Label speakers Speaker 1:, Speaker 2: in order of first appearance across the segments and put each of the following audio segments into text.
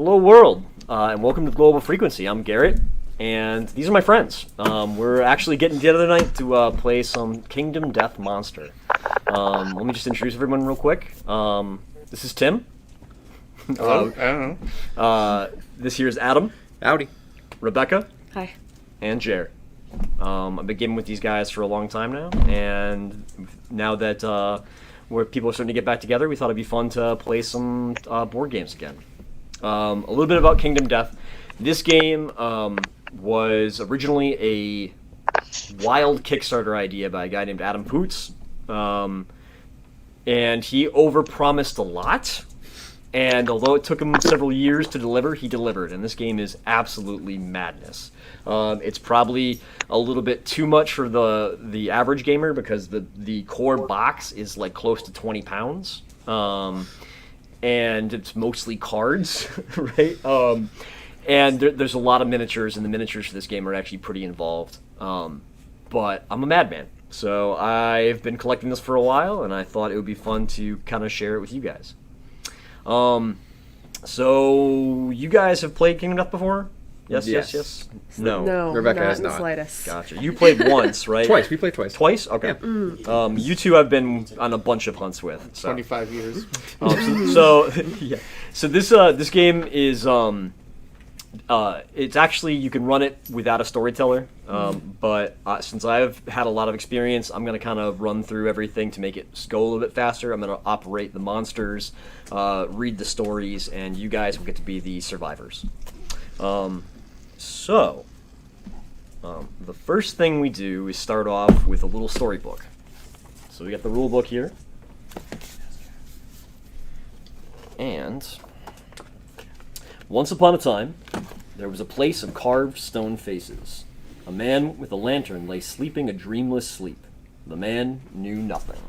Speaker 1: Hello world, and welcome to Global Frequency. I'm Garrett, and these are my friends. We're actually getting together tonight to play some Kingdom Death Monster. Let me just introduce everyone real quick. This is Tim.
Speaker 2: Hello. I don't know.
Speaker 1: This here is Adam.
Speaker 2: Howdy.
Speaker 1: Rebecca.
Speaker 3: Hi.
Speaker 1: And Jer. I've been gaming with these guys for a long time now, and now that where people are starting to get back together, we thought it'd be fun to play some board games again. A little bit about Kingdom Death. This game was originally a wild Kickstarter idea by a guy named Adam Poots, and he overpromised a lot. And although it took him several years to deliver, he delivered. And this game is absolutely madness. It's probably a little bit too much for the average gamer because the core box is like close to 20 pounds. And it's mostly cards, right? And there's a lot of miniatures, and the miniatures for this game are actually pretty involved. But I'm a madman, so I've been collecting this for a while, and I thought it would be fun to kind of share it with you guys. So you guys have played Kingdom Death before? Yes. No.
Speaker 2: Rebecca has
Speaker 3: in the
Speaker 2: not.
Speaker 3: slightest.
Speaker 1: Gotcha. You played once, right?
Speaker 2: Twice. We played twice.
Speaker 1: Twice? Okay.
Speaker 2: Yeah.
Speaker 1: You two I've been on a bunch of hunts with. So.
Speaker 4: 25 years.
Speaker 1: Yeah. So this game is it's actually, you can run it without a storyteller, but since I've had a lot of experience, I'm going to kind of run through everything to make it go a little bit faster. I'm going to operate the monsters, read the stories, and you guys will get to be the survivors. The first thing we do is start off with a little storybook. So we got the rule book here. And once upon a time, there was a place of carved stone faces. A man with a lantern lay sleeping a dreamless sleep. The man knew nothing.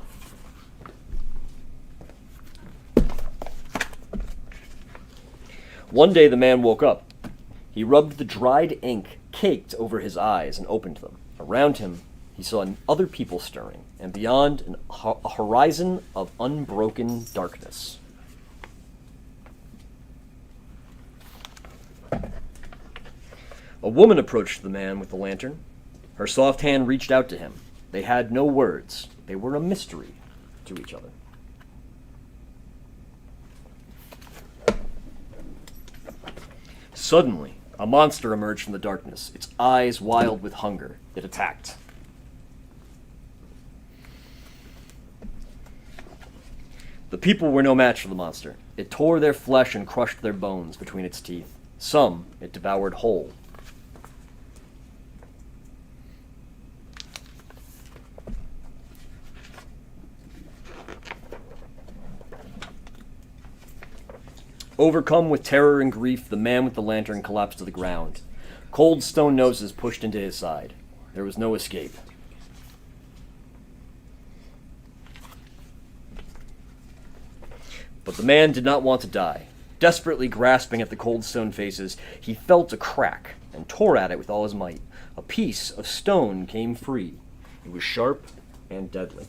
Speaker 1: One day the man woke up. He rubbed the dried ink caked over his eyes and opened them. Around him, he saw other people stirring, and beyond, a horizon of unbroken darkness. A woman approached the man with the lantern. Her soft hand reached out to him. They had no words. They were a mystery to each other. Suddenly, a monster emerged from the darkness, its eyes wild with hunger. It attacked. The people were no match for the monster. It tore their flesh and crushed their bones between its teeth. Some it devoured whole. Overcome with terror and grief, the man with the lantern collapsed to the ground. Cold stone noses pushed into his side. There was no escape. But the man did not want to die. Desperately grasping at the cold stone faces, he felt a crack and tore at it with all his might. A piece of stone came free. It was sharp and deadly.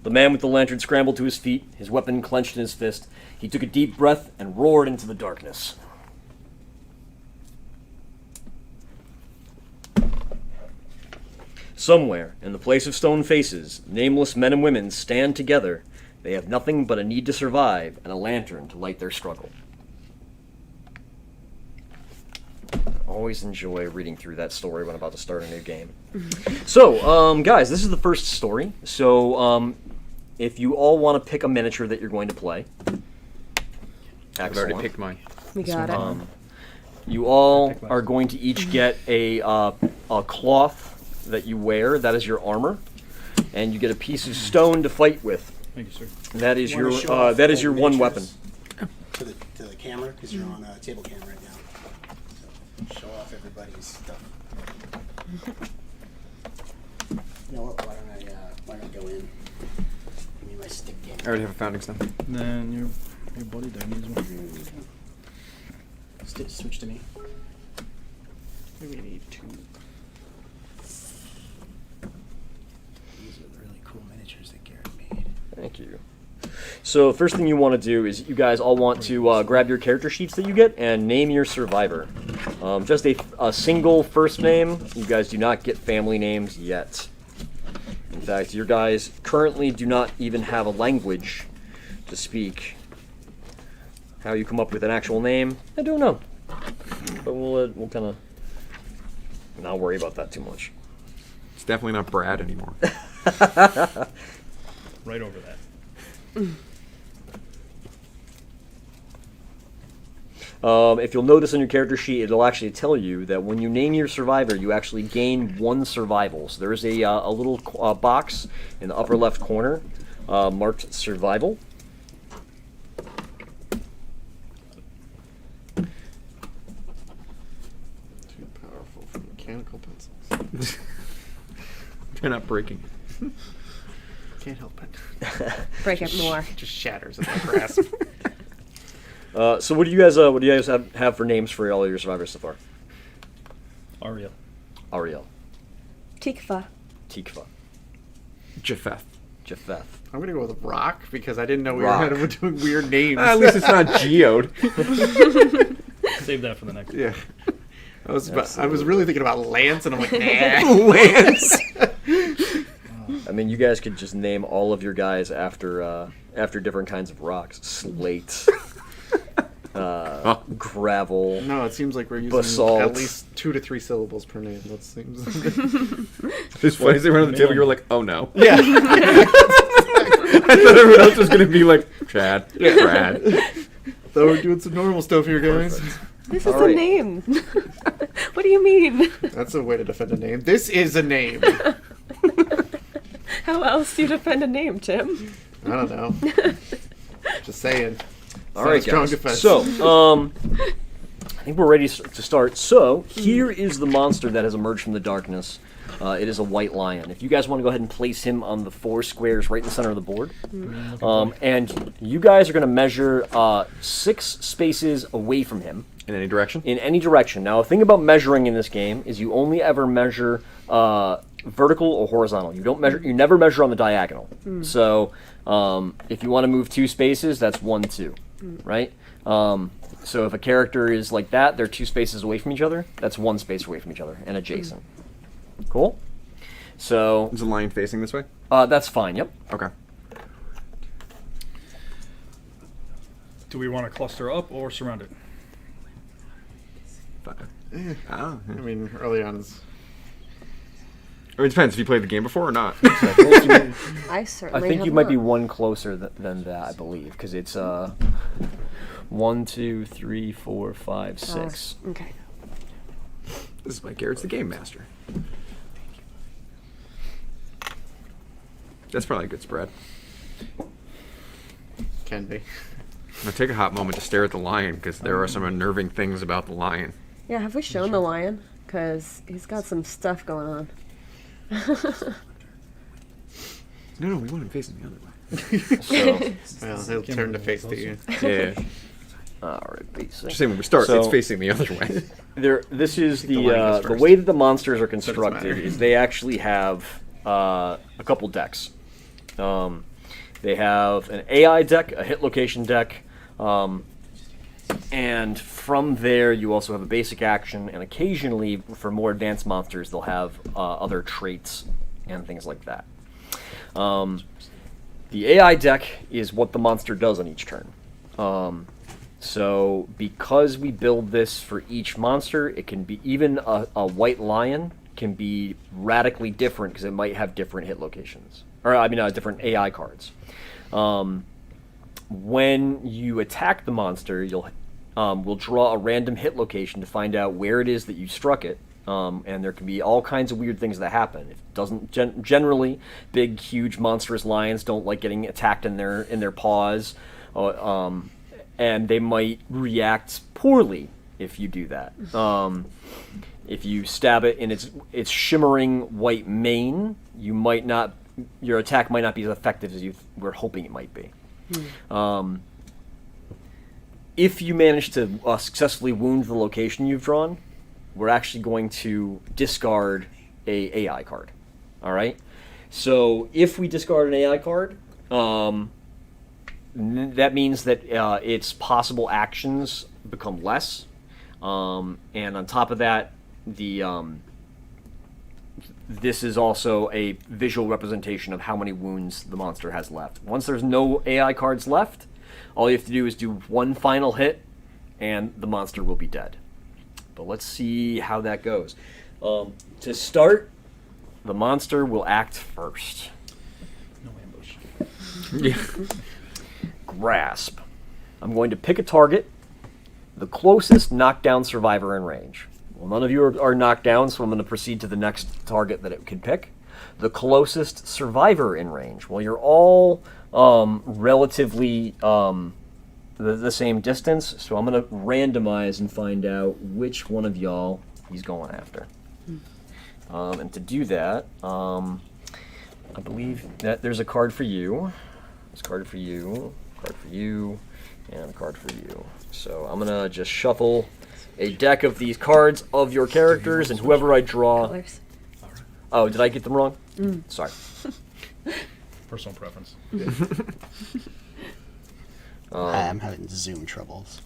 Speaker 1: The man with the lantern scrambled to his feet, his weapon clenched in his fist. He took a deep breath and roared into the darkness. Somewhere, in the place of stone faces, nameless men and women stand together. They have nothing but a need to survive and a lantern to light their struggle. I always enjoy reading through that story when I'm about to start a new game. So, guys, this is the first story. So, if you all want to pick a miniature that you're going to play.
Speaker 2: I've already picked mine.
Speaker 3: We got it.
Speaker 1: You all are going to each get a cloth that you wear. That is your armor, and you get a piece of stone to fight with.
Speaker 4: Thank you, sir.
Speaker 1: That is your one weapon.
Speaker 5: To the camera, because you're on a table cam right now. So show off everybody's stuff. You know what? Why don't I go in? Give me my stick game.
Speaker 2: I already have a founding stone.
Speaker 4: Then your body don't need one.
Speaker 5: Switch to me.
Speaker 4: We need two.
Speaker 1: Thank you. So first thing you want to do is you guys all want to grab your character sheets that you get and name your survivor. Just a single first name. You guys do not get family names yet. In fact, your guys currently do not even have a language to speak. How you come up with an actual name, I don't know. But we'll kind of not worry about that too much.
Speaker 2: It's definitely not Brad anymore.
Speaker 4: Right over that.
Speaker 1: If you'll notice on your character sheet, it'll actually tell you that when you name your survivor, you actually gain 1 survival. So there's a little box in the upper left corner marked survival.
Speaker 3: Too powerful for mechanical pencils.
Speaker 2: They're not breaking.
Speaker 3: Can't help it.
Speaker 6: Break it more.
Speaker 3: Just shatters in my grasp.
Speaker 1: So what do you guys have for names for all your survivors so far?
Speaker 4: Ariel.
Speaker 1: Ariel,
Speaker 6: Tikva.
Speaker 1: Tikva,
Speaker 2: Japheth.
Speaker 1: Japheth.
Speaker 3: I'm gonna go with Rock because I didn't know we
Speaker 1: Rock.
Speaker 3: were doing weird names.
Speaker 2: At least it's not Geode.
Speaker 4: Save that for the next
Speaker 3: Yeah. I was really thinking about Lance, and I'm like, nah.
Speaker 2: Lance.
Speaker 1: I mean, you guys could just name all of your guys after different kinds of rocks. Slate, gravel.
Speaker 3: No, it seems like we're using
Speaker 1: Basalt.
Speaker 3: at least 2 to 3 syllables per name. That seems.
Speaker 2: It's funny, they went on the table, you were like, oh no.
Speaker 3: Yeah.
Speaker 2: I thought everyone else was going to be like, Chad, Brad.
Speaker 3: So we're doing some normal stuff here, guys.
Speaker 6: This is
Speaker 1: All
Speaker 6: a
Speaker 1: right.
Speaker 6: name. What do you mean?
Speaker 3: That's a way to defend a name. This is a name.
Speaker 6: How else do you defend a name, Tim?
Speaker 3: I don't know. Just saying.
Speaker 1: All right,
Speaker 3: Strong
Speaker 1: guys.
Speaker 3: defense.
Speaker 1: So, I think we're ready to start. So, here is the monster that has emerged from the darkness. It is a white lion. If you guys want to go ahead and place him on the 4 squares right in the center of the board. And you guys are going to measure 6 spaces away from him.
Speaker 2: In any direction?
Speaker 1: In any direction. Now, the thing about measuring in this game is you only ever measure vertical or horizontal. You don't measure. You never measure on the diagonal. So, if you want to move 2 spaces, that's 1, 2, right? So if a character is like that, they're 2 spaces away from each other. That's 1 space away from each other and adjacent. Cool. So
Speaker 2: Is the lion facing this way?
Speaker 1: that's fine. Yep.
Speaker 2: Okay.
Speaker 4: Do we want to cluster up or surround it?
Speaker 2: Oh,
Speaker 3: I mean, early on, it's...
Speaker 2: It depends if you played the game before or not.
Speaker 6: I
Speaker 1: I
Speaker 6: certainly
Speaker 1: think
Speaker 6: have
Speaker 1: you might
Speaker 6: not.
Speaker 1: be 1 closer than that. I believe because it's 1, 2, 3, 4, 5, 6.
Speaker 6: Okay.
Speaker 2: This is Mike Garrett's the game master. That's probably a good spread.
Speaker 3: Can be.
Speaker 2: Now take a hot moment to stare at the lion because there are some unnerving things about the lion.
Speaker 6: Yeah, have we shown the lion? Because he's got some stuff going on.
Speaker 2: No, we want him facing the other way.
Speaker 1: So
Speaker 3: Well, he'll turn to face to you.
Speaker 2: Yeah.
Speaker 1: all right, basic.
Speaker 2: Just saying when we start,
Speaker 1: So-
Speaker 2: it's facing the other way.
Speaker 1: This is
Speaker 3: the lion goes
Speaker 1: the
Speaker 3: first.
Speaker 1: way that the monsters are
Speaker 3: matter.
Speaker 1: constructed is they actually have a couple decks. They have an AI deck, a hit location deck, and from there you also have a basic action, and occasionally for more advanced monsters they'll have other traits and things like that. The AI deck is what the monster does on each turn. So because we build this for each monster, it can be even a white lion can be radically different because it might have different hit locations, or I mean different AI cards. When you attack the monster, we'll draw a random hit location to find out where it is that you struck it. And there can be all kinds of weird things that happen. It doesn't generally big, huge, monstrous lions don't like getting attacked in their paws, and they might react poorly if you do that. If you stab it in its shimmering white mane, your attack might not be as effective as you were hoping it might be. If you manage to successfully wound the location you've drawn, we're actually going to discard a AI card. All right. So if we discard an AI card, that means that its possible actions become less, and on top of that, this is also a visual representation of how many wounds the monster has left. Once there's no AI cards left, all you have to do is do one final hit, and the monster will be dead. But let's see how that goes. To start, the monster will act first.
Speaker 4: No ambush.
Speaker 2: Yeah.
Speaker 1: Grasp. I'm going to pick a target, the closest knockdown survivor in range. Well, none of you are knocked down, so I'm going to proceed to the next target that it can pick. The closest survivor in range. Well, you're all relatively the same distance, so I'm going to randomize and find out which one of y'all he's going after. And to do that, I believe that there's a card for you. There's a card for you, card for you, and a card for you. So I'm going to just shuffle a deck of these cards of your characters, and whoever I draw...
Speaker 6: Colors.
Speaker 1: Oh, did I get them wrong? Sorry.
Speaker 4: Personal preference.
Speaker 5: Hi, I'm having Zoom troubles.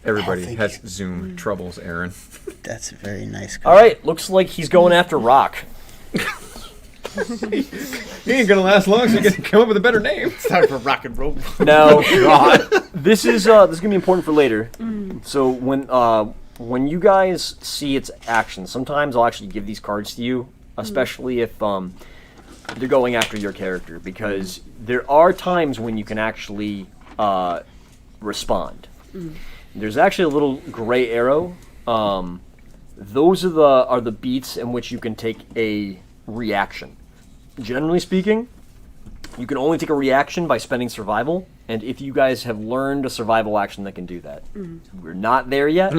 Speaker 2: Everybody
Speaker 5: Oh, thank
Speaker 2: has
Speaker 5: you.
Speaker 2: Zoom troubles, Aaron.
Speaker 5: That's a very nice
Speaker 1: All right, looks like he's going after Rock.
Speaker 2: He ain't gonna last long, so you gotta come up with a better name.
Speaker 3: It's time for rock and roll.
Speaker 1: Now, this is gonna be important for later. So when you guys see its action, sometimes I'll actually give these cards to you, especially if they're going after your character, because there are times when you can actually respond. There's actually a little gray arrow. Those are the beats in which you can take a reaction. Generally speaking, you can only take a reaction by spending survival, and if you guys have learned a survival action that can do that. We're not there yet,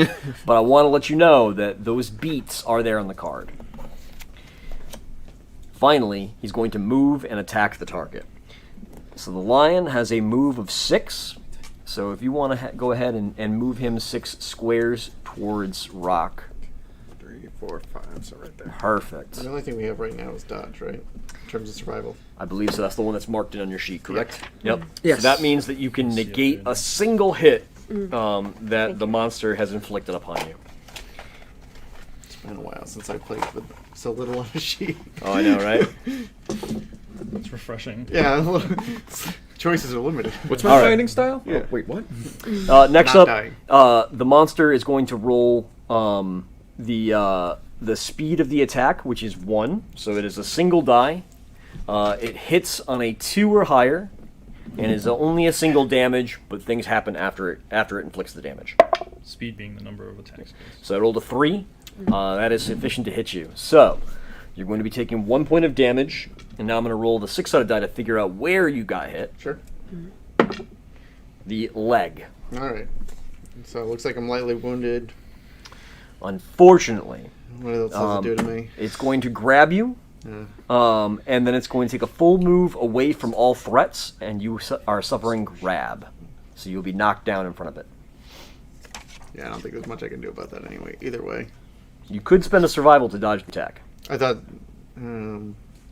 Speaker 1: but I want to let you know that those beats are there on the card. Finally, he's going to move and attack the target. So the lion has a move of 6, so if you want to go ahead and move him 6 squares towards Rock.
Speaker 3: 3, 4, 5, so right there.
Speaker 1: Perfect.
Speaker 3: The only thing we have right now is dodge, right? In terms of survival.
Speaker 1: I believe so. That's the one that's marked in on your sheet, correct? Yep.
Speaker 2: Yes.
Speaker 1: So that means that you can negate a single hit that the monster has inflicted upon you.
Speaker 3: It's been a while since I played with so little on a sheet.
Speaker 1: Oh, I know, right?
Speaker 4: That's refreshing.
Speaker 3: Yeah, choices are limited.
Speaker 2: What's my
Speaker 1: All right.
Speaker 2: fighting style?
Speaker 3: Yeah.
Speaker 2: Oh, wait, what?
Speaker 1: Next
Speaker 3: Not
Speaker 1: up,
Speaker 3: dying.
Speaker 1: the monster is going to roll the speed of the attack, which is 1. So it is a single die. It hits on a 2 or higher, and is only a single damage, but things happen after it inflicts the damage.
Speaker 4: Speed being the number of attacks.
Speaker 1: So I rolled a 3. That is sufficient to hit you. So you're going to be taking 1 point of damage, and now I'm going to roll the 6-sided die to figure out where you got hit.
Speaker 3: Sure.
Speaker 1: The leg.
Speaker 3: Alright. So it looks like I'm lightly wounded.
Speaker 1: Unfortunately,
Speaker 3: What else does it do to me?
Speaker 1: it's going to grab you, and then it's going to take a full move away from all threats, and you are suffering grab. So you'll be knocked down in front of it.
Speaker 3: Yeah, I don't think there's much I can do about that anyway. Either way.
Speaker 1: You could spend a survival to dodge the attack,
Speaker 3: I thought...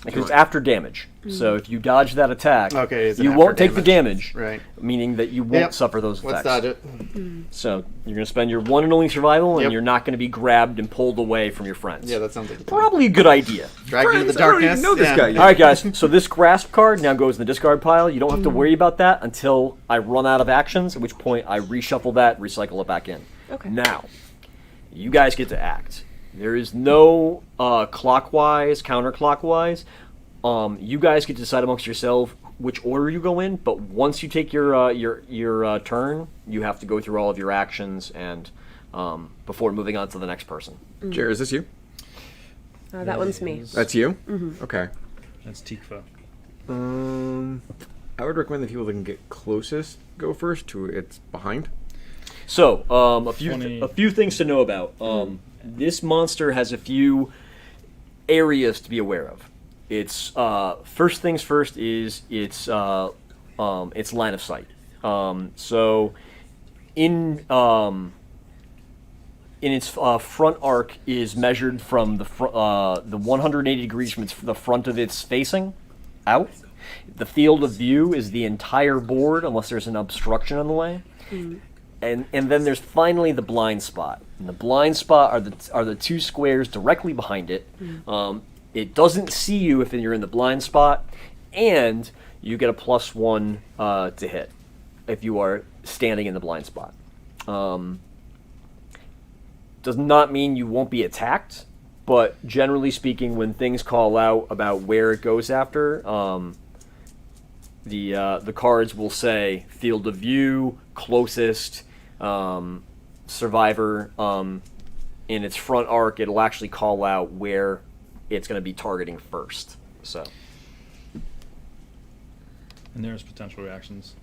Speaker 1: because it's after damage. So if you dodge that attack,
Speaker 3: Okay, is it
Speaker 1: you
Speaker 3: after
Speaker 1: won't take the
Speaker 3: damage?
Speaker 1: damage,
Speaker 3: Right.
Speaker 1: meaning that you won't
Speaker 3: Yep.
Speaker 1: suffer those effects.
Speaker 3: Let's dodge it.
Speaker 1: So you're going to spend your one and only survival, and
Speaker 3: Yep.
Speaker 1: you're not going to be grabbed and pulled away from your friends.
Speaker 3: Yeah, that sounds like a plan.
Speaker 1: Probably a good idea.
Speaker 3: Drag me into the
Speaker 2: Friends, I don't even
Speaker 3: darkness.
Speaker 2: know this
Speaker 3: yeah.
Speaker 2: guy yet.
Speaker 1: All right, guys. So this grasp card now goes in the discard pile. You don't have to worry about that until I run out of actions, at which point I reshuffle that, recycle it back in.
Speaker 6: Okay.
Speaker 1: Now, you guys get to act. There is no clockwise, counterclockwise. You guys get to decide amongst yourself which order you go in. But once you take your turn, you have to go through all of your actions and before moving on to the next person.
Speaker 2: Jared, is this you?
Speaker 6: That one's me.
Speaker 2: That's you? Okay.
Speaker 4: That's Tikva.
Speaker 2: I would recommend the people that can get closest go first to its behind.
Speaker 1: So, a
Speaker 4: Funny.
Speaker 1: few things to know about. This monster has a few areas to be aware of. Its first things first is its line of sight. So, in its front arc is measured from the 180 degrees from the front of its facing out. The field of view is the entire board unless there's an obstruction on the way. And then there's finally the blind spot. And the blind spot are the two squares directly behind it. It doesn't see you if you're in the blind spot, and you get a +1 to hit if you are standing in the blind spot. Does not mean you won't be attacked, but generally speaking, when things call out about where it goes after, the cards will say field of view, closest, survivor. In its front arc, it'll actually call out where it's going to be targeting first. So,
Speaker 4: And there's potential reactions.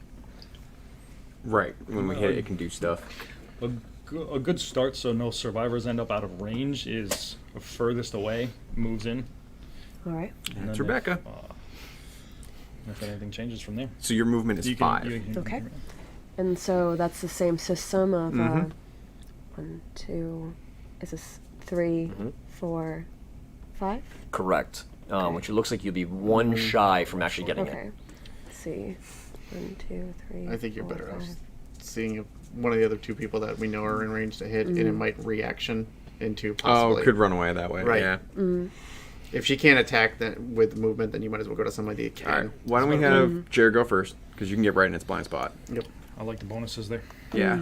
Speaker 2: Right. When we hit it, it can do stuff.
Speaker 4: A good start, so no survivors end up out of range, is furthest away moves in.
Speaker 6: All right.
Speaker 4: And
Speaker 2: That's
Speaker 4: then
Speaker 2: Rebecca.
Speaker 4: If anything changes from there,
Speaker 2: So your movement is 5.
Speaker 6: Okay. And so that's the same system of 1, 2, is this 3, 4, 5?
Speaker 1: correct. Which it looks like you'll be 1 shy from actually getting it.
Speaker 6: Okay. Let's see. 1, 2, 3.
Speaker 3: I think you're
Speaker 6: 4,
Speaker 3: better off
Speaker 6: 5.
Speaker 3: seeing if one of the other 2 people that we know are in range to hit, and it might reaction into possibly.
Speaker 2: Oh, could run away that way.
Speaker 3: Right.
Speaker 2: Yeah.
Speaker 3: If she can't attack with movement, then you might as well go to somebody that can.
Speaker 2: All right. Why don't we have Jared go first? Because you can get right in its blind spot.
Speaker 3: Yep.
Speaker 4: I like the bonuses there.
Speaker 2: Yeah.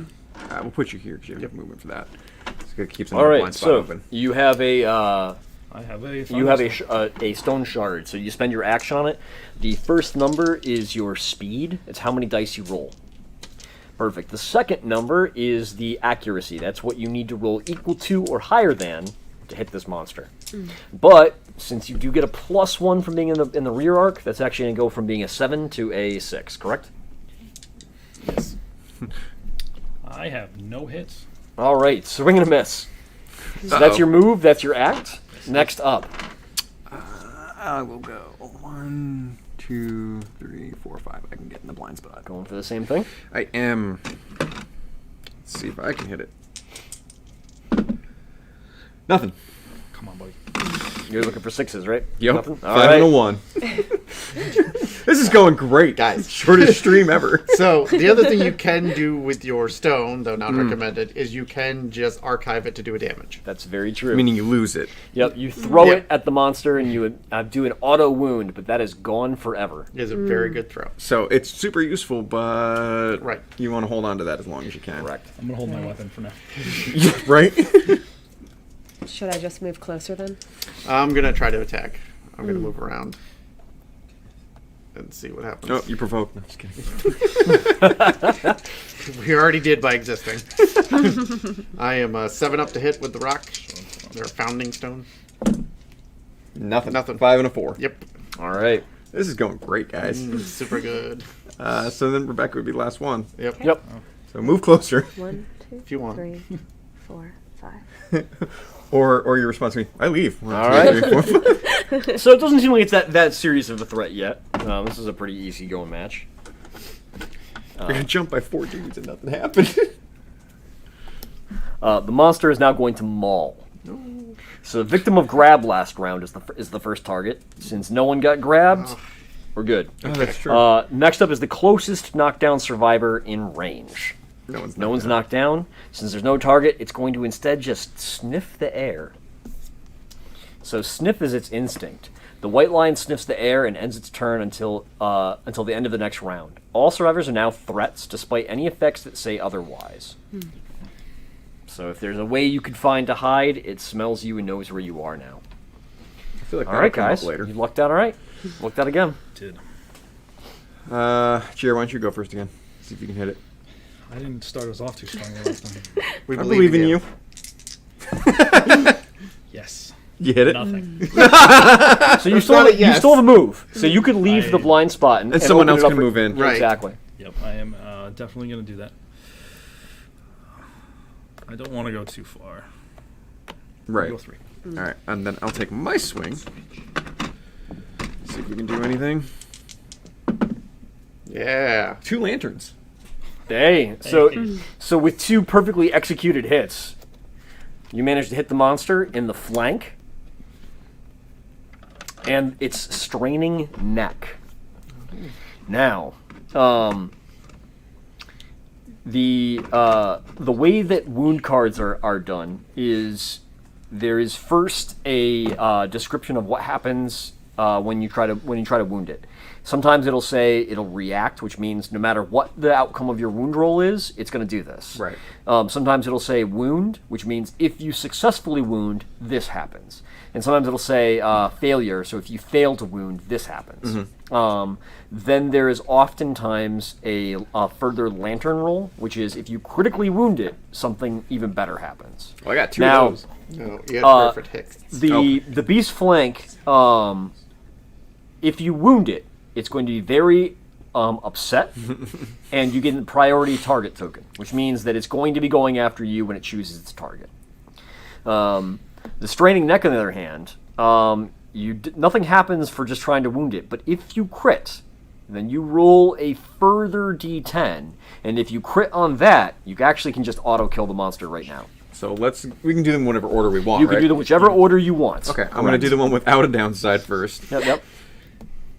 Speaker 2: We'll put you here because you have movement for that. It keeps
Speaker 1: All
Speaker 2: another
Speaker 1: right,
Speaker 2: blind spot
Speaker 1: so
Speaker 2: open.
Speaker 1: you have a
Speaker 4: I have a.
Speaker 1: a stone shard. So you spend your action on it. The first number is your speed. It's how many dice you roll. Perfect. The second number is the accuracy. That's what you need to roll equal to or higher than to hit this monster. But since you do get a +1 from being in the rear arc, that's actually going to go from being a 7 to a 6. Correct?
Speaker 3: Yes.
Speaker 4: I have no hits.
Speaker 1: All right. Swing and a miss. So that's your move. That's your act. Next up.
Speaker 2: I will go 1, 2, 3, 4, 5. I can get in the blind spot.
Speaker 1: Going for the same thing.
Speaker 2: I am. Let's see if I can hit it. Nothing.
Speaker 4: Come on, buddy.
Speaker 1: You're looking for 6s, right?
Speaker 2: Yep.
Speaker 1: Nothing?
Speaker 2: 5 and a 1. This is going great,
Speaker 3: Guys.
Speaker 2: Shortest stream ever.
Speaker 3: So the other thing you can do with your stone, though not recommended, is you can just archive it to do a damage.
Speaker 1: That's very true.
Speaker 2: Meaning you lose it.
Speaker 1: Yep, you throw
Speaker 3: Yep.
Speaker 1: it at the monster and you would do an auto wound, but that is gone forever.
Speaker 3: It is a very good throw.
Speaker 2: So it's super useful, but
Speaker 3: Right.
Speaker 2: you want to hold on to that as long as you can.
Speaker 1: Correct.
Speaker 4: I'm gonna hold my weapon for now.
Speaker 2: Right?
Speaker 6: Should I just move closer then?
Speaker 3: I'm gonna try to attack. I'm gonna move around and see what happens.
Speaker 2: Oh, you provoked. No, just kidding.
Speaker 3: We already did by existing. I am 7 up to hit with the rock. They're a founding stone.
Speaker 2: Nothing.
Speaker 3: Nothing.
Speaker 2: 5 and a 4.
Speaker 3: Yep.
Speaker 1: All right.
Speaker 2: This is going great, guys.
Speaker 3: Super good.
Speaker 2: So then Rebecca would be the last one.
Speaker 3: Yep.
Speaker 1: Yep.
Speaker 2: So move closer.
Speaker 6: 1, 2,
Speaker 3: If you want.
Speaker 6: 3, 4, 5.
Speaker 2: Or your response to me, I leave.
Speaker 1: All right. So it doesn't seem like it's that serious of a threat yet. This is a pretty easy going match.
Speaker 2: We're going to jump by 4 dudes and nothing happened.
Speaker 1: The monster is now going to maul. So the victim of grab last round is the first target. Since no one got grabbed, we're good.
Speaker 2: Oh, that's true.
Speaker 1: Next up is the closest knockdown survivor in range.
Speaker 2: No one's
Speaker 1: No one's knocked down. Since there's no target, it's going to instead just sniff the air. So sniff is its instinct. The white line sniffs the air and ends its turn until the end of the next round. All survivors are now threats, despite any effects that say otherwise. So if there's a way you could find to hide, it smells you and knows where you are now.
Speaker 2: I feel like
Speaker 1: All
Speaker 2: that'll
Speaker 1: right,
Speaker 2: come up
Speaker 1: guys.
Speaker 2: later.
Speaker 1: You lucked out all right. Lucked out again.
Speaker 4: Did.
Speaker 2: Jared, why don't you go first again? See if you can hit it.
Speaker 4: I didn't start us off too strongly last time.
Speaker 3: We
Speaker 2: I believe in you.
Speaker 4: Yes.
Speaker 2: You hit it.
Speaker 4: Nothing.
Speaker 1: So you still
Speaker 3: not a
Speaker 1: you
Speaker 3: yes.
Speaker 1: still have a move. So you could leave
Speaker 4: I-
Speaker 1: the blind spot and
Speaker 2: someone
Speaker 1: open
Speaker 2: else
Speaker 1: it up
Speaker 2: can
Speaker 1: for-
Speaker 2: move in.
Speaker 3: Right.
Speaker 1: Exactly.
Speaker 4: Yep, I am definitely gonna do that. I don't want to go too far.
Speaker 2: Right.
Speaker 4: Go 3.
Speaker 2: All right, and then I'll take my swing. See if we can do anything.
Speaker 3: Yeah.
Speaker 2: 2 lanterns.
Speaker 1: Hey, so with 2 perfectly executed hits, you managed to hit the monster in the flank, and it's straining neck. Now, the way that wound cards are done is there is first a description of what happens when you try to wound it. Sometimes it'll say it'll react, which means no matter what the outcome of your wound roll is, it's going to do this.
Speaker 2: Right.
Speaker 1: Sometimes it'll say wound, which means if you successfully wound, this happens. And sometimes it'll say failure, so if you fail to wound, this happens. Then there is oftentimes a further lantern roll, which is if you critically wound it, something even better happens.
Speaker 2: Well, I got 2
Speaker 1: Now,
Speaker 2: of those.
Speaker 3: No, you had perfect hits.
Speaker 1: The beast flank, if you wound it, it's going to be very upset, and you get a priority target token, which means that it's going to be going after you when it chooses its target. The straining neck, on the other hand, nothing happens for just trying to wound it, but if you crit, then you roll a further d10, and if you crit on that, you actually can just auto-kill the monster right now.
Speaker 2: So we can do them whatever order we want,
Speaker 1: You can
Speaker 2: right?
Speaker 1: do them whichever order you want.
Speaker 2: Okay, I'm going to do the one without a downside first.
Speaker 1: Yep.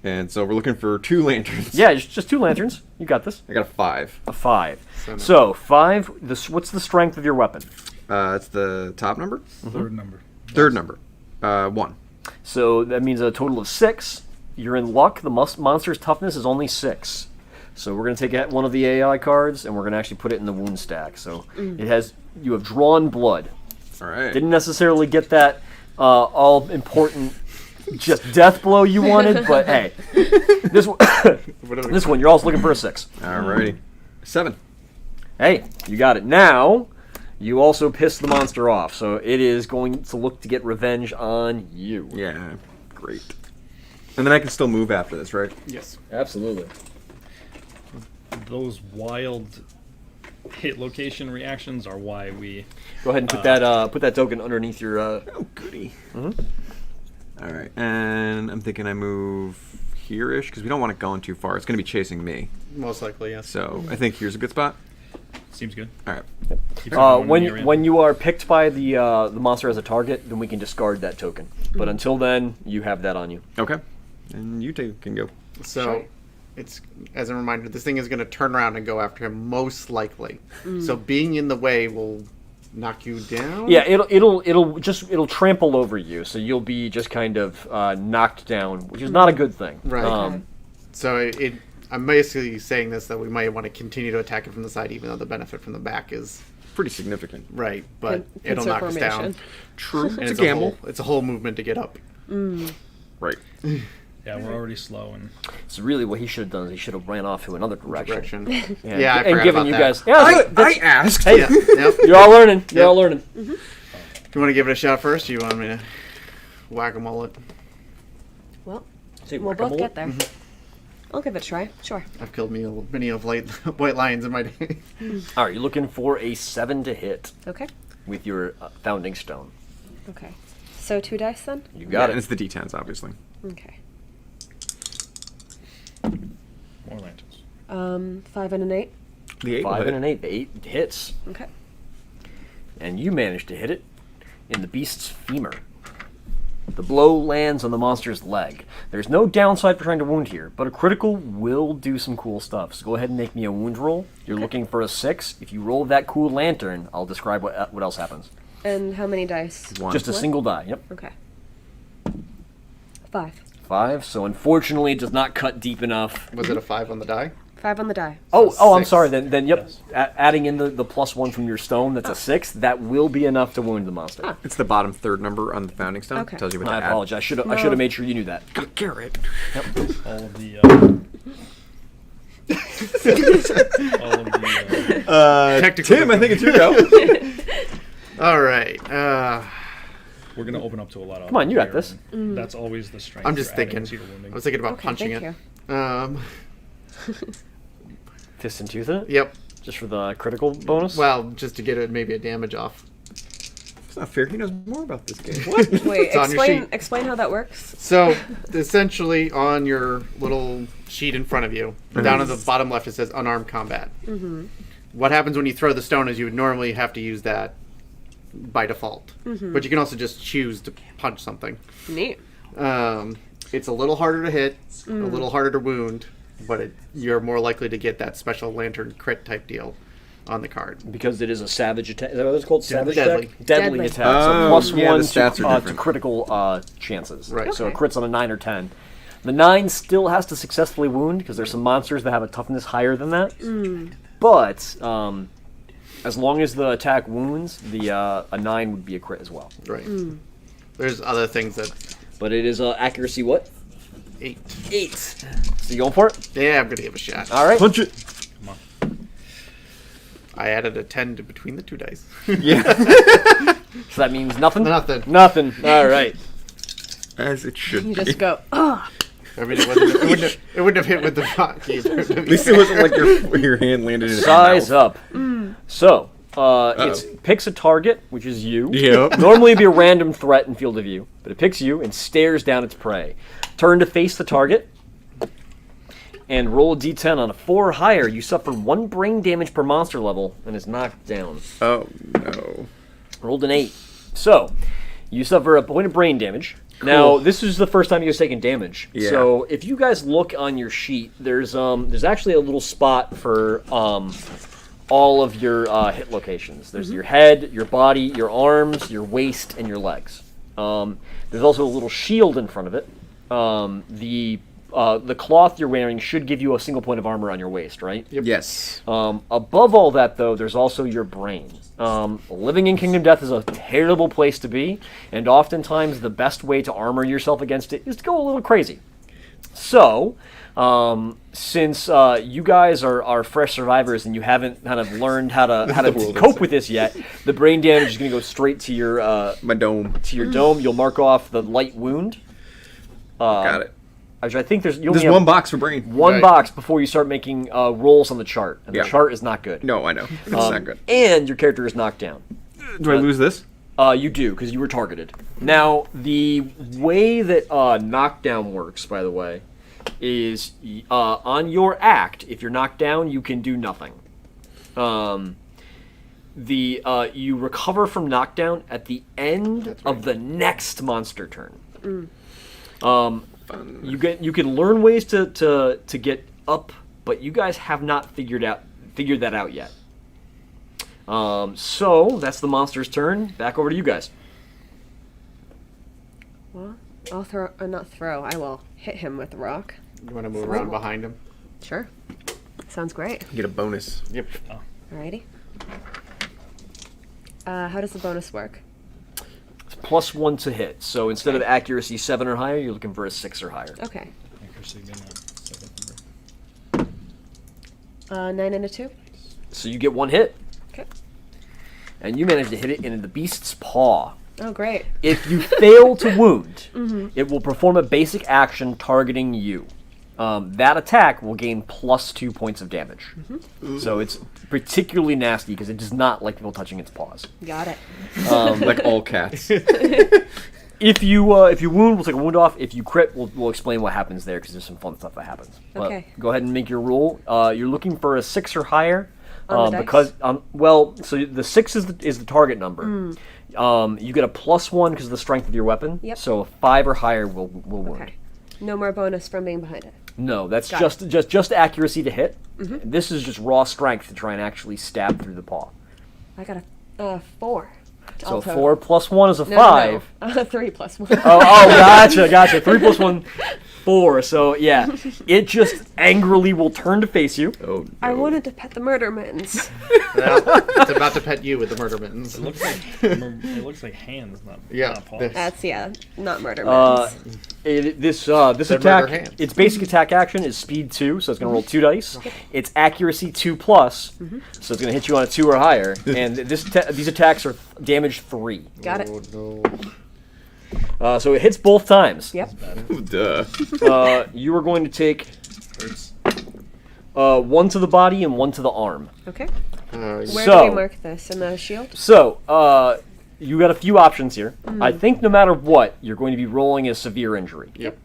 Speaker 2: And so we're looking for 2 lanterns.
Speaker 1: Yeah, just 2 lanterns. You got this.
Speaker 2: I got a 5.
Speaker 1: A 5. So 5. What's the strength of your weapon?
Speaker 2: It's the top number?
Speaker 4: Third number.
Speaker 2: Third number. 1.
Speaker 1: So that means a total of 6. You're in luck. The monster's toughness is only 6. So we're going to take one of the AI cards, and we're going to actually put it in the wound stack. So you have drawn blood.
Speaker 2: All right.
Speaker 1: Didn't necessarily get that all-important just death blow you wanted, but hey. This one, you're also looking for a 6.
Speaker 2: Alrighty. 7.
Speaker 1: Hey, you got it. Now, you also pissed the monster off, so it is going to look to get revenge on you.
Speaker 2: Yeah, great. And then I can still move after this, right?
Speaker 3: Yes.
Speaker 1: Absolutely.
Speaker 4: Those wild hit location reactions are why we...
Speaker 1: Go ahead and put that token underneath your...
Speaker 2: Oh, goody. All right, and I'm thinking I move here-ish, because we don't want it going too far. It's going to be chasing me.
Speaker 3: Most likely, yes.
Speaker 2: So I think here's a good spot.
Speaker 4: Seems good.
Speaker 2: All right.
Speaker 4: Keep going
Speaker 1: when you are picked by the monster as a target, then we can discard that token. But until then, you have that on you.
Speaker 2: Okay. And you two can go.
Speaker 3: So, it's as a reminder, this thing is going to turn around and go after him, most likely. So being in the way will knock you down.
Speaker 1: Yeah, it'll trample over you, so you'll be just kind of knocked down, which is not a good thing.
Speaker 3: Right. So I'm basically saying this that we might want to continue to attack it from the side, even though the benefit from the back is
Speaker 2: Pretty significant.
Speaker 3: right. But it'll
Speaker 6: Pincer
Speaker 3: knock us down.
Speaker 6: formation.
Speaker 2: True.
Speaker 3: And
Speaker 2: It's a gamble.
Speaker 3: It's a whole movement to get up.
Speaker 2: Right.
Speaker 4: Yeah, we're already slow and...
Speaker 1: So really, what he should have done is he should have ran off to another direction.
Speaker 3: Yeah, I
Speaker 1: and
Speaker 3: forgot
Speaker 1: given
Speaker 3: about
Speaker 1: you
Speaker 3: that.
Speaker 1: guys. Yeah,
Speaker 2: I asked.
Speaker 1: hey,
Speaker 3: Yeah, yep.
Speaker 1: you're all learning. You're all learning.
Speaker 3: Do you want to give it a shot first, or you want me to whack-a-mole it?
Speaker 6: Well,
Speaker 1: Say
Speaker 6: we'll
Speaker 1: whack-a-mole.
Speaker 6: both get there. I'll give it a try. Sure.
Speaker 3: I've killed many of white lions in my day.
Speaker 1: All right, you're looking for a 7 to hit
Speaker 6: Okay.
Speaker 1: with your founding stone.
Speaker 6: Okay. So 2 dice then?
Speaker 1: You
Speaker 2: Yeah,
Speaker 1: got
Speaker 2: and
Speaker 1: it.
Speaker 2: it's the D10s, obviously.
Speaker 6: Okay.
Speaker 4: More lanterns.
Speaker 6: 5 and an 8.
Speaker 2: The 8
Speaker 1: 5 and an 8. The 8 hits,
Speaker 6: Okay.
Speaker 1: and you managed to hit it in the beast's femur. The blow lands on the monster's leg. There's no downside for trying to wound here, but a critical will do some cool stuff. So go ahead and make me a wound roll. You're looking for a 6. If you roll that cool lantern, I'll describe what else happens.
Speaker 6: And how many dice?
Speaker 2: 1.
Speaker 1: Just a
Speaker 6: What?
Speaker 1: single die. Yep.
Speaker 6: Okay. 5.
Speaker 1: 5. So unfortunately, it does not cut deep enough.
Speaker 3: Was it a 5 on the die?
Speaker 6: 5 on the die.
Speaker 1: Oh, I'm
Speaker 3: 6.
Speaker 1: sorry. Then yep.
Speaker 4: Yes.
Speaker 1: Adding in the +1 from your stone, that's a 6. That will be enough to wound the monster.
Speaker 2: It's the bottom third number on the founding stone.
Speaker 6: Okay.
Speaker 2: Tells you what to
Speaker 1: I
Speaker 2: add.
Speaker 1: apologize. I should have made sure you knew that.
Speaker 2: Garrett.
Speaker 4: All of the... all of the...
Speaker 3: Technically,
Speaker 2: Tim, I think it's your go.
Speaker 3: All right.
Speaker 4: we're going to open up to a lot of...
Speaker 1: Come on, you got this.
Speaker 4: That's always the strength.
Speaker 3: I'm just
Speaker 4: you're adding
Speaker 3: thinking.
Speaker 4: to your wounding.
Speaker 3: I was thinking about
Speaker 6: Okay,
Speaker 3: punching
Speaker 6: thank
Speaker 3: it.
Speaker 1: Fist and tooth in it?
Speaker 3: Yep.
Speaker 1: Just for the critical bonus?
Speaker 3: Well, just to get maybe a damage off.
Speaker 2: It's not fair. He knows more about this game. What?
Speaker 6: Wait,
Speaker 3: It's on your sheet.
Speaker 6: explain how that works.
Speaker 3: So, essentially, on your little sheet in front of you, down at the bottom left, it says unarmed combat. What happens when you throw the stone is you would normally have to use that by default. But you can also just choose to punch something.
Speaker 6: Neat.
Speaker 3: It's a little harder to hit, a little harder to wound, but you're more likely to get that special lantern crit type deal on the card.
Speaker 1: Because it is a savage attack. Is that what it's called? Savage
Speaker 3: Deadly.
Speaker 1: attack?
Speaker 6: Deadly.
Speaker 1: attack.
Speaker 2: Oh,
Speaker 1: So plus
Speaker 2: yeah,
Speaker 1: one
Speaker 2: the stats
Speaker 1: to,
Speaker 2: are
Speaker 1: to
Speaker 2: different.
Speaker 1: critical chances.
Speaker 3: Right.
Speaker 1: So it
Speaker 6: Okay.
Speaker 1: crits on a 9 or 10. The 9 still has to successfully wound because there's some monsters that have a toughness higher than that. But as long as the attack wounds, a 9 would be a crit as well.
Speaker 3: Right. There's other things that
Speaker 1: But it is accuracy what?
Speaker 3: 8.
Speaker 1: 8. So you going for it?
Speaker 3: Yeah, I'm gonna give a shot.
Speaker 1: All right.
Speaker 2: Punch it.
Speaker 3: I added a 10 to between the 2 dice.
Speaker 2: Yeah.
Speaker 1: So that means nothing?
Speaker 3: Nothing.
Speaker 1: Nothing. All right.
Speaker 2: As it should
Speaker 6: You
Speaker 2: be.
Speaker 6: just go, oh.
Speaker 3: I mean, it wouldn't have hit with the pot either.
Speaker 2: At least it wasn't like your hand landed in his
Speaker 1: Size
Speaker 2: mouth.
Speaker 1: up. So, it picks a target, which is you.
Speaker 2: Yep.
Speaker 1: Normally it'd be a random threat in field of view, but it picks you and stares down its prey. Turn to face the target, and roll a d10 on a 4 or higher. You suffer 1 brain damage per monster level and is knocked down.
Speaker 2: Oh, no.
Speaker 1: Rolled an 8. So, you suffer a point of brain damage. Now, this is the first time you guys taken damage.
Speaker 2: Yeah.
Speaker 1: So, if you guys look on your sheet, there's actually a little spot for all of your hit locations. There's your head, your body, your arms, your waist, and your legs. There's also a little shield in front of it. The cloth you're wearing should give you a single point of armor on your waist, right?
Speaker 2: Yes.
Speaker 1: Above all that, though, there's also your brain. Living in Kingdom Death is a terrible place to be, and oftentimes the best way to armor yourself against it is to go a little crazy. So, since you guys are fresh survivors and you haven't kind of learned how to
Speaker 2: world
Speaker 1: cope
Speaker 2: inside.
Speaker 1: with this yet, the brain damage is going to go straight to your
Speaker 2: My dome.
Speaker 1: dome. You'll mark off the light wound.
Speaker 2: Got it.
Speaker 1: Which I think there's
Speaker 2: There's one box for brain.
Speaker 1: one
Speaker 3: Right.
Speaker 1: box before you start making rolls on the chart, and
Speaker 2: Yeah.
Speaker 1: the chart is not good.
Speaker 2: No, I know. It's not good.
Speaker 1: And your character is knocked down.
Speaker 2: Do I lose this?
Speaker 1: You do, because you were targeted. Now, the way that knockdown works, by the way, is on your act, if you're knocked down, you can do nothing. You recover from knockdown at the end of the next monster turn. You can learn ways to get up, but you guys have not figured that out yet. So that's the monster's turn. Back over to you guys.
Speaker 6: Well, I'll I will hit him with a rock.
Speaker 3: You want to move around behind him?
Speaker 6: Sure. Sounds great.
Speaker 2: Get a bonus.
Speaker 3: Yep.
Speaker 6: Alrighty. How does the bonus work?
Speaker 1: It's +1 to hit. So instead of accuracy 7 or higher, you're looking for a 6 or higher.
Speaker 6: Okay.
Speaker 4: Accuracy being a 7 number.
Speaker 6: 9 and a 2.
Speaker 1: So you get 1 hit,
Speaker 6: Okay.
Speaker 1: and you manage to hit it in the beast's paw.
Speaker 6: Oh, great.
Speaker 1: If you fail to wound, it will perform a basic action targeting you. That attack will gain +2 points of damage. So it's particularly nasty because it does not like people touching its paws.
Speaker 6: Got it.
Speaker 2: Like all cats.
Speaker 1: If you wound, we'll take a wound off. If you crit, we'll explain what happens there because there's some fun stuff that happens. But
Speaker 6: Okay.
Speaker 1: go ahead and make your roll. You're looking for a 6 or higher.
Speaker 6: On the dice?
Speaker 1: Because so the 6 is the target number. You get a +1 because of the strength of your weapon.
Speaker 6: Yep.
Speaker 1: So a 5 or higher will wound.
Speaker 6: Okay. No more bonus from being behind it.
Speaker 1: No, that's
Speaker 6: Got
Speaker 1: just accuracy to hit. This is just raw strength to try and actually stab through the paw.
Speaker 6: I got a 4.
Speaker 1: So
Speaker 6: All total.
Speaker 1: 4 + 1 is a
Speaker 6: No,
Speaker 1: 5.
Speaker 6: No. 3 plus 1.
Speaker 1: Oh, gotcha. 3 + 1, 4. So yeah, it just angrily will turn to face you.
Speaker 2: Oh, no.
Speaker 6: I wanted to pet the murder mittens.
Speaker 3: Well, it's about to pet you with the murder mittens.
Speaker 4: It looks like hands, not
Speaker 3: Yeah,
Speaker 4: not paws.
Speaker 3: this-
Speaker 6: That's not murder mittens.
Speaker 1: This
Speaker 3: They're
Speaker 1: attack,
Speaker 3: murder hands.
Speaker 1: its basic attack action is speed 2, so it's going to roll 2 dice. Its accuracy 2+, so it's going to hit you on a 2 or higher. And these attacks are damage 3.
Speaker 6: Got it.
Speaker 3: Oh, no.
Speaker 1: So it hits both times.
Speaker 6: Yep.
Speaker 2: Duh.
Speaker 1: You are going to take
Speaker 4: Hurts.
Speaker 1: 1 to the body and 1 to the arm.
Speaker 6: Okay.
Speaker 3: Uh,
Speaker 6: Where
Speaker 1: So-
Speaker 6: do we mark this? In the shield?
Speaker 1: So, you got a few options here. I think no matter what, you're going to be rolling a severe injury.
Speaker 3: Yep.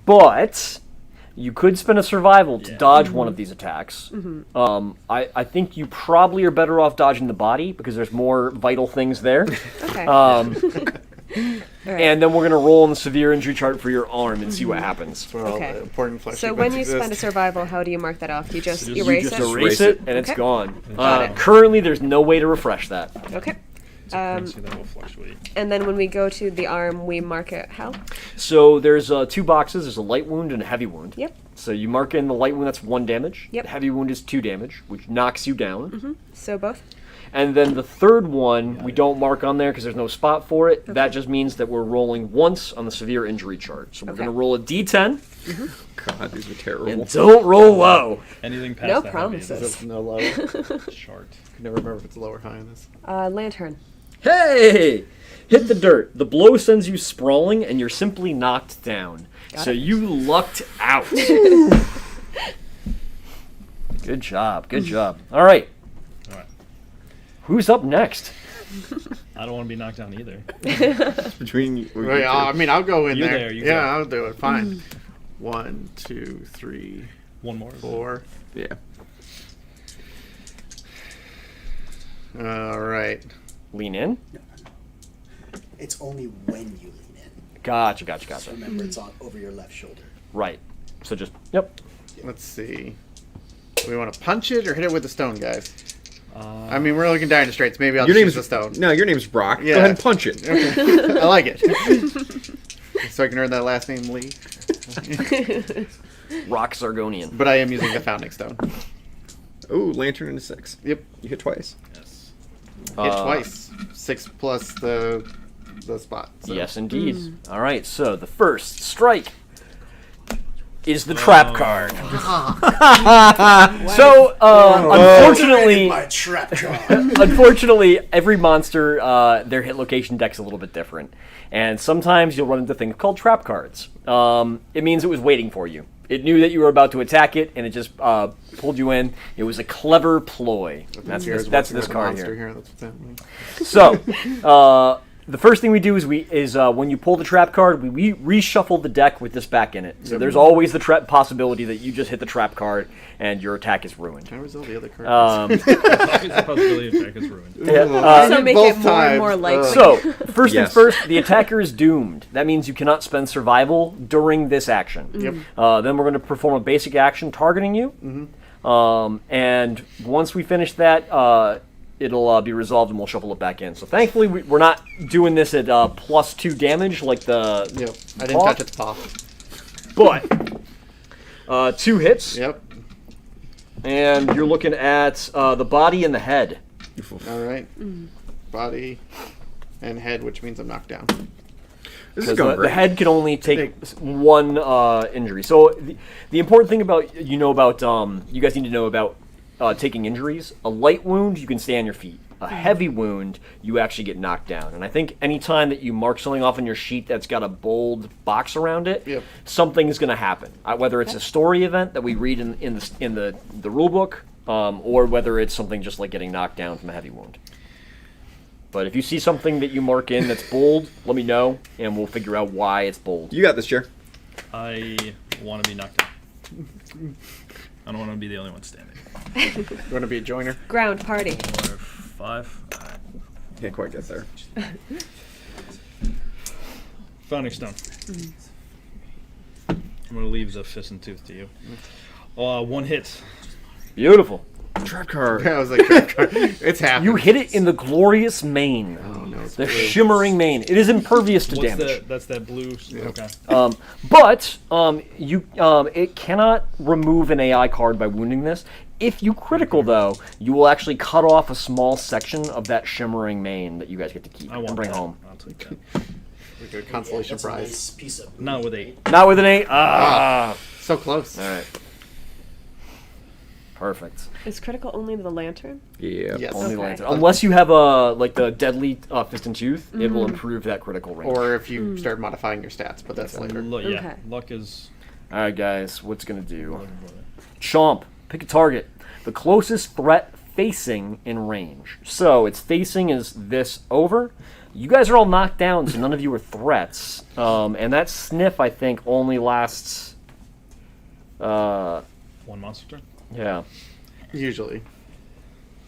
Speaker 1: But you could spend a survival to dodge one of these attacks. I think you probably are better off dodging the body because there's more vital things there.
Speaker 6: Okay. All right.
Speaker 1: and then we're gonna roll on the severe injury chart for your arm and see what happens.
Speaker 3: Where all
Speaker 6: Okay.
Speaker 3: the important flesh
Speaker 6: So
Speaker 3: events
Speaker 6: when you
Speaker 3: exist.
Speaker 6: spend a survival, how do you mark that off? Do you just
Speaker 4: You
Speaker 6: erase
Speaker 1: Just
Speaker 6: it?
Speaker 1: erase it, and it's
Speaker 6: Okay.
Speaker 1: gone.
Speaker 6: Got it.
Speaker 1: Currently, there's no way to refresh that.
Speaker 6: Okay.
Speaker 4: It's a currency that will fluctuate.
Speaker 6: And then when we go to the arm, we mark it how?
Speaker 1: So there's 2 boxes. There's a light wound and a heavy wound.
Speaker 6: Yep.
Speaker 1: So you mark in the light wound, that's 1 damage.
Speaker 6: Yep.
Speaker 1: The heavy wound is 2 damage, which knocks you down.
Speaker 6: So both?
Speaker 1: And then the third one, we don't mark on there because there's no spot for it. That just means that we're rolling once on the severe injury chart. So we're
Speaker 6: Okay.
Speaker 1: going to roll a d10,
Speaker 2: God, these are terrible.
Speaker 1: and don't roll low.
Speaker 4: Anything past
Speaker 6: No
Speaker 4: the
Speaker 6: promises.
Speaker 4: heavy
Speaker 3: It's no low. Can
Speaker 4: is chart.
Speaker 3: never remember if it's low or high in this.
Speaker 6: Lantern.
Speaker 1: Hey! Hit the dirt. The blow sends you sprawling, and you're simply knocked down.
Speaker 6: Got
Speaker 1: So
Speaker 6: it.
Speaker 1: you lucked out. Good job. Good job. All right.
Speaker 4: All right.
Speaker 1: Who's up next?
Speaker 4: I don't want to be knocked down either.
Speaker 2: Between you,
Speaker 3: Right, I mean, I'll go in
Speaker 4: You
Speaker 3: there.
Speaker 4: there, you
Speaker 3: yeah,
Speaker 4: go.
Speaker 3: I'll do it. Fine. 1, 2, 3,
Speaker 4: One more.
Speaker 3: 4.
Speaker 2: yeah.
Speaker 3: All right.
Speaker 1: Lean in.
Speaker 5: It's only when you lean in.
Speaker 1: Gotcha.
Speaker 5: So remember, it's on over your left shoulder.
Speaker 1: Right. So just, yep.
Speaker 3: Let's see. Do we want to punch it or hit it with the stone, guys?
Speaker 4: Uh,
Speaker 3: I mean, we're looking dire straits. Maybe I'll
Speaker 2: Your
Speaker 3: just
Speaker 2: name's
Speaker 3: use the stone.
Speaker 2: No, your name's Brock.
Speaker 3: Yeah.
Speaker 2: Go ahead and punch it.
Speaker 3: Okay. I like it. So I can earn that last name, Lee.
Speaker 1: Rock Sargonian.
Speaker 3: But I am using the founding stone.
Speaker 2: Ooh, lantern and a 6.
Speaker 3: Yep.
Speaker 2: You hit twice.
Speaker 4: yes.
Speaker 3: Hit
Speaker 1: Uh,
Speaker 3: twice. 6 plus the spot. So.
Speaker 1: Yes, indeed. All right, so the first strike is the trap card. So, unfortunately,
Speaker 5: My trap card.
Speaker 1: unfortunately, every monster, their hit location deck's a little bit different. And sometimes you'll run into things called trap cards. It means it was waiting for you. It knew that you were about to attack it, and it just pulled you in. It was a clever ploy. That's
Speaker 3: Here's
Speaker 1: this
Speaker 3: what's
Speaker 1: card
Speaker 3: monster
Speaker 1: here.
Speaker 3: That's what's happening.
Speaker 1: So, the first thing we do is when you pull the trap card, we reshuffle the deck with this back in it. So there's always the trap possibility that you just hit the trap card and your attack is ruined.
Speaker 3: Can I resolve the other cards?
Speaker 4: It's the possibility of attack is ruined.
Speaker 6: So make it
Speaker 3: both
Speaker 6: more and more
Speaker 3: times.
Speaker 6: likely.
Speaker 1: So, first
Speaker 2: Yes.
Speaker 1: things first, the attacker is doomed. That means you cannot spend survival during this action.
Speaker 3: Yep.
Speaker 1: Then we're going to perform a basic action targeting you. And once we finish that, it'll be resolved and we'll shuffle it back in. So thankfully, we're not doing this at +2 damage like the...
Speaker 3: Yep. I didn't
Speaker 1: paw,
Speaker 3: touch its paw.
Speaker 1: But 2 hits,
Speaker 3: Yep.
Speaker 1: and you're looking at the body and the head.
Speaker 3: All right. Body and head, which means I'm knocked down.
Speaker 2: This is
Speaker 1: Because
Speaker 2: going
Speaker 1: the
Speaker 2: great.
Speaker 1: head can only take
Speaker 3: Big.
Speaker 1: 1 injury. So the important thing about you guys need to know about taking injuries. A light wound, you can stay on your feet. A heavy wound, you actually get knocked down. And I think any time that you mark something off on your sheet that's got a bold box around it,
Speaker 3: Yep.
Speaker 1: something is going to happen. Whether it's a story event that we read in the rule book, or whether it's something just like getting knocked down from a heavy wound. But if you see something that you mark in that's bold, let me know, and we'll figure out why it's bold.
Speaker 2: You got this, Chair.
Speaker 4: I want to be knocked down. I don't want to be the only one standing.
Speaker 3: You want to be a joiner?
Speaker 6: Ground party.
Speaker 4: 4, 5.
Speaker 2: Can't quite get there.
Speaker 4: Founding stone. I'm gonna leave the fist and tooth to you. 1 hit.
Speaker 1: Beautiful.
Speaker 2: Trap card.
Speaker 3: I was like, it's happening.
Speaker 1: You hit it in the glorious mane.
Speaker 3: Oh, no, it's
Speaker 1: The
Speaker 3: blue.
Speaker 1: shimmering mane. It is impervious to
Speaker 4: What's
Speaker 1: damage.
Speaker 4: that? That's that blue. Okay.
Speaker 1: But it cannot remove an AI card by wounding this. If you critical, though, you will actually cut off a small section of that shimmering mane that you guys get to keep
Speaker 4: I want
Speaker 1: and bring
Speaker 4: that.
Speaker 1: home.
Speaker 4: I'll take that.
Speaker 3: Like a consolation
Speaker 5: That's a
Speaker 3: prize.
Speaker 5: nice piece of
Speaker 4: Not with 8.
Speaker 1: Not with an 8. Ah.
Speaker 3: So close.
Speaker 1: All right. Perfect.
Speaker 6: Is critical only the lantern?
Speaker 2: Yeah.
Speaker 3: Yes.
Speaker 1: Only
Speaker 6: Okay.
Speaker 1: lantern. Unless you have the deadly fist and tooth, it will improve that critical range.
Speaker 3: Or if you start modifying your stats, but that's later.
Speaker 4: Yeah.
Speaker 6: Okay.
Speaker 4: Luck is.
Speaker 1: All right, guys. What's gonna do? Chomp. Pick a target. The closest threat facing in range. So its facing is this over. You guys are all knocked down, so none of you are threats. And that sniff, I think, only lasts.
Speaker 4: 1 monster turn.
Speaker 1: Yeah.
Speaker 3: Usually.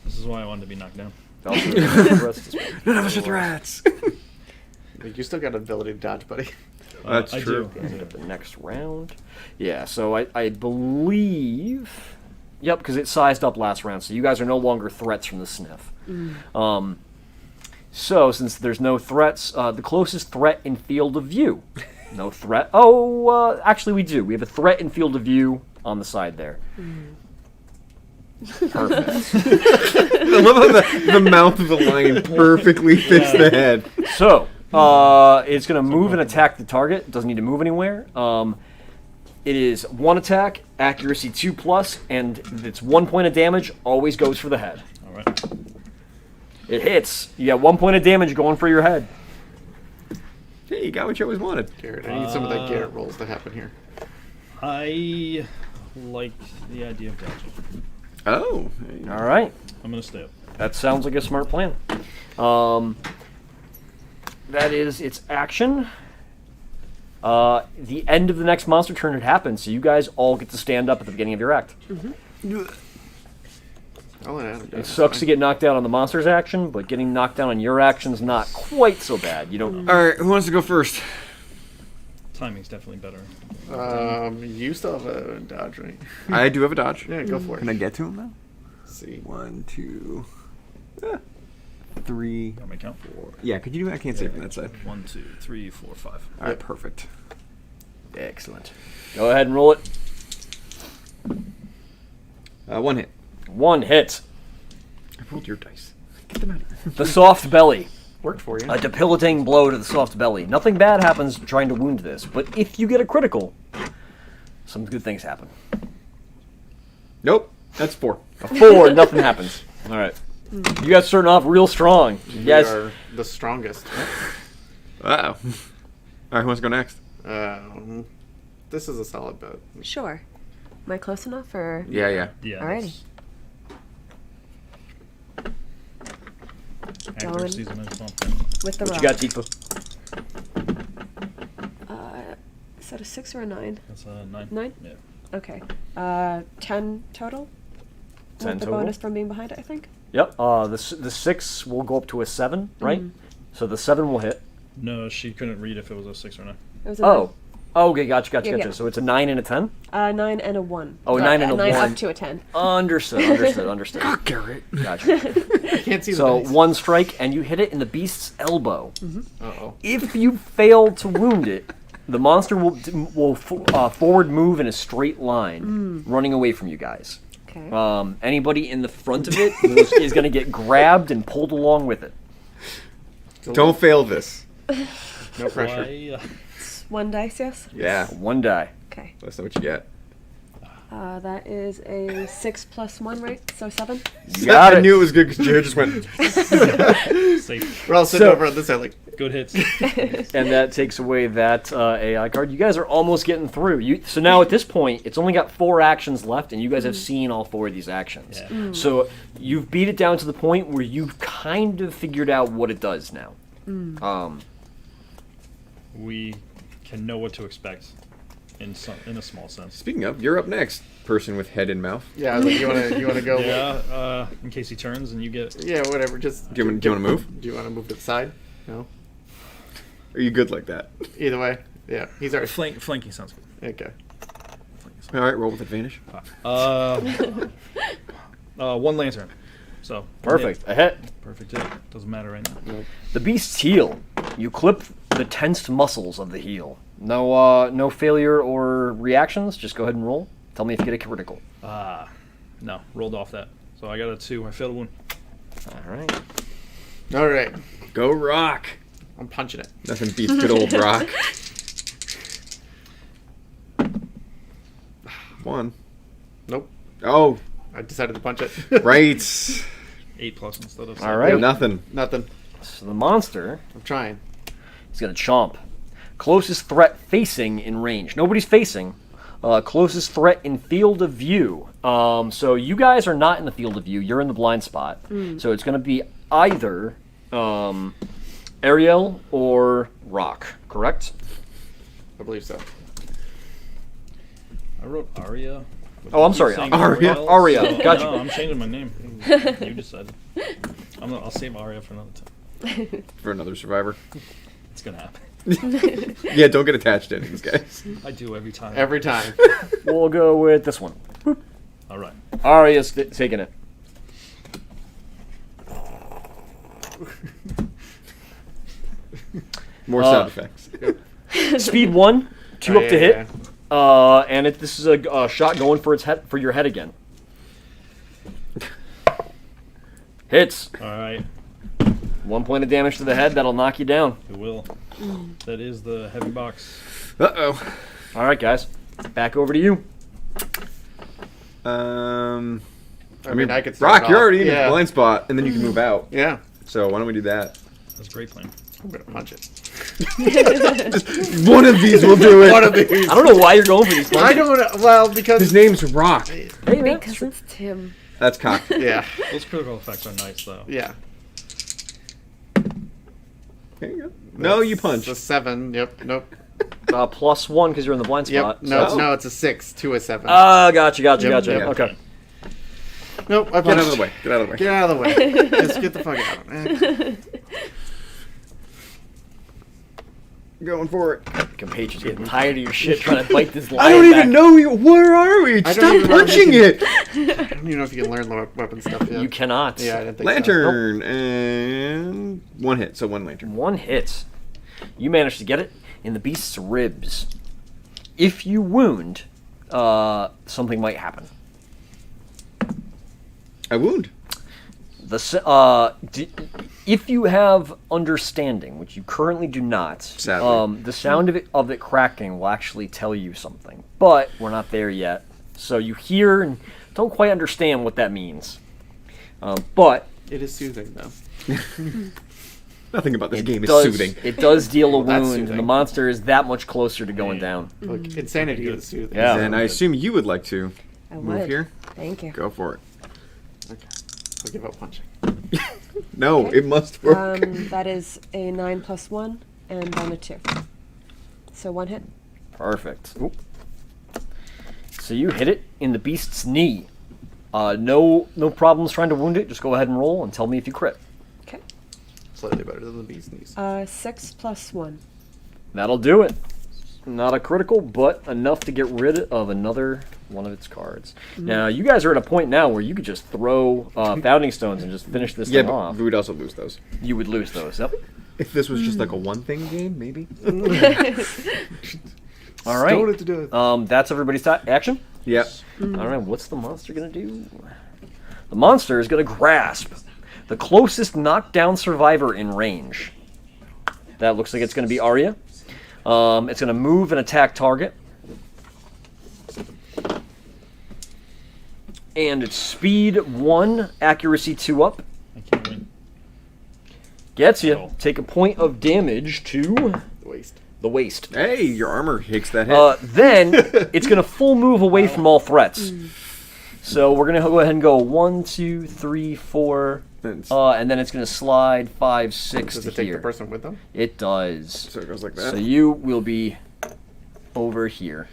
Speaker 4: This is why I wanted to be knocked down.
Speaker 1: The rest is-
Speaker 2: None of us are threats.
Speaker 3: You still got an ability to dodge, buddy.
Speaker 2: That's
Speaker 4: I
Speaker 2: true.
Speaker 4: do.
Speaker 1: End of the next round. Yeah, so I believe... Yep, because it sized up last round, so you guys are no longer threats from the sniff. So, since there's no threats, the closest threat in field of view. No threat. Oh, actually we do. We have a threat in field of view on the side there. Perfect.
Speaker 2: I love how the mouth of the lion perfectly fits the head.
Speaker 1: So, it's going to move and attack the target. It doesn't need to move anywhere. It is 1 attack, accuracy 2+, and it's 1 point of damage, always goes for the head.
Speaker 4: All right.
Speaker 1: It hits. You got 1 point of damage going for your head.
Speaker 2: Hey, you got what you always wanted.
Speaker 3: Garrett, I need some of the Garrett rolls to happen here.
Speaker 4: I like the idea of dodging.
Speaker 2: Oh.
Speaker 1: All right.
Speaker 4: I'm gonna stay up.
Speaker 1: That sounds like a smart plan. That is its action. The end of the next monster turn had happened, so you guys all get to stand up at the beginning of your act.
Speaker 3: Oh, yeah,
Speaker 1: It sucks to get knocked out on the monster's action, but getting knocked down on your action's not quite so bad. You don't.
Speaker 2: All right, who wants to go first?
Speaker 4: Timing's definitely better.
Speaker 3: You still have a dodge, right?
Speaker 2: I do have a dodge.
Speaker 3: Yeah, go for it.
Speaker 2: Can I get to him now?
Speaker 3: Let's see.
Speaker 2: 1, 2, 3.
Speaker 4: Got my count.
Speaker 2: 4. Yeah, could you do it? I can't see from that side.
Speaker 4: 1, 2, 3, 4, 5.
Speaker 2: All right, perfect.
Speaker 1: Excellent. Go ahead and roll it.
Speaker 2: 1 hit.
Speaker 1: 1 hit.
Speaker 2: I rolled your dice. Get them out of here.
Speaker 1: The soft belly.
Speaker 3: Worked for you.
Speaker 1: A debilitating blow to the soft belly. Nothing bad happens trying to wound this, but if you get a critical, some good things happen.
Speaker 2: Nope, that's 4.
Speaker 1: A 4, nothing happens. All right. You guys starting off real strong. You
Speaker 3: You
Speaker 1: guys,
Speaker 3: are the strongest.
Speaker 2: Uh-oh. All right, who wants to go next?
Speaker 3: This is a solid bet.
Speaker 6: Sure. Am I close enough, or?
Speaker 2: Yeah, yeah.
Speaker 4: Yeah.
Speaker 6: Alrighty.
Speaker 4: Accuracy's a nice bump.
Speaker 6: With the
Speaker 1: what
Speaker 6: rock.
Speaker 1: you got, Tifa?
Speaker 6: Is that a 6 or a 9?
Speaker 4: That's a 9.
Speaker 6: 9?
Speaker 4: Yeah.
Speaker 6: Okay. 10 total?
Speaker 1: 10
Speaker 6: With the
Speaker 1: total?
Speaker 6: bonus from being behind it, I think.
Speaker 1: Yep. The 6 will go up to a 7, right? So the 7 will hit.
Speaker 4: No, she couldn't read if it was a 6 or 9.
Speaker 6: It was a
Speaker 1: Oh. Oh, okay, gotcha.
Speaker 6: Yeah.
Speaker 1: So it's a 9 and a 10?
Speaker 6: 9. 9 and a 1.
Speaker 1: Oh, 9 and a
Speaker 6: 9
Speaker 1: 1.
Speaker 6: up to a 10.
Speaker 1: Understood.
Speaker 2: Garrett.
Speaker 1: Gotcha.
Speaker 3: Can't see the
Speaker 1: So
Speaker 3: dice.
Speaker 1: 1 strike, and you hit it in the beast's elbow.
Speaker 3: Uh-oh.
Speaker 1: If you fail to wound it, the monster will forward move in a straight line, running away from you guys.
Speaker 6: Okay.
Speaker 1: Anybody in the front of it is going to get grabbed and pulled along with it.
Speaker 2: Don't fail this.
Speaker 3: No pressure.
Speaker 4: Why,
Speaker 6: 1 dice, yes?
Speaker 2: Yeah,
Speaker 1: 1 die.
Speaker 6: Okay.
Speaker 2: that's not what you get.
Speaker 6: That is a 6 plus 1, right? So 7?
Speaker 1: You got
Speaker 2: I
Speaker 1: it.
Speaker 2: knew it was good because Jared just went.
Speaker 4: safe.
Speaker 3: We're all sitting
Speaker 1: So-
Speaker 3: over on this side like,
Speaker 4: Good hits.
Speaker 1: And that takes away that AI card. You guys are almost getting through. So now at this point, it's only got 4 actions left, and you guys have seen all 4 of these actions.
Speaker 4: Yeah.
Speaker 1: So you've beat it down to the point where you've kind of figured out what it does now.
Speaker 4: We can know what to expect in a small sense.
Speaker 2: Speaking of, you're up next, person with head and mouth.
Speaker 3: yeah, like, you wanna go?
Speaker 4: Yeah, in case he turns and you get...
Speaker 3: Yeah, whatever. Just
Speaker 2: Do you want to move?
Speaker 3: Do you want to move to the side? No.
Speaker 2: Are you good like that?
Speaker 3: Either way. Yeah, he's already.
Speaker 4: Flanking sounds good.
Speaker 3: Okay.
Speaker 2: All right, roll with advantage.
Speaker 4: 1 lantern. So
Speaker 1: Perfect. A hit.
Speaker 4: Perfect hit. Doesn't matter right now.
Speaker 1: The beast's heel. You clip the tensed muscles of the heel. No failure or reactions. Just go ahead and roll. Tell me if you get a critical.
Speaker 4: No, rolled off that. So I got a 2. I failed a 1.
Speaker 1: All right.
Speaker 3: All right.
Speaker 2: Go rock.
Speaker 3: I'm punching it.
Speaker 2: Nothing beats good old rock. 1.
Speaker 3: Nope.
Speaker 2: Oh,
Speaker 3: I decided to punch it.
Speaker 2: right.
Speaker 4: 8 plus instead of 7.
Speaker 1: All right.
Speaker 2: Nothing.
Speaker 3: Nothing.
Speaker 1: So the monster
Speaker 3: I'm trying.
Speaker 1: is going to chomp. Closest threat facing in range. Nobody's facing. Closest threat in field of view. So you guys are not in the field of view. You're in the blind spot. So it's going to be either Ariel or Rock, correct?
Speaker 3: I believe so.
Speaker 4: I wrote Aria.
Speaker 1: Oh, I'm sorry.
Speaker 4: Saying
Speaker 2: Aria.
Speaker 4: Ariel,
Speaker 1: Aria.
Speaker 4: so-
Speaker 1: Gotcha.
Speaker 4: No, I'm changing my name. You decided. I'll save Aria for another time.
Speaker 2: For another survivor.
Speaker 4: It's gonna happen.
Speaker 2: Yeah, don't get attached to any of these guys.
Speaker 4: I do every time.
Speaker 3: Every time.
Speaker 1: We'll go with this one.
Speaker 4: All right.
Speaker 1: Arya's taking it.
Speaker 2: More sound effects.
Speaker 1: Speed 1, 2
Speaker 3: Oh,
Speaker 1: up to
Speaker 3: yeah,
Speaker 1: hit. And this is a shot going for its head, for your head again. Hits.
Speaker 4: All right.
Speaker 1: 1 point of damage to the head. That'll knock you down.
Speaker 4: It will. That is the heavy box.
Speaker 2: Uh-oh.
Speaker 1: All right, guys. Back over to you.
Speaker 3: I mean, I could start
Speaker 2: Rock,
Speaker 3: it
Speaker 2: you're
Speaker 3: off.
Speaker 2: already in
Speaker 3: Yeah.
Speaker 2: the blind spot, and then you can move out.
Speaker 3: Yeah.
Speaker 2: So why don't we do that?
Speaker 4: That's a great plan.
Speaker 3: I'm gonna punch it.
Speaker 2: One of these will do it.
Speaker 3: One of these.
Speaker 1: I don't know why you're going for these
Speaker 3: I
Speaker 1: punches.
Speaker 3: don't. Well, because
Speaker 2: His name's Rock.
Speaker 1: Hey, man.
Speaker 6: Because it's Tim.
Speaker 2: That's cock.
Speaker 3: Yeah.
Speaker 4: Those critical effects are nice, though.
Speaker 3: Yeah.
Speaker 2: There you go. No, you punch.
Speaker 3: It's a 7. Yep. Nope.
Speaker 1: +1 because you're in the blind spot.
Speaker 3: Yep. No.
Speaker 1: so-
Speaker 3: No. It's a 6 to a 7.
Speaker 1: Gotcha.
Speaker 3: Yep,
Speaker 1: Gotcha.
Speaker 3: yep.
Speaker 1: Okay.
Speaker 3: Nope. I
Speaker 2: Get out of
Speaker 3: punched.
Speaker 2: the way. Get out of the way.
Speaker 3: Get out of the way. Just get the fuck out. Man.
Speaker 2: Going for it.
Speaker 1: Compatriots getting tired of your shit trying to bite this lion
Speaker 2: I don't
Speaker 1: back.
Speaker 2: even know you. Where are we?
Speaker 3: don't
Speaker 2: Stop
Speaker 3: even know if
Speaker 2: punching
Speaker 3: you
Speaker 2: it.
Speaker 3: I don't even know if you can learn the weapon stuff yet.
Speaker 1: You cannot.
Speaker 3: Yeah, I didn't think
Speaker 2: Lantern and 1 hit, so 1 lantern.
Speaker 1: 1 hit. You manage to get it in the beast's ribs. If you wound, something might happen.
Speaker 2: I wound.
Speaker 1: If you have understanding, which you currently do not,
Speaker 2: Sadly.
Speaker 1: the sound of it cracking will actually tell you something. But we're not there yet, so you hear and don't quite understand what that means. But
Speaker 3: It is soothing though.
Speaker 2: Nothing about this game is
Speaker 1: does,
Speaker 2: soothing.
Speaker 1: it does deal a
Speaker 3: Well, that's
Speaker 1: wound, and the
Speaker 3: soothing.
Speaker 1: monster is that much closer to going down.
Speaker 3: Look, insanity is soothing.
Speaker 1: Yeah.
Speaker 2: And I assume you would like to
Speaker 6: I
Speaker 2: move
Speaker 6: would.
Speaker 2: here.
Speaker 6: Thank you.
Speaker 2: Go for it.
Speaker 3: Okay. I'll give up punching.
Speaker 2: No,
Speaker 6: Okay.
Speaker 2: it must work.
Speaker 6: That is a 9 + 1, and then a 2. So 1 hit.
Speaker 1: Perfect. Oop. So you hit it in the beast's knee. No problems trying to wound it. Just go ahead and roll and tell me if you crit.
Speaker 6: Okay.
Speaker 3: Slightly better than the bee's knees.
Speaker 6: 6 + 1.
Speaker 1: That'll do it. Not a critical, but enough to get rid of another one of its cards. Now, you guys are at a point now where you could just throw founding stones and just finish this
Speaker 2: Yeah,
Speaker 1: thing
Speaker 2: but
Speaker 1: off.
Speaker 2: we would also lose those.
Speaker 1: You would lose those. Yep.
Speaker 2: If this was just like a one-thing game, maybe.
Speaker 1: All right.
Speaker 3: Stone it to death.
Speaker 1: That's everybody's action.
Speaker 2: Yep.
Speaker 1: All right. What's the monster gonna do? The monster is gonna grasp the closest knockdown survivor in range. That looks like it's gonna be Arya. It's gonna move and attack target. And it's speed 1, accuracy 2 up.
Speaker 4: I can't win.
Speaker 1: Gets you.
Speaker 4: Oh.
Speaker 1: Take a point of damage to
Speaker 3: Waste.
Speaker 1: the waist.
Speaker 2: Hey, your armor takes that hit.
Speaker 1: Then it's gonna full move away from all threats. So we're gonna go ahead and go 1, 2, 3, 4,
Speaker 2: It's-
Speaker 1: and then it's gonna slide 5, 6
Speaker 3: Does
Speaker 1: to
Speaker 3: it take
Speaker 1: here.
Speaker 3: the person with them?
Speaker 1: It does.
Speaker 2: so it goes like that.
Speaker 1: So you will be over here.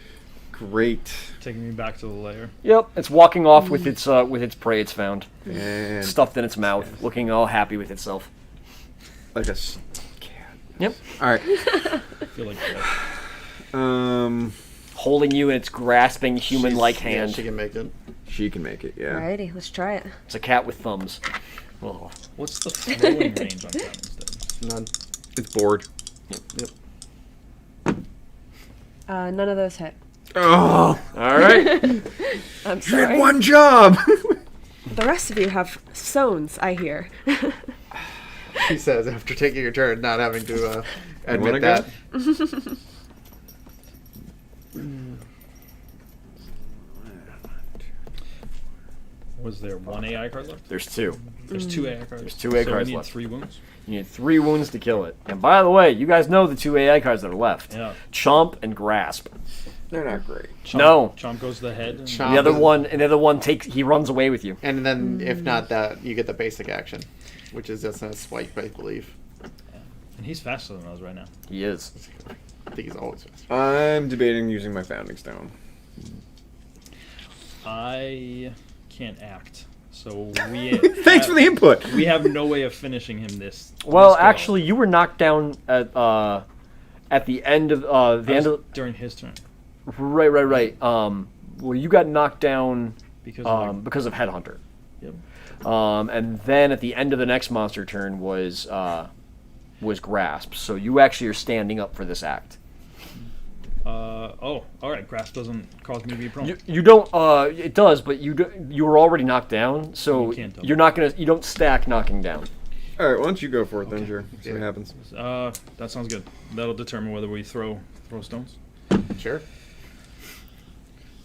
Speaker 2: Great.
Speaker 4: Taking me back to the lair.
Speaker 1: Yep, it's walking off with its prey it's found,
Speaker 2: And
Speaker 1: stuffed in its mouth, looking all happy with itself.
Speaker 2: like a cat.
Speaker 1: Yep,
Speaker 2: All right.
Speaker 4: I feel like
Speaker 1: holding you in its grasping human-like
Speaker 3: She's- yeah,
Speaker 1: hand.
Speaker 3: she can make it.
Speaker 2: She can make it. Yeah.
Speaker 6: Alrighty, let's try it.
Speaker 1: It's a cat with thumbs. Oh.
Speaker 4: what's the throwing range on founding stones?
Speaker 3: None.
Speaker 2: It's bored.
Speaker 3: Yep.
Speaker 6: None of those hit.
Speaker 2: Oh,
Speaker 1: All right.
Speaker 6: I'm
Speaker 2: you did
Speaker 6: sorry.
Speaker 2: one job.
Speaker 6: The rest of you have stones, I hear.
Speaker 3: She says after taking your turn, not having to
Speaker 2: wanna
Speaker 3: admit
Speaker 2: go?
Speaker 3: that.
Speaker 4: Was there 1 AI card left?
Speaker 1: There's 2.
Speaker 4: There's 2 AI cards.
Speaker 1: There's 2 AI
Speaker 4: so
Speaker 1: cards
Speaker 4: we need
Speaker 1: left.
Speaker 4: 3 wounds.
Speaker 1: You need 3 wounds to kill it. And by the way, you guys know the 2 AI cards that are left.
Speaker 4: Yeah.
Speaker 1: Chomp and Grasp.
Speaker 2: They're not great.
Speaker 4: Chomp,
Speaker 1: No.
Speaker 4: Chomp goes to the head. And
Speaker 3: Chomp.
Speaker 1: The other
Speaker 3: is-
Speaker 1: one he runs away with you.
Speaker 3: And then, if not that, you get the basic action, which is just a swipe, I believe.
Speaker 4: And he's faster than us right now.
Speaker 1: He is.
Speaker 3: I think he's always fast.
Speaker 2: I'm debating using my founding stone.
Speaker 4: I can't act. So we
Speaker 2: Thanks for the input.
Speaker 4: We have no way of finishing him this.
Speaker 1: Well,
Speaker 4: this go.
Speaker 1: actually, you were knocked down at the end of the end of
Speaker 4: during his turn
Speaker 1: right. Well, you got knocked down
Speaker 4: because
Speaker 1: of Headhunter.
Speaker 4: Yep.
Speaker 1: And then at the end of the next monster turn was Grasp. So you actually are standing up for this act.
Speaker 4: All right. Grasp doesn't cause me to be prone.
Speaker 1: You don't. It does, but you were already knocked down, so
Speaker 4: You can't double.
Speaker 1: you're not gonna. You don't stack knocking down.
Speaker 2: All right, why don't you go for it then, Jer? See what happens.
Speaker 4: That sounds good. That'll determine whether we throw stones.
Speaker 3: Sure.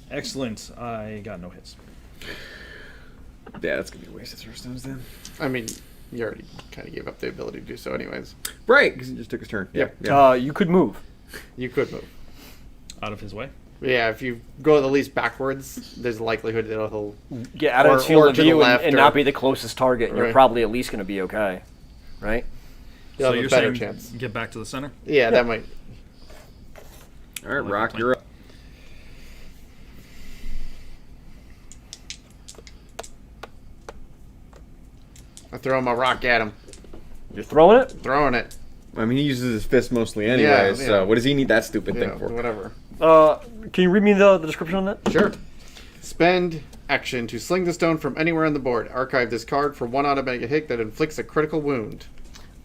Speaker 4: Excellent. I got no hits.
Speaker 2: Yeah, that's gonna be a waste of throw stones then.
Speaker 3: I mean, you already kind of gave up the ability to do so, anyways.
Speaker 2: Right, because he just took his turn.
Speaker 3: Yep.
Speaker 2: Yeah.
Speaker 1: You could move.
Speaker 3: You could move.
Speaker 4: Out of his way.
Speaker 3: Yeah, if you go the least backwards, there's a likelihood that he'll.
Speaker 1: Get out of his
Speaker 3: Or
Speaker 1: field
Speaker 3: to
Speaker 1: of
Speaker 3: the
Speaker 1: view
Speaker 3: left
Speaker 1: and
Speaker 3: or-
Speaker 1: not be the closest target, and you're
Speaker 3: Right.
Speaker 1: probably at least going to be okay, right?
Speaker 3: You'll
Speaker 4: So
Speaker 3: have a
Speaker 4: you're
Speaker 3: better
Speaker 4: saying
Speaker 3: chance.
Speaker 4: get back to the center.
Speaker 3: Yeah, that might.
Speaker 2: All right,
Speaker 4: like
Speaker 2: Rock,
Speaker 4: the
Speaker 2: you're up.
Speaker 3: I throw my rock at him.
Speaker 1: You're throwing it.
Speaker 3: Throwing it.
Speaker 2: I mean, he uses his fist mostly anyways,
Speaker 3: Yeah.
Speaker 2: so what does he need that stupid
Speaker 3: Yeah,
Speaker 2: thing for?
Speaker 3: whatever.
Speaker 1: Can you read me the description on that?
Speaker 3: Sure. Spend action to sling the stone from anywhere on the board. Archive this card for one automatic hit that inflicts a critical wound.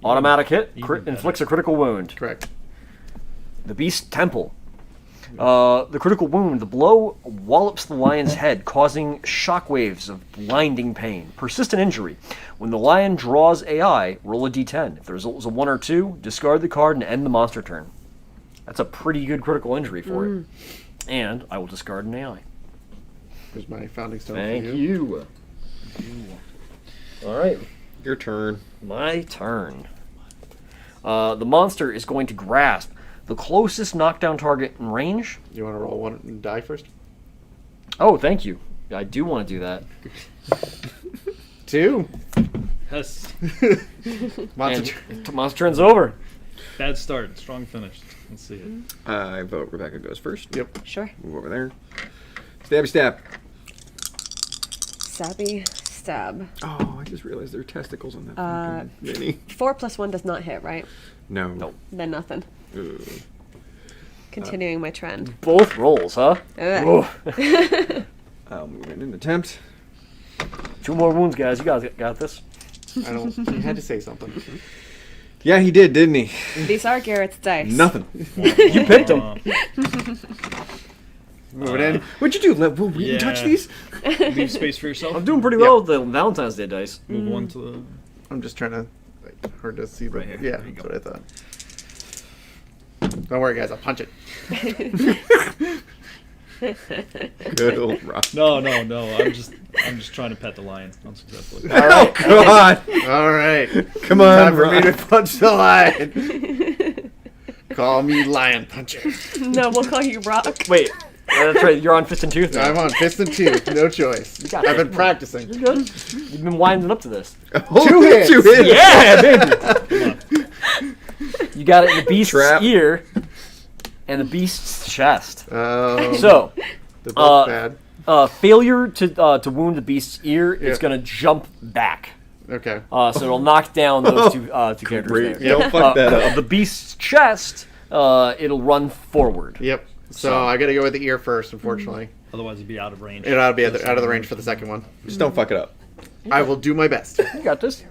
Speaker 1: Automatic hit,
Speaker 4: Even better.
Speaker 1: inflicts a critical wound.
Speaker 3: Correct.
Speaker 1: The Beast Temple. The critical wound, the blow wallops the lion's head, causing shockwaves of blinding pain. Persistent injury. When the lion draws AI, roll a d10. If the result is a 1 or 2, discard the card and end the monster turn. That's a pretty good critical injury for it. And I will discard an AI.
Speaker 3: Here's my founding stone
Speaker 1: Thank
Speaker 3: for you.
Speaker 1: you. All right,
Speaker 2: Your turn.
Speaker 1: my turn. The monster is going to grasp the closest knockdown target in range.
Speaker 3: You want to roll one and die first?
Speaker 1: Oh, thank you. I do want to do that.
Speaker 3: 2.
Speaker 4: Yes.
Speaker 3: Monster.
Speaker 1: And monster turn's over.
Speaker 4: Bad start. Strong finish. Let's see it.
Speaker 2: I vote Rebecca goes first.
Speaker 3: Yep.
Speaker 6: Sure.
Speaker 2: Move over there. Stabby stab.
Speaker 6: Stabby stab.
Speaker 2: Oh, I just realized there are testicles on that fucking mini.
Speaker 6: 4 plus 1 does not hit, right?
Speaker 2: No.
Speaker 1: Nope.
Speaker 6: Then nothing.
Speaker 2: Ugh.
Speaker 6: Continuing my trend.
Speaker 1: Both rolls, huh?
Speaker 6: Ugh.
Speaker 1: Whoa.
Speaker 2: I'll move in an attempt.
Speaker 1: 2 more wounds, guys. You guys got this.
Speaker 3: I don't. You had to say something.
Speaker 2: Yeah, he did, didn't he?
Speaker 6: These are Garrett's dice.
Speaker 2: Nothing.
Speaker 1: You picked him.
Speaker 3: Move it in.
Speaker 2: What'd you do? Let Will Wheaton touch
Speaker 4: Yeah.
Speaker 2: these?
Speaker 4: Leave space for yourself.
Speaker 1: I'm doing pretty well with the Valentine's Day dice.
Speaker 4: Move one to the.
Speaker 3: I'm just trying to. Like, hard to see.
Speaker 4: Right here.
Speaker 3: Yeah,
Speaker 4: There you
Speaker 3: that's
Speaker 4: go.
Speaker 3: what I thought. Don't worry, guys. I'll punch it.
Speaker 2: Good old Rock.
Speaker 4: No. I'm just trying to pet the lion unsuccessfully.
Speaker 2: Oh, God.
Speaker 3: All right.
Speaker 2: Come on,
Speaker 3: Time for me to
Speaker 2: Rock.
Speaker 3: punch the lion. Call me Lion Puncher.
Speaker 6: No, we'll call you Rock.
Speaker 1: Wait, that's right. You're on Fist and Tooth now.
Speaker 3: I'm on fist and tooth. No choice.
Speaker 1: got
Speaker 3: I've
Speaker 1: it.
Speaker 3: been practicing.
Speaker 1: You're good. You've been winding up to this.
Speaker 2: Oh,
Speaker 3: 2 hits.
Speaker 2: 2 hits.
Speaker 1: Yeah, baby. You got it in the beast's
Speaker 2: Trap.
Speaker 1: ear and the beast's chest.
Speaker 3: So
Speaker 1: So,
Speaker 3: they're both bad.
Speaker 1: failure to wound the beast's ear, it's
Speaker 3: Yeah.
Speaker 1: gonna jump back.
Speaker 3: Okay.
Speaker 1: So it'll knock down those two characters
Speaker 2: Great.
Speaker 1: there.
Speaker 2: Don't fuck that up.
Speaker 1: The beast's chest, it'll run forward.
Speaker 3: Yep. So I got to go with the ear first, unfortunately.
Speaker 4: Otherwise, it'd be out of range.
Speaker 3: It ought to be out of the range for the second one.
Speaker 2: Just don't fuck it up.
Speaker 3: I will do my best.
Speaker 1: You got this.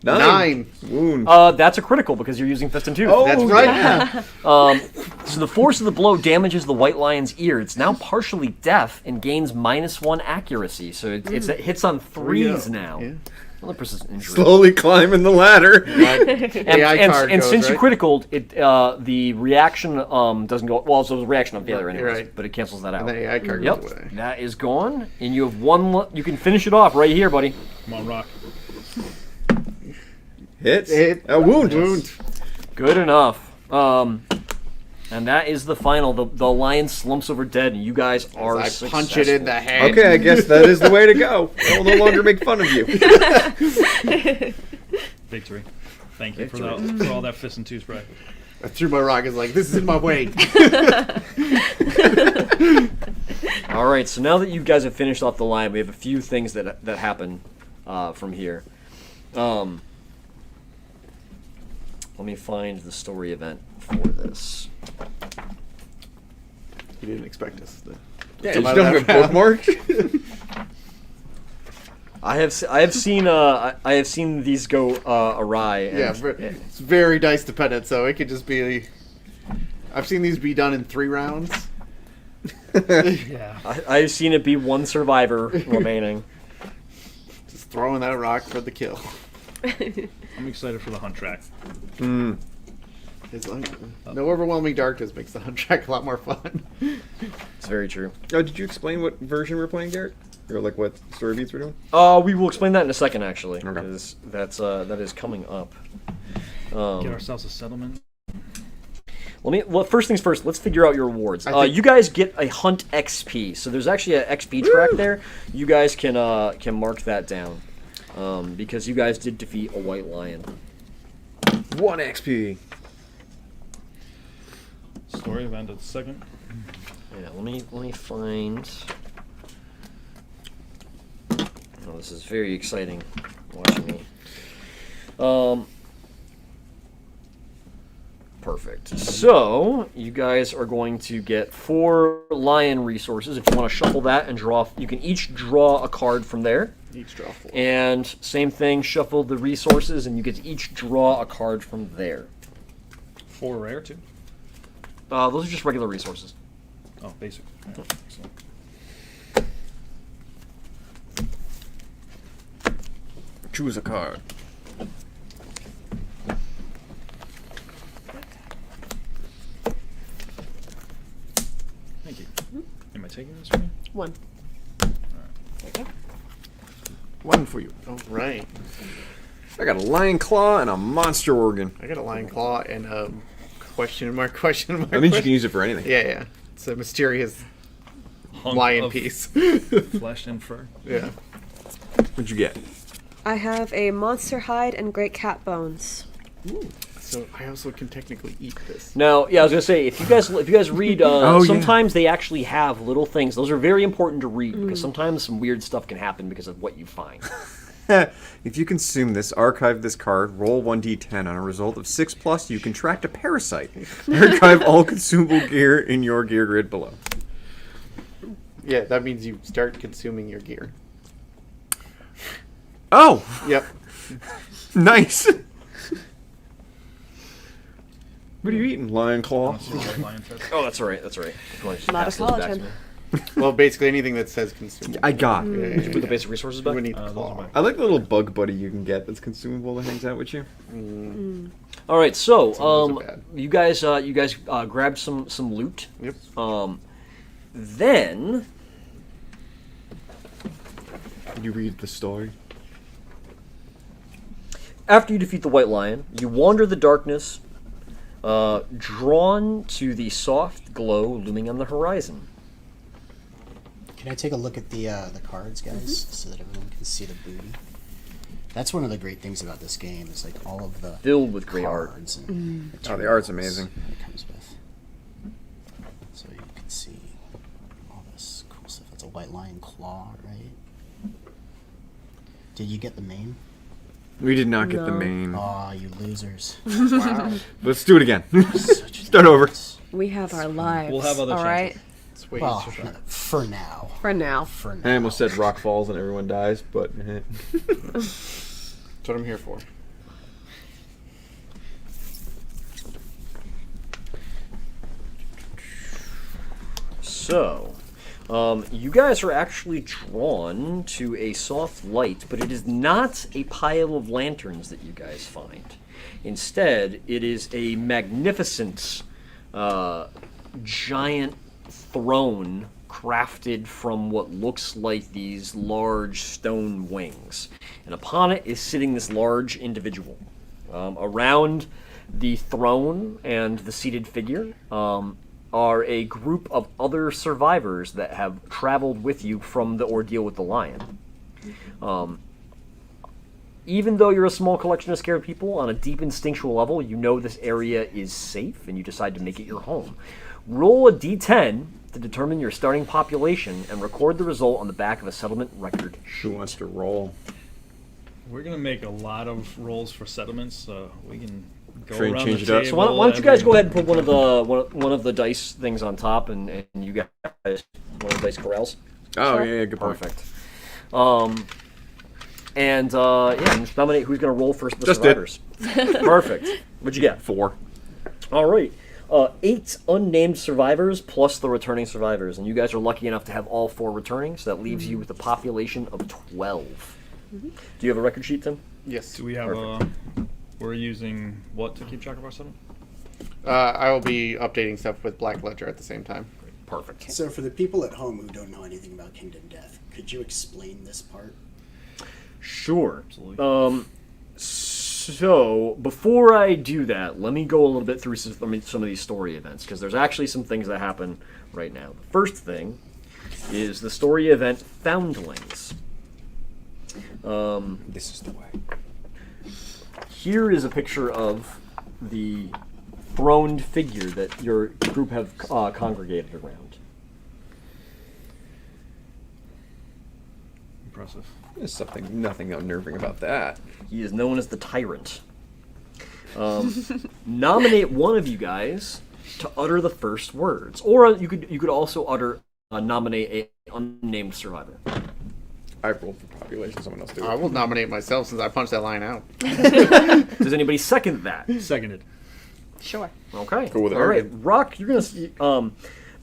Speaker 3: 9.
Speaker 2: Wound.
Speaker 1: That's a critical because you're using Fist and Tooth.
Speaker 2: Oh,
Speaker 3: That's right.
Speaker 1: So the force of the blow damages the white lion's ear. It's now partially deaf and gains -1 accuracy. So it hits on 3s now.
Speaker 3: Yeah.
Speaker 1: Another persistent injury.
Speaker 2: Slowly climbing the ladder.
Speaker 1: And since you criticaled, it the reaction doesn't go well. So the reaction on failure
Speaker 3: You're
Speaker 1: anyways,
Speaker 3: right.
Speaker 1: but it cancels that out.
Speaker 3: And the AI card
Speaker 1: Yep,
Speaker 3: goes away.
Speaker 1: that is gone, and you have one. You can finish it off right here, buddy.
Speaker 4: Come on, Rock.
Speaker 2: Hits.
Speaker 3: Hit.
Speaker 2: A wound.
Speaker 3: Wound.
Speaker 1: Good enough. And that is the final. The lion slumps over dead, and you guys are
Speaker 3: I
Speaker 1: successful.
Speaker 3: punch it in the head.
Speaker 2: Okay, I guess that is the way to go. I will no longer make fun of you.
Speaker 4: Victory. Thank you for all that fist and tooth spray.
Speaker 3: I threw my rock. It's like, this is in my way.
Speaker 1: All right, so now that you guys have finished off the line, we have a few things that happen from here. Let me find the story event for this.
Speaker 3: You didn't expect us to.
Speaker 2: Yeah,
Speaker 3: come
Speaker 2: you
Speaker 3: out
Speaker 2: don't
Speaker 3: of
Speaker 2: have
Speaker 3: that
Speaker 2: a bookmark?
Speaker 1: I have seen these go awry. And,
Speaker 3: Yeah, it's very dice dependent, so it could just be. I've seen these be done in 3 rounds.
Speaker 4: Yeah.
Speaker 1: I've seen it be 1 survivor remaining.
Speaker 3: Just throwing that rock for the kill.
Speaker 4: I'm excited for the hunt track.
Speaker 3: It's no overwhelming darkness makes the hunt track a lot more fun.
Speaker 1: It's very true.
Speaker 2: Oh, did you explain what version we're playing, Garrett? Or like what story beats we're doing?
Speaker 1: We will explain that in a second, actually.
Speaker 2: Okay.
Speaker 1: Because that is coming up.
Speaker 4: Get ourselves a settlement.
Speaker 1: First things first, let's figure out your rewards.
Speaker 3: I think-
Speaker 1: You guys get a hunt XP, so there's actually an XP track there. You guys can mark that down, because you guys did defeat a white lion.
Speaker 2: 1 XP.
Speaker 4: Story event at the second.
Speaker 1: Yeah, let me find. Oh, this is very exciting. Watching me. Perfect. So, you guys are going to get 4 lion resources. If you want to shuffle that and draw, you can each draw a card from there.
Speaker 3: Each draw 4.
Speaker 1: And same thing, shuffle the resources, and you get to each draw a card from there.
Speaker 4: 4 rare too.
Speaker 1: Those are just regular resources.
Speaker 4: Oh, basic. Yeah, excellent.
Speaker 2: Choose a card.
Speaker 4: Thank you. Am I taking this from you?
Speaker 6: 1.
Speaker 2: 1 for you.
Speaker 3: Oh, right.
Speaker 2: I got a lion claw and a monster organ.
Speaker 3: I got a lion claw and a question mark, question mark.
Speaker 2: That means you can
Speaker 3: question-
Speaker 2: use it for anything.
Speaker 3: Yeah. It's a mysterious
Speaker 4: Hunk
Speaker 3: lion
Speaker 4: of
Speaker 3: piece.
Speaker 4: Flesh and fur.
Speaker 3: Yeah.
Speaker 2: What'd you get?
Speaker 6: I have a monster hide and great cat bones.
Speaker 3: So I also can technically eat this.
Speaker 1: Now, yeah, I was gonna say if you guys read,
Speaker 2: Oh, yeah.
Speaker 1: sometimes they actually have little things. Those are very important to read because sometimes some weird stuff can happen because of what you find.
Speaker 2: If you consume this, archive this card, roll 1d10. On a result of 6+, you contract a parasite. Archive all consumable gear in your gear grid below.
Speaker 3: Yeah, that means you start consuming your gear.
Speaker 2: Oh!
Speaker 3: Yep.
Speaker 2: Nice! What are you eating, lion claw?
Speaker 4: Let's see what lion fest.
Speaker 1: Oh, that's right. That's right. If you want to just
Speaker 6: Not
Speaker 1: pass
Speaker 6: a
Speaker 1: those back to
Speaker 6: collagen.
Speaker 1: me.
Speaker 3: Well, basically anything that says consumable.
Speaker 2: I got.
Speaker 3: Yeah,
Speaker 1: Did you put the basic resources
Speaker 3: You
Speaker 1: back?
Speaker 3: would need the
Speaker 4: Those are
Speaker 3: claw.
Speaker 4: mine.
Speaker 2: I like the little bug buddy you can get that's consumable that hangs out with you.
Speaker 1: All right, so
Speaker 3: Some of those are bad.
Speaker 1: you guys grabbed some loot.
Speaker 3: Yep.
Speaker 1: Then
Speaker 2: Can you read the story?
Speaker 1: after you defeat the white lion, you wander the darkness, drawn to the soft glow looming on the horizon.
Speaker 5: Can I take a look at the cards, guys, so that everyone can see the booty? That's one of the great things about this game. Is like all of the
Speaker 1: Filled with great art.
Speaker 5: cards and
Speaker 2: Oh, the art's
Speaker 5: materials
Speaker 2: amazing.
Speaker 5: that it comes with. So you can see all this cool stuff. That's a white lion claw, right? Did you get the mane?
Speaker 2: We did not get the
Speaker 6: No.
Speaker 2: main.
Speaker 5: Aw, you losers.
Speaker 3: Wow.
Speaker 2: Let's do it again.
Speaker 5: Such
Speaker 2: Start over.
Speaker 5: idiots.
Speaker 6: We have our lives.
Speaker 4: We'll have other
Speaker 6: all right?
Speaker 4: chances.
Speaker 3: Let's wait.
Speaker 5: Well, for now.
Speaker 6: For now.
Speaker 5: For now.
Speaker 2: I almost said rock falls and everyone dies, but
Speaker 3: That's what I'm here for.
Speaker 1: So, you guys are actually drawn to a soft light, but it is not a pile of lanterns that you guys find. Instead, it is a magnificent, giant throne crafted from what looks like these large stone wings. And upon it is sitting this large individual. Around the throne and the seated figure are a group of other survivors that have traveled with you from the ordeal with the lion. Even though you're a small collection of scared people, on a deep instinctual level, you know this area is safe, and you decide to make it your home. Roll a d10 to determine your starting population and record the result on the back of a settlement record
Speaker 2: Who wants to roll?
Speaker 4: We're gonna make a lot of rolls for settlements, so we can go
Speaker 2: Try and
Speaker 4: around
Speaker 2: change
Speaker 4: the
Speaker 2: it up.
Speaker 4: table.
Speaker 2: So
Speaker 1: why don't you guys go ahead and put one of the dice things on top, and you guys one of the dice corrals.
Speaker 2: Oh,
Speaker 6: Sure.
Speaker 2: yeah, good point.
Speaker 1: Perfect. And just nominate who's going to roll for the
Speaker 2: Just did.
Speaker 1: survivors. Perfect. What'd you get?
Speaker 2: 4.
Speaker 1: All right. 8 unnamed survivors plus the returning survivors, and you guys are lucky enough to have all 4 returning, so that leaves you with a population of 12. Do you have a record sheet, Tim?
Speaker 3: Yes.
Speaker 4: Do we have
Speaker 1: Perfect.
Speaker 4: we're using what to keep track of our settlement?
Speaker 3: I will be updating stuff with Black Ledger at the same time.
Speaker 1: Perfect.
Speaker 5: So for the people at home who don't know anything about Kingdom Death, could you explain this part?
Speaker 1: Sure.
Speaker 4: Absolutely.
Speaker 1: So before I do that, let me go a little bit through some of these story events, because there's actually some things that happen right now. The first thing is the story event Foundlings.
Speaker 2: This is the way.
Speaker 1: Here is a picture of the throned figure that your group have congregated around.
Speaker 4: Impressive.
Speaker 2: There's nothing unnerving about that.
Speaker 1: He is known as the Tyrant. Nominate one of you guys to utter the first words, or you could also nominate a unnamed survivor.
Speaker 2: I rolled for population. Someone else do it.
Speaker 3: I will nominate myself since I punched that line out.
Speaker 1: Does anybody second that?
Speaker 4: Seconded.
Speaker 6: Sure.
Speaker 1: Okay.
Speaker 2: Cool with it.
Speaker 1: All right, Rock, you're gonna see.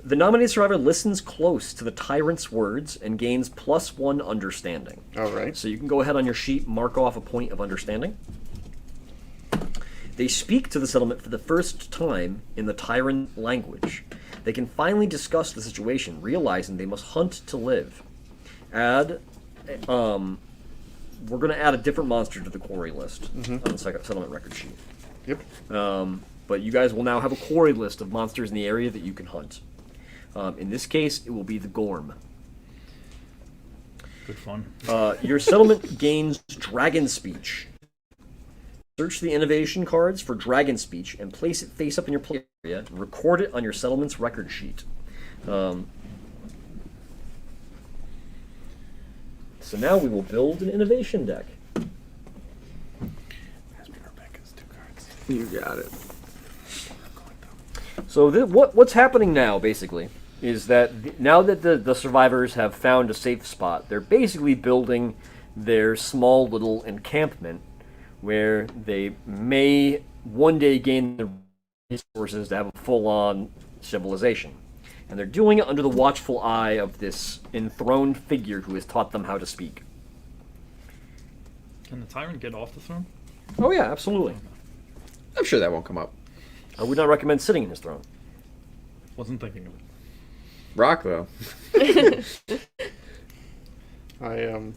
Speaker 1: The nominated survivor listens close to the tyrant's words and gains +1 understanding.
Speaker 3: All right.
Speaker 1: So you can go ahead on your sheet, mark off a point of understanding. They speak to the settlement for the first time in the tyrant language. They can finally discuss the situation, realizing they must hunt to live. We're going to add a different monster to the quarry list on the settlement record sheet.
Speaker 3: Yep.
Speaker 1: But you guys will now have a quarry list of monsters in the area that you can hunt. In this case, it will be the Gorm.
Speaker 4: Good fun.
Speaker 1: Your settlement gains dragon speech. Search the innovation cards for dragon speech and place it face up in your play area. Record it on your settlement's record sheet. So now we will build an innovation deck.
Speaker 2: You got it.
Speaker 1: So what's happening now, basically, is that now that the survivors have found a safe spot, they're basically building their small little encampment where they may one day gain the resources to have a full-on civilization. And they're doing it under the watchful eye of this enthroned figure who has taught them how to speak.
Speaker 4: Can the tyrant get off the throne?
Speaker 1: Oh yeah, absolutely.
Speaker 2: I'm sure that won't come up.
Speaker 1: I would not recommend sitting in his throne.
Speaker 4: Wasn't thinking of it.
Speaker 2: Rock, though.
Speaker 3: I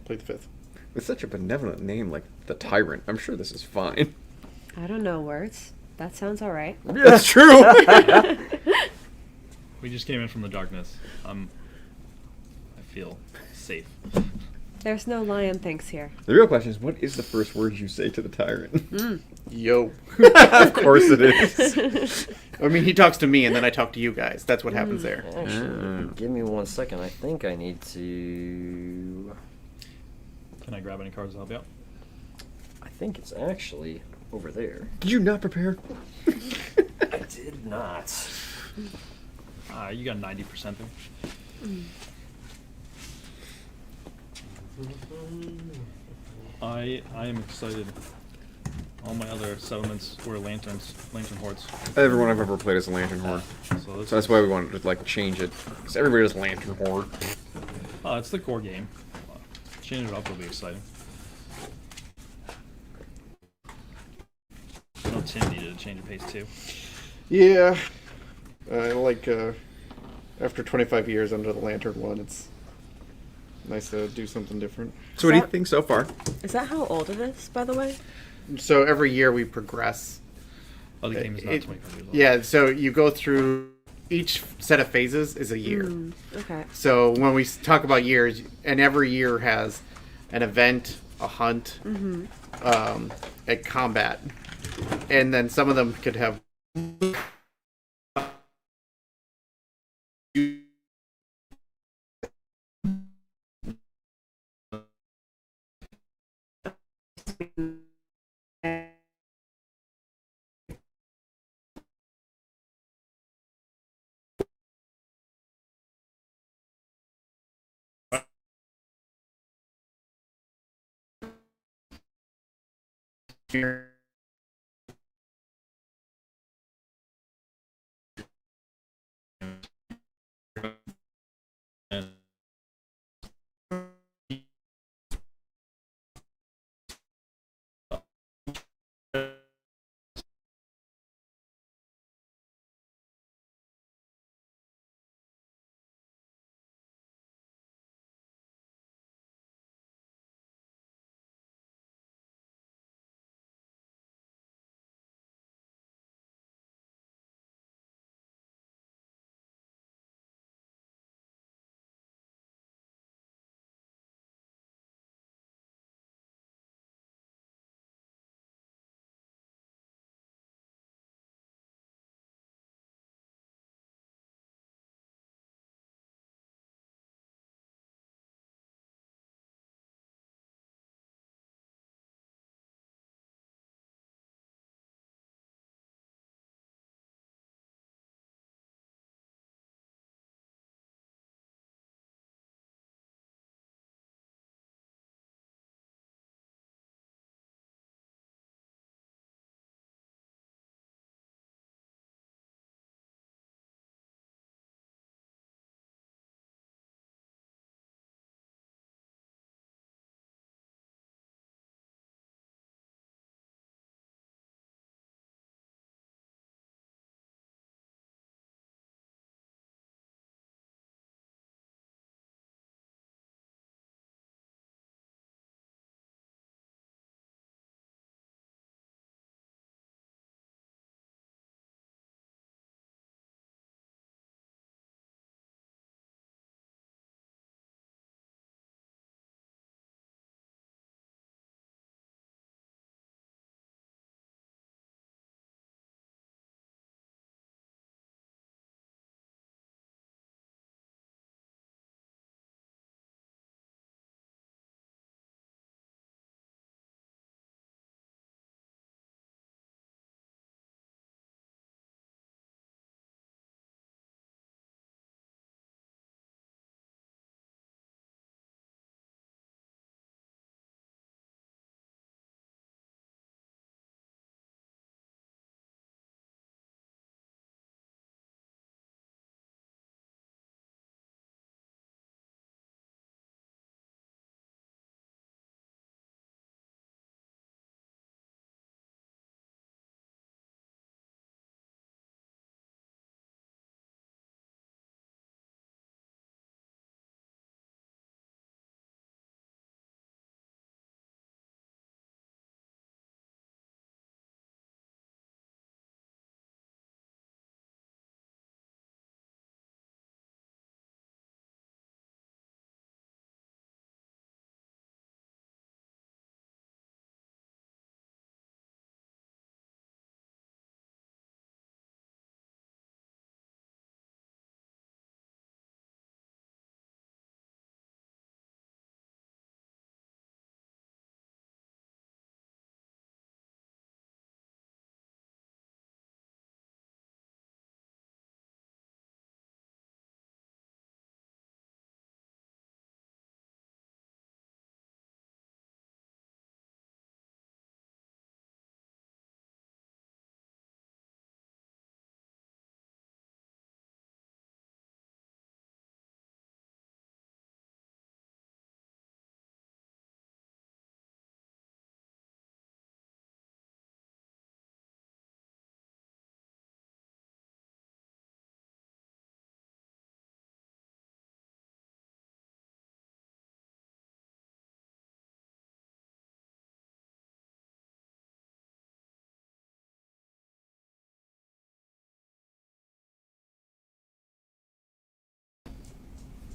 Speaker 3: played the 5th.
Speaker 2: With such a benevolent name like the Tyrant, I'm sure this is fine.
Speaker 6: I don't know words. That sounds all right.
Speaker 2: That's true.
Speaker 4: We just came in from the darkness. I feel safe.
Speaker 6: There's no lion things here.
Speaker 2: The real question is, what is the first word you say to the Tyrant?
Speaker 3: Yo.
Speaker 2: Of course it is.
Speaker 3: I mean, he talks to me, and then I talk to you guys. That's what happens there.
Speaker 1: Actually, give me 1 second. I think I need to...
Speaker 4: Can I grab any cards to help you out?
Speaker 1: I think it's actually over there.
Speaker 2: Did you not prepare?
Speaker 1: I did not.
Speaker 4: You got 90% there. I am excited. All my other settlements were lantern hordes.
Speaker 2: Everyone I've ever played is a Lantern Horde.
Speaker 4: So
Speaker 2: So that's why we wanted to like change it. Because everybody does Lantern Horde.
Speaker 4: it's the core game. Change it up will be exciting. I know Tim needed a change of pace too.
Speaker 3: Yeah. After 25 years under the Lantern one, it's nice to do something different.
Speaker 2: So what do you think so far?
Speaker 6: Is that how old it is, by the way?
Speaker 3: So every year we progress.
Speaker 4: Oh, the game is not
Speaker 3: It-
Speaker 4: 25 years old.
Speaker 3: Yeah, so you go through each set of phases is a year.
Speaker 6: Okay.
Speaker 3: So when we talk about years, and every year has an event, a hunt, a combat, and then some of them could have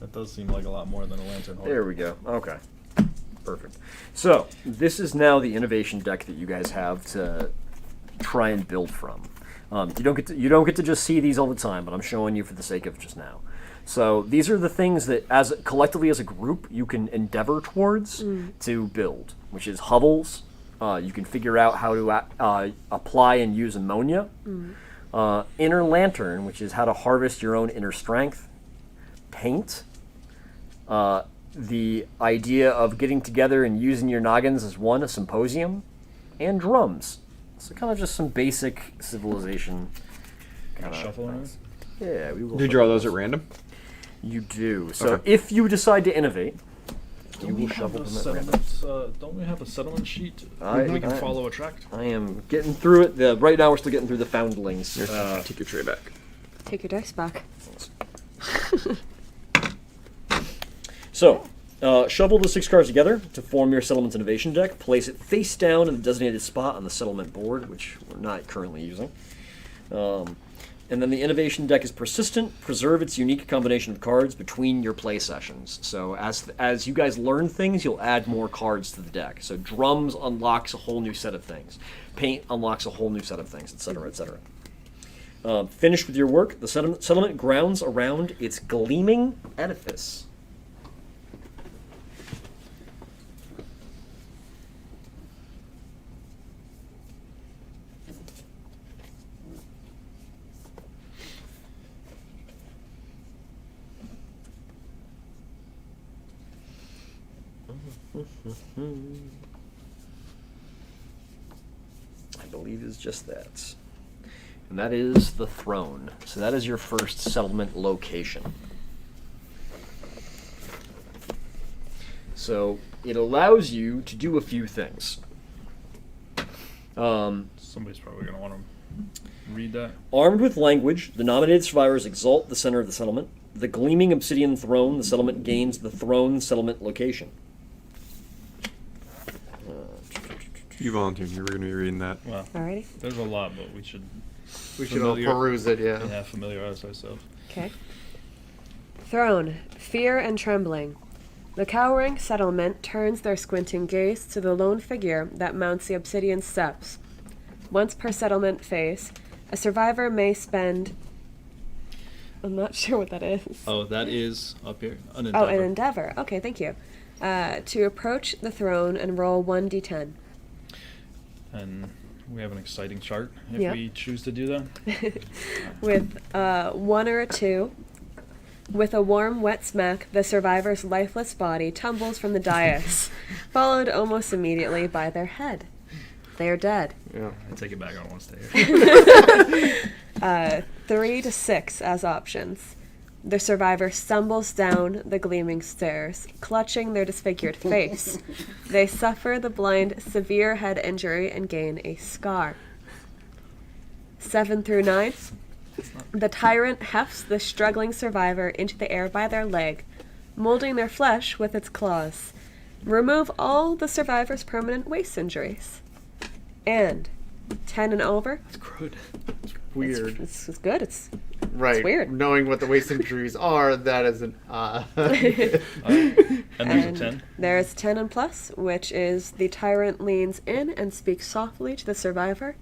Speaker 4: That does seem like a lot more than a lantern holder.
Speaker 1: There we go. Okay. Perfect. So, this is now the innovation deck that you guys have to try and build from. You don't get to just see these all the time, but I'm showing you for the sake of just now. So these are the things that, as collectively as a group, you can endeavor towards to build, which is hovels. You can figure out how to apply and use ammonia. Inner lantern, which is how to harvest your own inner strength. Paint. The idea of getting together and using your noggins as one, a symposium. And drums. So kind of just some basic civilization.
Speaker 4: Shuffle in it?
Speaker 1: Yeah, we will.
Speaker 2: Do you draw those at random?
Speaker 1: You do. So
Speaker 2: Okay.
Speaker 1: if you decide to innovate, you
Speaker 4: Don't we
Speaker 1: will
Speaker 4: have
Speaker 1: shuffle
Speaker 4: a
Speaker 1: them at random.
Speaker 4: settlement? Don't we have a settlement sheet? We can follow a tract.
Speaker 1: I am getting through it. Right now, we're still getting through the foundlings.
Speaker 2: Here, take your tray back.
Speaker 6: Take your dice back.
Speaker 1: So, shuffle the 6 cards together to form your settlement's innovation deck. Place it face down in the designated spot on the settlement board, which we're not currently using. And then the innovation deck is persistent. Preserve its unique combination of cards between your play sessions. So as you guys learn things, you'll add more cards to the deck. So drums unlocks a whole new set of things. Paint unlocks a whole new set of things, etc., etc. Finished with your work, the settlement grounds around its gleaming edifice. I believe is just that. And that is the throne. So that is your first settlement location. So it allows you to do a few things.
Speaker 4: Somebody's probably going to want to read that.
Speaker 1: Armed with language, the nominated survivors exalt the center of the settlement. The gleaming obsidian throne, the settlement gains the throne settlement location.
Speaker 2: You volunteered. You were going to be reading that.
Speaker 4: Well,
Speaker 6: Alrighty.
Speaker 4: there's a lot, but we should
Speaker 3: all
Speaker 4: Familiar.
Speaker 3: peruse it, yeah.
Speaker 4: familiarize ourselves.
Speaker 6: Okay. Throne, fear and trembling. The cowering settlement turns their squinting gaze to the lone figure that mounts the obsidian steps. Once per settlement phase, a survivor may spend... I'm not sure what that is.
Speaker 4: Oh, that is up here. An
Speaker 6: Oh, an endeavor. Okay, thank you. To approach the throne and roll 1d10.
Speaker 4: And we have an exciting chart if
Speaker 6: Yep.
Speaker 4: we choose to do that.
Speaker 6: With 1 or a 2, with a warm, wet smack, the survivor's lifeless body tumbles from the dais, followed almost immediately by their head. They are dead.
Speaker 3: Yeah.
Speaker 4: I take it back. I don't want to stay here.
Speaker 6: 3 to 6 as options. The survivor stumbles down the gleaming stairs, clutching their disfigured face. They suffer the blind severe head injury and gain a scar. 7 through 9. The tyrant hefts the struggling survivor into the air by their leg, molding their flesh with its claws. Remove all the survivor's permanent waist injuries. And 10 and over.
Speaker 4: It's good.
Speaker 3: Weird.
Speaker 6: It's good. It's
Speaker 3: Right.
Speaker 6: weird.
Speaker 3: Knowing what the waist injuries are, that is an
Speaker 4: And there's a 10.
Speaker 6: There is 10 and plus, which is the tyrant leans in and speaks softly to the survivor.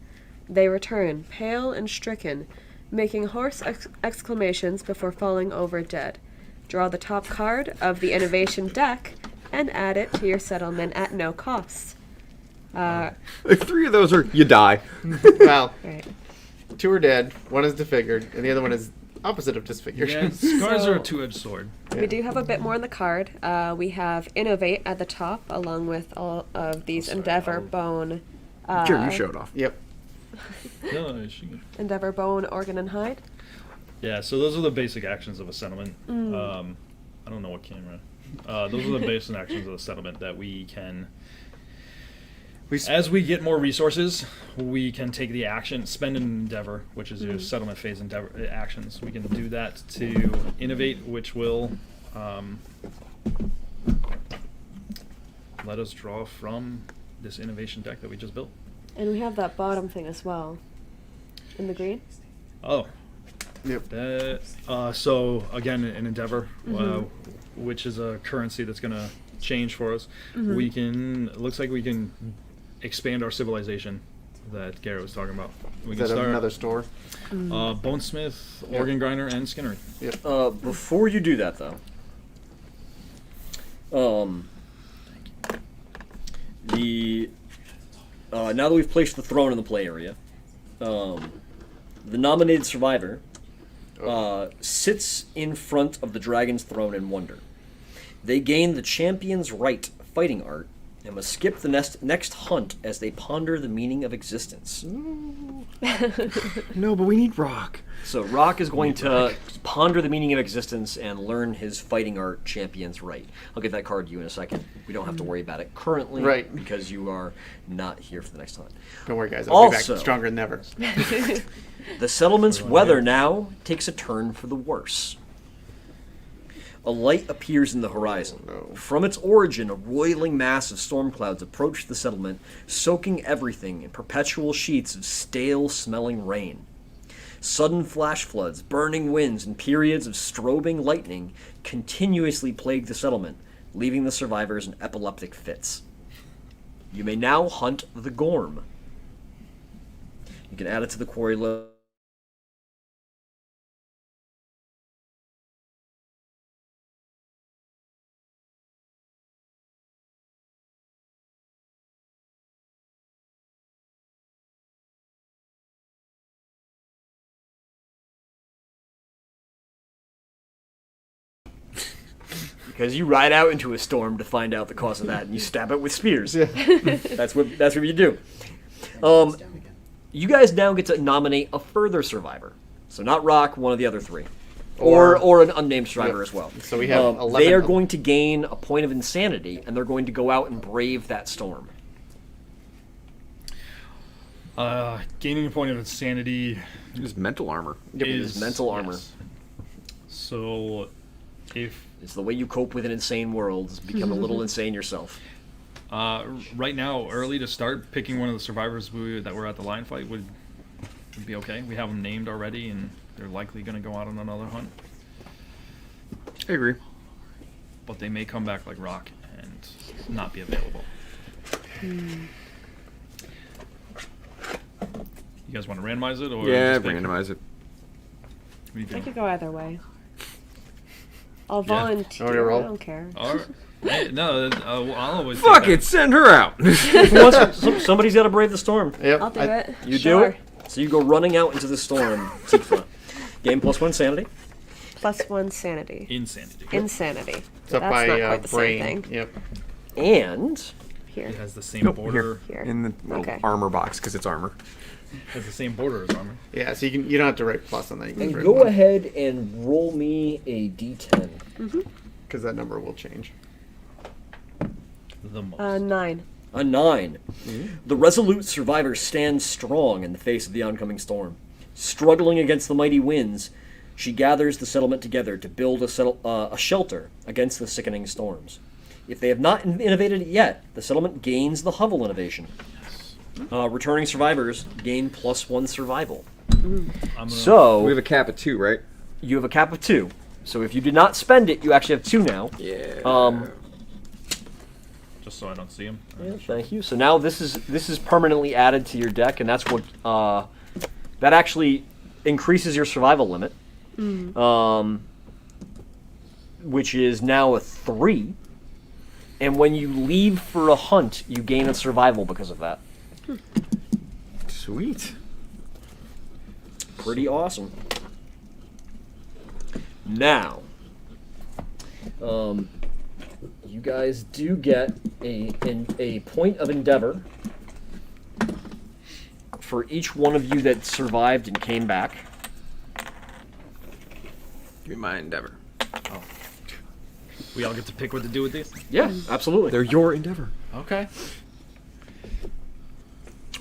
Speaker 6: They return, pale and stricken, making hoarse exclamations before falling over dead. Draw the top card of the innovation deck and add it to your settlement at no cost.
Speaker 2: Like 3 of those are you die.
Speaker 3: well,
Speaker 6: Right.
Speaker 3: 2 are dead, 1 is disfigured, and the other one is opposite of disfigured.
Speaker 4: Yeah, scars
Speaker 6: So-
Speaker 4: are a two-edged sword.
Speaker 6: We do have a bit more on the card. We have Innovate at the top, along with all of these
Speaker 4: sorry,
Speaker 6: Endeavor,
Speaker 4: I'll-
Speaker 6: Bone,
Speaker 2: Sure, you showed off.
Speaker 3: Yep.
Speaker 4: No, she can-
Speaker 6: Endeavor, Bone, Organ, and Hide.
Speaker 4: Yeah, so those are the basic actions of a settlement. I don't know what camera. Those are the basic actions of the settlement that we can. As we get more resources, we can take the action, spend an endeavor, which is your settlement phase endeavor actions. We can do that to innovate, which will let us draw from this innovation deck that we just built.
Speaker 6: And we have that bottom thing as well. In the green?
Speaker 4: Oh,
Speaker 3: Yep.
Speaker 4: that, so again, an endeavor, which is a currency that's going to change for us. We can. It looks like we can expand our civilization that Garrett was talking about. We
Speaker 3: Is
Speaker 4: can
Speaker 3: that
Speaker 4: start
Speaker 3: another store?
Speaker 4: Bonesmith, Organ Grinder, and Skinner.
Speaker 1: Before you do that, though, now that we've placed the throne in the play area, the nominated survivor sits in front of the dragon's throne in wonder. They gain the champion's right fighting art and must skip the next hunt as they ponder the meaning of existence.
Speaker 2: No, but we need rock.
Speaker 1: So Rock is going to ponder the meaning of existence and learn his fighting art champion's right. I'll get that card to you in a second. We don't have to worry about it currently,
Speaker 3: Right.
Speaker 1: because you are not here for the next hunt.
Speaker 3: Don't worry, guys. I'll be
Speaker 1: Also-
Speaker 3: back stronger than ever.
Speaker 1: The settlement's weather now takes a turn for the worse. A light appears in the horizon.
Speaker 3: no.
Speaker 1: From its origin, a roiling mass of storm clouds approached the settlement, soaking everything in perpetual sheets of stale-smelling rain. Sudden flash floods, burning winds, and periods of strobing lightning continuously plague the settlement, leaving the survivors in epileptic fits. You may now hunt the Gorm. You can add it to the quarry list. Because you ride out into a storm to find out the cause of that, and you stab it with spears. That's what you do.
Speaker 5: Down again.
Speaker 1: You guys now get to nominate a further survivor. So not Rock, one of the other three. Or an unnamed survivor as well.
Speaker 3: So we have 11
Speaker 1: They are
Speaker 3: of them.
Speaker 1: going to gain a point of insanity, and they're going to go out and brave that storm.
Speaker 4: Gaining a point of insanity
Speaker 2: Use mental armor.
Speaker 1: Is mental armor.
Speaker 4: yes. So, if
Speaker 1: It's the way you cope with an insane world, is become a little insane yourself.
Speaker 4: right now, early to start, picking one of the survivors that were at the lion fight would be okay. We have them named already, and they're likely going to go out on another hunt.
Speaker 2: I agree.
Speaker 4: But they may come back like Rock and not be available. You guys want to randomize it, or
Speaker 2: Yeah,
Speaker 4: just pick?
Speaker 2: randomize it.
Speaker 4: What do you
Speaker 6: I
Speaker 4: think?
Speaker 6: could go either way. I'll
Speaker 4: Yeah.
Speaker 6: volunteer.
Speaker 3: Want me to roll?
Speaker 6: I don't care.
Speaker 4: All right. Hey, no, I'll always take
Speaker 2: Fuck
Speaker 4: that.
Speaker 2: it, send her out.
Speaker 1: Somebody's got to brave the storm.
Speaker 3: Yep.
Speaker 6: I'll do
Speaker 3: I-
Speaker 6: it.
Speaker 1: You
Speaker 6: Sure.
Speaker 1: do it. So you go running out into the storm. Tifa. Game +1 sanity.
Speaker 6: +1 sanity.
Speaker 4: Insanity.
Speaker 6: Insanity.
Speaker 3: It's up
Speaker 6: That's
Speaker 3: by
Speaker 6: not quite the
Speaker 3: brain.
Speaker 6: same thing.
Speaker 3: Yep.
Speaker 1: And
Speaker 6: Here.
Speaker 4: It has the same
Speaker 2: Nope,
Speaker 4: border.
Speaker 6: Here.
Speaker 2: In the little
Speaker 6: Okay.
Speaker 2: armor box, because it's armor.
Speaker 4: Has the same border as armor.
Speaker 3: Yeah. So you don't have to write plus on that. You can
Speaker 1: And
Speaker 3: just write
Speaker 1: go
Speaker 3: one,
Speaker 1: ahead and roll me a d10.
Speaker 3: because that number will change.
Speaker 4: The most.
Speaker 6: 9.
Speaker 1: A 9. The resolute survivor stands strong in the face of the oncoming storm. Struggling against the mighty winds, she gathers the settlement together to build a shelter against the sickening storms. If they have not innovated it yet, the settlement gains the hovel innovation. Returning survivors gain +1 survival.
Speaker 4: I'm gonna,
Speaker 1: So
Speaker 2: We have a cap at 2, right?
Speaker 1: you have a cap of 2. So if you did not spend it, you actually have 2 now.
Speaker 2: Yeah.
Speaker 4: just so I don't see him.
Speaker 1: Thank you. So now this is permanently added to your deck, and that's what that actually increases your survival limit, which is now a 3. And when you leave for a hunt, you gain a survival because of that.
Speaker 2: Sweet.
Speaker 1: Pretty awesome. Now, you guys do get a point of endeavor for each one of you that survived and came back.
Speaker 2: Give me my endeavor.
Speaker 4: We all get to pick what to do with these?
Speaker 1: Yeah, absolutely.
Speaker 2: They're your endeavor.
Speaker 4: Okay.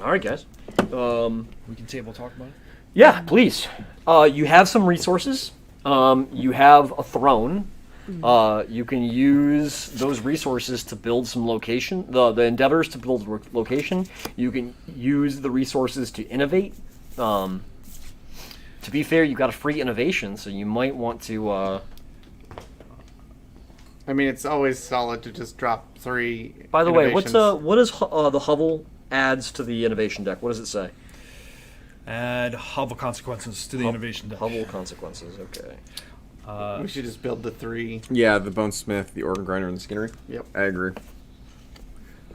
Speaker 1: All right, guys.
Speaker 4: We can table talk about it.
Speaker 1: Yeah, please. You have some resources. You have a throne. You can use those resources to build some location. The endeavors to build location. You can use the resources to innovate. To be fair, you got a free innovation, so you might want to.
Speaker 3: I mean, it's always solid to just drop 3.
Speaker 1: By the way, what
Speaker 3: innovations.
Speaker 1: does the hovel adds to the innovation deck? What does it say?
Speaker 4: Add hovel consequences to the innovation deck.
Speaker 1: Hovel consequences. Okay.
Speaker 3: We should just build the 3.
Speaker 2: Yeah, the bonesmith, the organ grinder, and the skinnery.
Speaker 3: Yep.
Speaker 2: I agree.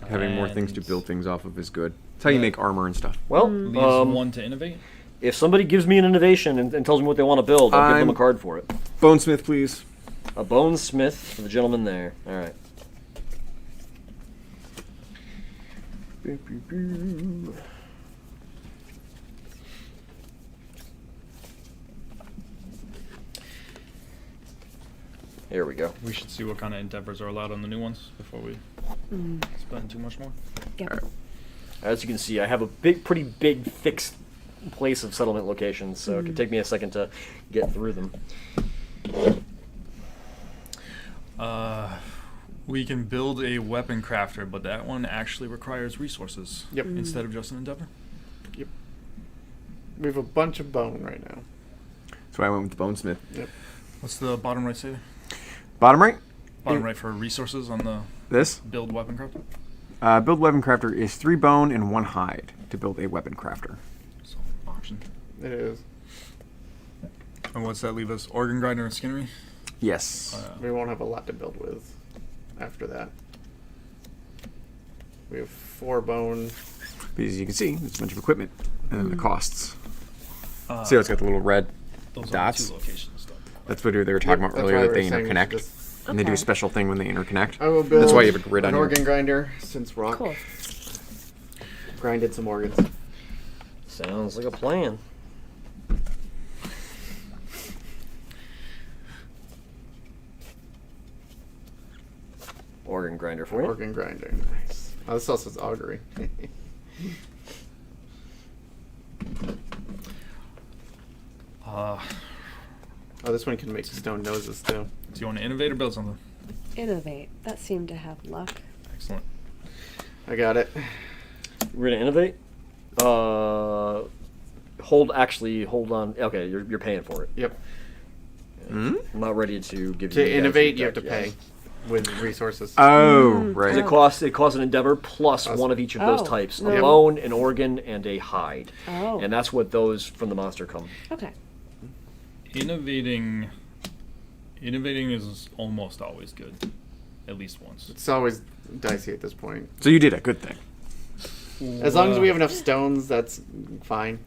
Speaker 2: Having more things to build things off of is good. It's how you make armor and stuff.
Speaker 1: Well,
Speaker 4: Leaves 1 to innovate.
Speaker 1: if somebody gives me an innovation and tells me what they want to build, I'll give them a card for it.
Speaker 2: Bonesmith, please.
Speaker 1: A bonesmith for the gentleman there. All right. Here we go.
Speaker 4: We should see what kind of endeavors are allowed on the new ones before we spend too much more.
Speaker 6: Yep.
Speaker 1: As you can see, I have a pretty big fixed place of settlement locations, so it could take me a second to get through them.
Speaker 4: We can build a weapon crafter, but that one actually requires resources.
Speaker 3: Yep.
Speaker 4: Instead of just an endeavor.
Speaker 3: Yep. We have a bunch of bone right now.
Speaker 2: That's why I went with the bonesmith.
Speaker 3: Yep.
Speaker 4: What's the bottom right say there?
Speaker 2: Bottom right.
Speaker 4: Bottom right for resources on the
Speaker 2: This.
Speaker 4: build weapon crafter.
Speaker 2: Build weapon crafter is 3 bone and 1 hide to build a weapon crafter.
Speaker 4: So option.
Speaker 3: It is.
Speaker 4: And what's that leave us? Organ grinder and skinnery?
Speaker 2: Yes.
Speaker 3: We won't have a lot to build with after that. We have 4 bone.
Speaker 2: But as you can see, there's a bunch of equipment and then the costs.
Speaker 4: Uh,
Speaker 2: See how it's got the little red
Speaker 4: those are
Speaker 2: dots?
Speaker 4: the 2 locations. Though.
Speaker 2: That's what they were talking about
Speaker 3: That's
Speaker 2: earlier,
Speaker 3: why
Speaker 2: that
Speaker 3: we
Speaker 2: they
Speaker 3: were saying we should
Speaker 2: interconnect.
Speaker 3: just-
Speaker 2: And they do a
Speaker 6: Okay.
Speaker 2: special thing when they interconnect.
Speaker 3: I will build
Speaker 2: That's why you have a grid on
Speaker 3: an
Speaker 2: your...
Speaker 3: organ grinder since Rock
Speaker 6: Cool.
Speaker 3: grinded some organs.
Speaker 1: Sounds like a plan. Organ grinder for you.
Speaker 3: Organ grinder. Nice. Oh, this also says augury.
Speaker 4: Uh,
Speaker 3: Oh, this one can make stone noses too.
Speaker 4: do you want to innovate or build something?
Speaker 6: Innovate. That seemed to have luck.
Speaker 4: Excellent.
Speaker 3: I got it.
Speaker 1: We're gonna innovate. Hold on. Okay, you're paying for it.
Speaker 3: Yep.
Speaker 2: Hmm?
Speaker 1: I'm not ready to give you.
Speaker 3: To
Speaker 1: guys
Speaker 3: innovate, you
Speaker 1: feedback
Speaker 3: have to
Speaker 1: yet.
Speaker 3: pay with resources.
Speaker 2: Oh, right.
Speaker 1: 'Cause it costs an endeavor plus
Speaker 3: Plus-
Speaker 1: one of each of those
Speaker 6: Oh,
Speaker 1: types: a
Speaker 6: no.
Speaker 1: bone, an organ, and a hide.
Speaker 6: Oh.
Speaker 1: And that's what those from the monster come.
Speaker 6: Okay.
Speaker 4: Innovating is almost always good. At least once.
Speaker 3: It's always dicey at this point.
Speaker 2: So you did a good thing.
Speaker 3: As long as we have enough stones, that's fine.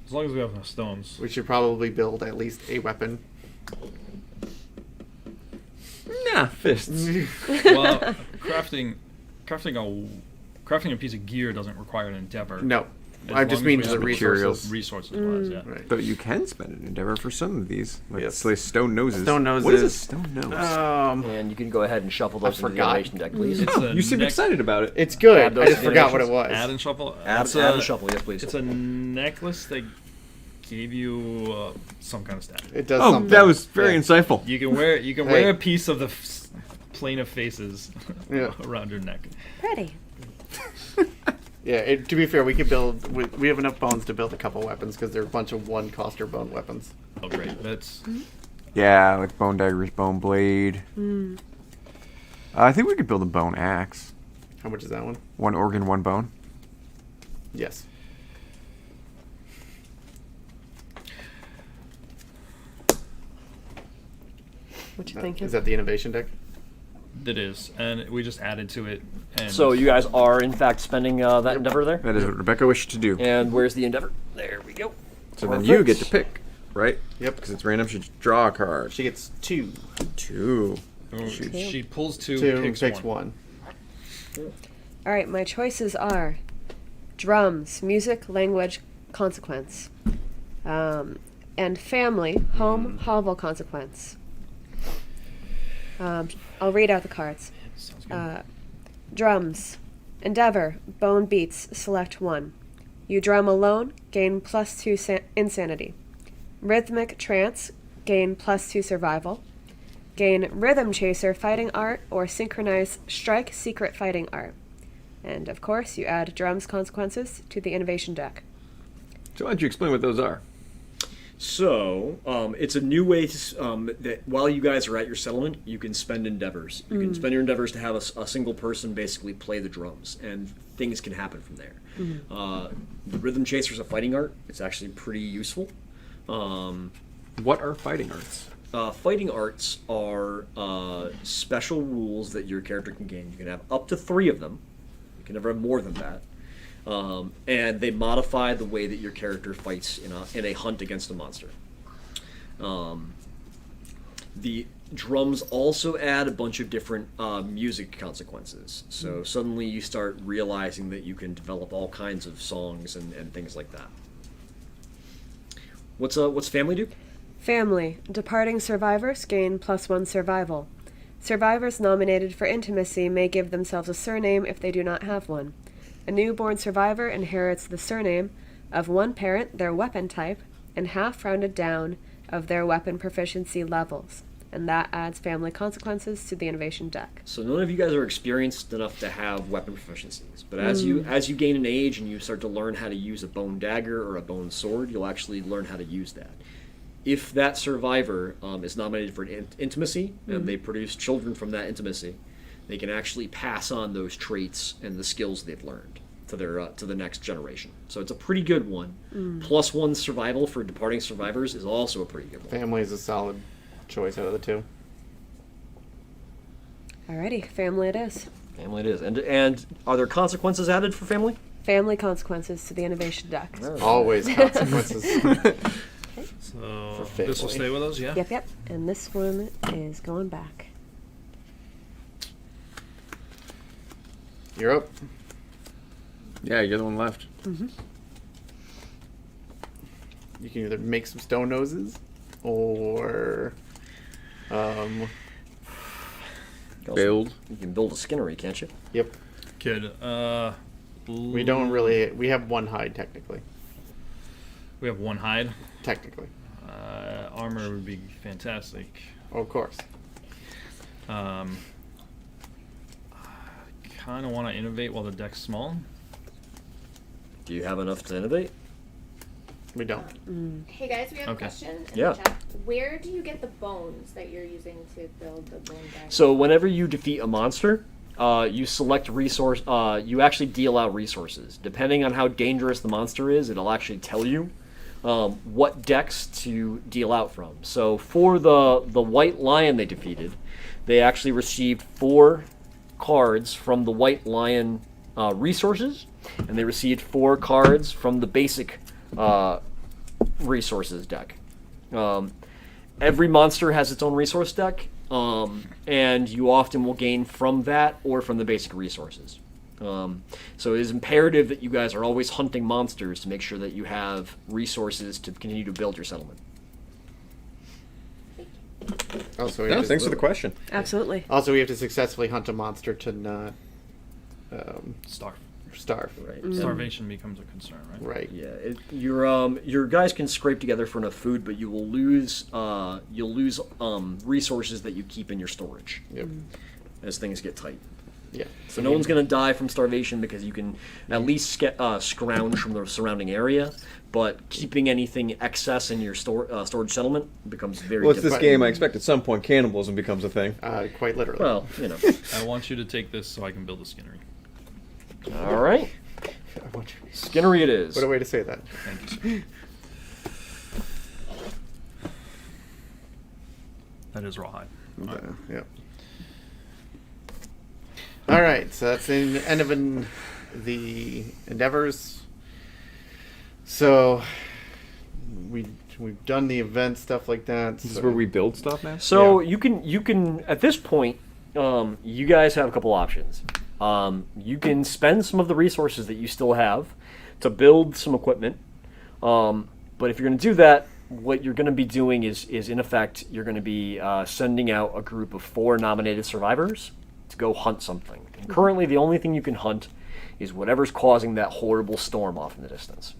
Speaker 4: As long as we have enough stones.
Speaker 3: We should probably build at least a weapon.
Speaker 2: Nah, fists.
Speaker 4: Well, crafting a piece of gear doesn't require an endeavor.
Speaker 3: No,
Speaker 4: As
Speaker 3: I
Speaker 4: long
Speaker 3: just
Speaker 4: as
Speaker 3: mean
Speaker 4: we
Speaker 3: the
Speaker 4: have
Speaker 3: resources.
Speaker 4: Resources wise, yeah.
Speaker 3: Right.
Speaker 2: But you can spend an endeavor for some of these. Like
Speaker 3: Yes.
Speaker 2: say stone noses.
Speaker 3: Stone noses.
Speaker 2: What is a stone nose?
Speaker 1: And you can go ahead and shuffle those into the
Speaker 3: forgot.
Speaker 1: innovation deck, please.
Speaker 4: It's
Speaker 2: Oh,
Speaker 4: a
Speaker 2: you seem
Speaker 4: neck-
Speaker 2: excited about it.
Speaker 3: It's good.
Speaker 1: Add those
Speaker 3: I just forgot what it
Speaker 1: animations.
Speaker 3: was.
Speaker 4: Add and shuffle.
Speaker 1: Add and shuffle, yes, please.
Speaker 4: It's a necklace that gave you some kind of stat.
Speaker 3: It does
Speaker 2: Oh,
Speaker 3: something.
Speaker 2: that was very
Speaker 3: Yeah.
Speaker 2: insightful.
Speaker 4: You can wear
Speaker 3: Hey.
Speaker 4: a piece of the plane of faces
Speaker 3: Yeah.
Speaker 4: around your neck.
Speaker 6: Pretty.
Speaker 3: Yeah, to be fair, we could build. We have enough bones to build a couple weapons because they're a bunch of one-coster bone weapons.
Speaker 4: Oh great, that's
Speaker 2: Yeah, like bone daggers, bone blade. I think we could build a bone axe.
Speaker 3: How much is that one?
Speaker 2: 1 organ, 1 bone.
Speaker 3: Yes.
Speaker 6: What you thinking?
Speaker 3: Is that the innovation deck?
Speaker 4: it is, and we just added to it. And
Speaker 1: So you guys are in fact spending that endeavor there.
Speaker 2: That is what Rebecca wished to do.
Speaker 1: And where's the endeavor? There we go.
Speaker 2: So then you get to pick, right?
Speaker 3: Yep.
Speaker 2: Because it's random. She draw a card.
Speaker 3: She gets 2.
Speaker 2: 2.
Speaker 4: she pulls two,
Speaker 3: 2
Speaker 4: picks,
Speaker 3: one.
Speaker 6: All right, my choices are drums, music, language, consequence, and family, home, hovel, consequence. I'll read out the cards.
Speaker 4: Sounds good.
Speaker 6: Drums, endeavor, bone beats, select 1. You drum alone, gain +2 insanity. Rhythmic trance, gain +2 survival. Gain rhythm chaser, fighting art, or synchronize strike, secret fighting art. And of course, you add drums consequences to the innovation deck.
Speaker 2: So why don't you explain what those are?
Speaker 1: So, it's a new way that while you guys are at your settlement, you can spend endeavors. You can spend your endeavors to have a single person basically play the drums, and things can happen from there. The Rhythm Chaser is a fighting art. It's actually pretty useful.
Speaker 2: What are fighting arts?
Speaker 1: Fighting arts are special rules that your character can gain. You can have up to 3 of them. You can never have more than that. And they modify the way that your character fights in a hunt against a monster. The drums also add a bunch of different music consequences. So suddenly you start realizing that you can develop all kinds of songs and things like that. What's family do?
Speaker 6: Family. Departing survivors gain +1 survival. Survivors nominated for intimacy may give themselves a surname if they do not have one. A newborn survivor inherits the surname of one parent, their weapon type, and half rounded down of their weapon proficiency levels. And that adds family consequences to the innovation deck.
Speaker 1: So none of you guys are experienced enough to have weapon proficiencies, but as you gain an age and you start to learn how to use a bone dagger or a bone sword, you'll actually learn how to use that. If that survivor is nominated for intimacy and they produce children from that intimacy, they can actually pass on those traits and the skills they've learned to the next generation. So it's a pretty good one. +1 survival for departing survivors is also a pretty good one.
Speaker 3: Family is a solid choice out of the 2.
Speaker 6: Alrighty, family it is.
Speaker 1: Family it is. And are there consequences added for family?
Speaker 6: Family consequences to the innovation deck.
Speaker 3: Always consequences.
Speaker 4: So
Speaker 3: For
Speaker 4: this will
Speaker 3: family.
Speaker 4: stay with us, yeah?
Speaker 6: Yep. And this one is going back.
Speaker 3: You're up.
Speaker 2: Yeah, you're the one left.
Speaker 3: You can either make some stone noses, or
Speaker 2: Build.
Speaker 1: You can build a skinnery, can't you?
Speaker 3: yep.
Speaker 4: Kid,
Speaker 3: We don't really. We have 1 hide technically.
Speaker 4: we have 1 hide.
Speaker 3: Technically,
Speaker 4: Armor would be fantastic.
Speaker 3: of course.
Speaker 4: Kind of want to innovate while the deck's small.
Speaker 1: Do you have enough to innovate?
Speaker 3: We don't.
Speaker 7: Hey guys, we have
Speaker 4: Okay.
Speaker 7: a question in
Speaker 1: Yeah.
Speaker 7: the chat. Where do you get the bones that you're using to build the bone dagger?
Speaker 1: So whenever you defeat a monster, you select resource. You actually deal out resources. Depending on how dangerous the monster is, it'll actually tell you what decks to deal out from. So for the white lion they defeated, they actually received 4 cards from the white lion resources, and they received 4 cards from the basic resources deck. Every monster has its own resource deck, and you often will gain from that or from the basic resources. So it is imperative that you guys are always hunting monsters to make sure that you have resources to continue to build your settlement.
Speaker 3: Also, we
Speaker 2: No,
Speaker 3: have to-
Speaker 2: thanks for the question.
Speaker 6: Absolutely.
Speaker 3: Also, we have to successfully hunt a monster to not
Speaker 4: Starve.
Speaker 3: starve.
Speaker 1: Right.
Speaker 4: Starvation becomes a concern, right?
Speaker 3: Right.
Speaker 1: Yeah, your guys can scrape together for enough food, but you will lose resources that you keep in your storage
Speaker 3: Yep.
Speaker 1: as things get tight.
Speaker 3: Yeah.
Speaker 1: So no one's going to die from starvation because you can at least scrounge from the surrounding area, but keeping anything excess in your storage settlement becomes very
Speaker 2: Well, it's this
Speaker 1: difficult.
Speaker 2: game. I expect at some point cannibalism becomes a thing.
Speaker 3: Quite literally.
Speaker 1: Well, you know.
Speaker 4: I want you to take this so I can build a skinnery.
Speaker 1: All right.
Speaker 3: I want you-
Speaker 1: Skinnery it is.
Speaker 3: What a way to say that.
Speaker 4: Thank you, sir. That is rawhide.
Speaker 3: Yeah. All right, so that's the end of the endeavors. So we've done the event stuff like that.
Speaker 2: This is
Speaker 3: so-
Speaker 2: where we build stuff now.
Speaker 1: So
Speaker 3: Yeah.
Speaker 1: you can at this point, you guys have a couple options. You can spend some of the resources that you still have to build some equipment. But if you're going to do that, what you're going to be doing is in effect you're going to be sending out a group of 4 nominated survivors to go hunt something. And currently, the only thing you can hunt is whatever's causing that horrible storm off in the distance.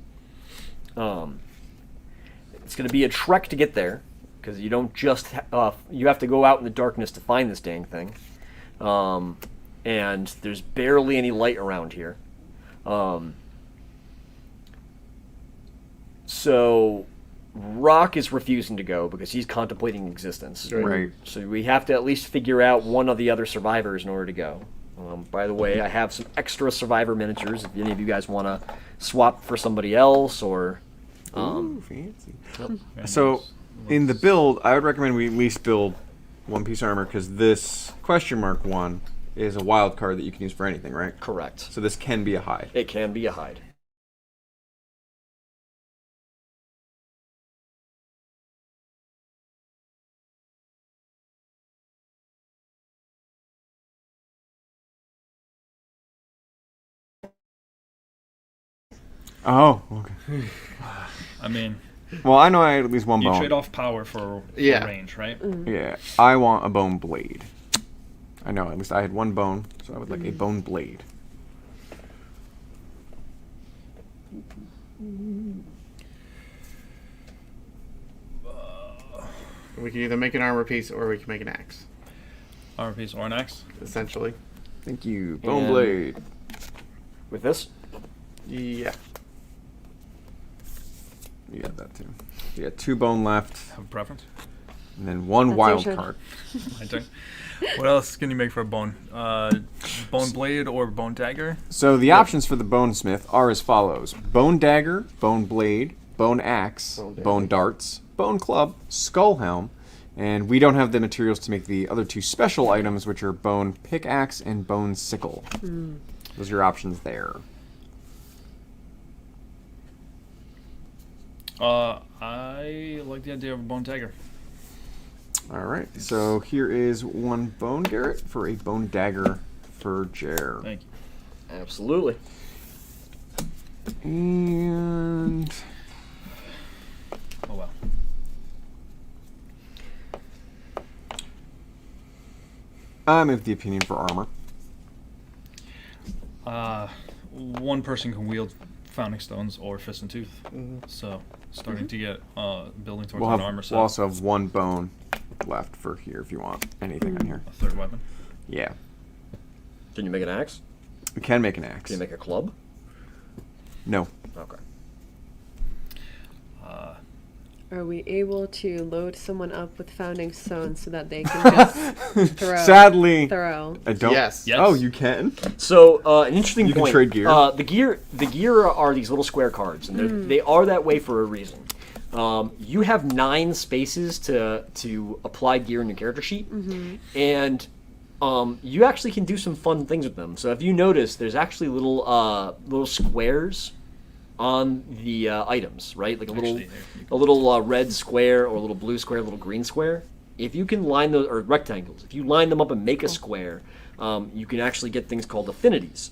Speaker 1: It's going to be a trek to get there because you don't just you have to go out in the darkness to find this dang thing. And there's barely any light around here. So Rock is refusing to go because he's contemplating existence.
Speaker 2: Right.
Speaker 1: So we have to at least figure out one of the other survivors in order to go. By the way, I have some extra survivor miniatures if any of you guys want to swap for somebody else or...
Speaker 2: Ooh, fancy.
Speaker 4: Very
Speaker 2: So,
Speaker 4: nice.
Speaker 2: in the build, I would recommend we at least build one piece of armor because this question mark one is a wild card that you can use for anything, right?
Speaker 1: Correct.
Speaker 2: So this can be a hide.
Speaker 1: It can be a hide.
Speaker 2: Oh, okay.
Speaker 4: I mean,
Speaker 2: Well, I know I had at least one
Speaker 4: you
Speaker 2: bone.
Speaker 4: trade off power for
Speaker 3: Yeah.
Speaker 4: range, right?
Speaker 2: Yeah, I want a bone blade. I know, at least I had one bone, so I would like a bone blade.
Speaker 3: We can either make an armor piece or we can make an axe,
Speaker 4: Armor piece or an axe.
Speaker 3: essentially.
Speaker 2: Thank you. Bone
Speaker 1: And-
Speaker 2: blade.
Speaker 1: With this?
Speaker 3: Yeah.
Speaker 2: You got that too. You got 2 bone left,
Speaker 4: Have a preference?
Speaker 2: and then 1
Speaker 6: That's
Speaker 2: wild
Speaker 6: your turn.
Speaker 2: card.
Speaker 4: My turn. What else can you make for a bone? Bone blade or bone dagger?
Speaker 2: So the options for the bone smith are as follows: bone dagger, bone blade, bone axe,
Speaker 3: Bone dagger.
Speaker 2: bone darts, bone club, skull helm, and we don't have the materials to make the other 2 special items, which are bone pickaxe and bone sickle. Those are your options there.
Speaker 4: I like the idea of a bone dagger.
Speaker 2: All right. So here is 1 bone Garrett for a bone dagger for Jer.
Speaker 4: Thank you.
Speaker 1: Absolutely.
Speaker 2: And
Speaker 4: Oh well.
Speaker 2: I'm of the opinion for armor.
Speaker 4: One person can wield founding stones or fist and tooth. So starting to get building towards an armor set.
Speaker 2: We'll also have 1 bone left for here if you want anything in here.
Speaker 4: A third weapon.
Speaker 2: Yeah.
Speaker 1: Can you make an axe?
Speaker 2: We can make an axe.
Speaker 1: Can you make a club?
Speaker 2: No.
Speaker 1: Okay.
Speaker 6: Are we able to load someone up with founding stones so that they can just throw?
Speaker 2: Sadly,
Speaker 6: Throw.
Speaker 2: I don't.
Speaker 3: Yes.
Speaker 4: Yes.
Speaker 2: Oh, you can?
Speaker 1: So an interesting
Speaker 2: You can
Speaker 1: point.
Speaker 2: trade gear?
Speaker 1: The gear are these little square cards, and they are that way for a reason. You have 9 spaces to apply gear in your character sheet, and you actually can do some fun things with them. So if you notice, there's actually little squares on the items, right? Like a
Speaker 4: Actually,
Speaker 1: little red square or a little blue square, a little green square. If you can line those, or rectangles, if you line them up and make a square, you can actually get things called affinities.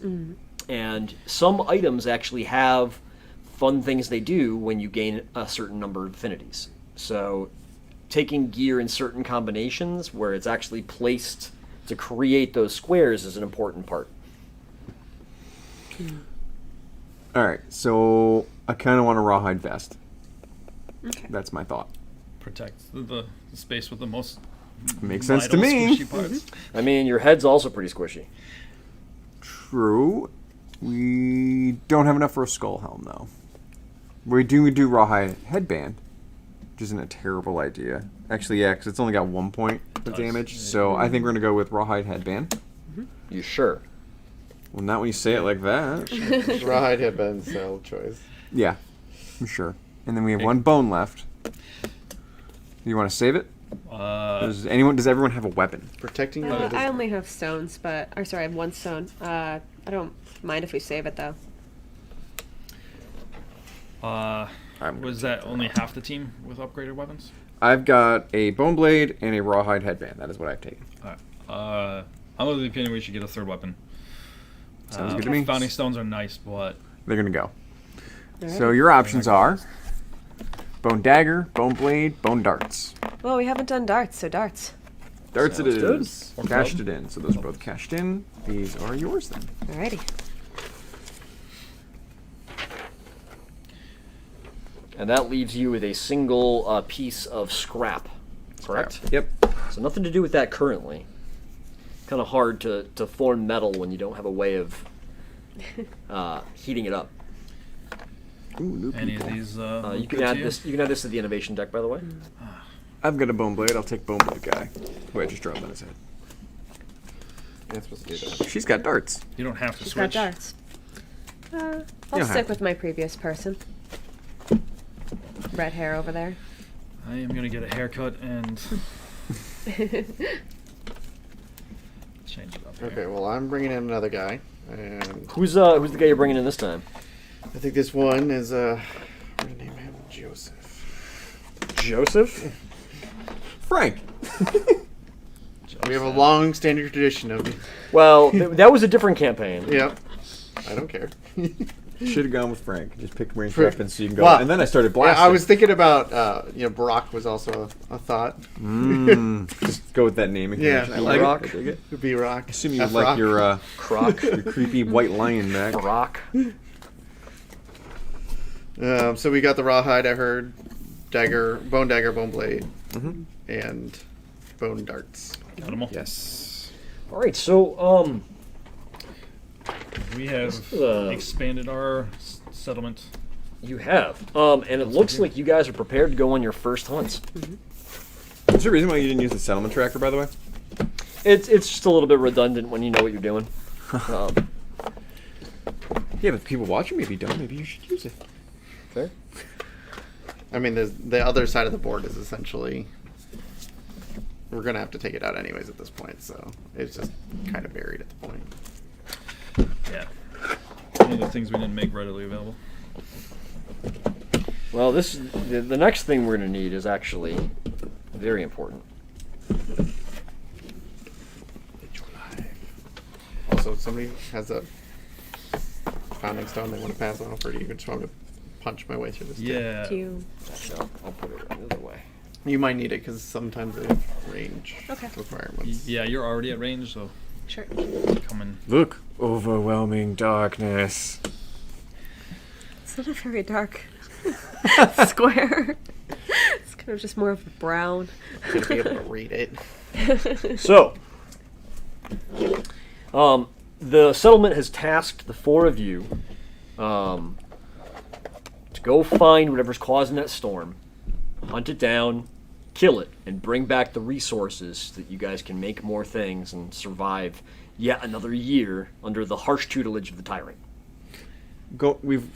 Speaker 1: And some items actually have fun things they do when you gain a certain number of affinities. So taking gear in certain combinations where it's actually placed to create those squares is an important part.
Speaker 2: All right. So I kind of want a rawhide vest.
Speaker 6: Okay.
Speaker 2: That's my thought.
Speaker 4: Protect the space with the most
Speaker 2: Makes sense to
Speaker 4: vital,
Speaker 2: me.
Speaker 4: squishy parts.
Speaker 1: I mean, your head's also pretty squishy.
Speaker 2: True. We don't have enough for a skull helm, though. We do rawhide headband, which isn't a terrible idea. Actually, yeah, because it's only got 1 point of
Speaker 4: Does.
Speaker 2: damage.
Speaker 4: Yeah.
Speaker 2: So I think we're gonna go with rawhide headband.
Speaker 1: You sure?
Speaker 2: Well, not when you say it like that.
Speaker 3: Rawhide headband, solid choice.
Speaker 2: Yeah, I'm sure. And then we have 1 bone left. Do you want to save it? Does everyone have a weapon?
Speaker 3: Protecting
Speaker 6: I only have stones, but I have 1 stone. I don't mind if we save it though.
Speaker 4: Was that only half the team with upgraded weapons?
Speaker 2: I've got a bone blade and a rawhide headband. That is what I've taken.
Speaker 4: I'm of the opinion we should get a third weapon.
Speaker 2: Sounds good to me.
Speaker 4: Founding stones are nice, but
Speaker 2: They're gonna go.
Speaker 6: Alright.
Speaker 2: So your options are bone dagger, bone blade, bone darts.
Speaker 6: Well, we haven't done darts, so darts.
Speaker 2: Darts it
Speaker 1: Sounds good.
Speaker 2: is. Cashed it in. So those are both cashed in. These are yours then.
Speaker 6: Alrighty.
Speaker 1: And that leaves you with a single piece of scrap, correct?
Speaker 2: Yep.
Speaker 1: So nothing to do with that currently. Kind of hard to form metal when you don't have a way of heating it up.
Speaker 2: Ooh, new
Speaker 4: Any of
Speaker 2: people.
Speaker 4: these?
Speaker 1: You can add this. You can add this to the innovation deck, by the way.
Speaker 2: I've got a bone blade. I'll take bone blade guy. Wait, I just dropped on his head.
Speaker 3: Yeah, it's supposed to do that.
Speaker 2: She's got darts.
Speaker 4: You don't have to
Speaker 6: She's got
Speaker 4: switch.
Speaker 6: darts. I'll
Speaker 2: don't have
Speaker 6: stick
Speaker 2: to.
Speaker 6: with my previous person. Red hair over there.
Speaker 4: I am gonna get a haircut and change it up. Here.
Speaker 3: Okay, well, I'm bringing in another guy, and
Speaker 1: Who's the guy you're bringing in this time?
Speaker 3: I think this one is we're gonna name him Joseph.
Speaker 1: Joseph.
Speaker 2: Frank.
Speaker 3: We have a long standing tradition of.
Speaker 1: Well, that was a different campaign.
Speaker 3: Yep. I don't care.
Speaker 2: Should have gone with Frank. Just pick ranged
Speaker 3: Frank.
Speaker 2: weapons so you can go.
Speaker 3: Well,
Speaker 2: and then I started
Speaker 3: Yeah,
Speaker 2: blasting.
Speaker 3: I was thinking about Brock was also a thought.
Speaker 2: Just go with that naming.
Speaker 3: Yeah,
Speaker 2: convention.
Speaker 3: I like
Speaker 1: Rock.
Speaker 2: I dig it.
Speaker 3: Would be Rock.
Speaker 2: Assume you
Speaker 3: F
Speaker 2: like
Speaker 3: Rock.
Speaker 2: your
Speaker 1: Croc.
Speaker 2: your creepy white lion back.
Speaker 1: Brock.
Speaker 3: So we got the rawhide. I heard bone dagger, bone blade,
Speaker 2: Mhm.
Speaker 3: and bone darts.
Speaker 4: Got 'em all.
Speaker 2: Yes.
Speaker 1: All right, so
Speaker 4: We have
Speaker 1: This is,
Speaker 4: expanded our settlement.
Speaker 1: you have, and it looks like you guys are prepared to go on your first hunts.
Speaker 2: Is there a reason why you didn't use the settlement tracker, by the way?
Speaker 1: It's just a little bit redundant when you know what you're doing.
Speaker 2: Yeah, but people watching maybe don't. Maybe you should use it.
Speaker 1: Fair.
Speaker 3: I mean, the other side of the board is essentially. We're gonna have to take it out anyways at this point, so it's just kind of buried at the point.
Speaker 4: Yeah. One of the things we didn't make readily available.
Speaker 1: Well, the next thing we're going to need is actually very important.
Speaker 3: Also, if somebody has a pounding stone they want to pass off, or do you just want to punch my way through this?
Speaker 4: Yeah.
Speaker 6: Do you?
Speaker 1: So I'll put it right the other way.
Speaker 3: You might need it because sometimes they have range
Speaker 6: Okay.
Speaker 3: requirements.
Speaker 4: Yeah, you're already at range, so
Speaker 6: Sure.
Speaker 4: come in.
Speaker 2: Look, overwhelming darkness.
Speaker 6: It's not a very dark square. It's kind of just more of a brown.
Speaker 3: I'm gonna be able to read it.
Speaker 1: So, the settlement has tasked the four of you to go find whatever's causing that storm, hunt it down, kill it, and bring back the resources so that you guys can make more things and survive yet another year under the harsh tutelage of the tyrant.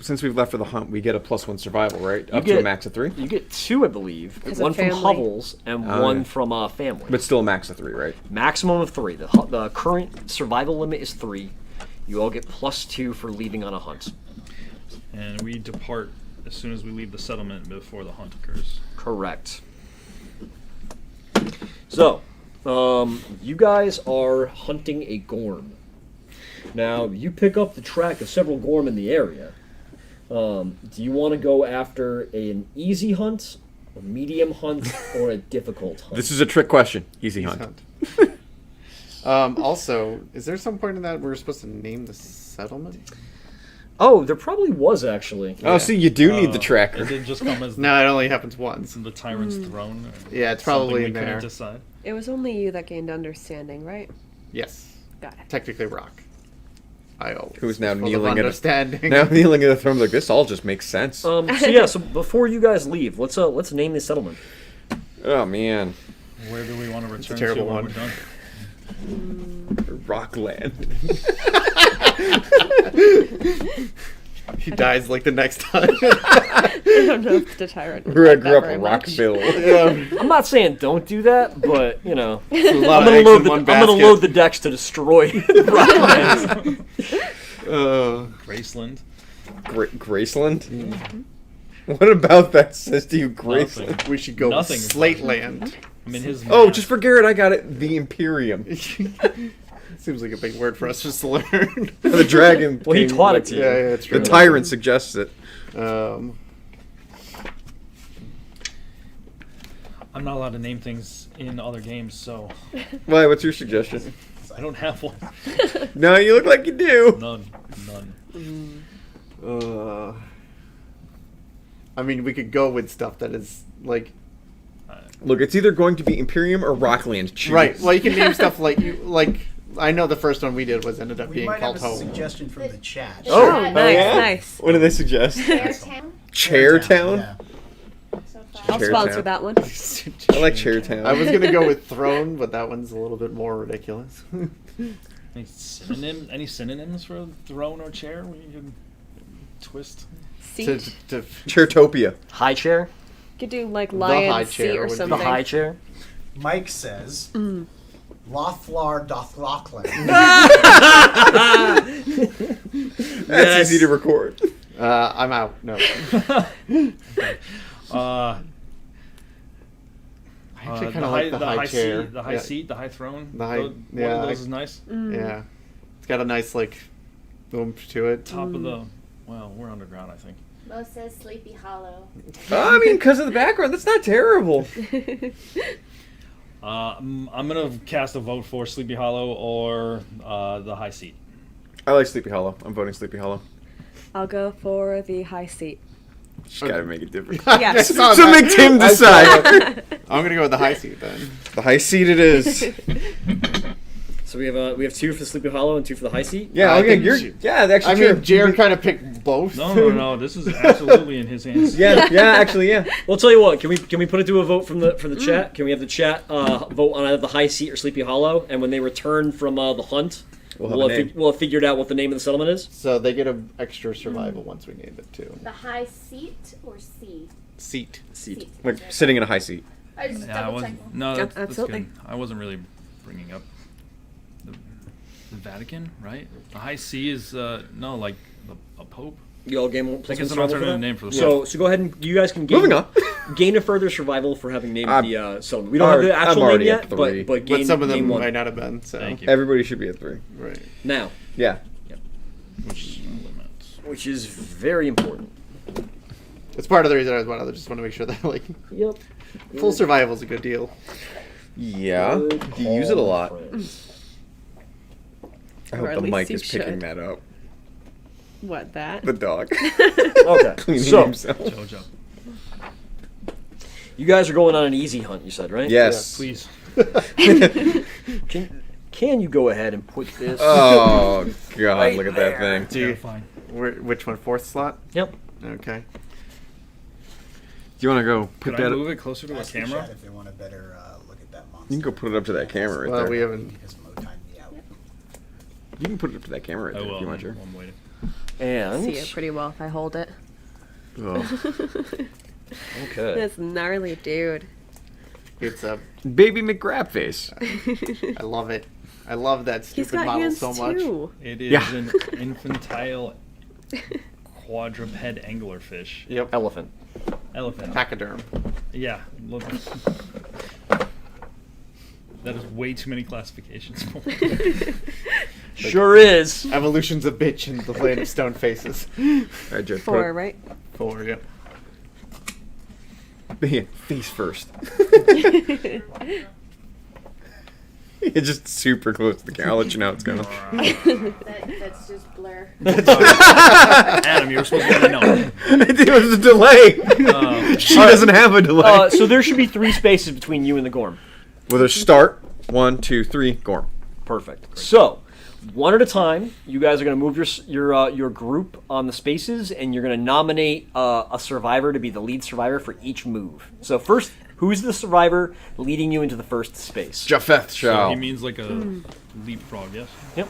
Speaker 2: Since we've left for the hunt, we get a +1 survival, right? Up to
Speaker 1: get-
Speaker 2: a max of 3,
Speaker 1: You get 2, I believe.
Speaker 6: 'Cause
Speaker 1: One
Speaker 6: of
Speaker 1: from
Speaker 6: family.
Speaker 1: hovels and
Speaker 2: Oh,
Speaker 1: one
Speaker 2: yeah.
Speaker 1: from family.
Speaker 2: but still a max of 3, right?
Speaker 1: Maximum of 3. The current survival limit is 3. You all get +2 for leaving on a hunt.
Speaker 4: And we depart as soon as we leave the settlement before the hunt occurs.
Speaker 1: Correct. So, you guys are hunting a gorm. Now, you pick up the track of several gorm in the area. Do you want to go after an easy hunt, a medium hunt, or a difficult hunt?
Speaker 2: This is a trick question. Easy hunt.
Speaker 3: Also, is there some point in that we're supposed to name the settlement?
Speaker 1: Oh, there probably was actually.
Speaker 2: Oh, see, you do need the
Speaker 4: It
Speaker 2: tracker.
Speaker 4: did just come as
Speaker 3: No, it only happens once.
Speaker 4: the tyrant's throne. Or
Speaker 3: Yeah, it's
Speaker 4: something
Speaker 3: probably
Speaker 4: we
Speaker 3: in
Speaker 4: couldn't
Speaker 3: there.
Speaker 4: decide.
Speaker 6: It was only you that gained understanding, right?
Speaker 3: Yes,
Speaker 6: Got it.
Speaker 3: technically Rock. I always
Speaker 2: Who's now
Speaker 3: was full of
Speaker 2: kneeling at a-
Speaker 3: understanding.
Speaker 2: Now kneeling at the throne, like this all just makes sense.
Speaker 1: So before you guys leave, let's name the settlement.
Speaker 2: Oh man,
Speaker 4: Where do we want to return to
Speaker 3: terrible
Speaker 4: when
Speaker 3: one.
Speaker 4: we're done?
Speaker 2: Rockland.
Speaker 3: He dies like the next time.
Speaker 6: I don't know if the tyrant would
Speaker 2: Grew
Speaker 6: like that
Speaker 2: up
Speaker 6: very
Speaker 2: in
Speaker 6: much.
Speaker 2: Rockville.
Speaker 3: Yeah.
Speaker 1: I'm not saying don't do that, but you know,
Speaker 3: A lot
Speaker 1: I'm
Speaker 3: of
Speaker 1: gonna
Speaker 3: eggs
Speaker 1: load
Speaker 3: in
Speaker 1: the
Speaker 3: one
Speaker 1: I'm gonna
Speaker 3: basket.
Speaker 1: load the decks to destroy Rocklands.
Speaker 4: Graceland.
Speaker 2: Graceland? What about that says to you, Graceland?
Speaker 4: Nothing.
Speaker 3: We should go
Speaker 4: Nothing.
Speaker 3: Slate Land.
Speaker 4: I mean, his.
Speaker 2: Oh,
Speaker 4: map-
Speaker 2: just for Garrett, I got it. The Imperium.
Speaker 3: Seems like a big word for us just to learn.
Speaker 2: The dragon.
Speaker 1: Well, he
Speaker 2: king,
Speaker 1: taught it
Speaker 2: like,
Speaker 1: to you.
Speaker 3: Yeah, it's true.
Speaker 2: The tyrant suggests it.
Speaker 4: I'm not allowed to name things in other games, so
Speaker 2: Why? What's your suggestion?
Speaker 4: I don't have one.
Speaker 2: No, you look like you do.
Speaker 4: None.
Speaker 3: I mean, we could go with stuff that is like
Speaker 2: Look, it's either going to be Imperium or Rockland. Choose.
Speaker 3: right. Well, you can name stuff like I know the first one we did ended up
Speaker 5: We
Speaker 3: being
Speaker 5: might have
Speaker 3: called
Speaker 5: a
Speaker 3: Home.
Speaker 5: suggestion from the chat.
Speaker 7: The
Speaker 1: Oh,
Speaker 7: chat-
Speaker 6: nice,
Speaker 2: yeah?
Speaker 6: nice.
Speaker 2: What do they suggest?
Speaker 7: Chairtown.
Speaker 2: Chairtown?
Speaker 5: Yeah.
Speaker 7: So far.
Speaker 6: I'll
Speaker 2: Chairtown.
Speaker 6: sponsor that one.
Speaker 2: I like Chairtown.
Speaker 3: I was gonna go with Throne, but that one's a little bit more ridiculous.
Speaker 4: Any synonyms for throne or chair we can twist?
Speaker 3: to,
Speaker 6: Seat.
Speaker 3: to,
Speaker 2: Chairtopia.
Speaker 1: High chair?
Speaker 6: Could do like
Speaker 3: high
Speaker 6: lion
Speaker 3: chair
Speaker 6: seat or
Speaker 3: would be-
Speaker 1: The
Speaker 6: something.
Speaker 1: high chair?
Speaker 5: Mike says, Lothlar doth Lachlan.
Speaker 2: That's easy to record.
Speaker 3: I'm out. No. I actually kind of like the high chair.
Speaker 4: Seat, the high
Speaker 3: Yeah.
Speaker 4: seat, the high throne.
Speaker 3: The high-
Speaker 4: One
Speaker 3: yeah,
Speaker 4: of
Speaker 3: I-
Speaker 4: those is nice.
Speaker 3: Yeah, it's got a nice like oomph to it.
Speaker 4: Top of the. Well, we're underground, I think.
Speaker 7: Mo says Sleepy Hollow.
Speaker 2: I mean, because of the background, that's not terrible.
Speaker 4: I'm gonna cast a vote for Sleepy Hollow or the high seat.
Speaker 2: I like Sleepy Hollow. I'm voting Sleepy Hollow.
Speaker 6: I'll go for the high seat.
Speaker 2: Just gotta make it different.
Speaker 6: Yes.
Speaker 3: saw
Speaker 2: So
Speaker 3: that.
Speaker 2: make Tim
Speaker 3: I saw
Speaker 2: decide.
Speaker 3: that. I'm gonna go with the high seat then.
Speaker 2: The high seat it is.
Speaker 1: So we have 2 for the Sleepy Hollow and 2 for the high seat?
Speaker 2: Yeah,
Speaker 3: I
Speaker 2: okay,
Speaker 3: think
Speaker 2: you're.
Speaker 3: she-
Speaker 2: Yeah, actually,
Speaker 3: I
Speaker 2: true.
Speaker 3: mean, Jared kind of picked both.
Speaker 4: No. This is absolutely in his hands.
Speaker 2: Yeah, actually, yeah.
Speaker 1: Well, I'll tell you what. Can we put it to a vote from the chat? Can we have the chat vote on either the high seat or Sleepy Hollow? And when they return from the hunt,
Speaker 2: We'll have a name.
Speaker 1: we'll have figured out what the name of the settlement is.
Speaker 3: So they get an extra survival once we name it too.
Speaker 7: The high seat or C?
Speaker 3: Seat.
Speaker 1: Seat.
Speaker 2: Like sitting in a high seat.
Speaker 7: I just
Speaker 4: Yeah, I
Speaker 7: double
Speaker 4: wasn't.
Speaker 7: checked.
Speaker 4: No,
Speaker 6: Yep,
Speaker 4: that's
Speaker 6: absolutely.
Speaker 4: good. I wasn't really bringing up the Vatican, right? The high C is like a pope.
Speaker 1: You all game
Speaker 4: I
Speaker 1: plus
Speaker 4: think it's
Speaker 1: one
Speaker 4: an
Speaker 1: survival for
Speaker 4: alternative
Speaker 1: that?
Speaker 4: name for the
Speaker 1: So go ahead and you guys can gain,
Speaker 2: Moving on.
Speaker 1: gain a further survival for having named
Speaker 2: I'm-
Speaker 1: the settlement. We don't have the
Speaker 2: I'm
Speaker 1: actual name
Speaker 2: already
Speaker 1: yet,
Speaker 2: at 3.
Speaker 1: but gain,
Speaker 3: But some of them
Speaker 1: gain one.
Speaker 3: might not have been. So.
Speaker 4: Thank you.
Speaker 2: Everybody should be at 3.
Speaker 3: Right.
Speaker 1: Now,
Speaker 2: Yeah.
Speaker 4: Which limits.
Speaker 1: which is very important.
Speaker 3: It's part of the reason I just want to make sure that like
Speaker 1: Yep.
Speaker 3: full survival is a good deal.
Speaker 2: Yeah. You use it a lot. I
Speaker 6: Or
Speaker 2: hope
Speaker 6: at
Speaker 2: the
Speaker 6: least
Speaker 2: mic
Speaker 6: you
Speaker 2: is picking
Speaker 6: should.
Speaker 2: that up.
Speaker 6: What, that?
Speaker 2: The dog.
Speaker 1: Okay.
Speaker 2: Cleaning
Speaker 1: So
Speaker 2: himself.
Speaker 4: Jojo.
Speaker 1: you guys are going on an easy hunt. You said, right?
Speaker 2: Yes.
Speaker 4: Please.
Speaker 1: Can you go ahead and put this?
Speaker 2: Oh, God,
Speaker 1: Right
Speaker 2: look at
Speaker 1: there.
Speaker 2: that thing.
Speaker 3: Do you,
Speaker 4: Terrifying.
Speaker 3: which one? Fourth slot.
Speaker 1: Yep.
Speaker 3: Okay.
Speaker 2: Do you want to go put
Speaker 4: Could I
Speaker 2: that
Speaker 4: move it closer to the
Speaker 5: Ask the
Speaker 4: camera?
Speaker 5: chat if they want a better look at that monster.
Speaker 2: You can go put it up to that camera right
Speaker 3: Well,
Speaker 2: there.
Speaker 3: we haven't.
Speaker 5: Because Mo timed me out.
Speaker 2: You can put it up to that camera right
Speaker 4: I
Speaker 2: there
Speaker 4: will.
Speaker 2: if you want, Jared.
Speaker 4: I'm waiting.
Speaker 1: And
Speaker 6: See it pretty well if I hold it.
Speaker 2: Oh.
Speaker 1: okay.
Speaker 6: This gnarly dude.
Speaker 3: It's a.
Speaker 2: Baby McGrab face.
Speaker 3: I love it. I love that
Speaker 6: He's
Speaker 3: stupid
Speaker 6: got
Speaker 3: model
Speaker 6: hands
Speaker 3: so much.
Speaker 6: too.
Speaker 4: It is
Speaker 2: Yeah.
Speaker 4: an infantile quadruped anglerfish.
Speaker 3: Yep.
Speaker 1: Elephant.
Speaker 4: Elephant.
Speaker 3: Pachyderm.
Speaker 4: Yeah. Look. That is way too many classifications.
Speaker 1: Sure is.
Speaker 3: Evolution's a bitch in the land of stone faces.
Speaker 2: All right, Jared.
Speaker 6: 4, right?
Speaker 3: 4, yeah.
Speaker 2: Yeah, face first. It's just super close to the camera. I'll let you know how it's going.
Speaker 7: That's just blur.
Speaker 4: Adam, you were supposed to let me know.
Speaker 2: It was a delay. She doesn't have a delay.
Speaker 1: So there should be 3 spaces between you and the Gorm.
Speaker 2: Well, there's start. 1, 2, 3. Gorm.
Speaker 1: Perfect. So, one at a time, you guys are going to move your group on the spaces, and you're going to nominate a survivor to be the lead survivor for each move. So first, who's the survivor leading you into the first space?
Speaker 2: Japheth
Speaker 4: So
Speaker 2: shall.
Speaker 4: he means like a leapfrog, yes?
Speaker 1: Yep.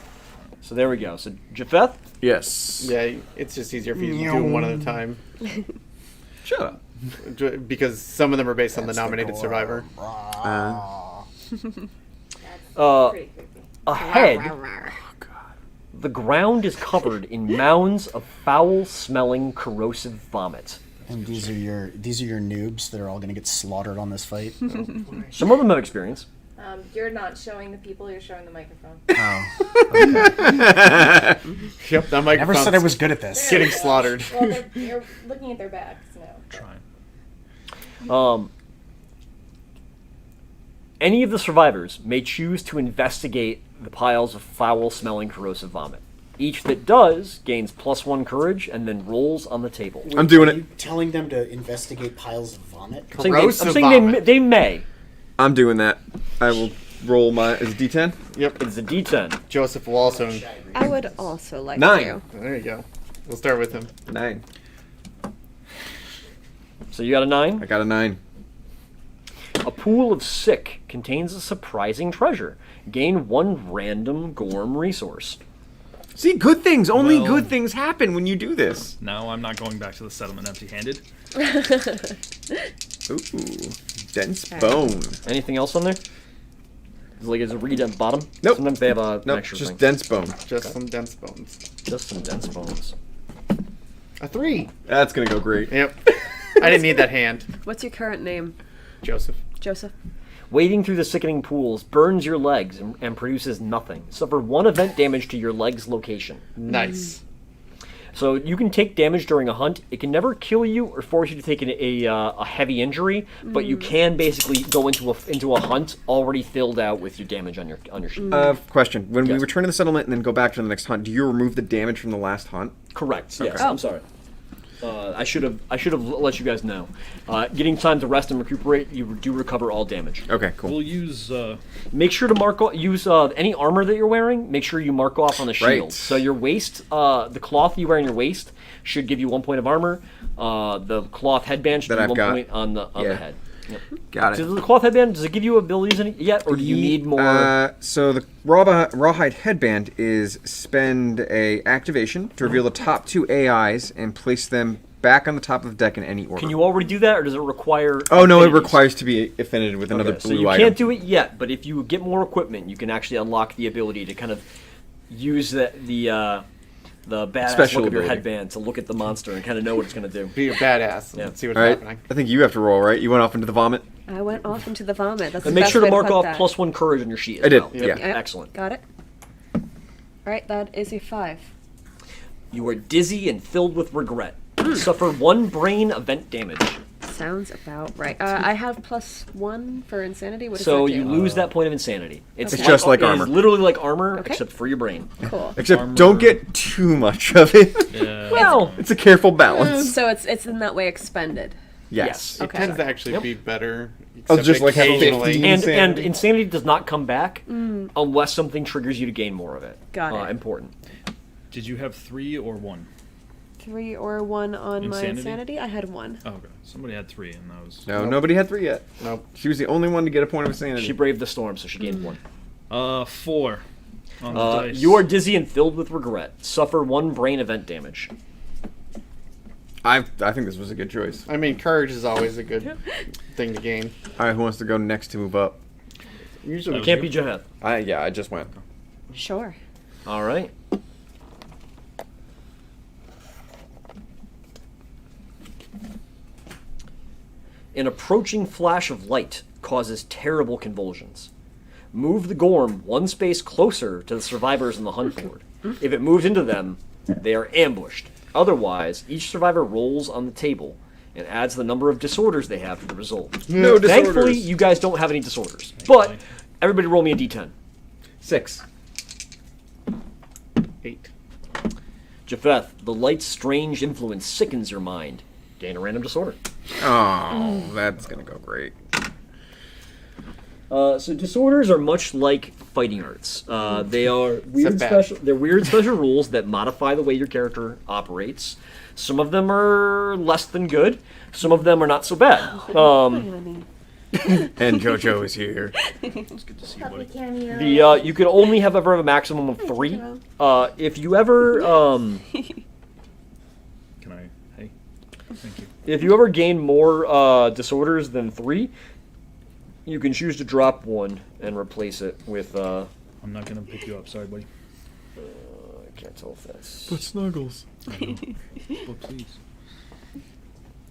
Speaker 1: So there we go. So Japheth.
Speaker 2: Yes.
Speaker 3: Yeah, it's just easier for you to do them one at a time.
Speaker 2: Shut up.
Speaker 3: Because some of them are based on the
Speaker 5: That's
Speaker 3: nominated
Speaker 5: gore.
Speaker 3: survivor.
Speaker 1: Uh,
Speaker 7: Pretty creepy.
Speaker 1: Ahead, the ground is covered in mounds of foul-smelling, corrosive vomit.
Speaker 5: And these are your noobs that are all gonna get slaughtered on this fight.
Speaker 1: Some of them have experience.
Speaker 7: You're not showing the people, you're showing the microphone.
Speaker 3: Yep, that microphone's
Speaker 5: Never said I was good at this.
Speaker 3: getting slaughtered.
Speaker 7: Well, you're looking at their backs now.
Speaker 4: Trying.
Speaker 1: Any of the survivors may choose to investigate the piles of foul-smelling, corrosive vomit. Each that does gains +1 courage and then rolls on the table.
Speaker 2: I'm doing
Speaker 5: Are
Speaker 2: it.
Speaker 5: you telling them to investigate piles of vomit?
Speaker 1: I'm saying
Speaker 3: Corrosive
Speaker 1: they
Speaker 3: vomit.
Speaker 1: they may.
Speaker 2: I'm doing that. I will roll my is it D10?
Speaker 3: Yep.
Speaker 1: It's a D10.
Speaker 3: Joseph will also.
Speaker 6: I would also like
Speaker 2: 9.
Speaker 6: to.
Speaker 3: There you go. We'll start with him.
Speaker 2: 9.
Speaker 1: So you got a 9?
Speaker 2: I got a 9.
Speaker 1: A pool of sick contains a surprising treasure. Gain 1 random Gorm resource.
Speaker 2: See, good things. Only
Speaker 4: Well-
Speaker 2: good things happen when you do this.
Speaker 4: Now I'm not going back to the settlement empty-handed.
Speaker 2: Ooh, dense bone.
Speaker 1: Anything else on there? Is it read at the bottom?
Speaker 2: Nope.
Speaker 1: Sometimes they have an
Speaker 2: Nope,
Speaker 1: extra
Speaker 2: just
Speaker 1: thing.
Speaker 2: dense bone.
Speaker 3: Just some dense bones.
Speaker 1: Just some dense bones.
Speaker 3: A 3.
Speaker 2: That's gonna go great.
Speaker 3: Yep. I didn't need that hand.
Speaker 6: What's your current name,
Speaker 3: Joseph.
Speaker 6: Joseph?
Speaker 1: Wading through the sickening pools burns your legs and produces nothing. Suffer 1 event damage to your leg's location.
Speaker 3: Nice.
Speaker 1: So you can take damage during a hunt. It can never kill you or force you to take a heavy injury, but you can basically go into a hunt already filled out with your damage on your sheet.
Speaker 2: Question: when we
Speaker 1: Yes.
Speaker 2: return to the settlement and then go back to the next hunt, do you remove the damage from the last hunt?
Speaker 1: Correct. Yes.
Speaker 6: Oh.
Speaker 1: I'm sorry. I should have let you guys know. Getting time to rest and recuperate, you do recover all damage.
Speaker 2: Okay, cool.
Speaker 4: We'll use
Speaker 1: Make sure to use any armor that you're wearing. Make sure you mark off on the shield.
Speaker 2: Right.
Speaker 1: So your waist, the cloth you wear on your waist, should give you 1 point of armor. The cloth headband should
Speaker 2: That
Speaker 1: give
Speaker 2: I've
Speaker 1: 1
Speaker 2: got.
Speaker 1: point on the
Speaker 2: Yeah.
Speaker 1: head. Yep.
Speaker 2: Got it.
Speaker 1: Does the cloth headband, does it give you abilities yet, or do you need more?
Speaker 2: So the rawhide headband is spend a activation to reveal the top 2 AIs and place them back on the top of the deck in any order.
Speaker 1: Can you already do that, or does it require?
Speaker 2: Oh no, it
Speaker 1: affinities?
Speaker 2: requires to be affinited with another
Speaker 1: Okay, so
Speaker 2: blue
Speaker 1: you
Speaker 2: item.
Speaker 1: can't do it yet, but if you get more equipment, you can actually unlock the ability to kind of use the badass
Speaker 2: Special
Speaker 1: look of your
Speaker 2: ability.
Speaker 1: headband to look at the monster and kind of know what it's going to do.
Speaker 3: Be a badass.
Speaker 1: Yeah.
Speaker 3: Let's see what's
Speaker 2: All right,
Speaker 3: happening.
Speaker 2: I think you have to roll, right? You went off into the vomit.
Speaker 6: I went off into the vomit. That's
Speaker 1: And
Speaker 6: the
Speaker 1: make
Speaker 6: best
Speaker 1: sure to
Speaker 6: way
Speaker 1: mark
Speaker 6: put
Speaker 1: off
Speaker 6: that.
Speaker 1: +1 courage on your sheet. As
Speaker 2: I did,
Speaker 1: well.
Speaker 2: yeah.
Speaker 6: Yep.
Speaker 1: Excellent.
Speaker 6: Got it. All right, that is a 5.
Speaker 1: You are dizzy and filled with regret. Suffer 1 brain event damage.
Speaker 6: Sounds about right. I have +1 for insanity. What does
Speaker 1: So
Speaker 6: that do?
Speaker 1: you lose that point of insanity.
Speaker 6: It's
Speaker 2: just like
Speaker 1: it is
Speaker 2: armor.
Speaker 1: literally like armor,
Speaker 6: Okay.
Speaker 1: except for your brain.
Speaker 6: Cool.
Speaker 2: Except
Speaker 4: Armor.
Speaker 2: don't get too much of it.
Speaker 1: Well,
Speaker 2: It's a careful balance.
Speaker 6: So it's in that way expended.
Speaker 2: Yes.
Speaker 3: It
Speaker 6: Okay.
Speaker 3: tends to actually
Speaker 1: Yep.
Speaker 3: be better.
Speaker 2: Oh,
Speaker 3: except
Speaker 2: just like having
Speaker 3: occasionally.
Speaker 2: 15
Speaker 1: and
Speaker 2: Insanity.
Speaker 1: insanity does not come back unless something triggers you to gain more of it.
Speaker 6: Got it.
Speaker 1: Important.
Speaker 4: Did you have 3 or 1?
Speaker 6: 3 or 1 on my
Speaker 4: Insanity?
Speaker 6: insanity. I had 1.
Speaker 4: Oh, okay. Somebody had 3, and that was
Speaker 2: No, nobody had 3 yet.
Speaker 3: Nope.
Speaker 2: She was the only one to get a point of insanity.
Speaker 1: She braved the storm, so she gained 1.
Speaker 4: 4 on the dice.
Speaker 1: You are dizzy and filled with regret. Suffer 1 brain event damage.
Speaker 2: I think this was a good choice.
Speaker 3: I mean, courage is always a good thing to gain.
Speaker 2: All right, who wants to go next to move up?
Speaker 3: Usually,
Speaker 1: It can't be Jahed.
Speaker 2: I just went.
Speaker 6: Sure.
Speaker 1: All right. An approaching flash of light causes terrible convulsions. Move the Gorm 1 space closer to the survivors on the hunt board. If it moves into them, they are ambushed. Otherwise, each survivor rolls on the table and adds the number of disorders they have to the result.
Speaker 2: No disorders.
Speaker 1: Thankfully, you guys don't have any disorders. But everybody roll me a d10.
Speaker 2: 6.
Speaker 3: 8.
Speaker 1: Japheth, the light's strange influence sickens your mind. Gain a random disorder.
Speaker 2: Oh, that's gonna go great.
Speaker 1: So disorders are much like fighting arts. They are weird
Speaker 3: bad.
Speaker 1: special. They're weird special rules that modify the way your character operates. Some of them are less than good. Some of them are not so bad.
Speaker 6: Honey.
Speaker 2: And JoJo is here.
Speaker 4: It's good to see you,
Speaker 7: Puppy
Speaker 4: buddy.
Speaker 7: cameo.
Speaker 1: You can only have ever have a maximum of 3. If you ever
Speaker 4: Can I? Hey, thank you.
Speaker 1: if you ever gain more disorders than 3, you can choose to drop 1 and replace it with.
Speaker 4: I'm not gonna pick you up. Sorry, buddy.
Speaker 1: I can't tell if that's.
Speaker 2: Snuggles.
Speaker 4: But please.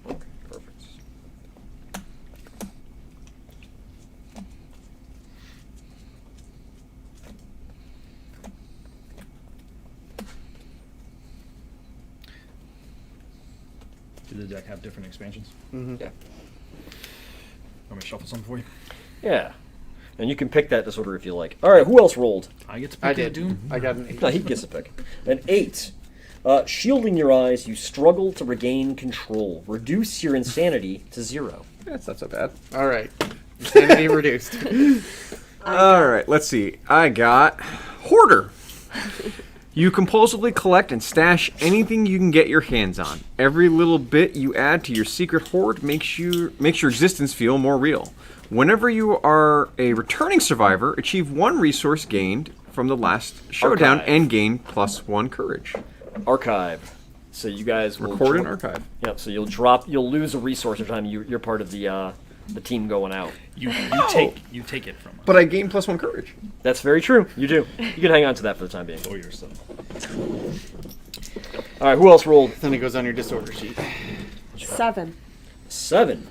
Speaker 1: Perfect.
Speaker 4: Do the deck have different expansions?
Speaker 3: Mm-hmm.
Speaker 1: Yeah.
Speaker 4: Want me to shuffle some for you?
Speaker 1: Yeah. And you can pick that disorder if you like. All right, who else rolled?
Speaker 4: I get to pick
Speaker 3: I
Speaker 4: that
Speaker 3: did.
Speaker 4: Doom.
Speaker 3: I got an 8.
Speaker 1: No, he gets a pick. An 8. Shielding your eyes, you struggle to regain control. Reduce your insanity to 0.
Speaker 2: That's not so bad.
Speaker 3: All right. Insanity reduced.
Speaker 2: All right, let's see. I got Hoarder. You compulsively collect and stash anything you can get your hands on. Every little bit you add to your secret hoard makes your existence feel more real. Whenever you are a returning survivor, achieve 1 resource gained from the last showdown
Speaker 1: Archive.
Speaker 2: and gain +1 courage.
Speaker 1: Archive. So you guys will
Speaker 2: Record and archive.
Speaker 1: Yep. So you'll lose a resource every time you're part of the team going out.
Speaker 4: You take it from us.
Speaker 2: But I gain +1 courage.
Speaker 1: That's very true. You do. You can hang on to that for the time being.
Speaker 4: For yourself.
Speaker 1: All right. Who else rolled?
Speaker 3: Then it goes on your disorder sheet.
Speaker 6: 7.
Speaker 1: 7.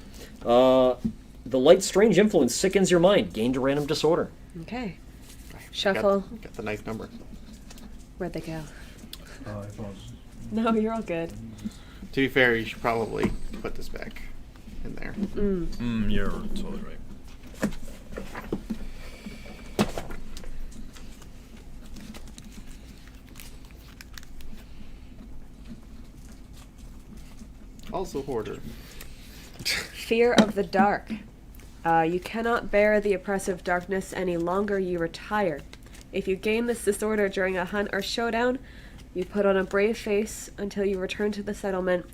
Speaker 1: The light strange influence sickens your mind. Gained a random disorder.
Speaker 6: Okay. Shuffle.
Speaker 3: Got the nice number.
Speaker 6: Where'd they go?
Speaker 4: I apologize.
Speaker 6: No, you're all good.
Speaker 3: To be fair, you should probably put this back in there.
Speaker 4: You're totally right.
Speaker 3: Also hoarder.
Speaker 6: Fear of the dark. You cannot bear the oppressive darkness any longer. You retire. If you gain this disorder during a hunt or showdown, you put on a brave face until you return to the settlement,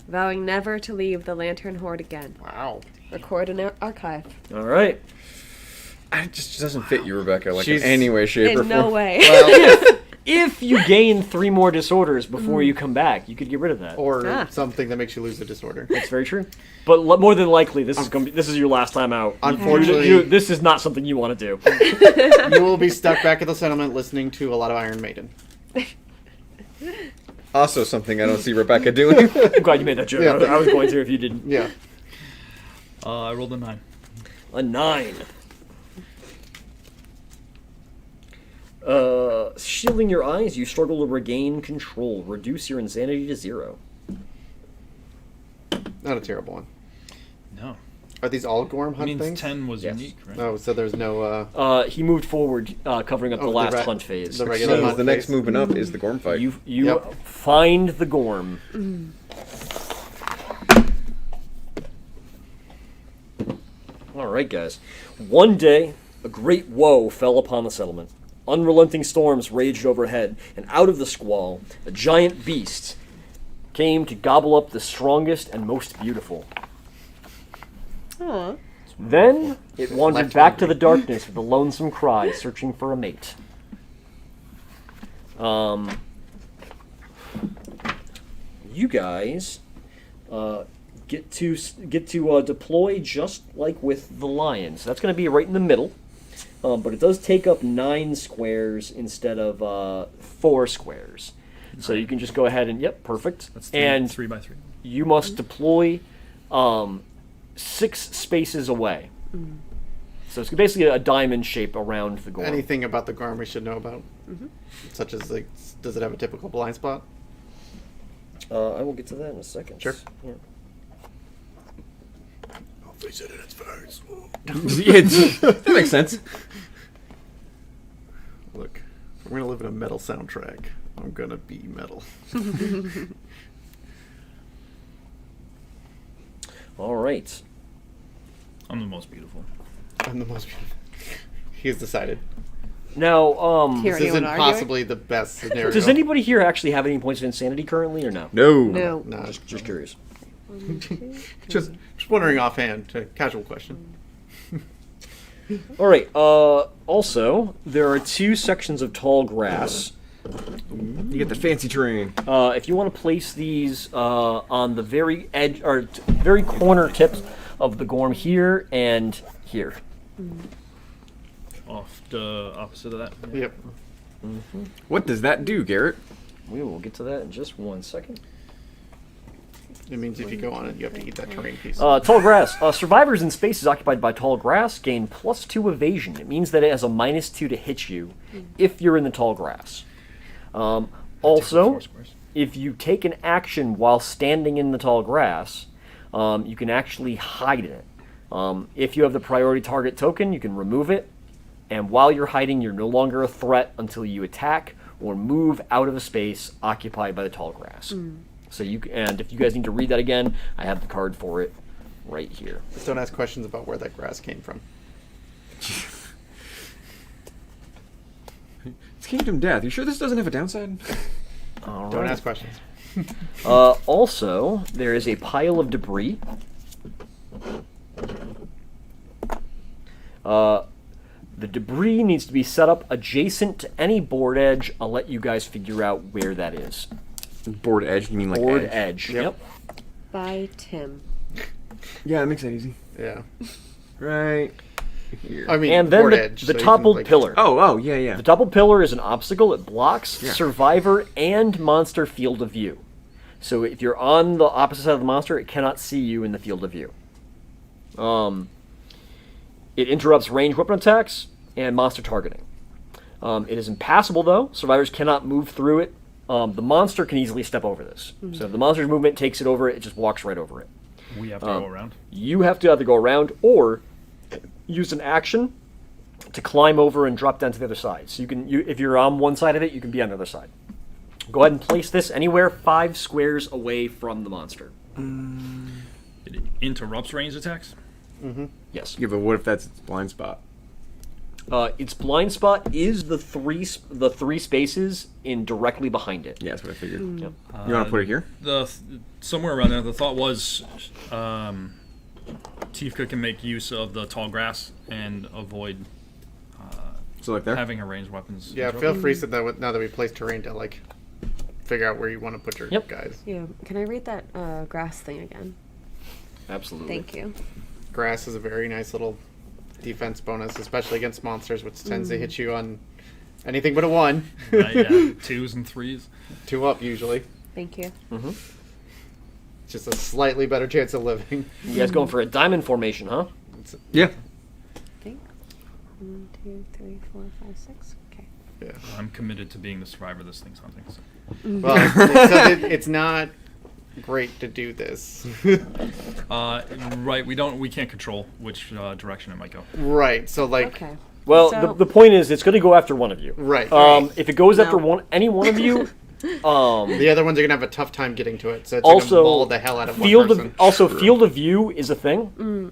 Speaker 6: vowing never to leave the Lantern Horde again.
Speaker 3: Wow.
Speaker 6: Record an archive.
Speaker 1: All right.
Speaker 2: It just doesn't fit you, Rebecca, like
Speaker 3: She's-
Speaker 2: in any way, shape, or
Speaker 6: In
Speaker 2: form.
Speaker 6: no way.
Speaker 1: If you gain 3 more disorders before you come back, you could get rid of that.
Speaker 3: Or
Speaker 6: Ah.
Speaker 3: something that makes you lose a disorder.
Speaker 1: That's very true. But more than likely, this is your last time out.
Speaker 3: Unfortunately-
Speaker 1: this is not something you want to do.
Speaker 3: You will be stuck back at the settlement listening to a lot of Iron Maiden.
Speaker 2: Also something I don't see Rebecca doing.
Speaker 1: I'm glad you made that joke.
Speaker 3: Yeah.
Speaker 1: I was going to if you didn't.
Speaker 3: Yeah.
Speaker 4: I rolled a 9.
Speaker 1: A 9. Shielding your eyes, you struggle to regain control. Reduce your insanity to 0.
Speaker 3: Not a terrible one.
Speaker 4: No.
Speaker 3: Are these all Gorm
Speaker 4: It
Speaker 3: hunt
Speaker 4: means
Speaker 3: things?
Speaker 4: 10 was
Speaker 1: Yes.
Speaker 4: unique, right?
Speaker 3: Oh, so there's no,
Speaker 1: He moved forward, covering up the
Speaker 3: the
Speaker 1: last
Speaker 3: ra-
Speaker 1: hunt phase.
Speaker 3: the regular
Speaker 2: So
Speaker 3: hunt
Speaker 2: the next
Speaker 3: phase.
Speaker 2: movement up is the Gorm fight.
Speaker 1: You
Speaker 3: Yep.
Speaker 1: find the Gorm. All right, guys. One day, a great woe fell upon the settlement. Unrelenting storms raged overhead, and out of the squall, a giant beast came to gobble up the strongest and most beautiful.
Speaker 6: Aw.
Speaker 1: Then it wandered
Speaker 3: Left
Speaker 1: back to
Speaker 3: hungry.
Speaker 1: the darkness with a lonesome cry, searching for a mate. You guys get to deploy just like with the lion. So that's going to be right in the middle, but it does take up 9 squares instead of 4 squares. So you can just go ahead and perfect.
Speaker 4: That's 3 by 3.
Speaker 1: You must deploy 6 spaces away. So it's basically a diamond shape around the Gorm.
Speaker 3: anything about the Gorm we should know about? Such as, like, does it have a typical blind spot?
Speaker 1: I will get to that in a second.
Speaker 3: Sure.
Speaker 1: Yeah.
Speaker 3: I'll face it in its face.
Speaker 2: That makes sense.
Speaker 3: Look, if we're gonna live in a metal soundtrack, I'm gonna be metal.
Speaker 1: All right.
Speaker 4: I'm the most beautiful.
Speaker 3: I'm the most beautiful. He has decided.
Speaker 1: Now,
Speaker 6: Hear
Speaker 3: This
Speaker 6: anyone
Speaker 3: isn't
Speaker 6: arguing?
Speaker 3: possibly the best scenario.
Speaker 1: does anybody here actually have any points of insanity currently, or no?
Speaker 2: No.
Speaker 6: No.
Speaker 3: No,
Speaker 1: Just curious.
Speaker 3: just wondering offhand. A casual question.
Speaker 1: All right. Also, there are 2 sections of tall grass.
Speaker 2: You get the fancy terrain.
Speaker 1: If you want to place these on the very edge or very corner tips of the Gorm here and here.
Speaker 4: Off the opposite of that. Yeah.
Speaker 3: Yep.
Speaker 2: What does that do, Garrett?
Speaker 1: We will get to that in just 1 second.
Speaker 3: It means if you go on it, you have to eat that terrain piece.
Speaker 1: Tall grass. Survivors in spaces occupied by tall grass gain +2 evasion. It means that it has a -2 to hit you if you're in the tall grass. Also,
Speaker 4: 4 squares.
Speaker 1: if you take an action while standing in the tall grass, you can actually hide it. If you have the priority target token, you can remove it. And while you're hiding, you're no longer a threat until you attack or move out of a space occupied by the tall grass. So and if you guys need to read that again, I have the card for it right here.
Speaker 3: Just don't ask questions about where that grass came from.
Speaker 2: It's Kingdom Death. You sure this doesn't have a downside?
Speaker 1: All
Speaker 3: Don't
Speaker 1: right.
Speaker 3: ask questions.
Speaker 1: Also, there is a pile of debris. The debris needs to be set up adjacent to any board edge. I'll let you guys figure out where that is.
Speaker 2: Board edge? You mean like
Speaker 1: Board
Speaker 2: edge?
Speaker 1: edge.
Speaker 3: Yep.
Speaker 6: By Tim.
Speaker 2: Yeah, that makes that easy.
Speaker 3: Yeah.
Speaker 2: Right here.
Speaker 3: I mean,
Speaker 1: And then
Speaker 3: board
Speaker 1: the,
Speaker 3: edge.
Speaker 1: the
Speaker 3: so you can,
Speaker 1: toppled
Speaker 3: like-
Speaker 1: pillar.
Speaker 2: Oh, yeah, yeah.
Speaker 1: The double pillar is an obstacle. It blocks
Speaker 2: Yeah.
Speaker 1: survivor and monster field of view. So if you're on the opposite side of the monster, it cannot see you in the field of view. It interrupts ranged weapon attacks and monster targeting. It is impassable, though. Survivors cannot move through it. The monster can easily step over this. So if the monster's movement takes it over, it just walks right over it.
Speaker 4: We have to go around.
Speaker 1: You have to either go around or use an action to climb over and drop down to the other side. So if you're on one side of it, you can be on the other side. Go ahead and place this anywhere 5 squares away from the monster.
Speaker 4: It interrupts ranged attacks.
Speaker 1: Yes.
Speaker 2: Yeah, but what if that's its blind spot?
Speaker 1: Its blind spot is the three spaces in directly behind it.
Speaker 2: Yeah, that's what I figured.
Speaker 1: Yep.
Speaker 2: You want to put it here?
Speaker 4: Somewhere around there. The thought was, Tifka can make use of the tall grass and avoid
Speaker 2: So like there?
Speaker 4: having her ranged weapons.
Speaker 3: Yeah,
Speaker 4: interrupted.
Speaker 3: feel free to that now that we placed terrain to like figure out where you want to put your
Speaker 1: Yep.
Speaker 3: guys.
Speaker 6: Yeah. Can I read that grass thing again?
Speaker 1: Absolutely.
Speaker 6: Thank you.
Speaker 3: Grass is a very nice little defense bonus, especially against monsters, which tends to hit you on anything but a 1.
Speaker 4: Right, yeah, 2s and 3s.
Speaker 3: 2 up usually.
Speaker 6: Thank you.
Speaker 3: Just a slightly better chance of living.
Speaker 1: You guys going for a diamond formation, huh?
Speaker 2: Yeah.
Speaker 6: I think 1, 2, 3, 4, 5, 6. Okay.
Speaker 3: Yeah.
Speaker 4: I'm committed to being the survivor this thing's hunting. So.
Speaker 3: Well, it's not great to do this.
Speaker 4: Right, we can't control which direction it might go.
Speaker 3: Right. So like.
Speaker 6: Okay.
Speaker 1: Well,
Speaker 6: So-
Speaker 1: the point is, it's going to go after one of you.
Speaker 3: Right.
Speaker 1: If it goes after
Speaker 6: No.
Speaker 1: any one of you,
Speaker 3: The other ones are gonna have a tough time getting to it, so it's
Speaker 1: also
Speaker 3: gonna maul the hell out of one
Speaker 1: field
Speaker 3: person.
Speaker 1: field of view is a thing.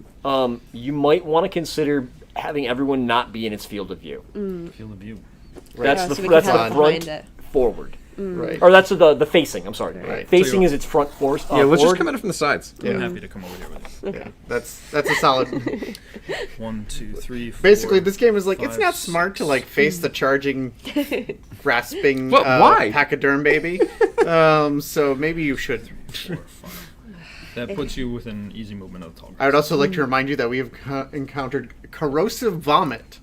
Speaker 1: You might want to consider having everyone not be in its field of view.
Speaker 4: Feel the view.
Speaker 1: That's
Speaker 6: Yeah,
Speaker 1: the
Speaker 6: so we
Speaker 1: that's
Speaker 6: can
Speaker 1: the
Speaker 6: have it
Speaker 1: front
Speaker 6: behind it.
Speaker 1: forward,
Speaker 3: Right.
Speaker 1: or that's the facing. I'm sorry,
Speaker 3: Right.
Speaker 1: facing
Speaker 4: So
Speaker 1: is its front force.
Speaker 2: Yeah, let's just
Speaker 1: forward.
Speaker 2: come at it from the sides.
Speaker 4: I'm happy to come over here with you.
Speaker 3: Yeah. That's a solid.
Speaker 4: 1, 2, 3, 4.
Speaker 3: Basically, this game is like it's
Speaker 4: 5,
Speaker 3: not smart to like face the charging, grasping
Speaker 2: What? Why?
Speaker 3: pachyderm baby. So maybe you should.
Speaker 4: 4, 5. That puts you within easy movement of the tall grass.
Speaker 3: I would also like to remind you that we have encountered corrosive vomit.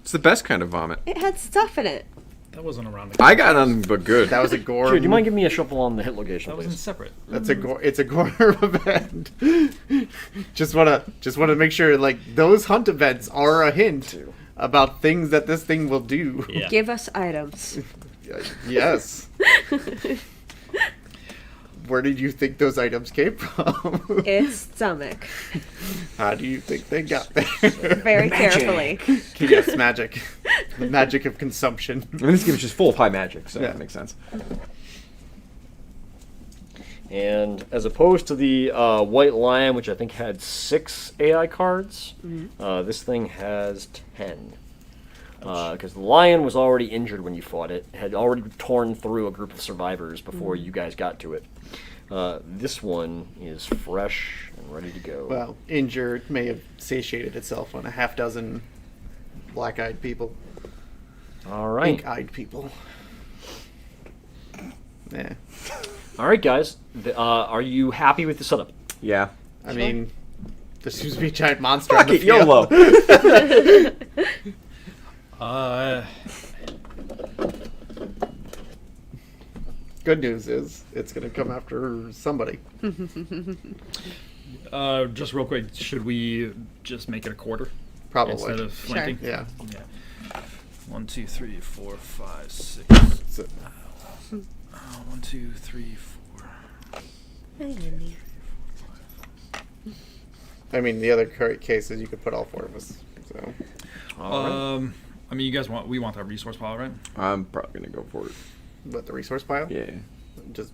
Speaker 2: It's the best kind of vomit.
Speaker 6: It had stuff in it.
Speaker 4: That wasn't around the
Speaker 2: I got nothing but good.
Speaker 3: That was a gore.
Speaker 1: Sure, do you mind giving me a shuffle on the hit location,
Speaker 4: That wasn't
Speaker 1: please?
Speaker 4: separate.
Speaker 3: That's a gore. It's a gore event. just wanna make sure like those hunt events are a hint about things that this thing will do.
Speaker 4: Yeah.
Speaker 6: Give us items.
Speaker 3: Yes. Where did you think those items came from?
Speaker 6: Its stomach.
Speaker 3: How do you think they got there?
Speaker 6: Very carefully.
Speaker 3: Yes, magic. The magic of consumption.
Speaker 2: I mean, this game is just full of high magic, so
Speaker 3: Yeah.
Speaker 2: that makes sense.
Speaker 1: And as opposed to the White Lion, which I think had 6 AI cards, this thing has 10. Because the lion was already injured when you fought it, had already torn through a group of survivors before you guys got to it. This one is fresh and ready to go.
Speaker 3: Well, injured may have satiated itself on a half dozen black-eyed people.
Speaker 1: All right.
Speaker 3: Pink-eyed people. Yeah.
Speaker 1: All right, guys. Are you happy with the setup?
Speaker 2: Yeah.
Speaker 3: I mean, there seems to be a giant monster
Speaker 2: Fuck
Speaker 3: on the
Speaker 2: it,
Speaker 3: field.
Speaker 2: YOLO.
Speaker 3: Good news is it's going to come after somebody.
Speaker 4: Just real quick, should we just make it a quarter
Speaker 3: Probably.
Speaker 4: instead of flanking?
Speaker 3: Yeah.
Speaker 4: Yeah. 1, 2, 3, 4, 5, 6.
Speaker 3: So,
Speaker 4: 1, 2, 3, 4.
Speaker 3: I mean, the other case is you could put all 4 of us. So
Speaker 1: All right.
Speaker 4: I mean, you guys we want that resource pile, right?
Speaker 2: I'm probably going to go for it.
Speaker 3: What, the resource pile?
Speaker 2: Yeah.
Speaker 3: Just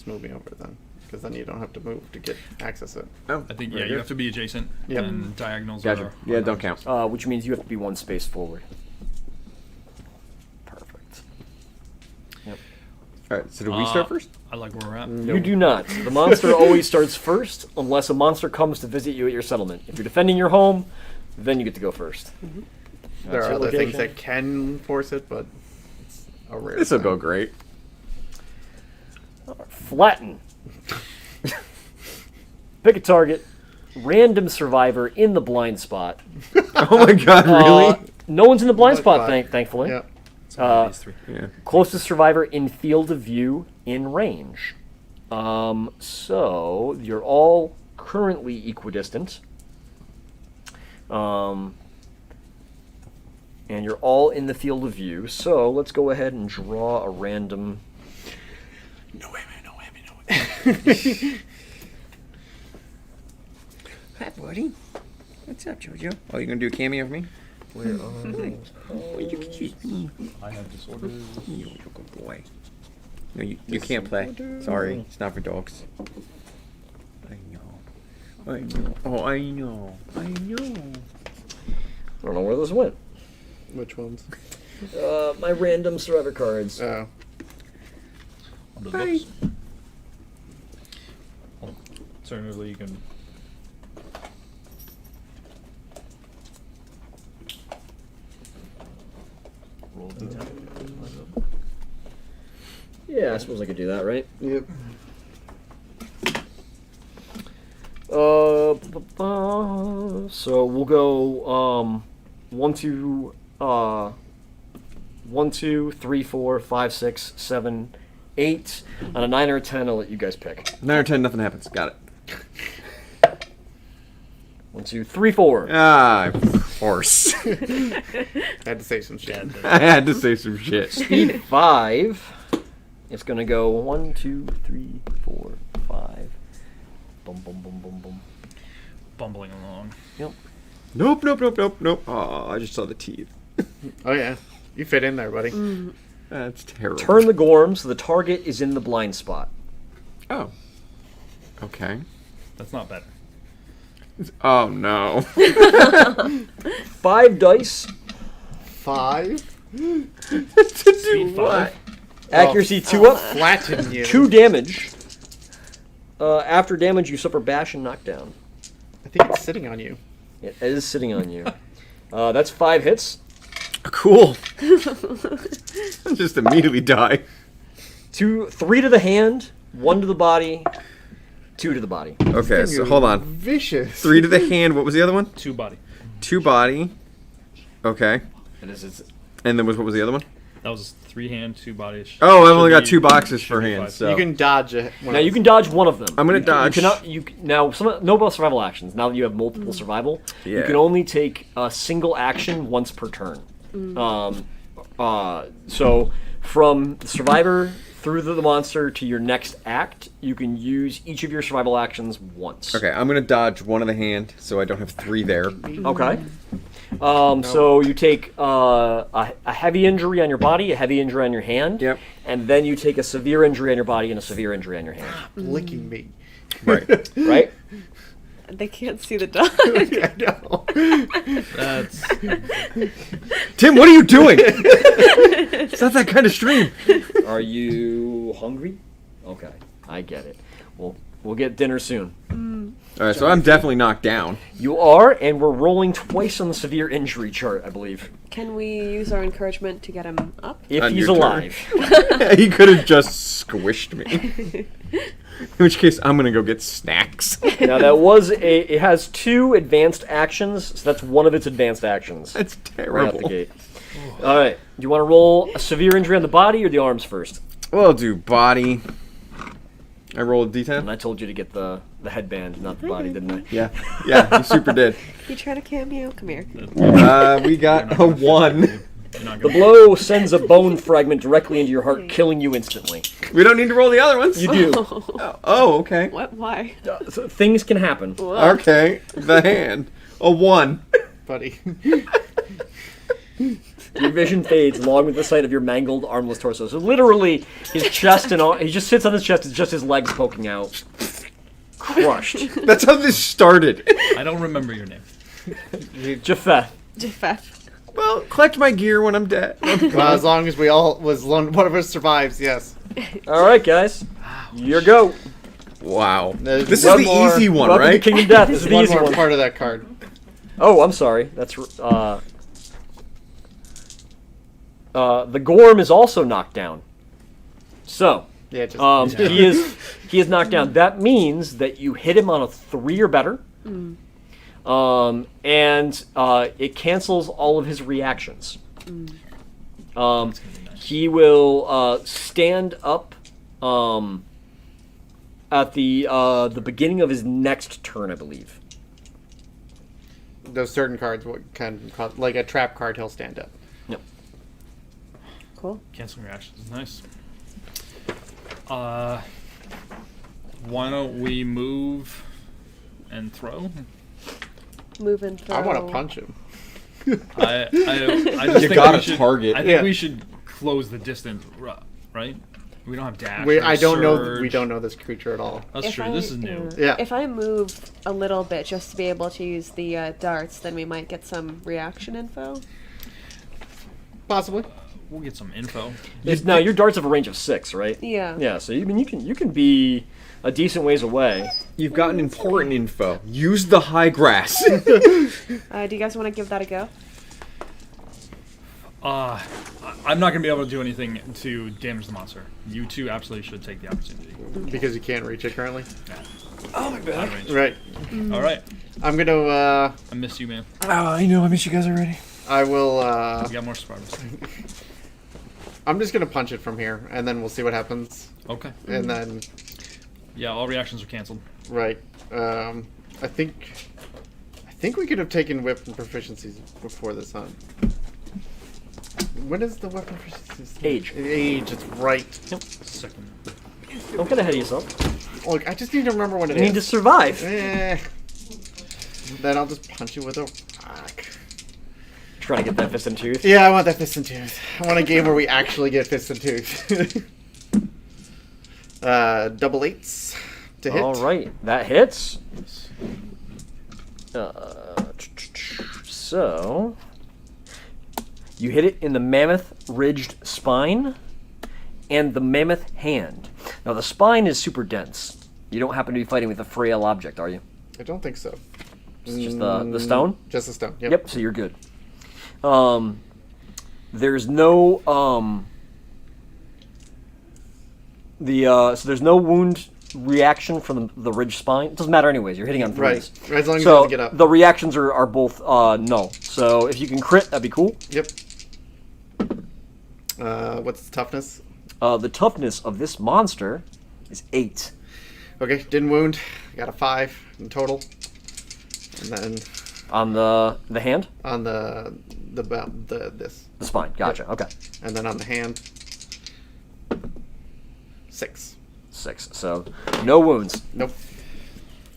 Speaker 3: move me over then. Because then you don't have to move to get access it.
Speaker 2: Oh,
Speaker 4: I think
Speaker 2: very
Speaker 4: you
Speaker 2: good.
Speaker 4: have to be adjacent.
Speaker 3: Yep.
Speaker 4: And diagonals
Speaker 2: Gotcha.
Speaker 4: are
Speaker 2: Yeah, don't count.
Speaker 1: Which means you have to be 1 space forward.
Speaker 2: All right. So do we start first?
Speaker 4: I like where we're at.
Speaker 1: You do not. The monster always starts first unless a monster comes to visit you at your settlement. If you're defending your home, then you get to go first.
Speaker 3: There
Speaker 1: That's
Speaker 3: are
Speaker 1: your
Speaker 3: other things
Speaker 1: location.
Speaker 3: that can force it, but it's a rare.
Speaker 2: This will
Speaker 3: thing.
Speaker 2: go great.
Speaker 1: Flatten. Pick a target. Random survivor in the blind spot.
Speaker 2: Oh my god, really?
Speaker 1: No one's in the blind spot,
Speaker 3: Blind spot.
Speaker 1: thankfully.
Speaker 3: Yeah.
Speaker 5: So one of these three.
Speaker 2: Yeah.
Speaker 1: Closest survivor in field of view in range. So you're all currently equidistant. And you're all in the field of view. So let's go ahead and draw a random.
Speaker 2: No whammy, no whammy, no whammy. Hi, buddy. What's up, Jojo? Oh, you gonna do a cameo of me?
Speaker 1: Where are
Speaker 2: Oh, you can kiss me.
Speaker 4: I have disorders.
Speaker 2: You're a good boy. No, you can't play. Sorry, it's not for dogs. I know. I know. Oh, I know. I know.
Speaker 1: I don't know where those went.
Speaker 3: Which ones?
Speaker 1: My random survivor cards.
Speaker 3: Oh.
Speaker 4: On the
Speaker 2: Bye.
Speaker 4: books. Alternatively, you can. Roll a d10.
Speaker 1: Yeah, I suppose I could do that, right?
Speaker 3: Yep.
Speaker 1: So we'll go 1, 2, 1, 2, 3, 4, 5, 6, 7, 8. On a 9 or a 10, I'll let you guys pick.
Speaker 2: 9 or 10, nothing happens. Got it.
Speaker 1: 1, 2, 3, 4.
Speaker 2: Ah, of course.
Speaker 3: I had to say some shit.
Speaker 2: I had to say some shit.
Speaker 1: Speed 5. It's gonna go 1, 2, 3, 4, 5. Boom, boom, boom, boom, boom.
Speaker 4: Bumbling along.
Speaker 1: Yep.
Speaker 2: Nope, nope, nope, nope, nope. Oh, I just saw the teeth.
Speaker 3: Oh yeah, you fit in there, buddy.
Speaker 2: That's terrible.
Speaker 1: Turn the gorm so the target is in the blind spot.
Speaker 2: Oh. Okay.
Speaker 4: That's not better.
Speaker 2: Oh no.
Speaker 1: 5 dice.
Speaker 3: 5.
Speaker 2: To do
Speaker 4: Speed
Speaker 2: what?
Speaker 4: 5.
Speaker 1: Accuracy 2 up.
Speaker 3: Flatten you.
Speaker 1: 2 damage. After damage, you suffer bash and knockdown.
Speaker 3: I think it's sitting on you.
Speaker 1: It is sitting on you. That's 5 hits.
Speaker 2: Cool. Just immediately die.
Speaker 1: 3 to the hand, 1 to the body, 2 to the body.
Speaker 2: Okay, so hold on.
Speaker 3: Vicious.
Speaker 2: 3 to the hand. What was the other one?
Speaker 4: 2 body.
Speaker 2: 2 body. Okay.
Speaker 1: It's
Speaker 2: And then what was the other one?
Speaker 4: That was 3 hand, 2 body.
Speaker 2: Oh, I've
Speaker 4: Should
Speaker 2: only got
Speaker 4: be-
Speaker 2: 2 boxes
Speaker 4: should
Speaker 2: for
Speaker 4: be
Speaker 2: hands.
Speaker 4: 5.
Speaker 2: So
Speaker 3: You can dodge it.
Speaker 1: now you can dodge one of them.
Speaker 2: I'm gonna
Speaker 1: You can-
Speaker 2: dodge.
Speaker 1: You cannot. Now no survival actions. Now that you have multiple survival, you
Speaker 2: Yeah.
Speaker 1: can only take a single action once per turn. So from the survivor through the monster to your next act, you can use each of your survival actions once.
Speaker 2: Okay, I'm gonna dodge one of the hand, so I don't have 3 there.
Speaker 1: Okay. So you take a heavy injury on your body, a heavy injury on your hand,
Speaker 2: Yep.
Speaker 1: and then you take a severe injury on your body and a severe injury on your hand.
Speaker 3: licking me.
Speaker 2: Right.
Speaker 1: Right?
Speaker 6: They can't see the dog.
Speaker 3: I know.
Speaker 4: That's
Speaker 2: Tim, what are you doing? It's not that kind of stream.
Speaker 1: Are you hungry? Okay, I get it. We'll get dinner soon.
Speaker 2: All right, so I'm definitely knocked down.
Speaker 1: You are, and we're rolling twice on the severe injury chart, I believe.
Speaker 6: Can we use our encouragement to get him up?
Speaker 1: If
Speaker 2: On
Speaker 1: he's
Speaker 2: your turn.
Speaker 1: alive.
Speaker 2: He could have just squished me. In which case, I'm gonna go get snacks.
Speaker 1: Now it has 2 advanced actions, so that's one of its advanced actions.
Speaker 2: That's
Speaker 1: Right out the
Speaker 2: terrible.
Speaker 1: gate. All right, do you want to roll a severe injury on the body or the arms first?
Speaker 2: We'll do body. I rolled a
Speaker 1: And
Speaker 2: d10.
Speaker 1: I told you to get the headband, not the body, didn't I?
Speaker 2: Yeah, you super did.
Speaker 6: You trying to cameo? Come here.
Speaker 2: We got a 1.
Speaker 4: you're not
Speaker 1: The
Speaker 4: gonna.
Speaker 1: blow sends a bone fragment directly into your heart, killing you instantly.
Speaker 2: We don't need to roll the other ones.
Speaker 1: You do.
Speaker 2: Oh, okay.
Speaker 6: What? Why?
Speaker 1: So things can happen.
Speaker 6: What?
Speaker 2: Okay, the hand. A 1.
Speaker 3: Buddy.
Speaker 1: Your vision fades along with the sight of your mangled, armless torso. So literally, his chest and all, he just sits on his chest. It's just his legs poking out, crushed.
Speaker 2: That's how this started.
Speaker 4: I don't remember your name.
Speaker 1: Japheth.
Speaker 6: Japheth.
Speaker 2: Well, collect my gear when I'm dead.
Speaker 3: Well, as long as one of us survives, yes.
Speaker 1: All right, guys. Your go.
Speaker 2: Wow.
Speaker 3: There's
Speaker 2: This is
Speaker 3: one
Speaker 2: the
Speaker 3: more-
Speaker 2: easy one,
Speaker 1: Welcome to
Speaker 2: right?
Speaker 1: Kingdom Death. This is the
Speaker 3: One
Speaker 1: easy
Speaker 3: more
Speaker 1: one.
Speaker 3: part of that card.
Speaker 1: Oh, I'm sorry. That's the Gorm is also knocked down. So,
Speaker 3: Yeah, just
Speaker 1: he is knocked down. That means that you hit him on a 3 or better. And it cancels all of his reactions. He will stand up at the beginning of his next turn, I believe.
Speaker 3: those certain cards like a trap card. He'll stand up.
Speaker 1: Yep.
Speaker 6: Cool.
Speaker 4: Canceling reactions is nice. Why don't we move and throw?
Speaker 6: Move and throw.
Speaker 3: I want to punch him.
Speaker 4: I just
Speaker 2: You
Speaker 4: think
Speaker 2: gotta
Speaker 4: we should,
Speaker 2: target.
Speaker 4: I think
Speaker 3: Yeah.
Speaker 4: we should close the distance, right? We don't have dash.
Speaker 3: I don't know. We
Speaker 4: surge.
Speaker 3: don't know this creature at all.
Speaker 4: That's
Speaker 6: If
Speaker 4: true. This is new.
Speaker 3: Yeah.
Speaker 6: If I move a little bit just to be able to use the darts, then we might get some reaction info.
Speaker 3: Possibly.
Speaker 4: We'll get some info.
Speaker 1: Now your darts have a range of 6, right?
Speaker 6: Yeah.
Speaker 1: Yeah. So you can be a decent ways away.
Speaker 2: You've gotten important info. Use the high grass.
Speaker 6: Do you guys want to give that a go?
Speaker 4: I'm not going to be able to do anything to damage the monster. You two absolutely should take the opportunity.
Speaker 3: Because you can't reach it currently.
Speaker 4: Oh my god.
Speaker 3: Right.
Speaker 4: All right.
Speaker 3: I'm gonna.
Speaker 4: I miss you, man.
Speaker 2: I know. I miss you guys already.
Speaker 3: I will.
Speaker 4: We got more survivors.
Speaker 3: I'm just gonna punch it from here, and then we'll see what happens.
Speaker 4: Okay.
Speaker 3: And then,
Speaker 4: Yeah, all reactions are canceled.
Speaker 3: right. I think we could have taken weapon proficiencies before this, huh? When is the weapon proficiency?
Speaker 1: Age.
Speaker 3: Age. It's right.
Speaker 4: Second.
Speaker 1: Don't get ahead of yourself.
Speaker 3: Look, I just need to remember when it
Speaker 1: You
Speaker 3: is.
Speaker 1: need to survive.
Speaker 3: Then I'll just punch you with a rock.
Speaker 1: Trying to get that fist and tooth.
Speaker 3: Yeah, I want that fist and tooth. I want a game where we actually get fist and tooth. Double 8s to hit.
Speaker 1: All right, that hits. So you hit it in the mammoth ridged spine and the mammoth hand. Now the spine is super dense. You don't happen to be fighting with a frail object, are you?
Speaker 3: I don't think so.
Speaker 1: It's just the stone?
Speaker 3: Just the stone. Yep.
Speaker 1: Yep, so you're good. There's no so there's no wound reaction from the ridge spine. It doesn't matter anyways. You're hitting on
Speaker 3: Right.
Speaker 1: threes.
Speaker 3: As long as
Speaker 1: So
Speaker 3: you get up.
Speaker 1: the reactions are both null. So if you can crit, that'd be cool.
Speaker 3: Yep. What's the toughness?
Speaker 1: The toughness of this monster is 8.
Speaker 3: Okay, didn't wound. Got a 5 in total. And then
Speaker 1: On the hand,
Speaker 3: on the this,
Speaker 1: the spine. Gotcha. Okay,
Speaker 3: and then on the hand, 6.
Speaker 1: 6. So no wounds.
Speaker 3: Nope.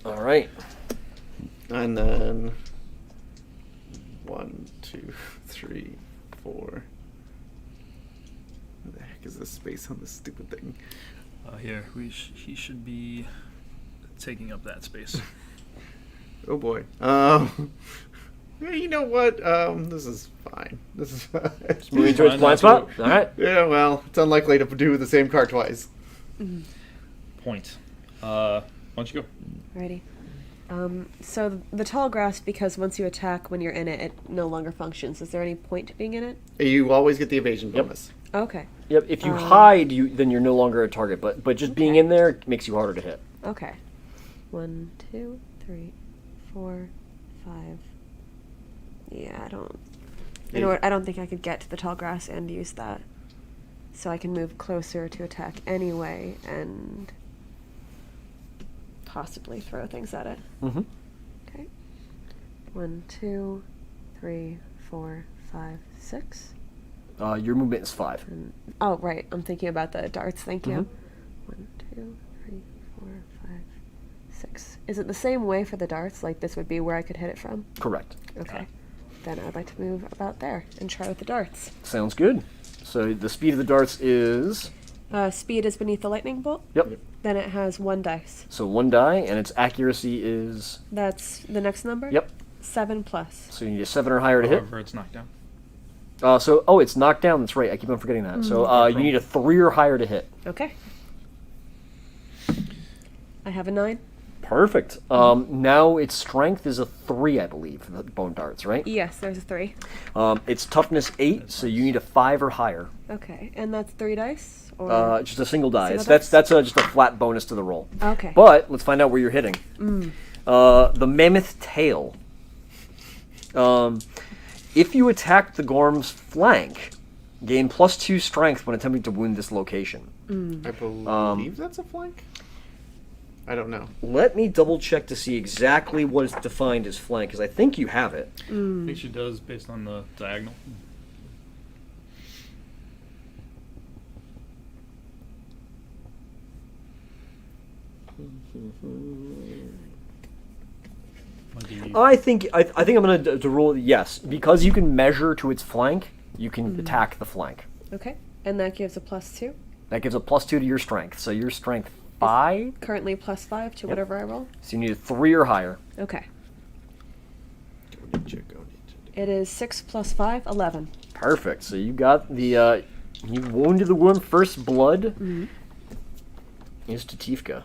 Speaker 1: All right.
Speaker 3: And then 1, 2, 3, 4. Where the heck is this space on this stupid thing?
Speaker 4: Here, he should be taking up that space.
Speaker 3: Oh boy. You know what? This is fine. This is fine.
Speaker 1: Moving to its
Speaker 4: Fine,
Speaker 1: blind
Speaker 4: that's
Speaker 1: spot.
Speaker 4: what-
Speaker 1: All right.
Speaker 3: Yeah, well, it's unlikely to do the same card twice.
Speaker 4: Point. Why don't you go?
Speaker 6: Alrighty. So the tall grass, because once you attack when you're in it, it no longer functions. Is there any point to being in it?
Speaker 3: You always get the evasion
Speaker 1: Yep.
Speaker 3: bonus.
Speaker 6: Okay.
Speaker 1: Yep. If you hide, then you're no longer a target. But just being
Speaker 6: Okay.
Speaker 1: in there makes you harder to hit.
Speaker 6: Okay. 1, 2, 3, 4, 5. Yeah, I don't. You know what? I don't think I could get to the tall grass and use that. So I can move closer to attack anyway and possibly throw things at it.
Speaker 1: Mm-hmm.
Speaker 6: Okay. 1, 2, 3, 4, 5, 6.
Speaker 1: Your movement is 5.
Speaker 6: And, oh, right. I'm thinking about the darts. Thank you.
Speaker 1: Mhm.
Speaker 6: 1, 2, 3, 4, 5, 6. Is it the same way for the darts? Like this would be where I could hit it from?
Speaker 1: Correct.
Speaker 6: Okay. Then I'd like to move about there and try with the darts.
Speaker 1: Sounds good. So the speed of the darts is
Speaker 6: Speed is beneath the lightning bolt.
Speaker 1: yep.
Speaker 6: Then it has 1 dice.
Speaker 1: So 1 die, and its accuracy is
Speaker 6: That's the next number?
Speaker 1: yep.
Speaker 6: 7 plus.
Speaker 1: So you need a 7 or higher to hit.
Speaker 4: However, it's knocked down.
Speaker 1: It's knocked down. That's right. I keep on forgetting that. So you need a 3 or higher to hit.
Speaker 6: Okay. I have a 9.
Speaker 1: Perfect. Now its strength is a 3, I believe, for the bone darts, right?
Speaker 6: Yes, there's a 3.
Speaker 1: Its toughness 8, so you need a 5 or higher.
Speaker 6: Okay, and that's 3 dice? Or...
Speaker 1: Just a single die.
Speaker 6: Single
Speaker 1: That's
Speaker 6: dice?
Speaker 1: just a flat bonus to the roll.
Speaker 6: Okay.
Speaker 1: But let's find out where you're hitting. The mammoth tail. If you attack the Gorm's flank, gain +2 strength when attempting to wound this location.
Speaker 3: I believe that's a flank. I don't know.
Speaker 1: Let me double check to see exactly what is defined as flank, because I think you have it.
Speaker 4: I think she does based on the diagonal.
Speaker 1: I think I'm going to rule yes, because you can measure to its flank. You can attack the flank.
Speaker 6: Okay, and that gives a +2.
Speaker 1: That gives a +2 to your strength. So your strength 5.
Speaker 6: Currently +5 to whatever I roll.
Speaker 1: So you need a 3 or higher.
Speaker 6: Okay.
Speaker 3: Go ninja.
Speaker 6: It is 6 + 5, 11.
Speaker 1: Perfect. So you got the you wounded the worm. First blood is to Tifka.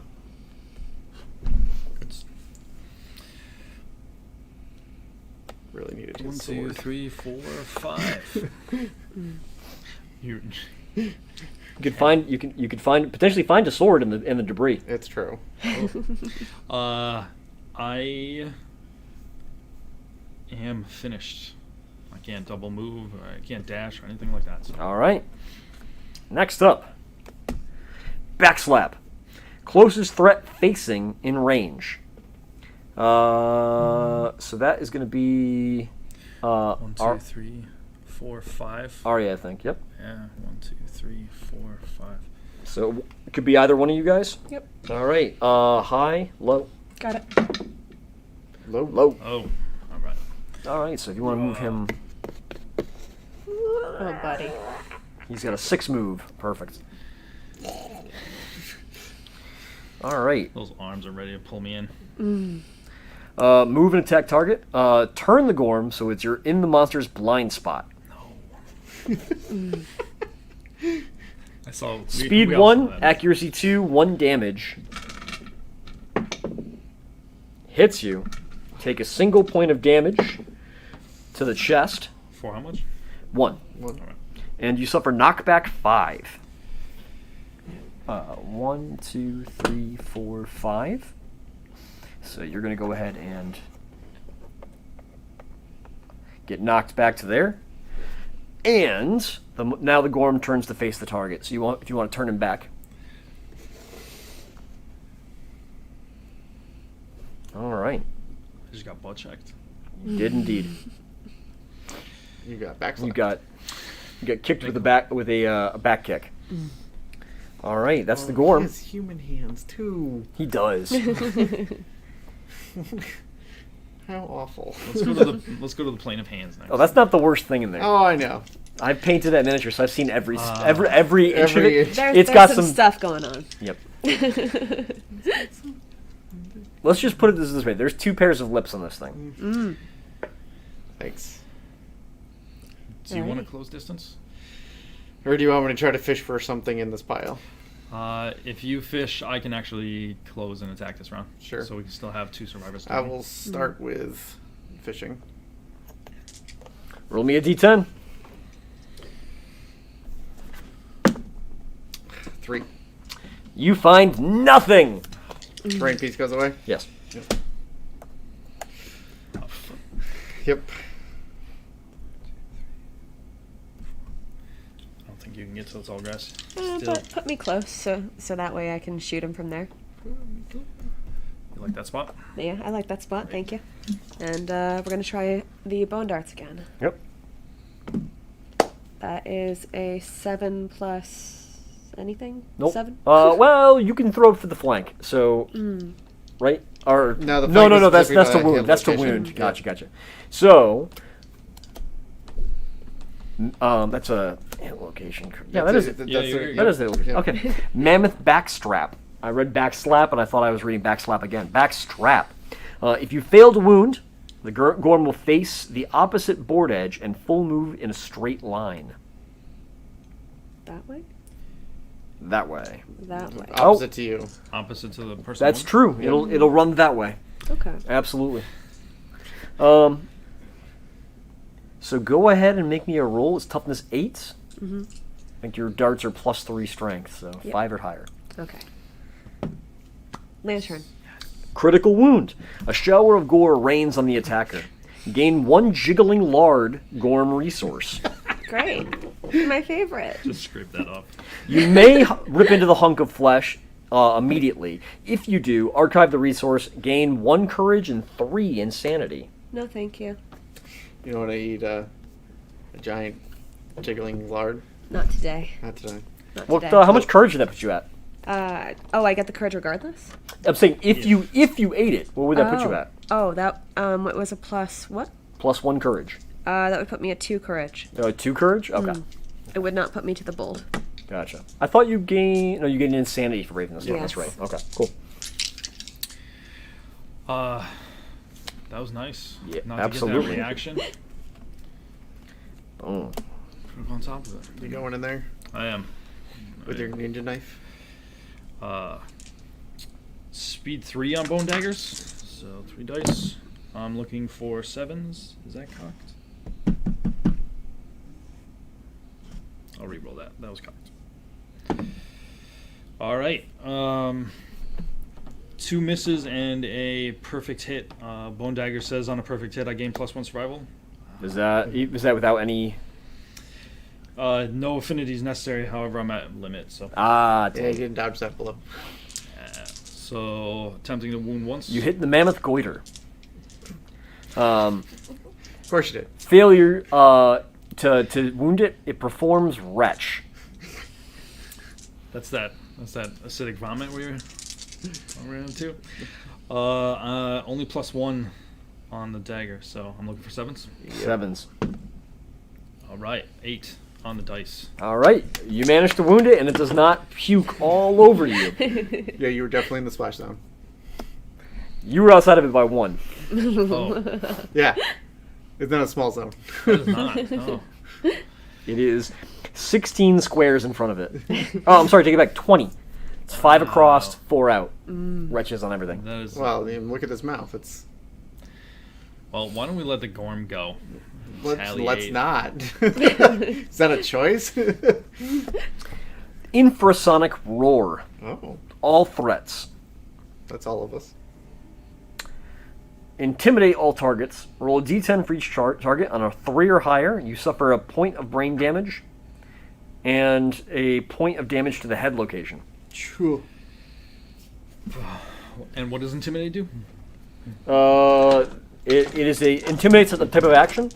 Speaker 3: Really needed his
Speaker 4: 1, 2,
Speaker 3: sword.
Speaker 4: 3, 4, 5. You
Speaker 1: You could potentially find a sword in the debris.
Speaker 3: It's true.
Speaker 4: I am finished. I can't double move, or I can't dash, or anything like that. So.
Speaker 1: All right. Next up, backslap. Closest threat facing in range. So that is going to be
Speaker 4: 1, 2, 3, 4, 5.
Speaker 1: Arya, I think. Yep.
Speaker 4: Yeah, 1, 2, 3, 4, 5.
Speaker 1: So it could be either one of you guys.
Speaker 6: Yep.
Speaker 1: All right. High, low.
Speaker 6: Got it.
Speaker 1: Low.
Speaker 4: Oh, all right.
Speaker 1: All right. So if you want to move him,
Speaker 6: Oh, buddy.
Speaker 1: he's got a 6 move. Perfect. All right.
Speaker 4: Those arms are ready to pull me in.
Speaker 1: Move and attack target. Turn the Gorm so you're in the monster's blind spot.
Speaker 4: I saw
Speaker 1: Speed
Speaker 4: we all saw
Speaker 1: 1,
Speaker 4: that.
Speaker 1: accuracy 2, 1 damage. Hits you. Take a single point of damage to the chest.
Speaker 4: For how much?
Speaker 1: 1.
Speaker 4: All right.
Speaker 1: And you suffer knockback 5. 1, 2, 3, 4, 5. So you're going to go ahead and get knocked back to there. And now the Gorm turns to face the target. So if you want to turn him back. All right.
Speaker 4: I just got butt checked.
Speaker 1: You did indeed.
Speaker 3: You got backslap.
Speaker 1: You got kicked with a back kick. All right, that's the Gorm.
Speaker 3: He has human hands too.
Speaker 1: He does.
Speaker 3: How awful.
Speaker 4: Let's go to the plane of hands next.
Speaker 1: Oh, that's not the worst thing in there.
Speaker 3: Oh, I know.
Speaker 1: I've painted that miniature, so I've seen every inch of
Speaker 3: every
Speaker 1: it.
Speaker 3: inch.
Speaker 6: There's
Speaker 1: got
Speaker 6: some
Speaker 1: some-
Speaker 6: stuff going on.
Speaker 1: Yep. Let's just put it this way: there's 2 pairs of lips on this thing.
Speaker 3: Thanks.
Speaker 4: Do you want a
Speaker 6: Alright.
Speaker 4: close distance?
Speaker 3: Or do you want me to try to fish for something in this pile?
Speaker 4: If you fish, I can actually close and attack this round.
Speaker 3: Sure.
Speaker 4: So we can still have 2 survivors.
Speaker 3: I will start with fishing.
Speaker 1: Roll me a d10.
Speaker 3: 3.
Speaker 1: You find nothing.
Speaker 3: Brain piece goes away.
Speaker 1: Yes.
Speaker 3: Yep.
Speaker 4: I don't think you can get to the tall grass.
Speaker 6: But put me close so that way I can shoot him from there.
Speaker 4: You like that spot?
Speaker 6: Yeah, I like that spot. Thank you. And we're going to try the bone darts again.
Speaker 1: Yep.
Speaker 6: That is a 7 plus anything?
Speaker 1: Nope.
Speaker 6: 7?
Speaker 1: Well, you can throw it for the flank. So, right? Or
Speaker 3: No, the
Speaker 1: no,
Speaker 3: flank is
Speaker 1: That's
Speaker 3: specifically
Speaker 1: to
Speaker 3: by
Speaker 1: wound.
Speaker 3: hit
Speaker 1: That's to
Speaker 3: location.
Speaker 1: wound. Gotcha. So, that's a hit location. Yeah, that is it.
Speaker 4: Yeah, you're
Speaker 1: That is the location.
Speaker 3: Yeah.
Speaker 1: Okay. Mammoth backstrap. I read backslap and I thought I was reading backslap again. Backstrap. If you fail to wound, The Gorm will face the opposite board edge and full move in a straight line.
Speaker 6: That way?
Speaker 1: That way.
Speaker 6: That way.
Speaker 3: Opposite to you.
Speaker 4: Opposite to the person.
Speaker 1: That's true. It'll run that way.
Speaker 6: Okay.
Speaker 1: Absolutely. So go ahead and make me a roll. It's toughness 8.
Speaker 6: Mm-hmm.
Speaker 1: I think your darts are +3 strength, so
Speaker 6: Yep.
Speaker 1: 5 or higher.
Speaker 6: Okay. Lantern.
Speaker 1: Critical wound. A shower of gore rains on the attacker. Gain 1 jiggling lard Gorm resource.
Speaker 6: Great. My favorite.
Speaker 4: Just scrape that off.
Speaker 1: You may rip into the hunk of flesh immediately. If you do, archive the resource, gain 1 courage and 3 insanity.
Speaker 6: No, thank you.
Speaker 3: You don't want to eat a giant jiggling lard?
Speaker 6: Not today.
Speaker 3: Not today.
Speaker 6: Not
Speaker 1: What?
Speaker 6: today.
Speaker 1: How much courage did that put you at?
Speaker 6: I get the courage regardless?
Speaker 1: I'm saying if you ate it, what would that put you at?
Speaker 6: Oh, that it was a plus what?
Speaker 1: +1 courage.
Speaker 6: That would put me at 2 courage.
Speaker 1: 2 courage? Okay.
Speaker 6: It would not put me to the bold.
Speaker 1: Gotcha. I thought you gain... No, you gain insanity for Raven. That's
Speaker 6: Yes.
Speaker 1: right. Okay, cool.
Speaker 4: That was nice.
Speaker 1: Yeah,
Speaker 4: Not
Speaker 1: absolutely.
Speaker 4: To get that reaction.
Speaker 1: Boom.
Speaker 4: Put it on top of it.
Speaker 3: You going in there
Speaker 4: I am.
Speaker 3: with your ninja knife?
Speaker 4: Speed 3 on bone daggers. So 3 dice. I'm looking for 7s. Is that cocked? I'll re-roll that. That was cocked. All right. 2 misses and a perfect hit. Bone dagger says on a perfect hit I gain +1 survival.
Speaker 1: Is that without any...
Speaker 4: No affinities necessary. However, I'm at limit. So.
Speaker 1: Ah,
Speaker 3: Yeah, you
Speaker 1: dang.
Speaker 3: didn't dodge that blow.
Speaker 4: So attempting to wound once.
Speaker 1: You hit the mammoth goiter.
Speaker 3: Of course you did.
Speaker 1: Failure to wound it, it performs retch.
Speaker 4: That's that acidic vomit we were into. Only +1 on the dagger, so I'm looking for 7s.
Speaker 1: 7s.
Speaker 4: All right, 8 on the dice.
Speaker 1: All right, you managed to wound it, and it does not puke all over you.
Speaker 3: Yeah, you were definitely in the splash zone.
Speaker 1: You were outside of it by 1.
Speaker 4: Oh,
Speaker 3: Yeah. It's not a small zone.
Speaker 4: that is not. No.
Speaker 1: It is 16 squares in front of it. Oh, I'm sorry, take it back. 20. It's 5 across, 4 out. Wretches on everything.
Speaker 4: That is.
Speaker 3: Well, I mean, look at his mouth. It's
Speaker 4: Well, why don't we let the Gorm go?
Speaker 3: let's
Speaker 4: Retaliate.
Speaker 3: not. Is that a choice?
Speaker 1: Infrasonic roar.
Speaker 3: Oh,
Speaker 1: All threats.
Speaker 3: that's all of us.
Speaker 1: Intimidate all targets. Roll a d10 for each target. On a 3 or higher, you suffer a point of brain damage and a point of damage to the head location.
Speaker 3: True.
Speaker 4: And what does Intimidate do?
Speaker 1: It is a intimidates the type of action.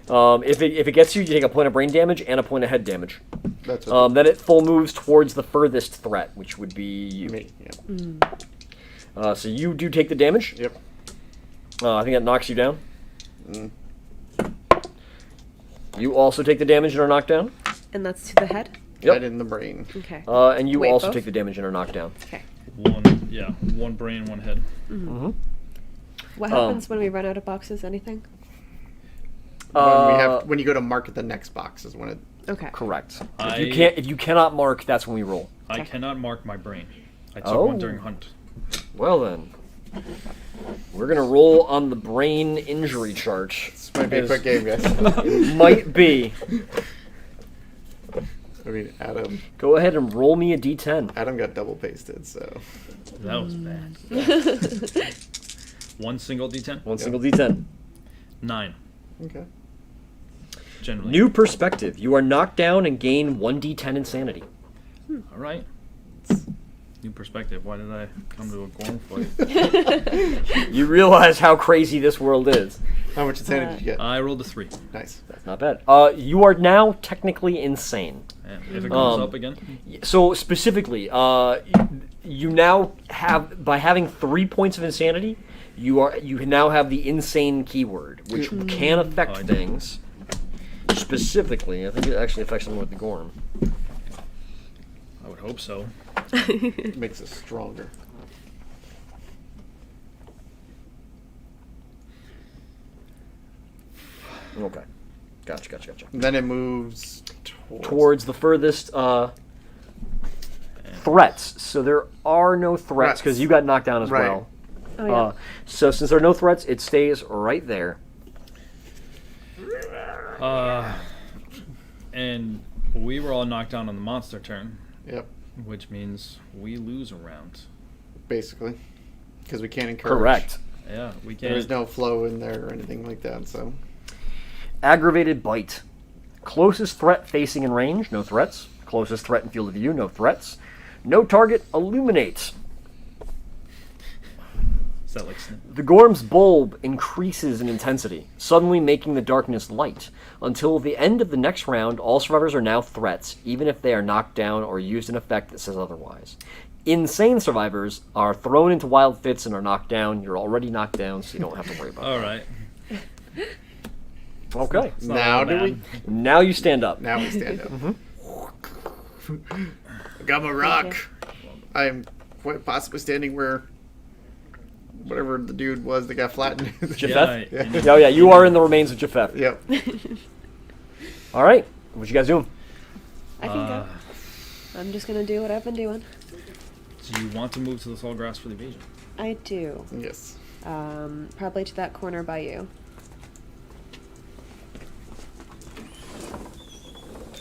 Speaker 1: If it gets you, you take a point of brain damage and a point of head damage.
Speaker 3: That's what
Speaker 1: Then it full moves towards the furthest threat, which would be you.
Speaker 3: me. Yeah.
Speaker 1: So you do take the damage.
Speaker 3: Yep.
Speaker 1: I think that knocks you down. You also take the damage and are knocked down.
Speaker 6: And that's to the head?
Speaker 1: Yep.
Speaker 3: Right in the brain.
Speaker 6: Okay.
Speaker 1: And you
Speaker 6: Wait,
Speaker 1: also
Speaker 6: both?
Speaker 1: take the damage and are knocked down.
Speaker 6: Okay.
Speaker 4: 1 brain, 1 head.
Speaker 6: What happens when we run out of boxes? Anything?
Speaker 3: When you go to mark the next box is when it.
Speaker 6: Okay.
Speaker 1: Correct.
Speaker 4: I-
Speaker 1: If you cannot mark, that's when we roll.
Speaker 4: I cannot mark my brain. I took
Speaker 1: Oh.
Speaker 4: one during hunt.
Speaker 1: Well then, we're gonna roll on the brain injury chart.
Speaker 3: This might be a quick game, guys.
Speaker 1: It might be.
Speaker 3: I mean,
Speaker 1: Go ahead and roll me a d10.
Speaker 3: Adam got double pasted, so
Speaker 4: That was bad. 1 single D10.
Speaker 1: One single d10.
Speaker 4: 9.
Speaker 3: okay.
Speaker 4: Generally.
Speaker 1: New perspective. You are knocked down and gain 1d10 insanity.
Speaker 4: All right. New perspective. Why did I come to a Gorm fight?
Speaker 1: You realize how crazy this world is.
Speaker 3: How much insanity did you get?
Speaker 4: I rolled a 3.
Speaker 3: Nice.
Speaker 1: That's not bad. You are now technically insane.
Speaker 4: And if it goes
Speaker 1: Um,
Speaker 4: up again,
Speaker 1: So specifically, you now have, by having 3 points of insanity, you now have the insane keyword, which can affect
Speaker 4: Oh, I do.
Speaker 1: things. Specifically, I think it actually affects someone with the Gorm.
Speaker 4: I would hope so.
Speaker 3: It makes us stronger.
Speaker 1: Okay. Gotcha.
Speaker 3: And then it moves
Speaker 1: Towards the furthest threats. So there are no threats because you got knocked down as
Speaker 3: Right.
Speaker 1: well.
Speaker 6: Oh, yeah.
Speaker 1: So since there are no threats, it stays right there.
Speaker 4: And we were all knocked down on the monster turn,
Speaker 3: Yep,
Speaker 4: which means we lose a round.
Speaker 3: basically. Because we can't encourage.
Speaker 1: Correct.
Speaker 4: Yeah, we can't.
Speaker 3: There is no flow in there or anything like that, so.
Speaker 1: Aggravated bite. Closest threat facing in range, no threats. Closest threat in field of view, no threats. No target illuminates.
Speaker 4: Is that like
Speaker 1: The Gorm's bulb increases in intensity, suddenly making the darkness light. Until the end of the next round, all survivors are now threats, even if they are knocked down or used an effect that says otherwise. Insane survivors are thrown into wild fits and are knocked down. You're already knocked down, so you don't have to worry about
Speaker 4: all right?
Speaker 1: it. Okay.
Speaker 4: It's not
Speaker 3: Now
Speaker 4: all
Speaker 3: do we?
Speaker 4: bad.
Speaker 1: Now you stand up.
Speaker 3: Now we stand up. I got my rock. I'm quite possibly standing where whatever the dude was that got flattened.
Speaker 1: Japheth?
Speaker 4: Yeah.
Speaker 1: Oh, yeah, you are in the remains of Japheth.
Speaker 3: Yep.
Speaker 1: All right. What you guys doing?
Speaker 6: I can go. I'm just gonna do what I've been doing.
Speaker 4: Do you want to move to the tall grass for the evasion?
Speaker 6: I do.
Speaker 3: Yes.
Speaker 6: Probably to that corner by you.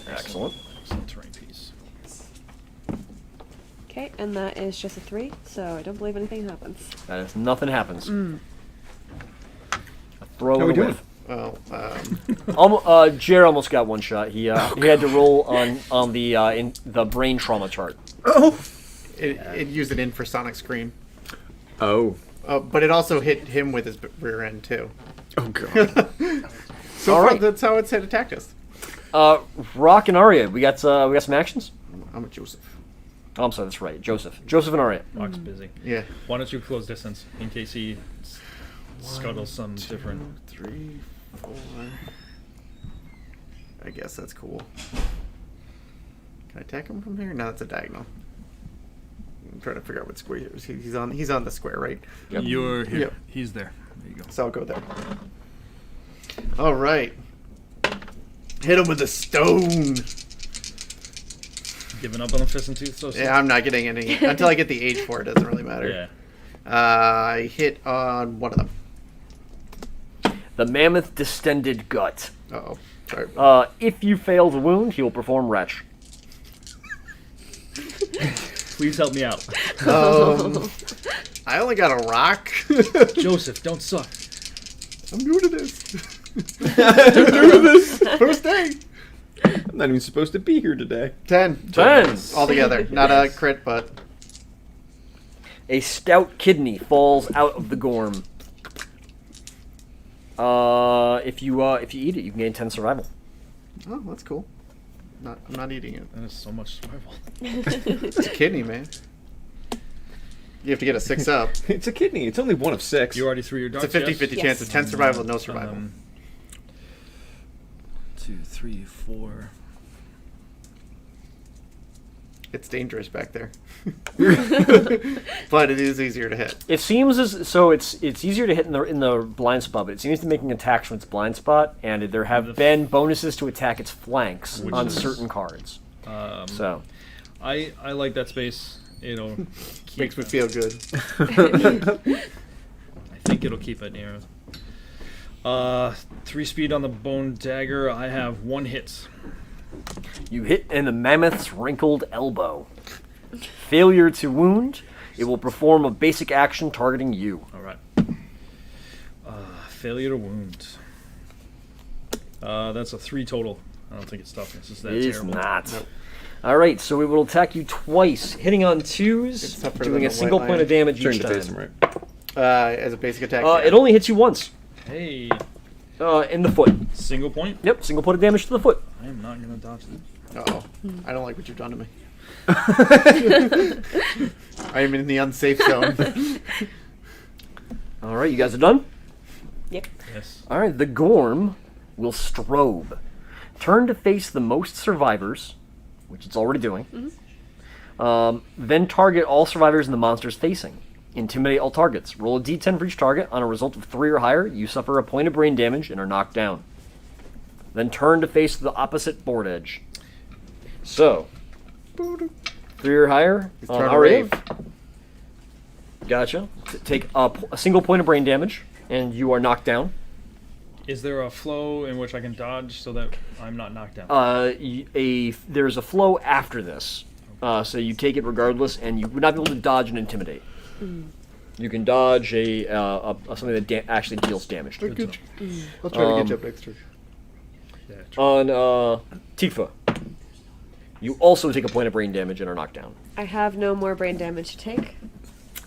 Speaker 1: Excellent.
Speaker 4: Excellent terrain piece.
Speaker 6: Okay, and that is just a 3, so I don't believe anything happens.
Speaker 1: That is, nothing happens. A throw
Speaker 2: How we
Speaker 1: and a
Speaker 2: doing?
Speaker 1: whiff.
Speaker 3: Well,
Speaker 1: Jer almost got one shot. He had to roll on the in the brain trauma chart.
Speaker 2: Oh.
Speaker 3: it used an infrasonic scream.
Speaker 2: Oh.
Speaker 3: But it also hit him with his rear end, too.
Speaker 2: Oh god.
Speaker 3: So
Speaker 1: All
Speaker 3: far,
Speaker 1: right.
Speaker 3: that's how it's had attacked us.
Speaker 1: Rock and Arya, we got some actions.
Speaker 3: I'm a Joseph.
Speaker 1: Oh, I'm sorry, that's right. Joseph and Arya.
Speaker 4: Rock's busy.
Speaker 3: Yeah.
Speaker 4: Why don't you close distance in case he scuttles some different.
Speaker 3: 3, 4. I guess that's cool. Can I attack him from here? No, that's a diagonal. I'm trying to figure out what square he is. He's on the square, right?
Speaker 1: Yep.
Speaker 4: You're here.
Speaker 3: Yep.
Speaker 4: He's there. There you go.
Speaker 3: So I'll go there. All right. Hit him with a stone.
Speaker 4: Giving up on the fist and tooth so soon?
Speaker 3: Yeah, I'm not getting any until I get the age for it. Doesn't really matter.
Speaker 4: Yeah.
Speaker 3: I hit on one of them.
Speaker 1: The mammoth distended gut.
Speaker 3: Uh-oh. Sorry.
Speaker 1: If you fail to wound, he will perform retch.
Speaker 4: Please help me out.
Speaker 3: I only got a rock.
Speaker 4: Joseph, don't suck.
Speaker 3: I'm new to this. First day.
Speaker 2: I'm not even supposed to be here today.
Speaker 3: 10.
Speaker 1: 10.
Speaker 3: Altogether. Not a crit, but...
Speaker 1: A stout kidney falls out of the Gorm. If you eat it, you can gain 10 survival.
Speaker 3: Oh, that's cool. I'm not eating it.
Speaker 4: That is so much survival.
Speaker 3: It's a kidney, man. You have to get a 6 up.
Speaker 2: It's a kidney. It's only one of 6.
Speaker 4: You already threw your darts.
Speaker 3: It's a 50-50
Speaker 6: Yes.
Speaker 3: chance of 10 survival, no survival.
Speaker 4: 2, 3, 4.
Speaker 3: It's dangerous back there. But it is easier to hit.
Speaker 1: It seems as so it's easier to hit in the blind spot, but it seems to be making attacks from its blind spot, and there have been bonuses to attack its flanks
Speaker 4: Which
Speaker 1: on
Speaker 4: is-
Speaker 1: certain cards. So
Speaker 4: I like that space. It'll keep,
Speaker 3: Makes me feel good.
Speaker 4: I think it'll keep it near. 3 speed on the bone dagger. I have 1 hit.
Speaker 1: you hit in the mammoth's wrinkled elbow. Failure to wound, it will perform a basic action targeting you.
Speaker 4: All right. Failure to wound. That's a 3 total. I don't think it's toughness. It's that
Speaker 1: It is
Speaker 4: terrible.
Speaker 1: not.
Speaker 3: Nope.
Speaker 1: All right, so it will attack you twice, hitting on 2s,
Speaker 3: It's tougher
Speaker 1: doing
Speaker 3: than
Speaker 1: a
Speaker 3: a
Speaker 1: single
Speaker 3: white
Speaker 1: point of
Speaker 3: lion.
Speaker 1: damage
Speaker 2: Turn
Speaker 1: each
Speaker 2: to face him,
Speaker 1: time.
Speaker 2: right?
Speaker 3: As a basic attack.
Speaker 1: It only hits you once,
Speaker 4: Hey,
Speaker 1: in the foot.
Speaker 4: single point.
Speaker 1: Yep, single point of damage to the foot.
Speaker 4: I am not gonna dodge this.
Speaker 3: Uh-oh. I don't like what you've done to me. I am in the unsafe zone.
Speaker 1: All right, you guys are done?
Speaker 6: Yep.
Speaker 4: Yes.
Speaker 1: All right, the Gorm will strobe. Turn to face the most survivors, which it's already doing. Then target all survivors and the monsters facing. Intimidate all targets. Roll a d10 for each target. On a result of 3 or higher, you suffer a point of brain damage and are knocked down. Then turn to face the opposite board edge. So, 3 or higher.
Speaker 3: He's throwing a
Speaker 1: Aria.
Speaker 3: rave.
Speaker 1: Gotcha. Take a single point of brain damage, and you are knocked down.
Speaker 4: Is there a flow in which I can dodge so that I'm not knocked down?
Speaker 1: There's a flow after this, so you take it regardless, and you would not be able to dodge and intimidate. You can dodge something that actually deals damage.
Speaker 3: I'll try to get you up next turn.
Speaker 4: Yeah,
Speaker 1: On Tifa, you also take a point of brain damage and are knocked down.
Speaker 6: I have no more brain damage to take.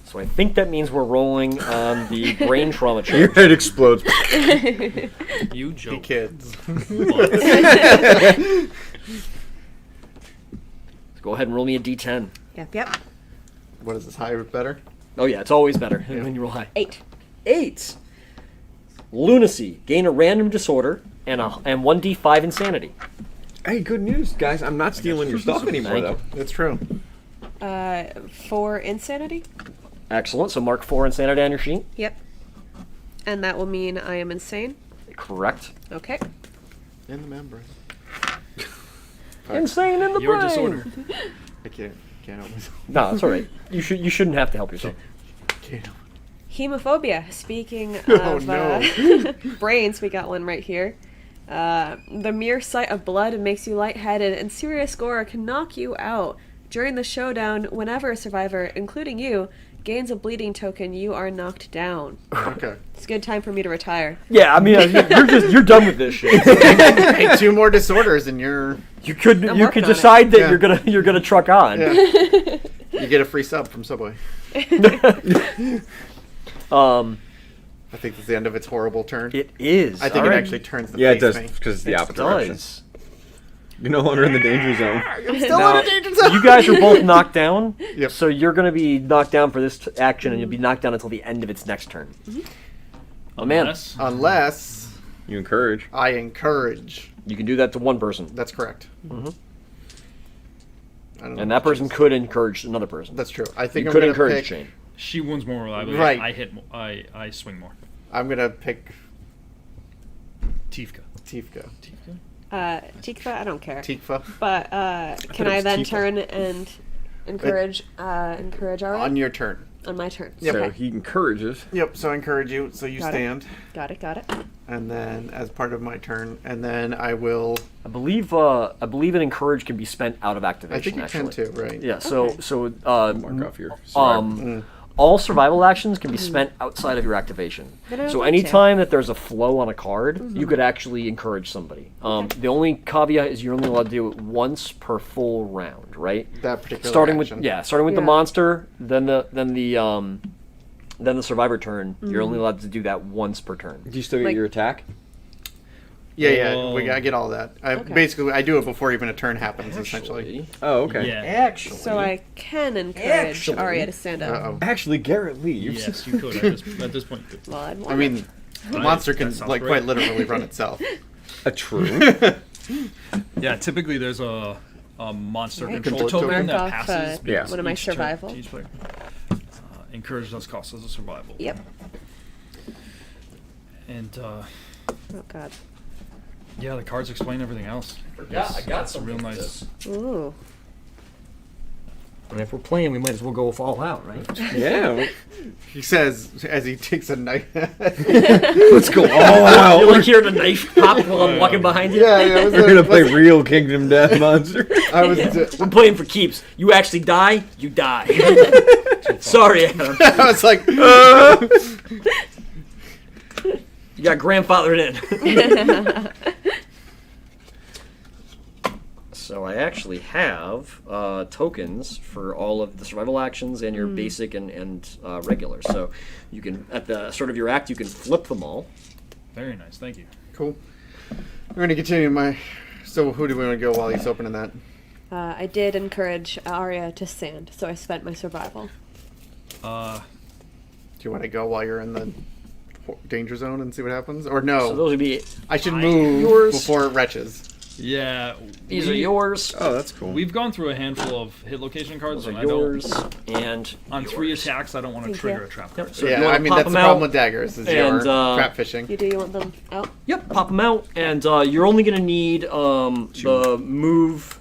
Speaker 1: So I think that means we're rolling on the brain trauma
Speaker 2: Your
Speaker 1: check.
Speaker 2: head explodes.
Speaker 4: you
Speaker 3: Hey,
Speaker 4: joke.
Speaker 3: kids.
Speaker 1: Go ahead and roll me a d10.
Speaker 6: Yep.
Speaker 3: What is this, high or better?
Speaker 1: Oh yeah, it's always better when you roll high.
Speaker 6: 8.
Speaker 1: 8. Lunacy. Gain a random disorder and 1d5 insanity.
Speaker 2: Hey, good news, guys. I'm not stealing your stuff anymore,
Speaker 1: Thank
Speaker 2: though.
Speaker 3: That's true.
Speaker 6: 4 insanity?
Speaker 1: Excellent. So mark 4 insanity on your sheet.
Speaker 6: Yep. And that will mean I am insane?
Speaker 1: Correct.
Speaker 6: Okay.
Speaker 3: In the membrane.
Speaker 1: Insane in the
Speaker 4: Your
Speaker 1: brain.
Speaker 4: disorder.
Speaker 3: I can't help myself.
Speaker 1: No, it's all right. You shouldn't have to help yourself.
Speaker 3: Can't help.
Speaker 6: Hemophobia. Speaking
Speaker 3: Oh,
Speaker 6: of
Speaker 3: no.
Speaker 6: brains, we got one right here. The mere sight of blood makes you lightheaded, and serious gore can knock you out. During the showdown, whenever a survivor, including you, gains a bleeding token, you are knocked down.
Speaker 3: Okay.
Speaker 6: It's a good time for me to retire.
Speaker 1: Yeah, I mean, you're done with this shit.
Speaker 3: Hey, 2 more disorders and you're...
Speaker 1: You could
Speaker 6: I'm working on it.
Speaker 1: decide that
Speaker 3: Yeah.
Speaker 1: you're gonna truck on.
Speaker 3: Yeah. You get a free sub from Subway. I think that's the end of its horrible turn.
Speaker 1: It is.
Speaker 3: I think
Speaker 1: All
Speaker 3: it
Speaker 1: right.
Speaker 3: actually turns the
Speaker 2: Yeah, it
Speaker 3: face
Speaker 2: does,
Speaker 3: me.
Speaker 2: because it's the
Speaker 1: It
Speaker 2: opposite direction.
Speaker 1: does.
Speaker 2: You're no longer in the danger zone.
Speaker 3: Still
Speaker 1: Now,
Speaker 3: in a danger zone.
Speaker 1: you guys are both knocked down.
Speaker 3: Yep.
Speaker 1: So you're gonna be knocked down for this action, and you'll be knocked down until the end of its next turn. Oh man,
Speaker 4: Unless-
Speaker 3: Unless
Speaker 2: You encourage.
Speaker 3: I encourage.
Speaker 1: you can do that to one person,
Speaker 3: That's correct.
Speaker 1: Mhm.
Speaker 3: I don't know.
Speaker 1: and that person could encourage another person.
Speaker 3: That's true. I think
Speaker 1: You
Speaker 3: I'm
Speaker 1: could
Speaker 3: gonna
Speaker 1: encourage
Speaker 3: pick.
Speaker 1: Shane.
Speaker 4: She wounds more reliably.
Speaker 3: Right.
Speaker 4: I hit. I swing more.
Speaker 3: I'm gonna pick
Speaker 4: Tifka.
Speaker 3: Tifka.
Speaker 6: Tikva, I don't care.
Speaker 3: Tikva.
Speaker 6: But can
Speaker 2: it
Speaker 6: I
Speaker 2: was
Speaker 6: then
Speaker 2: Tifa.
Speaker 6: turn and encourage Aria?
Speaker 3: On your turn.
Speaker 6: On my turn.
Speaker 3: Yep.
Speaker 2: So
Speaker 6: Okay.
Speaker 2: he encourages.
Speaker 3: Yep. So I encourage you. So you
Speaker 6: Got it.
Speaker 3: stand,
Speaker 6: Got it.
Speaker 3: and then as part of my turn, and then I will.
Speaker 1: I believe an encourage can be spent out of activation.
Speaker 3: I think you
Speaker 1: actually.
Speaker 3: can too, right?
Speaker 1: Yeah.
Speaker 6: Okay.
Speaker 1: So
Speaker 2: Mark off your survivor.
Speaker 1: all survival actions can be spent outside of your activation.
Speaker 6: Then I would
Speaker 1: So
Speaker 6: like
Speaker 1: anytime that there's a flow on a card, you could actually encourage somebody. The only caveat is you're only allowed to do it once per full round, right?
Speaker 3: That particular
Speaker 1: Starting
Speaker 3: action.
Speaker 1: with the
Speaker 6: Yeah.
Speaker 1: monster, then the survivor turn. You're only allowed to do that once per turn.
Speaker 2: Do you still get
Speaker 6: Like-
Speaker 2: your attack?
Speaker 3: Yeah. I get all that.
Speaker 6: Okay.
Speaker 3: Basically I do it before even a turn happens. Essentially.
Speaker 2: Oh, okay.
Speaker 4: Yeah.
Speaker 1: Actually,
Speaker 6: So I can encourage
Speaker 1: Actually-
Speaker 6: Aria to stand up.
Speaker 3: Uh-oh.
Speaker 2: Actually, Garrett leaves.
Speaker 4: Yes, you could at this point.
Speaker 6: Well, I'd want
Speaker 3: I mean, the
Speaker 4: Right,
Speaker 3: monster can
Speaker 4: that sounds
Speaker 3: like
Speaker 4: great.
Speaker 3: quite literally run itself.
Speaker 2: True.
Speaker 4: Yeah, typically there's a monster
Speaker 6: Right.
Speaker 4: control
Speaker 3: Control
Speaker 4: token
Speaker 3: token.
Speaker 4: that
Speaker 6: Mark off,
Speaker 4: passes
Speaker 2: Yeah.
Speaker 6: one of my
Speaker 4: each turn
Speaker 6: survival.
Speaker 4: to each player. Encourage does cost as a survival.
Speaker 6: Yep.
Speaker 4: And
Speaker 6: Oh god.
Speaker 4: yeah, the cards explain everything else. That's a real nice.
Speaker 6: Ooh.
Speaker 1: and if we're playing, we might as well go all out, right?
Speaker 2: Yeah.
Speaker 3: He says as he takes a knife.
Speaker 2: Let's go all out.
Speaker 1: You like hear the knife pop while I'm walking behind you?
Speaker 3: yeah, it was
Speaker 2: We're gonna play real Kingdom Death Monster.
Speaker 3: I was.
Speaker 1: We're playing for keeps. You actually die, you die. Sorry, Adam.
Speaker 3: I was like,
Speaker 1: You got grandfathered in. So I actually have tokens for all of the survival actions and your basic and regular. So you can, at the start of your act, you can flip them all.
Speaker 4: Very nice, thank you.
Speaker 3: cool. We're gonna continue my. So who do we want to go while he's opening that?
Speaker 6: I did encourage Aria to stand, so I spent my survival.
Speaker 4: Uh,
Speaker 3: Do you want to go while you're in the danger zone and see what happens, or no?
Speaker 1: So those would be
Speaker 3: I should
Speaker 1: I-
Speaker 3: move
Speaker 1: yours.
Speaker 3: before it retches.
Speaker 4: Yeah.
Speaker 1: These are yours.
Speaker 2: Oh, that's cool.
Speaker 4: We've gone through a handful of hit location cards,
Speaker 1: Those
Speaker 4: and
Speaker 1: are
Speaker 4: I don't.
Speaker 1: yours. And
Speaker 4: On
Speaker 1: yours.
Speaker 4: 3 attacks, I don't want to
Speaker 6: Thank
Speaker 4: trigger
Speaker 6: you.
Speaker 4: a trap card.
Speaker 1: So if you
Speaker 3: Yeah,
Speaker 1: wanna
Speaker 3: I mean
Speaker 1: pop
Speaker 3: that's the
Speaker 1: them
Speaker 3: problem
Speaker 1: out,
Speaker 3: with daggers is
Speaker 1: and,
Speaker 3: your
Speaker 1: uh,
Speaker 3: trap fishing.
Speaker 6: You want them out?
Speaker 1: Yep, pop them out, and you're only gonna need the move,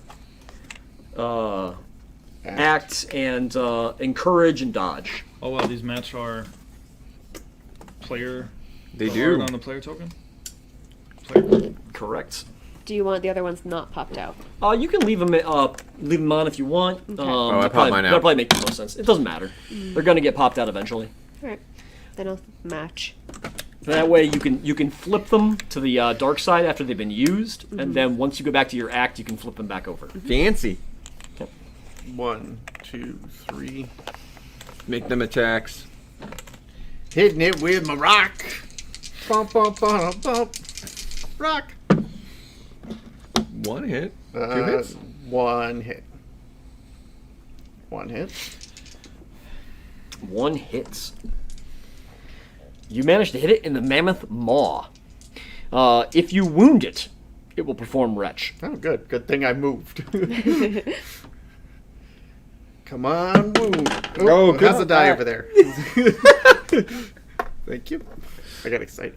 Speaker 1: act, and encourage and dodge.
Speaker 4: Oh well, these match our player.
Speaker 2: They
Speaker 4: the
Speaker 2: do.
Speaker 4: art on the player token. Player.
Speaker 1: Correct.
Speaker 6: Do you want the other ones not popped out?
Speaker 1: You can leave them on if you want.
Speaker 6: Okay.
Speaker 2: I
Speaker 1: that
Speaker 2: popped mine out.
Speaker 1: That'll probably make the most sense. It doesn't matter. They're gonna get popped out eventually.
Speaker 6: All right. Then I'll match.
Speaker 1: That way you can flip them to the dark side after they've been used, and then once you go back to your act, you can flip them back over.
Speaker 2: Fancy.
Speaker 3: 1, 2, 3.
Speaker 2: Make them attacks.
Speaker 3: Hitting it with my rock. Bump, bump, bump, bump. Rock.
Speaker 2: 1 hit. 2 hits.
Speaker 3: 1 hit. 1 hit.
Speaker 1: 1 hits. You manage to hit it in the mammoth maw. If you wound it, it will perform retch.
Speaker 3: Oh, good. Good thing I moved. Come on, wound.
Speaker 2: Oh, good.
Speaker 3: How's the die over there? Thank you. I got excited.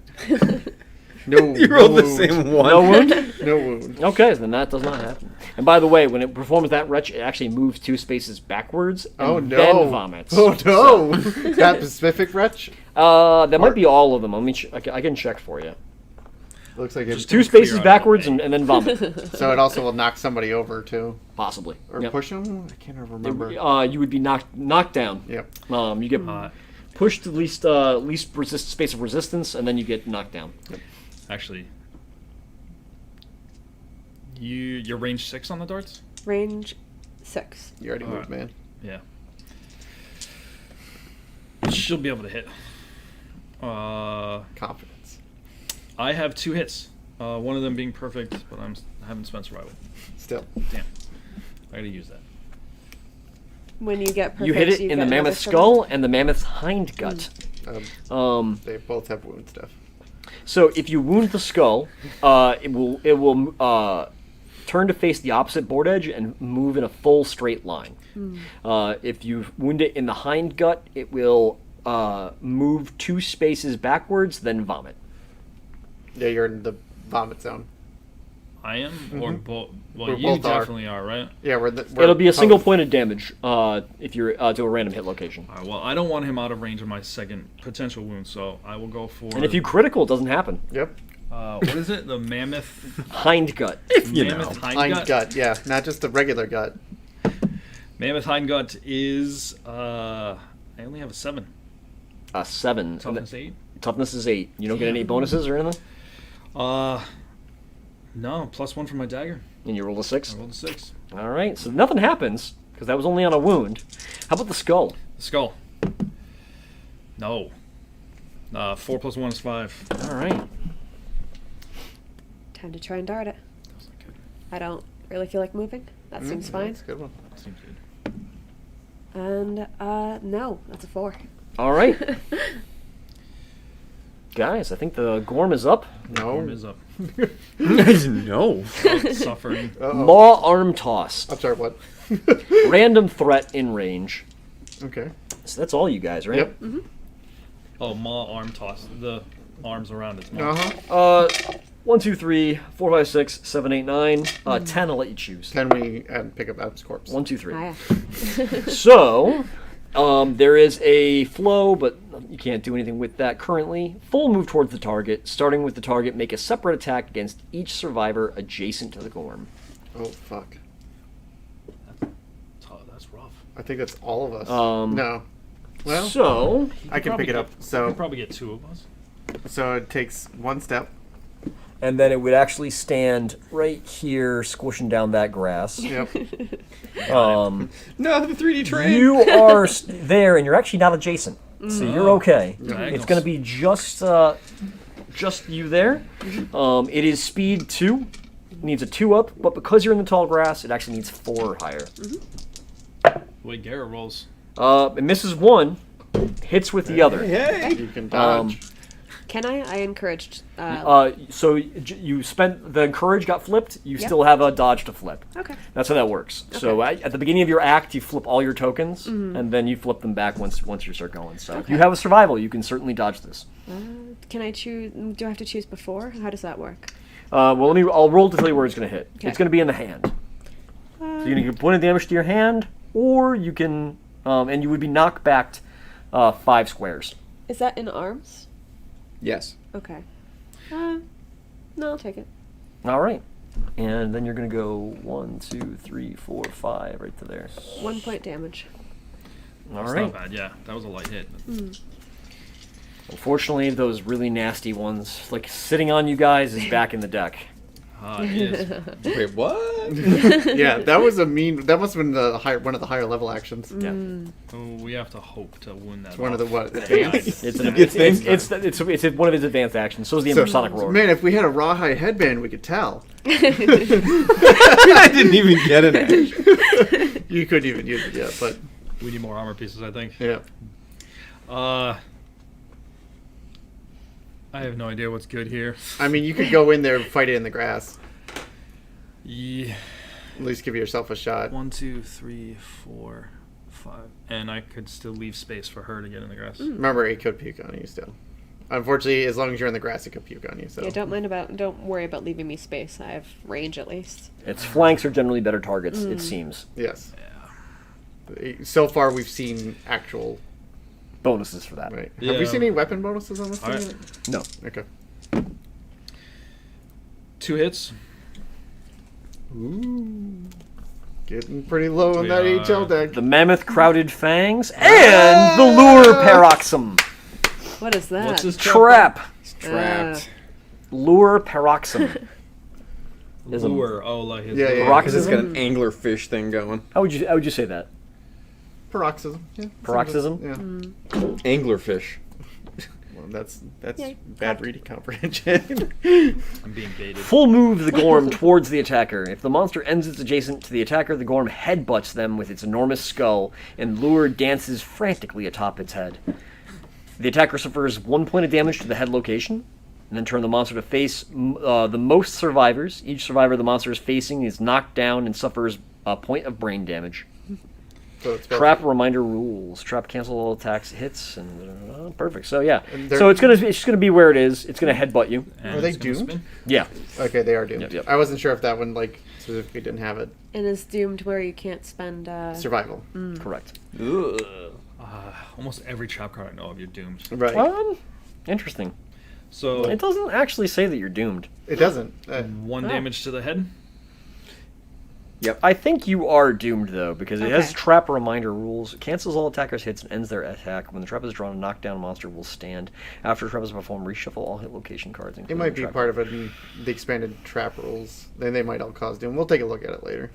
Speaker 3: No,
Speaker 2: You
Speaker 3: no
Speaker 2: rolled the
Speaker 3: wound.
Speaker 2: same one.
Speaker 1: No wound?
Speaker 3: No wound.
Speaker 1: Okay, then that does not happen. And by the way, when it performs that retch, it actually moves 2 spaces backwards and
Speaker 3: Oh no!
Speaker 1: then vomits.
Speaker 3: Oh no! That specific wretch.
Speaker 1: That might be all of them. Let me I can check for you.
Speaker 3: Looks like it's
Speaker 1: 2 spaces backwards and then vomit,
Speaker 3: So it also will knock somebody over too,
Speaker 1: possibly.
Speaker 3: or
Speaker 1: Yep.
Speaker 3: push them. I can't remember.
Speaker 1: You would be knocked down.
Speaker 3: Yep.
Speaker 1: You get pushed to least space of resistance, and then you get knocked down.
Speaker 4: Actually, you're range 6 on the darts.
Speaker 6: Range 6.
Speaker 3: You already moved, man.
Speaker 4: Yeah. She'll be able to hit.
Speaker 3: Confidence.
Speaker 4: I have 2 hits. One of them being perfect, but I haven't spent survival.
Speaker 3: Still.
Speaker 4: Damn. I gotta use that.
Speaker 6: When you get perfect,
Speaker 1: You hit it in
Speaker 6: get
Speaker 1: the
Speaker 6: another
Speaker 1: mammoth
Speaker 6: 7.
Speaker 1: skull and the mammoth hind gut.
Speaker 3: They both have wound stuff.
Speaker 1: So if you wound the skull, it will turn to face the opposite board edge and move in a full straight line. If you wound it in the hind gut, it will move 2 spaces backwards, then vomit.
Speaker 3: Yeah, you're in the vomit zone.
Speaker 4: I am, or both. Well,
Speaker 3: We're
Speaker 4: you
Speaker 3: both are.
Speaker 4: definitely are, right?
Speaker 3: Yeah, we're
Speaker 1: It'll be a single
Speaker 3: both.
Speaker 1: point of damage if you're to a random hit location.
Speaker 4: All right, well, I don't want him out of range of my second potential wound, so I will go for.
Speaker 1: And if you critical, it doesn't happen.
Speaker 3: Yep.
Speaker 4: what is it? The mammoth.
Speaker 1: Hind gut.
Speaker 2: You
Speaker 4: mammoth
Speaker 2: know.
Speaker 4: hind
Speaker 3: Hind
Speaker 4: gut.
Speaker 3: gut. Yeah, not just the regular gut.
Speaker 4: Mammoth hind gut is. I only have a 7.
Speaker 1: 7. And
Speaker 4: Toughness 8.
Speaker 1: toughness is 8. You don't get any bonuses or anything?
Speaker 4: No, +1 for my dagger.
Speaker 1: And you roll a 6?
Speaker 4: I rolled a 6.
Speaker 1: All right, so nothing happens because that was only on a wound. How about the skull?
Speaker 4: The skull. No. 4 + 1 is 5.
Speaker 1: All right.
Speaker 6: Time to try and dart it.
Speaker 4: That's not good.
Speaker 6: I don't really feel like moving. That seems fine.
Speaker 3: That's a good one.
Speaker 4: Seems good.
Speaker 6: And no, that's a 4.
Speaker 1: All right. Guys, I think the Gorm is up.
Speaker 4: Arm
Speaker 3: No.
Speaker 4: is up.
Speaker 2: No.
Speaker 4: Suffering.
Speaker 3: Uh-oh.
Speaker 1: Maw arm toss.
Speaker 3: I'm sorry. What?
Speaker 1: Random threat in range.
Speaker 3: Okay.
Speaker 1: So that's all you guys, right?
Speaker 3: Yep.
Speaker 4: Oh, maw arm toss. The arms around its maw.
Speaker 3: Uh huh.
Speaker 1: 1, 2, 3, 4, 5, 6, 7, 8, 9. 10, I'll let you choose.
Speaker 3: Can we pick up Adam's corpse?
Speaker 1: 1, 2, 3.
Speaker 6: Ah,
Speaker 1: So, there is a flow, but you can't do anything with that currently. Full move towards the target. Starting with the target, make a separate attack against each survivor adjacent to the Gorm.
Speaker 3: Oh fuck.
Speaker 4: That's rough.
Speaker 3: I think that's all of us. No. Well,
Speaker 1: So,
Speaker 3: I can pick it up.
Speaker 4: You
Speaker 3: So
Speaker 4: could probably get 2 of us.
Speaker 3: it takes 1 step.
Speaker 1: and then it would actually stand right here, squishing down that grass.
Speaker 3: Yep.
Speaker 2: No, the 3D train.
Speaker 1: You are there, and you're actually not adjacent, so you're okay.
Speaker 4: Diagonals.
Speaker 1: It's going to be just you there. It is speed 2. It needs a 2 up, but because you're in the tall grass, it actually needs 4 or higher.
Speaker 4: The way Garrett rolls.
Speaker 1: It misses 1, hits with the other.
Speaker 2: Hey.
Speaker 3: You can dodge.
Speaker 6: Can I? I encouraged.
Speaker 1: So you spent the encourage got flipped. You
Speaker 6: Yep.
Speaker 1: still have a dodge to flip.
Speaker 6: Okay.
Speaker 1: That's how that works. So at the beginning of your act, you flip all your tokens, and then you flip them back once you start going. So if you have a survival, you can certainly dodge this.
Speaker 6: Can I choose? Do I have to choose before? How does that work?
Speaker 1: Well, I'll roll to tell you where it's going to hit.
Speaker 6: Okay.
Speaker 1: It's going to be in the hand. So you can get point of damage to your hand, or you can, and you would be knocked back 5 squares.
Speaker 6: Is that in arms?
Speaker 2: Yes.
Speaker 6: Okay. No, I'll take it.
Speaker 1: All right. And then you're going to go 1, 2, 3, 4, 5, right to there.
Speaker 6: 1 point damage.
Speaker 1: All
Speaker 4: That's
Speaker 1: right.
Speaker 4: not bad. Yeah, that was a light hit.
Speaker 1: Unfortunately, those really nasty ones, like sitting on you guys, is back in the deck.
Speaker 4: It is.
Speaker 2: Wait, what?
Speaker 3: Yeah, that was a mean. That must have been one of the higher level actions.
Speaker 1: Yeah.
Speaker 4: Oh, we have to hope to win that.
Speaker 3: It's one of the
Speaker 4: off.
Speaker 3: what advanced.
Speaker 1: It's one of his advanced actions. So is the Infrasonic Roar.
Speaker 3: Man, if we had a rawhide headband, we could tell.
Speaker 2: I didn't even get an edge.
Speaker 3: You couldn't even use it yet, but
Speaker 4: We need more armor pieces, I think.
Speaker 3: yeah.
Speaker 4: I have no idea what's good here.
Speaker 3: I mean, you could go in there and fight it in the grass.
Speaker 4: Yeah.
Speaker 3: At least give yourself a shot.
Speaker 4: 1, 2, 3, 4, 5, and I could still leave space for her to get in the grass.
Speaker 3: Remember, it could puke on you still. Unfortunately, as long as you're in the grass, it could puke on you. So
Speaker 6: Yeah, don't worry about leaving me space. I have range at least.
Speaker 1: Its flanks are generally better targets, it seems.
Speaker 3: yes. So far, we've seen actual.
Speaker 1: Bonuses for that.
Speaker 3: Right.
Speaker 4: Yeah.
Speaker 3: Have we seen any weapon bonuses on this
Speaker 4: All
Speaker 3: thing?
Speaker 4: right.
Speaker 1: No.
Speaker 3: Okay.
Speaker 4: 2 hits.
Speaker 3: Ooh. Getting pretty low on
Speaker 4: We
Speaker 3: that
Speaker 4: are-
Speaker 3: HL deck.
Speaker 1: The Mammoth Crowded Fangs and the Lure Paroxysm.
Speaker 6: What is that?
Speaker 4: What's this
Speaker 1: Trap.
Speaker 2: Trapped.
Speaker 1: Lure Paroxysm.
Speaker 4: Lure. Oh, like his
Speaker 3: Yeah,
Speaker 4: lure.
Speaker 3: yeah.
Speaker 2: Rockets has got an anglerfish thing going.
Speaker 1: How would you say that?
Speaker 3: Paroxysm. Yeah,
Speaker 1: Paroxysm?
Speaker 3: Yeah.
Speaker 2: Anglerfish.
Speaker 3: Well, that's
Speaker 6: Yeah,
Speaker 3: bad reading comprehension.
Speaker 4: I'm being baited.
Speaker 1: Full move the Gorm towards the attacker. If the monster ends its adjacent to the attacker, the Gorm headbutts them with its enormous skull, and Lure dances frantically atop its head. The attacker suffers 1 point of damage to the head location, and then turn the monster to face the most survivors. Each survivor the monster is facing is knocked down and suffers a point of brain damage.
Speaker 3: So it's
Speaker 1: Trap reminder rules. Trap cancel all attacks, hits, and perfect. So yeah.
Speaker 3: And they're-
Speaker 1: So it's just gonna be where it is. It's gonna headbutt you.
Speaker 4: And
Speaker 3: Are they
Speaker 4: it's gonna
Speaker 3: doomed?
Speaker 4: spin.
Speaker 1: Yeah.
Speaker 3: Okay, they are doomed.
Speaker 1: Yep.
Speaker 3: I wasn't sure if that one specifically didn't have it.
Speaker 6: And is doomed where you can't spend.
Speaker 3: Survival.
Speaker 1: Correct.
Speaker 4: Almost every trap card I know of, you're doomed.
Speaker 3: Right.
Speaker 1: Interesting.
Speaker 4: So
Speaker 1: It doesn't actually say that you're doomed.
Speaker 3: It doesn't.
Speaker 4: 1 damage to the head.
Speaker 1: I think you are doomed though, because it has
Speaker 6: Okay.
Speaker 1: trap reminder rules. It cancels all attackers' hits and ends their attack. When the trap is drawn, a knockdown monster will stand. After the trap is performed, reshuffle all hit location cards.
Speaker 3: it might be part of it in the expanded trap rules. Then they might all cause doom. We'll take a look at it later.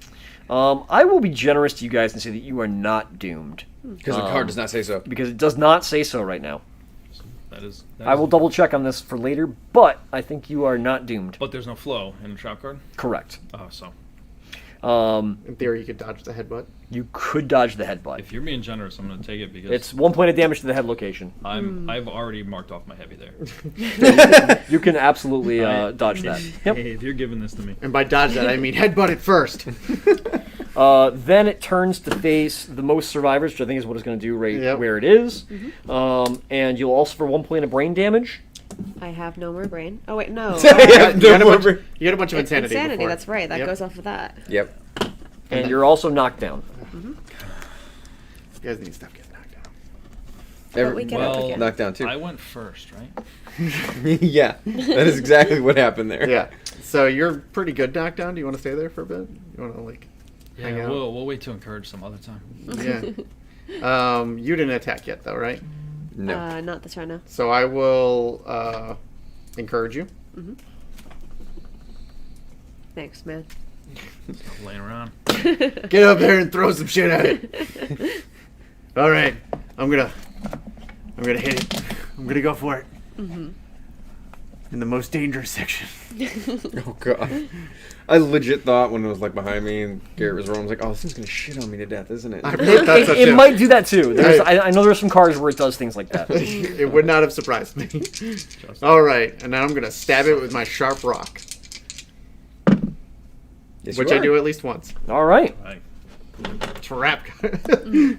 Speaker 1: I will be generous to you guys and say that you are not doomed,
Speaker 2: Because the card does not say so.
Speaker 1: because it does not say so right now.
Speaker 4: That is.
Speaker 1: I will double check on this for later, but I think you are not doomed.
Speaker 4: But there's no flow in the trap card.
Speaker 1: Correct.
Speaker 4: Oh, so
Speaker 3: In theory, you could dodge the headbutt.
Speaker 1: You could dodge the headbutt.
Speaker 4: if you're being generous, I'm gonna take it because
Speaker 1: It's 1 point of damage to the head location.
Speaker 4: I've already marked off my heavy there.
Speaker 1: You can absolutely dodge that. Yep.
Speaker 4: Hey, if you're giving this to me,
Speaker 3: And by dodge that, I mean headbutt it first.
Speaker 1: Then it turns to face the most survivors, which I think is what it's going to do right
Speaker 3: Yep.
Speaker 1: where it is. And you'll also for 1 point of brain damage.
Speaker 6: I have no more brain. Oh wait, no.
Speaker 3: You had a bunch of insanity.
Speaker 6: Insanity.
Speaker 3: before.
Speaker 6: That's right. That
Speaker 3: Yep.
Speaker 6: goes off of that.
Speaker 2: Yep.
Speaker 1: And you're also knocked down.
Speaker 3: You guys need to stop getting knocked down.
Speaker 6: But we get up
Speaker 4: well,
Speaker 6: again.
Speaker 2: Knocked down too.
Speaker 4: I went first, right?
Speaker 2: Yeah, that is exactly what happened there.
Speaker 3: Yeah. So you're pretty good knocked down. Do you want to stay there for a bit? You want to hang out?
Speaker 4: We'll wait to encourage some other time.
Speaker 3: Yeah. You didn't attack yet, though, right?
Speaker 2: No.
Speaker 6: Not this round, no.
Speaker 3: So I will encourage you.
Speaker 6: Thanks, man.
Speaker 4: Laying around.
Speaker 3: Get up there and throw some shit at it. All right, I'm gonna hit it. I'm gonna go for it. in the most dangerous section.
Speaker 2: Oh god. I legit thought when it was like behind me and Garrett was rolling, I was like, oh, this thing's gonna shit on me to death, isn't it?
Speaker 3: I wrote that such
Speaker 1: It
Speaker 3: a-
Speaker 1: might do that too. I know there's some cards where it does things like that.
Speaker 3: It would not have surprised me. All right, and now I'm gonna stab it with my sharp rock,
Speaker 2: Yes,
Speaker 3: which
Speaker 2: you
Speaker 3: I
Speaker 2: are.
Speaker 3: do at least once.
Speaker 1: All right.
Speaker 4: Right.
Speaker 3: Trap.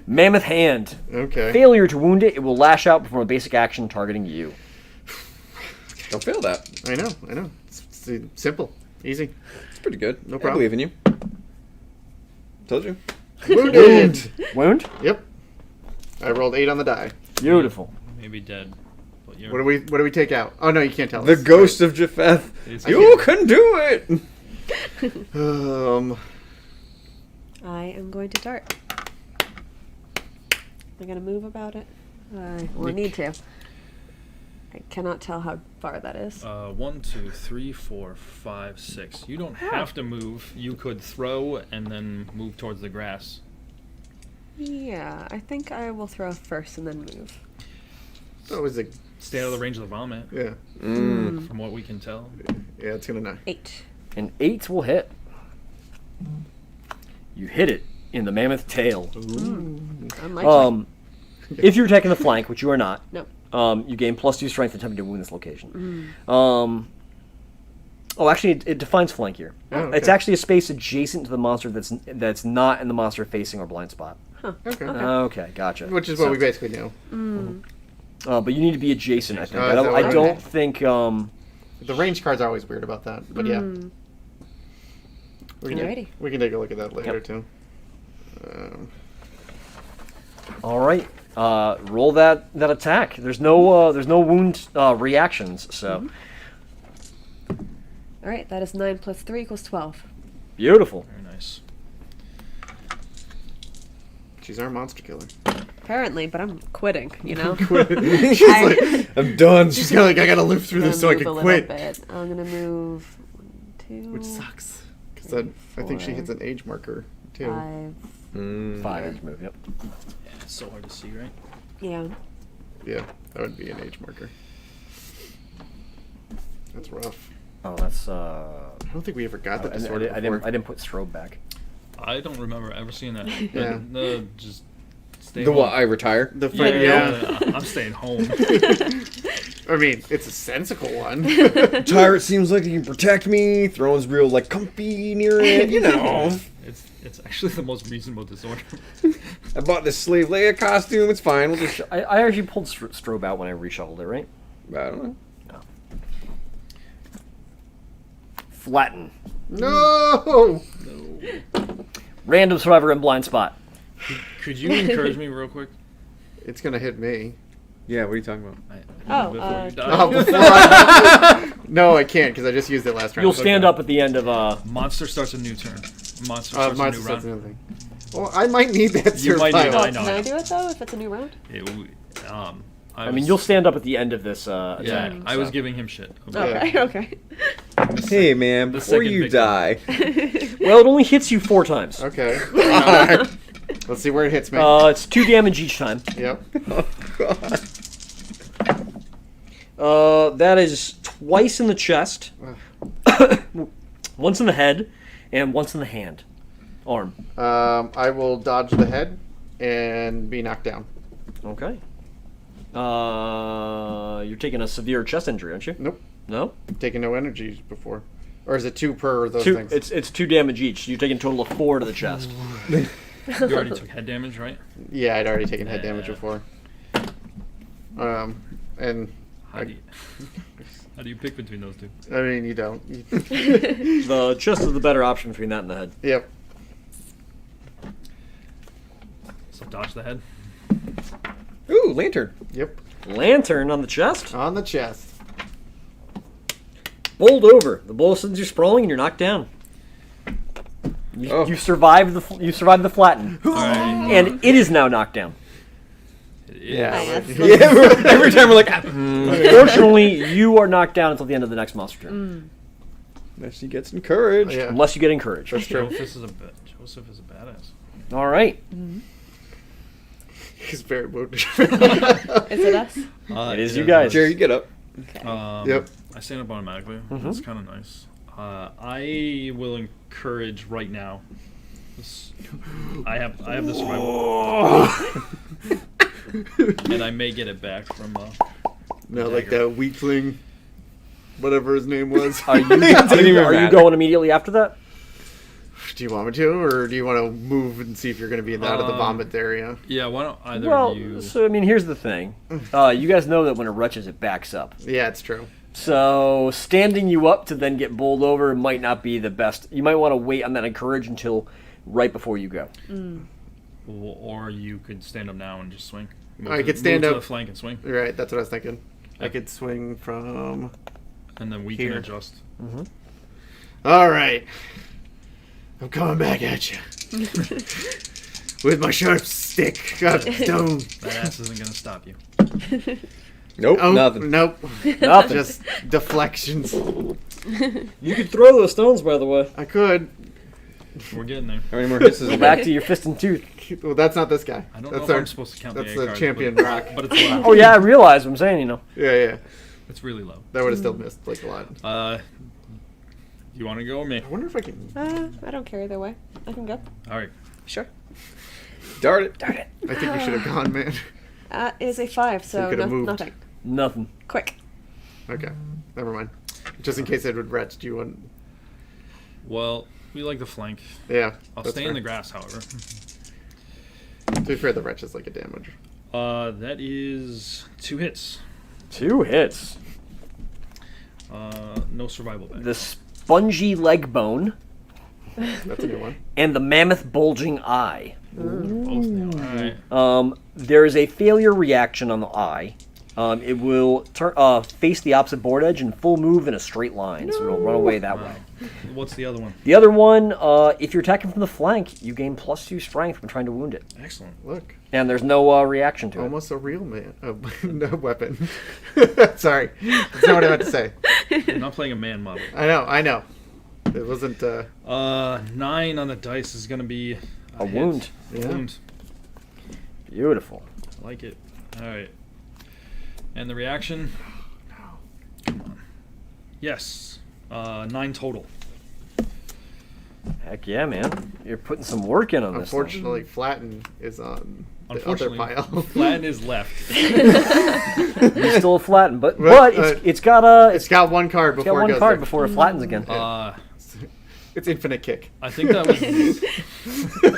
Speaker 1: Mammoth Hand.
Speaker 3: Okay.
Speaker 1: Failure to wound it, it will lash out before a basic action targeting you.
Speaker 2: Don't fail that.
Speaker 3: I know. It's simple, easy.
Speaker 2: It's pretty good.
Speaker 3: No
Speaker 2: I
Speaker 3: problem.
Speaker 2: believe in you. Told you.
Speaker 3: Wounded.
Speaker 1: Wound?
Speaker 3: Yep. I rolled 8 on the die.
Speaker 1: Beautiful.
Speaker 4: Maybe dead. But you're,
Speaker 3: What do we take out? Oh no, you can't tell
Speaker 2: The
Speaker 3: us.
Speaker 2: ghost of Japheth.
Speaker 4: It's-
Speaker 2: You couldn't do it.
Speaker 6: I am going to dart. I'm gonna move about it. I will need to. I cannot tell how far that is.
Speaker 4: 1, 2, 3, 4, 5, 6. You don't have to move. You could throw and then move towards the grass.
Speaker 6: Yeah, I think I will throw first and then move.
Speaker 3: That was a
Speaker 4: Stay out of the range of the vomit,
Speaker 3: yeah.
Speaker 4: from what we can tell.
Speaker 3: Yeah, it's gonna know.
Speaker 6: 8.
Speaker 1: An 8 will hit. You hit it in the mammoth tail.
Speaker 6: Unlikely.
Speaker 1: If you're attacking the flank, which you are not,
Speaker 6: No.
Speaker 1: you gain +2 strength attempting to wound this location. Oh, actually, it defines flank here.
Speaker 3: Oh, okay.
Speaker 1: It's actually a space adjacent to the monster that's not in the monster facing or blind spot.
Speaker 3: Okay.
Speaker 1: Okay, gotcha.
Speaker 3: Which is what we basically knew.
Speaker 1: But you need to be adjacent, I think.
Speaker 3: Oh,
Speaker 1: I
Speaker 3: is
Speaker 1: don't,
Speaker 3: that
Speaker 1: I
Speaker 3: what-
Speaker 1: don't
Speaker 3: okay.
Speaker 1: think.
Speaker 3: The range cards are always weird about that, but yeah. We can,
Speaker 6: Alrighty.
Speaker 3: we can take a look at that later
Speaker 1: Yep.
Speaker 3: too.
Speaker 1: All right, roll that attack. There's no wound reactions, so
Speaker 6: Alright, that is 9 plus 3 equals 12.
Speaker 1: beautiful.
Speaker 4: Very nice.
Speaker 3: She's our monster killer.
Speaker 6: Apparently, but I'm quitting, you know?
Speaker 3: She's
Speaker 6: I-
Speaker 3: like,
Speaker 2: I'm done.
Speaker 3: she's kind of like, I gotta live through
Speaker 6: I'm
Speaker 3: this so I
Speaker 6: gonna
Speaker 3: can
Speaker 6: move a little
Speaker 3: quit.
Speaker 6: bit. I'm gonna move 1, 2,
Speaker 3: Which sucks. Because I think she
Speaker 6: 4,
Speaker 3: hits an age marker too.
Speaker 6: 5.
Speaker 1: 5 inch move. Yep.
Speaker 4: Yeah, it's so hard to see, right?
Speaker 6: Yeah.
Speaker 3: Yeah, that would be an age marker. That's rough.
Speaker 1: Oh, that's.
Speaker 3: I don't think we ever got that
Speaker 1: I
Speaker 3: disorder
Speaker 1: didn't.
Speaker 3: before.
Speaker 1: I didn't put strobe back.
Speaker 4: I don't remember ever seeing that.
Speaker 3: Yeah.
Speaker 4: No, just stay
Speaker 2: The
Speaker 4: home.
Speaker 2: what? I retire.
Speaker 3: The
Speaker 4: Yeah,
Speaker 3: yeah.
Speaker 4: I'm staying home.
Speaker 3: I mean, it's a sensical one.
Speaker 2: Tyrant seems like he can protect me. Throne's real like comfy near it. You know.
Speaker 4: It's actually the most reasonable disorder.
Speaker 2: I bought this slave Leia costume. It's fine. We'll just.
Speaker 1: I actually pulled strobe out when I reshuffled it, right?
Speaker 2: I don't know.
Speaker 1: Flatten.
Speaker 3: No.
Speaker 1: Random survivor in blind spot.
Speaker 4: Could you encourage me real quick?
Speaker 3: It's gonna hit me.
Speaker 2: Yeah. What are you talking about?
Speaker 6: Oh,
Speaker 4: before you die.
Speaker 3: Oh, before I... No, I can't because I just used it last round.
Speaker 1: You'll stand up at the end of
Speaker 4: Monster starts a new turn. Monster starts a
Speaker 3: Monster
Speaker 4: new
Speaker 3: starts
Speaker 4: round.
Speaker 3: another thing. Well, I might need that
Speaker 4: You might
Speaker 3: survival.
Speaker 4: need that.
Speaker 6: Oh,
Speaker 4: I know,
Speaker 6: can
Speaker 4: I
Speaker 6: I
Speaker 4: know.
Speaker 6: do it though if it's a new round?
Speaker 1: I mean, you'll stand up at the end of this attack.
Speaker 4: Yeah, I was
Speaker 1: so.
Speaker 4: giving him shit.
Speaker 6: Okay, okay.
Speaker 2: Hey man, before
Speaker 4: second
Speaker 2: you
Speaker 4: victim.
Speaker 2: die.
Speaker 1: Well, it only hits you 4 times.
Speaker 3: Okay. Let's see where it hits me.
Speaker 1: It's 2 damage each time.
Speaker 3: Yep.
Speaker 2: Oh god.
Speaker 1: That is twice in the chest, once in the head, and once in the hand, arm.
Speaker 3: I will dodge the head and be knocked down.
Speaker 1: Okay. You're taking a severe chest injury, aren't you?
Speaker 3: Nope.
Speaker 1: No.
Speaker 3: Taking no energy before, or is it 2 per those
Speaker 1: 2.
Speaker 3: things?
Speaker 1: It's 2 damage each. You're taking a total of 4 to the chest.
Speaker 4: You already took head damage, right?
Speaker 3: Yeah, I'd already taken head damage
Speaker 4: Yeah.
Speaker 3: before. And
Speaker 4: How do you pick between those two?
Speaker 3: I mean, you don't.
Speaker 1: The chest is the better option between that and the head.
Speaker 3: Yep.
Speaker 4: So dodge the head.
Speaker 2: Ooh, lantern.
Speaker 3: Yep.
Speaker 1: Lantern on the chest.
Speaker 3: On the chest.
Speaker 1: Bowled over. The blow sends you sprawling and you're knocked down. You survived the flatten,
Speaker 4: Alright.
Speaker 1: and it is now knocked down.
Speaker 3: Yeah.
Speaker 2: Yeah. Every time we're like.
Speaker 1: Fortunately, you are knocked down until the end of the next monster turn,
Speaker 2: She gets encouraged.
Speaker 3: Yeah.
Speaker 1: unless you get encouraged.
Speaker 3: That's true.
Speaker 4: Joseph is a badass.
Speaker 1: All right.
Speaker 3: He's very wounded.
Speaker 6: Is it us?
Speaker 1: It is you guys.
Speaker 2: Jerry, you get up.
Speaker 3: Yep.
Speaker 4: I stand up automatically. That's kind of nice. I will encourage right now. I have the survival, and I may get it back from.
Speaker 3: No, like that weakling, whatever his name was.
Speaker 1: Are you going immediately after that?
Speaker 3: Do you want me to, or do you want to move and see if you're going to be out of the vomit area?
Speaker 4: Yeah, why don't either of you?
Speaker 1: So I mean, here's the thing. You guys know that when it rushes, it backs up.
Speaker 3: Yeah, it's true.
Speaker 1: So standing you up to then get bowled over might not be the best. You might want to wait on that encourage until right before you go.
Speaker 4: Or you could stand up now and just swing.
Speaker 3: I could stand
Speaker 4: move
Speaker 3: up
Speaker 4: to the flank and swing,
Speaker 3: Right, that's what I was thinking.
Speaker 4: Yeah.
Speaker 3: I could swing from.
Speaker 4: and then we
Speaker 3: Here.
Speaker 4: can adjust.
Speaker 3: All right, I'm coming back at you with my sharp stick of stone.
Speaker 4: That ass isn't gonna stop you.
Speaker 2: Nope,
Speaker 3: Oh,
Speaker 2: nothing.
Speaker 3: Nope.
Speaker 1: Nothing.
Speaker 3: Just deflections.
Speaker 1: You could throw those stones, by the way.
Speaker 3: I could.
Speaker 4: We're getting there.
Speaker 2: How many more hisses?
Speaker 1: Go back to your fist and tooth.
Speaker 3: Well, that's not this guy.
Speaker 4: I don't
Speaker 3: that's
Speaker 4: know if I'm supposed to count
Speaker 3: that's
Speaker 4: the
Speaker 3: the
Speaker 4: A cards,
Speaker 3: champion
Speaker 4: but,
Speaker 3: rock.
Speaker 4: but it's low.
Speaker 1: Oh yeah, I realize what I'm saying. You know.
Speaker 3: Yeah.
Speaker 4: It's really low.
Speaker 3: That would have still missed like a lot.
Speaker 4: You want to go or me?
Speaker 3: I wonder if I can.
Speaker 6: I don't care either way. I can go.
Speaker 4: All right.
Speaker 6: Sure.
Speaker 2: Dart it.
Speaker 6: Darn it.
Speaker 3: I think you should have gone, man.
Speaker 6: That is a 5, so
Speaker 3: could've moved.
Speaker 6: nothing.
Speaker 1: Nothing.
Speaker 6: Quick.
Speaker 3: Okay, never mind. Just in case it would retch, do you want?
Speaker 4: Well, we like the flank.
Speaker 3: Yeah.
Speaker 4: I'll
Speaker 3: that's
Speaker 4: stay
Speaker 3: fair.
Speaker 4: in the grass, however.
Speaker 3: To be fair, the retch is like a damage.
Speaker 4: That is 2 hits.
Speaker 1: 2 hits.
Speaker 4: No survival back.
Speaker 1: The spongy leg bone
Speaker 3: That's a new one.
Speaker 1: and the mammoth bulging eye.
Speaker 4: Both now. All right.
Speaker 1: There is a failure reaction on the eye. It will face the opposite board edge and full move in a straight line, so it'll run away that way.
Speaker 4: What's the other one?
Speaker 1: The other one, if you're attacking from the flank, you gain +2 strength when trying to wound it,
Speaker 4: Excellent.
Speaker 3: Look,
Speaker 1: and there's no reaction to it.
Speaker 3: almost a real man. No weapon. Sorry, that's not what I meant to say.
Speaker 4: I'm not playing a man model.
Speaker 3: I know. It wasn't.
Speaker 4: 9 on the dice is going to be
Speaker 1: A
Speaker 4: hit.
Speaker 1: wound.
Speaker 3: Yeah.
Speaker 4: Wound.
Speaker 1: Beautiful.
Speaker 4: I like it. All right. And the reaction? Come on. Yes. 9 total.
Speaker 1: Heck yeah, man! You're putting some work in on this. thing.
Speaker 3: Unfortunately, Flatten is on the other
Speaker 4: Unfortunately,
Speaker 3: pile.
Speaker 4: Flatten is left.
Speaker 1: You're still flattened, but
Speaker 3: But,
Speaker 1: it's got a
Speaker 3: It's got one card
Speaker 1: it's
Speaker 3: before
Speaker 1: got
Speaker 3: it
Speaker 1: one
Speaker 3: goes
Speaker 1: card
Speaker 3: there.
Speaker 1: before it flattens again.
Speaker 3: It's infinite kick.
Speaker 4: I think that was.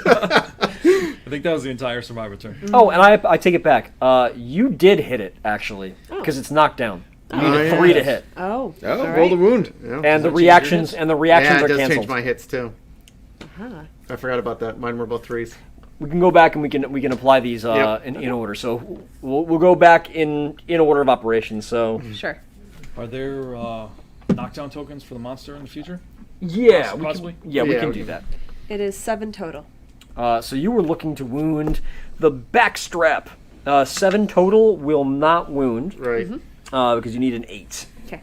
Speaker 4: I think that was the entire survivor turn.
Speaker 1: Oh, and I take it back. You did hit it actually, because it's knocked down. You need a
Speaker 3: yeah.
Speaker 1: 3 to hit,
Speaker 6: Oh.
Speaker 2: Oh,
Speaker 6: all
Speaker 2: roll the
Speaker 6: right.
Speaker 2: wound.
Speaker 3: Yeah.
Speaker 1: and the
Speaker 4: that change your
Speaker 1: reactions
Speaker 4: hits?
Speaker 1: and the
Speaker 3: Yeah,
Speaker 1: reactions
Speaker 3: it
Speaker 1: are
Speaker 3: does
Speaker 1: canceled.
Speaker 3: change my hits too.
Speaker 6: Huh.
Speaker 3: I forgot about that. Mine were both 3s.
Speaker 1: We can go back and we can apply these
Speaker 3: Yep.
Speaker 1: in order. So we'll go back in order of operations. So
Speaker 6: Sure.
Speaker 4: Are there knockdown tokens for the monster in the future?
Speaker 1: yeah,
Speaker 4: Possibly?
Speaker 1: we
Speaker 3: Yeah,
Speaker 1: can
Speaker 3: we
Speaker 1: do
Speaker 3: can-
Speaker 1: that.
Speaker 6: It is 7 total.
Speaker 1: So you were looking to wound the back strap. 7 total will not wound
Speaker 3: Right.
Speaker 1: because you need an 8.
Speaker 6: Okay.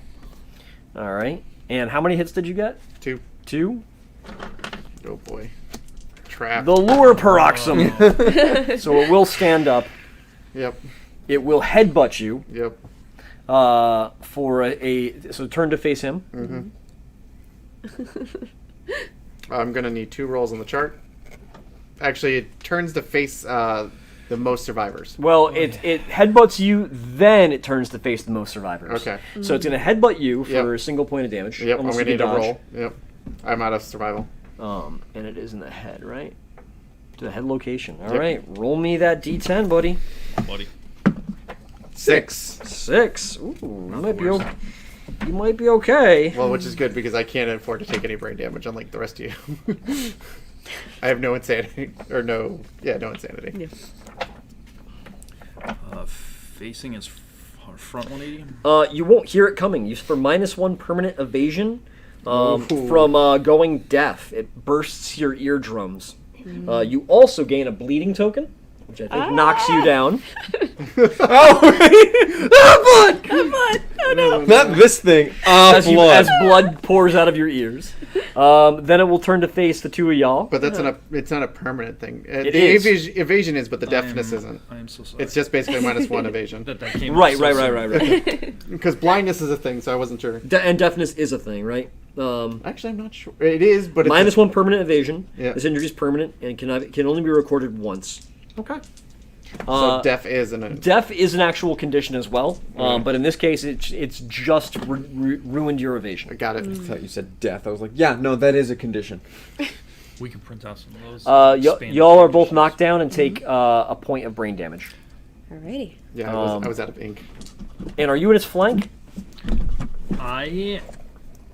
Speaker 1: All right. And how many hits did you get?
Speaker 3: 2.
Speaker 1: 2.
Speaker 3: Oh boy. Trap.
Speaker 1: The lure paroxysm. So it will stand up.
Speaker 3: Yep.
Speaker 1: It will headbutt you
Speaker 3: Yep.
Speaker 1: for so turn to face him.
Speaker 3: I'm gonna need 2 rolls on the chart. Actually, it turns to face the most survivors.
Speaker 1: Well, it headbutts you, then it turns to face the most survivors.
Speaker 3: Okay.
Speaker 1: So it's going to headbutt you for
Speaker 3: Yep.
Speaker 1: a single point of damage.
Speaker 3: Yep. I'm
Speaker 1: unless
Speaker 3: gonna
Speaker 1: you
Speaker 3: need to
Speaker 1: dodge.
Speaker 3: roll. Yep. I'm out of survival.
Speaker 1: And it is in the head, right? To the head location. All
Speaker 3: Yep.
Speaker 1: right, roll me that D10, buddy.
Speaker 4: Buddy.
Speaker 3: 6.
Speaker 1: 6. Ooh,
Speaker 4: worst.
Speaker 1: you might be okay.
Speaker 3: Well, which is good because I can't afford to take any brain damage, unlike the rest of you. I have no insanity, or no insanity.
Speaker 6: Yeah.
Speaker 4: Facing is front 180.
Speaker 1: You won't hear it coming. Use for -1 permanent evasion
Speaker 3: Ooh.
Speaker 1: from going deaf. It bursts your eardrums. You also gain a bleeding token which I think knocks you down.
Speaker 2: Oh, blood!
Speaker 6: Oh no!
Speaker 2: Not this thing.
Speaker 1: As
Speaker 2: Blood.
Speaker 1: blood pours out of your ears. Then it will turn to face the two of y'all.
Speaker 3: But that's it's not a permanent thing.
Speaker 1: It
Speaker 3: The
Speaker 1: is.
Speaker 3: evasion is, but the deafness isn't.
Speaker 4: I am so sorry.
Speaker 3: It's just basically -1 evasion.
Speaker 4: that came
Speaker 1: Right,
Speaker 4: so
Speaker 1: right,
Speaker 4: soon.
Speaker 1: right.
Speaker 3: Because blindness is a thing, so I wasn't sure.
Speaker 1: And deafness is a thing, right?
Speaker 3: Actually, I'm not sure. It is, but it's
Speaker 1: -1 permanent evasion.
Speaker 3: Yeah.
Speaker 1: This injury is permanent and can only be recorded once. Okay.
Speaker 3: so deaf is an.
Speaker 1: Deaf is an actual condition as well, but in this case, it's just ruined your
Speaker 3: I
Speaker 1: evasion.
Speaker 3: got it.
Speaker 2: I thought you said death. I was like, yeah, no, that is a condition.
Speaker 4: We can print out some of those. expanded
Speaker 1: Y'all are both
Speaker 4: conditions.
Speaker 1: knocked down and take a point of brain damage.
Speaker 6: Alrighty.
Speaker 3: Yeah, I was out of ink.
Speaker 1: And are you in its flank?
Speaker 4: I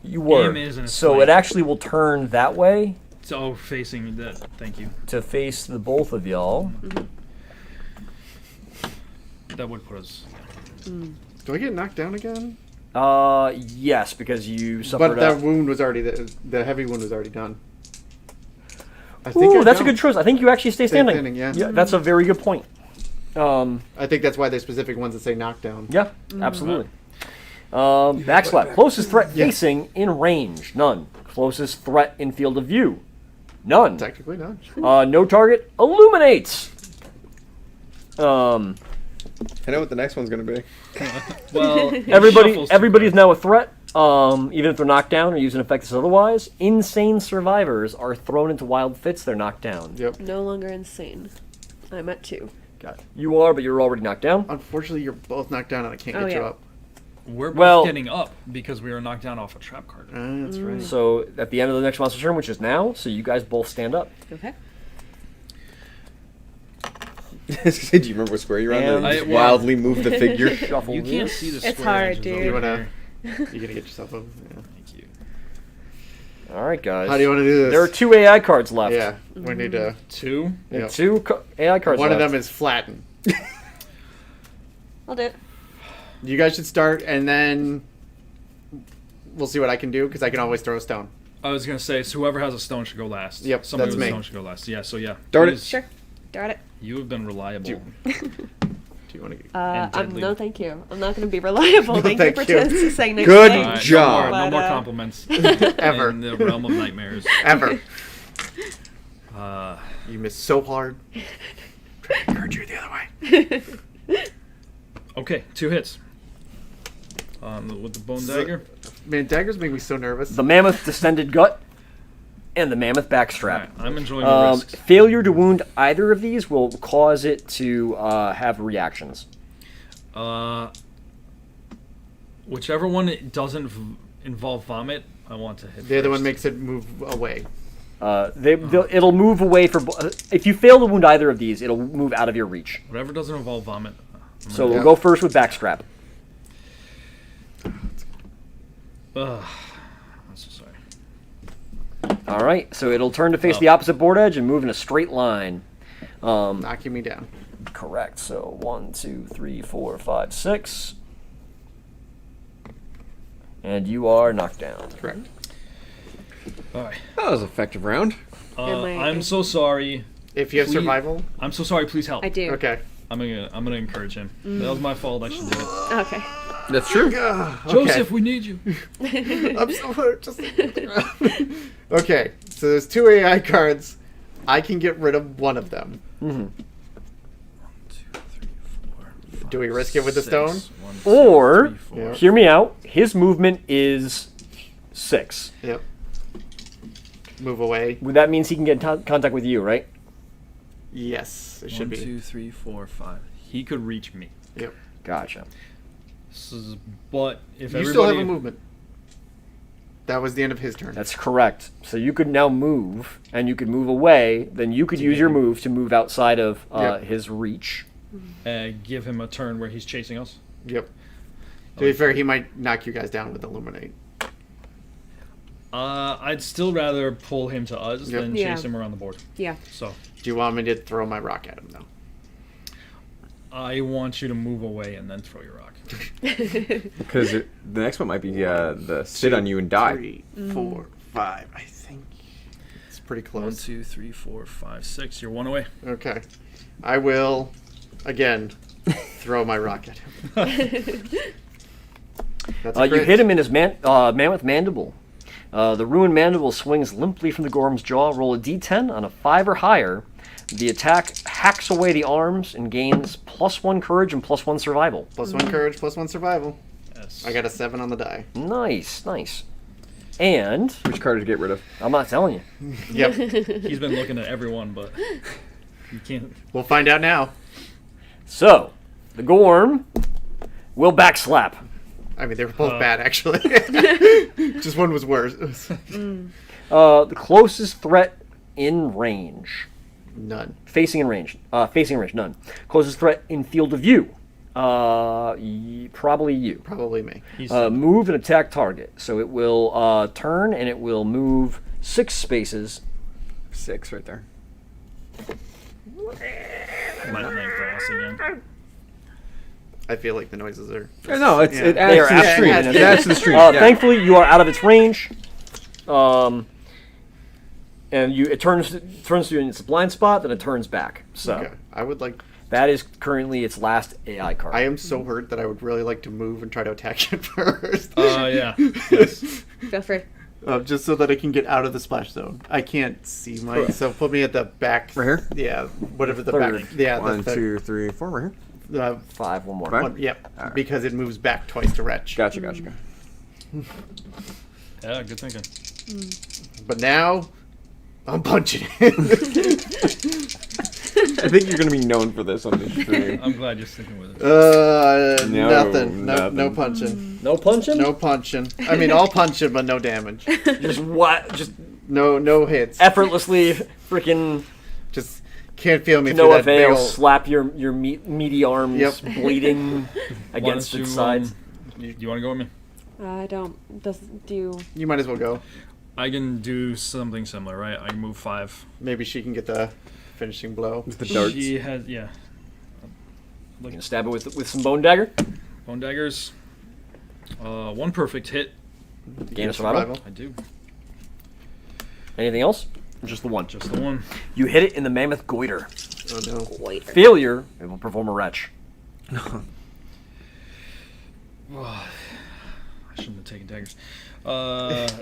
Speaker 1: You were.
Speaker 4: Aim is in its
Speaker 1: So
Speaker 4: flank.
Speaker 1: it actually will turn that way
Speaker 4: so facing that. Thank you.
Speaker 1: to face the both of y'all.
Speaker 4: That would put us.
Speaker 3: Do I get knocked down again?
Speaker 1: Yes, because you suffered
Speaker 3: But that wound was already the heavy wound was already done. I
Speaker 1: Ooh,
Speaker 3: I
Speaker 1: that's a
Speaker 3: don't.
Speaker 1: good choice. I think you actually stay standing.
Speaker 3: standing, yeah.
Speaker 1: That's a very good point.
Speaker 3: I think that's why there's specific ones that say knockdown.
Speaker 1: Yeah, absolutely. Backslap. Closest threat
Speaker 3: Yeah.
Speaker 1: facing in range. None. Closest threat in field of view. None.
Speaker 3: Technically not.
Speaker 1: No target. Illuminates.
Speaker 2: I know what the next one's gonna be.
Speaker 4: Well, it shuffles
Speaker 1: Everybody is
Speaker 4: to
Speaker 1: now a threat. Even if they're knocked down or use an effect that's otherwise. Insane survivors are thrown into wild fits. They're knocked down.
Speaker 3: Yep.
Speaker 6: No longer insane. I'm at 2.
Speaker 1: Got it. You are, but you're already knocked down.
Speaker 3: Unfortunately, you're both knocked down, and I can't
Speaker 6: Oh,
Speaker 3: get you
Speaker 6: yeah.
Speaker 3: up.
Speaker 4: We're both
Speaker 1: Well-
Speaker 4: getting up because we were knocked down off a trap card.
Speaker 3: That's right.
Speaker 1: So at the end of the next monster turn, which is now, so you guys both stand up.
Speaker 6: Okay.
Speaker 2: Do you remember what square you're on?
Speaker 1: And-
Speaker 2: That you just
Speaker 4: I-
Speaker 2: wildly move the figure.
Speaker 1: Shuffle.
Speaker 4: You can't
Speaker 1: this.
Speaker 4: see the
Speaker 6: It's
Speaker 4: square
Speaker 6: hard,
Speaker 4: edges
Speaker 6: dude.
Speaker 4: over
Speaker 3: You wanna-
Speaker 4: here.
Speaker 3: You're gonna get yourself up. Yeah.
Speaker 4: Thank you.
Speaker 1: All right, guys.
Speaker 3: How do you want to do this?
Speaker 1: There are 2 AI cards left.
Speaker 3: Yeah, we need to.
Speaker 4: 2.
Speaker 1: There are
Speaker 3: Yep.
Speaker 1: 2 AI cards
Speaker 3: One
Speaker 1: left.
Speaker 3: of them is flattened.
Speaker 6: I'll do it.
Speaker 3: You guys should start, and then we'll see what I can do because I can always throw a stone.
Speaker 4: I was gonna say, so whoever has a stone should go last.
Speaker 3: Yep,
Speaker 4: Somebody
Speaker 3: that's
Speaker 4: with a
Speaker 3: me.
Speaker 4: stone should go last. Yeah. So yeah.
Speaker 2: Dart it.
Speaker 4: Please,
Speaker 6: Sure. Dart it.
Speaker 4: You have been reliable.
Speaker 3: Do you want to?
Speaker 6: I'm,
Speaker 4: deadly.
Speaker 6: no, thank you. I'm not going to be reliable. Thank you
Speaker 3: thank
Speaker 6: for
Speaker 3: you.
Speaker 6: saying next
Speaker 2: Good
Speaker 6: time.
Speaker 4: All right,
Speaker 2: job.
Speaker 4: No more
Speaker 6: But,
Speaker 4: compliments.
Speaker 3: Ever.
Speaker 4: In the realm of nightmares.
Speaker 3: Ever.
Speaker 4: Uh,
Speaker 3: You missed so hard. I heard you the other way.
Speaker 4: okay, 2 hits. With the bone dagger.
Speaker 3: Man, daggers make me so nervous.
Speaker 1: The mammoth distended gut and the mammoth backstrap.
Speaker 4: Alright, I'm enjoying the risks.
Speaker 1: Failure to wound either of these will cause it to have reactions.
Speaker 4: Whichever one it doesn't involve vomit, I want to hit.
Speaker 3: The other one
Speaker 4: first.
Speaker 3: makes it move away.
Speaker 1: It'll move away for. If you fail to wound either of these, it'll move out of your reach.
Speaker 4: Whatever doesn't involve vomit.
Speaker 1: So we'll
Speaker 3: Yeah.
Speaker 1: go first with backstrap.
Speaker 4: I'm so sorry.
Speaker 1: All right, so it'll turn to face
Speaker 4: Oh.
Speaker 1: the opposite board edge and move in a straight line.
Speaker 3: Knocking me down.
Speaker 1: Correct. So 1, 2, 3, 4, 5, 6, and you are knocked down.
Speaker 3: Correct.
Speaker 4: Alright.
Speaker 2: That was an effective round.
Speaker 4: I'm so sorry.
Speaker 3: If you have
Speaker 4: Please-
Speaker 3: survival.
Speaker 4: I'm so sorry. Please help.
Speaker 6: I do.
Speaker 3: Okay.
Speaker 4: I'm gonna encourage him. That was my fault. I should do it.
Speaker 6: Okay.
Speaker 2: That's true.
Speaker 4: Joseph, we need you.
Speaker 3: I'm so hurt. Just okay, so there's 2 AI cards. I can get rid of one of them.
Speaker 4: 2, 3, 4.
Speaker 3: Do we risk it with the stone?
Speaker 1: Or,
Speaker 3: Yeah.
Speaker 1: hear me out, his movement is 6.
Speaker 3: Yep. Move away.
Speaker 1: That means he can get in contact with you, right?
Speaker 3: Yes, it should
Speaker 4: 1,
Speaker 3: be.
Speaker 4: 2, 3, 4, 5. He could reach me.
Speaker 3: Yep.
Speaker 1: Gotcha.
Speaker 4: But if
Speaker 3: You
Speaker 4: everybody,
Speaker 3: still have a movement. That was the end of his turn.
Speaker 1: That's correct. So you could now move, and you could move away. Then you could use your move to move outside of
Speaker 3: Yep.
Speaker 1: his reach.
Speaker 4: give him a turn where he's chasing us.
Speaker 3: Yep. To be fair, he might knock you guys down with Illuminate.
Speaker 4: I'd still rather pull him to us
Speaker 3: Yep.
Speaker 4: than
Speaker 6: Yeah.
Speaker 4: chase him around the board.
Speaker 6: Yeah.
Speaker 4: So
Speaker 3: Do you want me to throw my rock at him, though?
Speaker 4: I want you to move away and then throw your rock.
Speaker 2: Because the next one might be the sit on you and die.
Speaker 3: 3, 4, 5. I think it's pretty
Speaker 4: 1,
Speaker 3: close.
Speaker 4: 2, 3, 4, 5, 6. You're one away.
Speaker 3: Okay. I will, again, throw my rocket. That's a
Speaker 1: You
Speaker 3: crit.
Speaker 1: hit him in his mammoth mandible. The ruined mandible swings limply from the gorm's jaw. Roll a d10 on a 5 or higher. The attack hacks away the arms and gains +1 courage and +1 survival.
Speaker 3: +1 courage, +1 survival.
Speaker 4: Yes.
Speaker 3: I got a 7 on the die.
Speaker 1: Nice, nice. And
Speaker 2: Which card to get rid of?
Speaker 1: I'm not telling you.
Speaker 3: Yep.
Speaker 4: He's been looking at everyone, but you can't.
Speaker 3: We'll find out now.
Speaker 1: So, the gorm will backslap.
Speaker 3: I mean, they were both bad, actually. Just one was worse.
Speaker 1: The closest threat in range.
Speaker 3: None.
Speaker 1: Facing in range, none. Closest threat in field of view. Probably you.
Speaker 3: Probably me.
Speaker 4: He's
Speaker 1: Move and attack target. So it will turn and it will move 6 spaces.
Speaker 2: 6 right there.
Speaker 4: lightning grass again.
Speaker 3: I feel like the noises are.
Speaker 2: No, it
Speaker 1: They
Speaker 2: adds
Speaker 1: are
Speaker 2: to the stream.
Speaker 1: absolutely-
Speaker 2: It adds to the stream. Yeah.
Speaker 1: Thankfully, you are out of its range. And it turns to you in its blind spot, then it turns back. So
Speaker 3: Okay. I would like.
Speaker 1: that is currently its last AI card.
Speaker 3: I am so hurt that I would really like to move and try to attack it first.
Speaker 4: Yeah. Yes.
Speaker 6: Feel free.
Speaker 3: Just so that I can get out of the splash zone. I can't see my. So put me at the back.
Speaker 2: Right here?
Speaker 3: Yeah, whatever the
Speaker 1: Third.
Speaker 3: back. Yeah,
Speaker 2: 1,
Speaker 3: the
Speaker 2: 2, 3, 4 right here.
Speaker 1: 5, one more.
Speaker 2: Five?
Speaker 3: One, yep.
Speaker 2: Alright.
Speaker 3: Because it moves back twice to retch.
Speaker 2: Gotcha.
Speaker 4: Yeah, good thinking.
Speaker 3: But now, I'm punching it.
Speaker 2: I think you're going to be known for this on this stream.
Speaker 4: I'm glad you're sticking with it.
Speaker 2: No,
Speaker 3: Nothing. No
Speaker 2: nothing.
Speaker 3: punching.
Speaker 1: No punching?
Speaker 3: No punching. I mean, all punching, but no damage.
Speaker 1: Just what? Just
Speaker 3: No hits.
Speaker 1: effortlessly freaking
Speaker 3: Just can't feel me
Speaker 1: no
Speaker 3: through that big
Speaker 1: avail.
Speaker 3: ol'.
Speaker 1: Slap your meaty arms
Speaker 3: Yep.
Speaker 1: bleeding against
Speaker 4: Why don't
Speaker 1: its
Speaker 4: you,
Speaker 1: sides.
Speaker 4: Do you want to go with me?
Speaker 6: I don't. Do you?
Speaker 3: You might as well go.
Speaker 4: I can do something similar, right? I can move 5.
Speaker 3: Maybe she can get the finishing blow.
Speaker 2: With the darts.
Speaker 4: She has, yeah.
Speaker 1: You can stab it with some bone dagger.
Speaker 4: Bone daggers. 1 perfect hit.
Speaker 1: Gain a survival.
Speaker 4: I do.
Speaker 1: Anything else? Just the one.
Speaker 4: Just the one.
Speaker 1: You hit it in the mammoth goiter.
Speaker 3: Oh no.
Speaker 6: Wait.
Speaker 1: Failure, it will perform a retch.
Speaker 4: I shouldn't have taken daggers.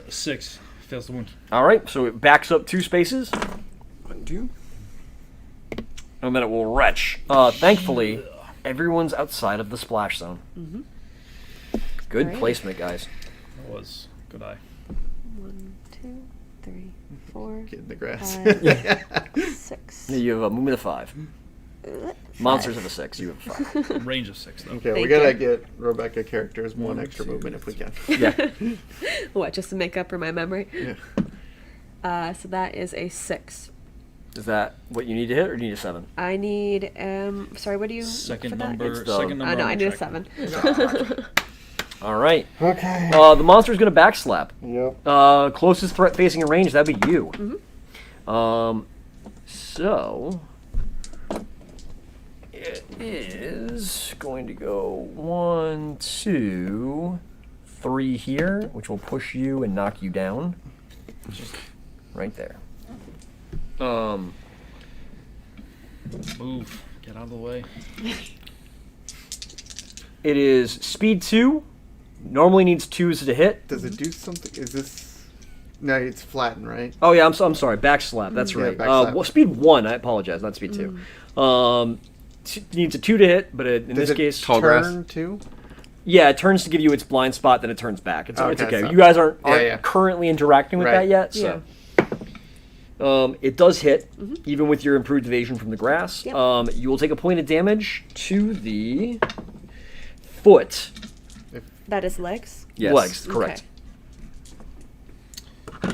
Speaker 4: 6. Fails the wound.
Speaker 1: All right, so it backs up 2 spaces,
Speaker 2: 1, 2.
Speaker 1: and then it will retch. Thankfully, everyone's outside of the splash zone. Good
Speaker 6: Alright.
Speaker 1: placement, guys.
Speaker 4: That was good eye.
Speaker 6: 1, 2, 3, 4,
Speaker 3: Get in the grass.
Speaker 6: 5, 6.
Speaker 1: You have a movement of 5. Monsters have a 6. You have a 5.
Speaker 4: Range of 6, though.
Speaker 3: Okay, we
Speaker 6: Thank
Speaker 3: gotta
Speaker 6: you.
Speaker 3: get Rebecca characters one
Speaker 4: 1,
Speaker 3: extra
Speaker 4: 2,
Speaker 3: movement if we can.
Speaker 1: Yeah.
Speaker 6: What? Just to make up for my memory.
Speaker 3: Yeah.
Speaker 6: So that is a 6.
Speaker 1: Is that what you need to hit, or do you need a 7?
Speaker 6: I need. Sorry. What do you?
Speaker 4: Second
Speaker 6: for that?
Speaker 4: number.
Speaker 1: It's the-
Speaker 4: Second number.
Speaker 6: No,
Speaker 4: on
Speaker 6: I
Speaker 4: the
Speaker 6: need a
Speaker 4: track.
Speaker 6: 7.
Speaker 1: All right.
Speaker 3: Okay.
Speaker 1: The monster's going to backslap.
Speaker 3: Yep.
Speaker 1: Closest threat facing in range, that'd be you. So it is going to go 1, 2, 3 here, which will push you and knock you down. Just right there.
Speaker 4: Move. Get out of the way.
Speaker 1: It is speed 2. Normally needs 2s to hit.
Speaker 3: Does it do something? Is this? No, it's flattened, right?
Speaker 1: Oh yeah, I'm sorry. Backslap. That's
Speaker 3: Yeah,
Speaker 1: right.
Speaker 3: backslap.
Speaker 1: Speed 1. I apologize. Not speed 2. Needs a 2 to hit, but in
Speaker 3: Does
Speaker 1: this
Speaker 3: it
Speaker 1: case,
Speaker 2: Tall grass.
Speaker 3: turn too?
Speaker 1: yeah, it turns to give you its blind spot, then it turns back. It's
Speaker 3: Okay,
Speaker 1: okay.
Speaker 3: so-
Speaker 1: You guys aren't
Speaker 3: Yeah.
Speaker 1: currently interacting with
Speaker 3: Right.
Speaker 1: that yet, so. It does hit, even with your improved evasion from the grass.
Speaker 6: Yep.
Speaker 1: You will take a point of damage to the foot.
Speaker 6: That is legs.
Speaker 2: Yes.
Speaker 1: Legs, correct.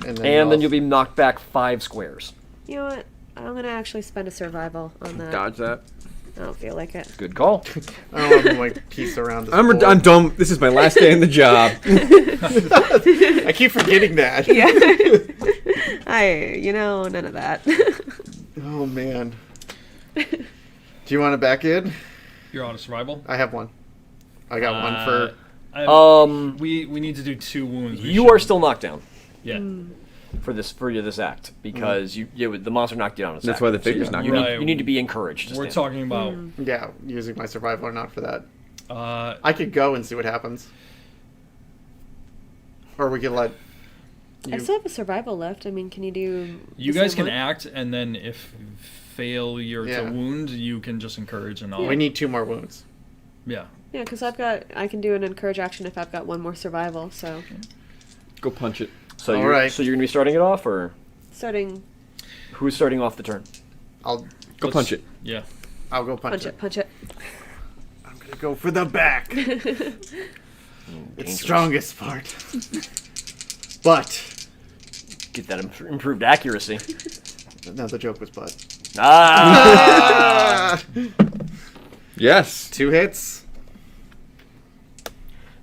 Speaker 3: And
Speaker 1: And then you'll be knocked back 5 squares.
Speaker 6: You know what? I'm gonna actually spend a survival on that.
Speaker 2: Dodge that.
Speaker 6: I don't feel like it.
Speaker 1: Good call.
Speaker 3: I don't want to move my piece around. This
Speaker 2: I'm
Speaker 3: board.
Speaker 2: dumb. This is my last day in the job.
Speaker 3: I keep forgetting that.
Speaker 6: Yeah. None of that.
Speaker 3: Oh man. Do you want to back in?
Speaker 4: You're on a survival.
Speaker 3: I have one. I got one for.
Speaker 4: I have,
Speaker 1: Um,
Speaker 4: we need to do 2 wounds. We
Speaker 1: you
Speaker 4: should-
Speaker 1: are still knocked down.
Speaker 4: Yeah.
Speaker 1: for this act because the monster knocked you down.
Speaker 2: That's why the figure's knocked
Speaker 1: you
Speaker 2: you
Speaker 1: need,
Speaker 4: down.
Speaker 1: you need to be encouraged.
Speaker 4: We're
Speaker 1: stand.
Speaker 4: talking about.
Speaker 3: Yeah, using my survival or not for that.
Speaker 4: Uh,
Speaker 3: I could go and see what happens. Or we could let
Speaker 6: I
Speaker 3: you...
Speaker 6: still have a survival left. I mean, can you do?
Speaker 4: you
Speaker 6: the
Speaker 4: guys
Speaker 6: same
Speaker 4: can
Speaker 6: one?
Speaker 4: act, and then if failure
Speaker 3: Yeah.
Speaker 4: to wound, you can just encourage and all.
Speaker 3: We need 2 more wounds.
Speaker 4: Yeah.
Speaker 6: Yeah, because I can do an encourage action if I've got 1 more survival. So
Speaker 2: Go punch it.
Speaker 1: So
Speaker 3: All
Speaker 1: you're
Speaker 3: right.
Speaker 1: so you're gonna be starting it off, or
Speaker 6: starting
Speaker 1: who's starting off the turn?
Speaker 3: I'll
Speaker 2: Go punch it.
Speaker 4: Yeah.
Speaker 3: go punch it.
Speaker 6: punch it.
Speaker 3: I'm gonna go for the back. It's strongest part. But
Speaker 1: Get that improved accuracy.
Speaker 3: no, the joke was but.
Speaker 1: Ah!
Speaker 2: Yes.
Speaker 3: 2 hits.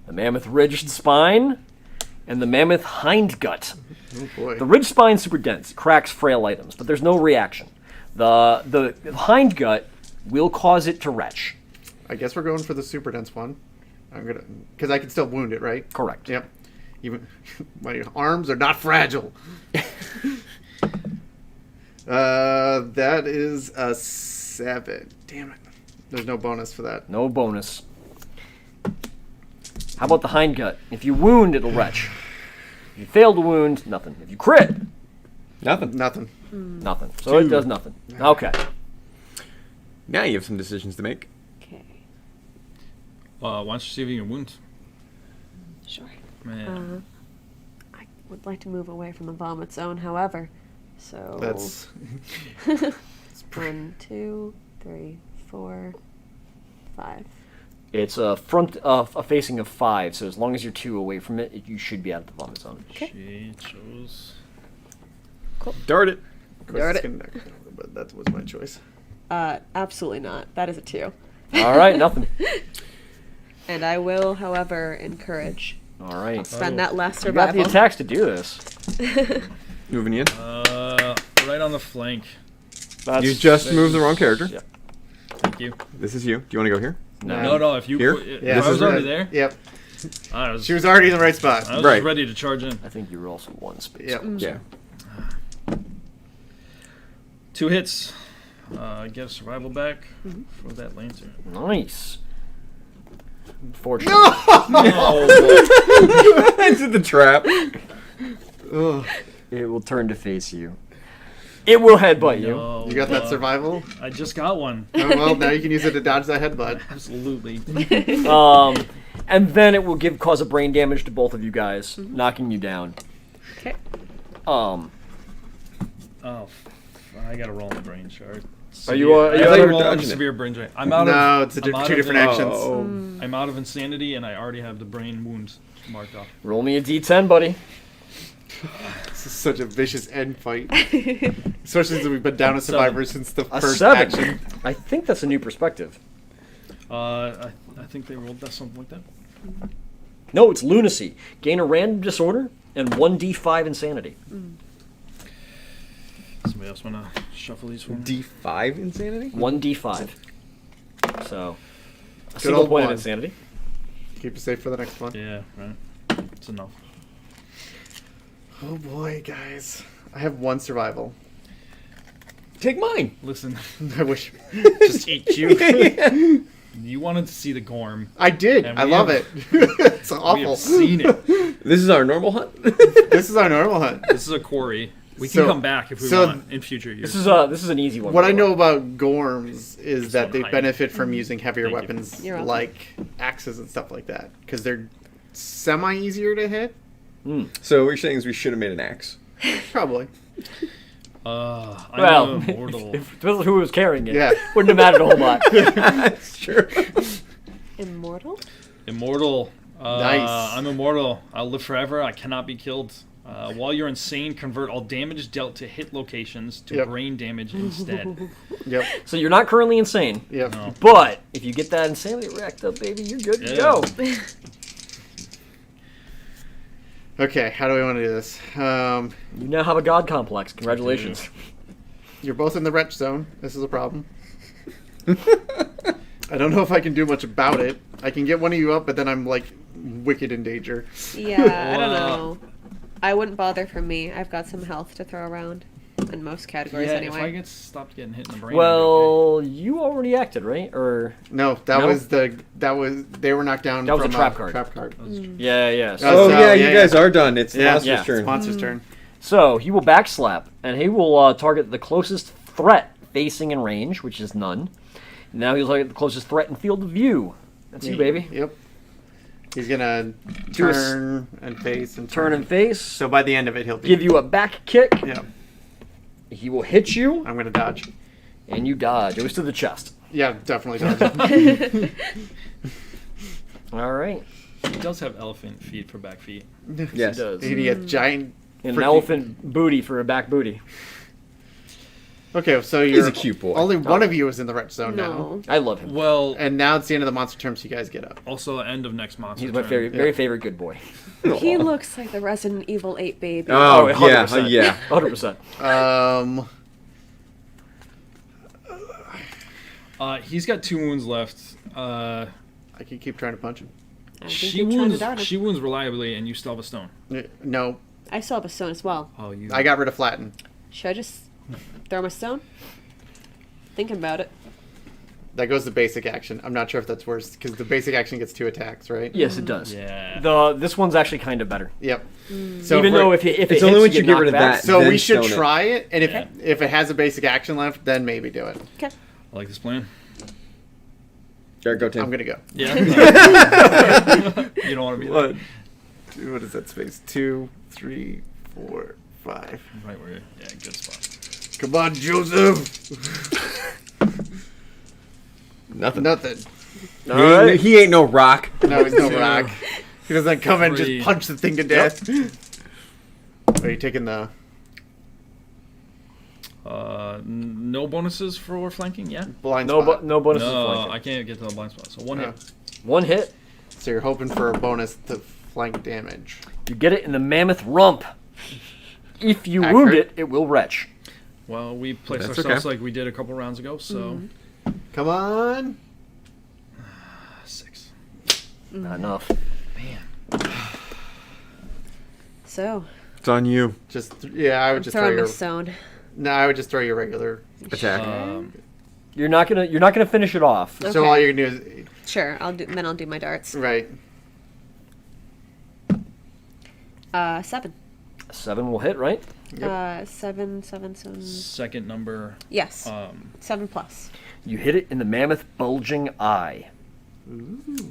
Speaker 1: The mammoth ridged spine and the mammoth hindgut.
Speaker 3: Oh boy.
Speaker 1: The ridge spine super dense, cracks frail items, but there's no reaction. The hindgut will cause it to retch.
Speaker 3: I guess we're going for the super dense one. I'm gonna, because I can still wound it, right?
Speaker 1: Correct.
Speaker 3: Yep. Even my arms are not fragile. That is a 7. Damn it. There's no bonus for that.
Speaker 1: No bonus. How about the hindgut? If you wound, it'll retch. If you fail to wound, nothing. If you crit,
Speaker 2: Nothing.
Speaker 3: Nothing.
Speaker 1: nothing. So it does nothing. Okay.
Speaker 2: Now you have some decisions to make.
Speaker 6: Okay,
Speaker 4: Why don't you see if you can wound?
Speaker 6: sure.
Speaker 4: Man.
Speaker 6: I would like to move away from the vomit zone, however. So
Speaker 3: That's
Speaker 6: 1, 2, 3, 4, 5.
Speaker 1: It's a facing of 5, so as long as you're 2 away from it, you should be out of the vomit zone.
Speaker 4: She chose.
Speaker 2: Dart it.
Speaker 3: of course
Speaker 6: Darn
Speaker 3: it's
Speaker 6: it.
Speaker 3: gonna, but that was my choice.
Speaker 6: Absolutely not. That is a 2.
Speaker 1: All right, nothing.
Speaker 6: And I will, however, encourage.
Speaker 1: All right.
Speaker 6: Spend that last
Speaker 1: You got the
Speaker 6: survival.
Speaker 1: attacks to do this.
Speaker 2: Moving in.
Speaker 4: Right on the flank.
Speaker 1: That's,
Speaker 2: You just moved the wrong character.
Speaker 1: Yeah.
Speaker 4: Thank you.
Speaker 2: This is you. Do you want to go here?
Speaker 4: No. If you
Speaker 2: Here?
Speaker 4: if
Speaker 3: Yeah,
Speaker 4: I was
Speaker 2: is
Speaker 4: already
Speaker 2: red.
Speaker 4: there.
Speaker 3: Yep.
Speaker 4: I was.
Speaker 3: She was already in the right spot.
Speaker 4: I was
Speaker 2: Right.
Speaker 4: just ready to charge in.
Speaker 1: I think you were also 1 space.
Speaker 3: Yep.
Speaker 2: Yeah.
Speaker 4: 2 hits. Get a survival back for that lantern.
Speaker 1: Nice. Fortunately.
Speaker 4: Oh,
Speaker 2: Into the trap.
Speaker 3: Ugh.
Speaker 1: It will turn to face you. It will headbutt you.
Speaker 4: no,
Speaker 3: You got that survival?
Speaker 4: I just got one.
Speaker 3: Oh, well, now you can use it to dodge that headbutt.
Speaker 4: Absolutely.
Speaker 1: And then it will cause a brain damage to both of you guys, knocking you down.
Speaker 6: Okay.
Speaker 4: Oh, I gotta roll on the brain shard.
Speaker 1: Are you,
Speaker 4: I
Speaker 1: are you
Speaker 4: gotta
Speaker 2: thought you were
Speaker 4: roll on
Speaker 2: dodging it.
Speaker 4: severe brain drain. I'm out
Speaker 3: No,
Speaker 4: of.
Speaker 3: it's
Speaker 4: I'm out
Speaker 3: two
Speaker 4: of
Speaker 3: different
Speaker 4: the-
Speaker 3: actions.
Speaker 2: Oh.
Speaker 4: I'm out of insanity, and I already have the brain wounds marked off.
Speaker 1: roll me a d10, buddy.
Speaker 3: This is such a vicious end fight. Especially since we've been down a survivor since the
Speaker 1: A
Speaker 3: first
Speaker 1: 7.
Speaker 3: action.
Speaker 1: I think that's a new perspective.
Speaker 4: I think they rolled that something like that.
Speaker 1: No, it's lunacy. Gain a random disorder and 1d5 insanity.
Speaker 4: Somebody else wanna shuffle these for me?
Speaker 2: D5 insanity?
Speaker 1: 1d5. So, a
Speaker 3: Good
Speaker 1: single
Speaker 3: old
Speaker 1: point of
Speaker 3: one.
Speaker 1: insanity.
Speaker 3: Keep it safe for the next one.
Speaker 4: Yeah, right. It's enough.
Speaker 3: Oh boy, guys. I have 1 survival.
Speaker 2: Take mine.
Speaker 4: Listen,
Speaker 3: I wish. Just eat you.
Speaker 4: you wanted to see the Gorm.
Speaker 3: I did.
Speaker 4: And
Speaker 3: I
Speaker 4: we
Speaker 3: love
Speaker 4: have-
Speaker 3: it. It's
Speaker 4: We
Speaker 3: awful.
Speaker 4: have seen it.
Speaker 2: This is our normal hunt.
Speaker 3: This is our normal hunt.
Speaker 4: This is a quarry. We can
Speaker 3: So-
Speaker 4: come back if we
Speaker 3: so
Speaker 4: want in future years.
Speaker 1: This is an easy one.
Speaker 3: What
Speaker 1: by
Speaker 3: I
Speaker 1: the
Speaker 3: know
Speaker 1: way.
Speaker 3: about Gorms is
Speaker 4: Just
Speaker 3: that
Speaker 4: one
Speaker 3: they
Speaker 4: hide.
Speaker 3: benefit from using heavier
Speaker 4: Thank you.
Speaker 3: weapons
Speaker 6: You're welcome.
Speaker 3: like axes and stuff like that because they're semi easier to hit.
Speaker 2: So what you're saying is we should have made an axe.
Speaker 3: Probably.
Speaker 4: I'm
Speaker 1: Well,
Speaker 4: immortal.
Speaker 1: if it depends on who was carrying it.
Speaker 3: Yeah.
Speaker 1: Wouldn't have mattered a whole lot.
Speaker 2: That's true.
Speaker 6: Immortal?
Speaker 4: Immortal.
Speaker 3: Nice.
Speaker 4: I'm immortal. I'll live forever. I cannot be killed. While you're insane, convert all damage dealt to hit locations to
Speaker 3: Yep.
Speaker 4: brain damage instead.
Speaker 3: Yep.
Speaker 1: So you're not currently insane.
Speaker 3: Yep.
Speaker 4: No.
Speaker 1: But if you get that insanity racked up, baby, you're good to
Speaker 4: Yeah.
Speaker 1: go.
Speaker 3: Okay. How do we want to do this?
Speaker 1: You now have a god complex. Congratulations.
Speaker 3: You're both in the retch zone. This is a problem. I don't know if I can do much about it. I can get one of you up, but then I'm like wicked in danger.
Speaker 6: Yeah, I don't
Speaker 4: Wow.
Speaker 6: know. I wouldn't bother for me. I've got some health to throw around in most categories
Speaker 4: Yeah,
Speaker 6: anyway.
Speaker 4: if I get stopped getting hit in the brain.
Speaker 1: Well, you already acted, right? Or
Speaker 3: No, that
Speaker 1: No?
Speaker 3: was they were knocked down.
Speaker 1: That was a
Speaker 3: from
Speaker 1: trap card.
Speaker 3: Trap card.
Speaker 1: yeah, yeah.
Speaker 3: Oh,
Speaker 1: So,
Speaker 3: so-
Speaker 2: yeah, you
Speaker 3: yeah,
Speaker 2: guys
Speaker 3: yeah.
Speaker 2: are done. It's the
Speaker 3: Yeah.
Speaker 2: monster's
Speaker 1: Yeah.
Speaker 2: turn.
Speaker 3: It's Monster's turn.
Speaker 1: so he will backslap, and he will target the closest threat facing in range, which is none. Now he'll target the closest threat in field of view. That's you, baby.
Speaker 3: Yep. He's gonna
Speaker 1: Do a s-
Speaker 3: turn and face and
Speaker 1: Turn and face.
Speaker 3: So by the end of it, he'll be.
Speaker 1: Give you a back kick.
Speaker 3: Yeah.
Speaker 1: He will hit you,
Speaker 3: I'm gonna dodge.
Speaker 1: and you dodge. It was to the chest.
Speaker 3: Yeah, definitely dodge.
Speaker 1: All right.
Speaker 4: He does have elephant feet for back feet.
Speaker 2: Yes.
Speaker 1: He does.
Speaker 3: He had giant.
Speaker 1: An
Speaker 3: freaking-
Speaker 1: elephant booty for a back booty.
Speaker 3: Okay, so
Speaker 2: He's
Speaker 3: you're
Speaker 2: a cute boy.
Speaker 3: Only one of you is in the red zone now,
Speaker 6: No.
Speaker 1: I love him.
Speaker 4: Well,
Speaker 3: and now it's the end of the monster term, so you guys get up.
Speaker 4: also end of next monster.
Speaker 1: He's my
Speaker 4: turn.
Speaker 1: very favorite good boy.
Speaker 6: He looks like the Resident Evil 8 baby.
Speaker 2: Oh, yeah,
Speaker 1: 100%.
Speaker 2: yeah.
Speaker 1: 100%.
Speaker 4: He's got 2 wounds left.
Speaker 3: I can keep trying to punch him.
Speaker 6: I think
Speaker 4: She
Speaker 6: you're trying to
Speaker 4: wounds.
Speaker 6: dart him.
Speaker 4: She wounds reliably, and you still have a stone.
Speaker 3: No,
Speaker 6: I still have a stone as well.
Speaker 4: Oh, you.
Speaker 3: I got rid of flatten.
Speaker 6: Should I just throw my stone? Thinking about it.
Speaker 3: That goes to basic action. I'm not sure if that's worse because the basic action gets 2 attacks, right?
Speaker 1: Yes, it does.
Speaker 4: Yeah.
Speaker 1: This one's actually kind of better.
Speaker 3: Yep.
Speaker 6: Mm.
Speaker 3: So
Speaker 1: Even
Speaker 3: for-
Speaker 1: though if it
Speaker 2: It's
Speaker 1: hits,
Speaker 2: only once you get
Speaker 1: knocked
Speaker 2: rid of
Speaker 1: back.
Speaker 2: that.
Speaker 3: so
Speaker 2: then
Speaker 3: we should
Speaker 2: stone it.
Speaker 3: try it, and
Speaker 4: Yeah.
Speaker 3: if it has a basic action left, then maybe do it.
Speaker 6: Okay.
Speaker 4: I like this plan.
Speaker 2: Jared, go, Tim.
Speaker 3: I'm gonna go.
Speaker 4: Yeah. You don't want to be
Speaker 3: What? What is that space? 2, 3, 4, 5.
Speaker 4: there. Right where. Yeah, good spot.
Speaker 3: Come on, Joseph.
Speaker 2: Nothing.
Speaker 3: Nothing.
Speaker 1: All right.
Speaker 2: He ain't no rock.
Speaker 3: No, he's no
Speaker 4: Two,
Speaker 3: rock. He doesn't come in and
Speaker 4: three.
Speaker 3: just punch the thing to death. Are you taking the?
Speaker 4: No bonuses for flanking. Yeah.
Speaker 3: Blind
Speaker 1: No,
Speaker 3: spot?
Speaker 1: no bonuses.
Speaker 4: No,
Speaker 1: flanking.
Speaker 4: I can't get to the blind spot. So 1
Speaker 3: Oh.
Speaker 4: hit.
Speaker 1: One hit.
Speaker 3: So you're hoping for a bonus to flank damage.
Speaker 1: You get it in the mammoth rump. If you
Speaker 3: Accurate.
Speaker 1: wound it, it will retch.
Speaker 4: Well, we placed
Speaker 2: That's
Speaker 4: ourselves
Speaker 2: okay.
Speaker 4: like we did a couple rounds ago. So
Speaker 3: Come on.
Speaker 4: 6.
Speaker 1: Not enough.
Speaker 4: Man.
Speaker 6: So,
Speaker 3: Mm.
Speaker 2: It's on you.
Speaker 3: I would just throw
Speaker 6: throwing
Speaker 3: your.
Speaker 6: my stone.
Speaker 3: No, I would just throw your regular.
Speaker 2: Attack.
Speaker 1: You're not gonna finish it off.
Speaker 6: Okay.
Speaker 3: So all you're gonna do
Speaker 6: Sure, then I'll do my darts.
Speaker 3: is right.
Speaker 6: 7.
Speaker 1: 7 will hit, right?
Speaker 3: Yep.
Speaker 6: 7.
Speaker 4: Second number.
Speaker 6: Yes. 7 plus.
Speaker 1: You hit it in the mammoth bulging eye.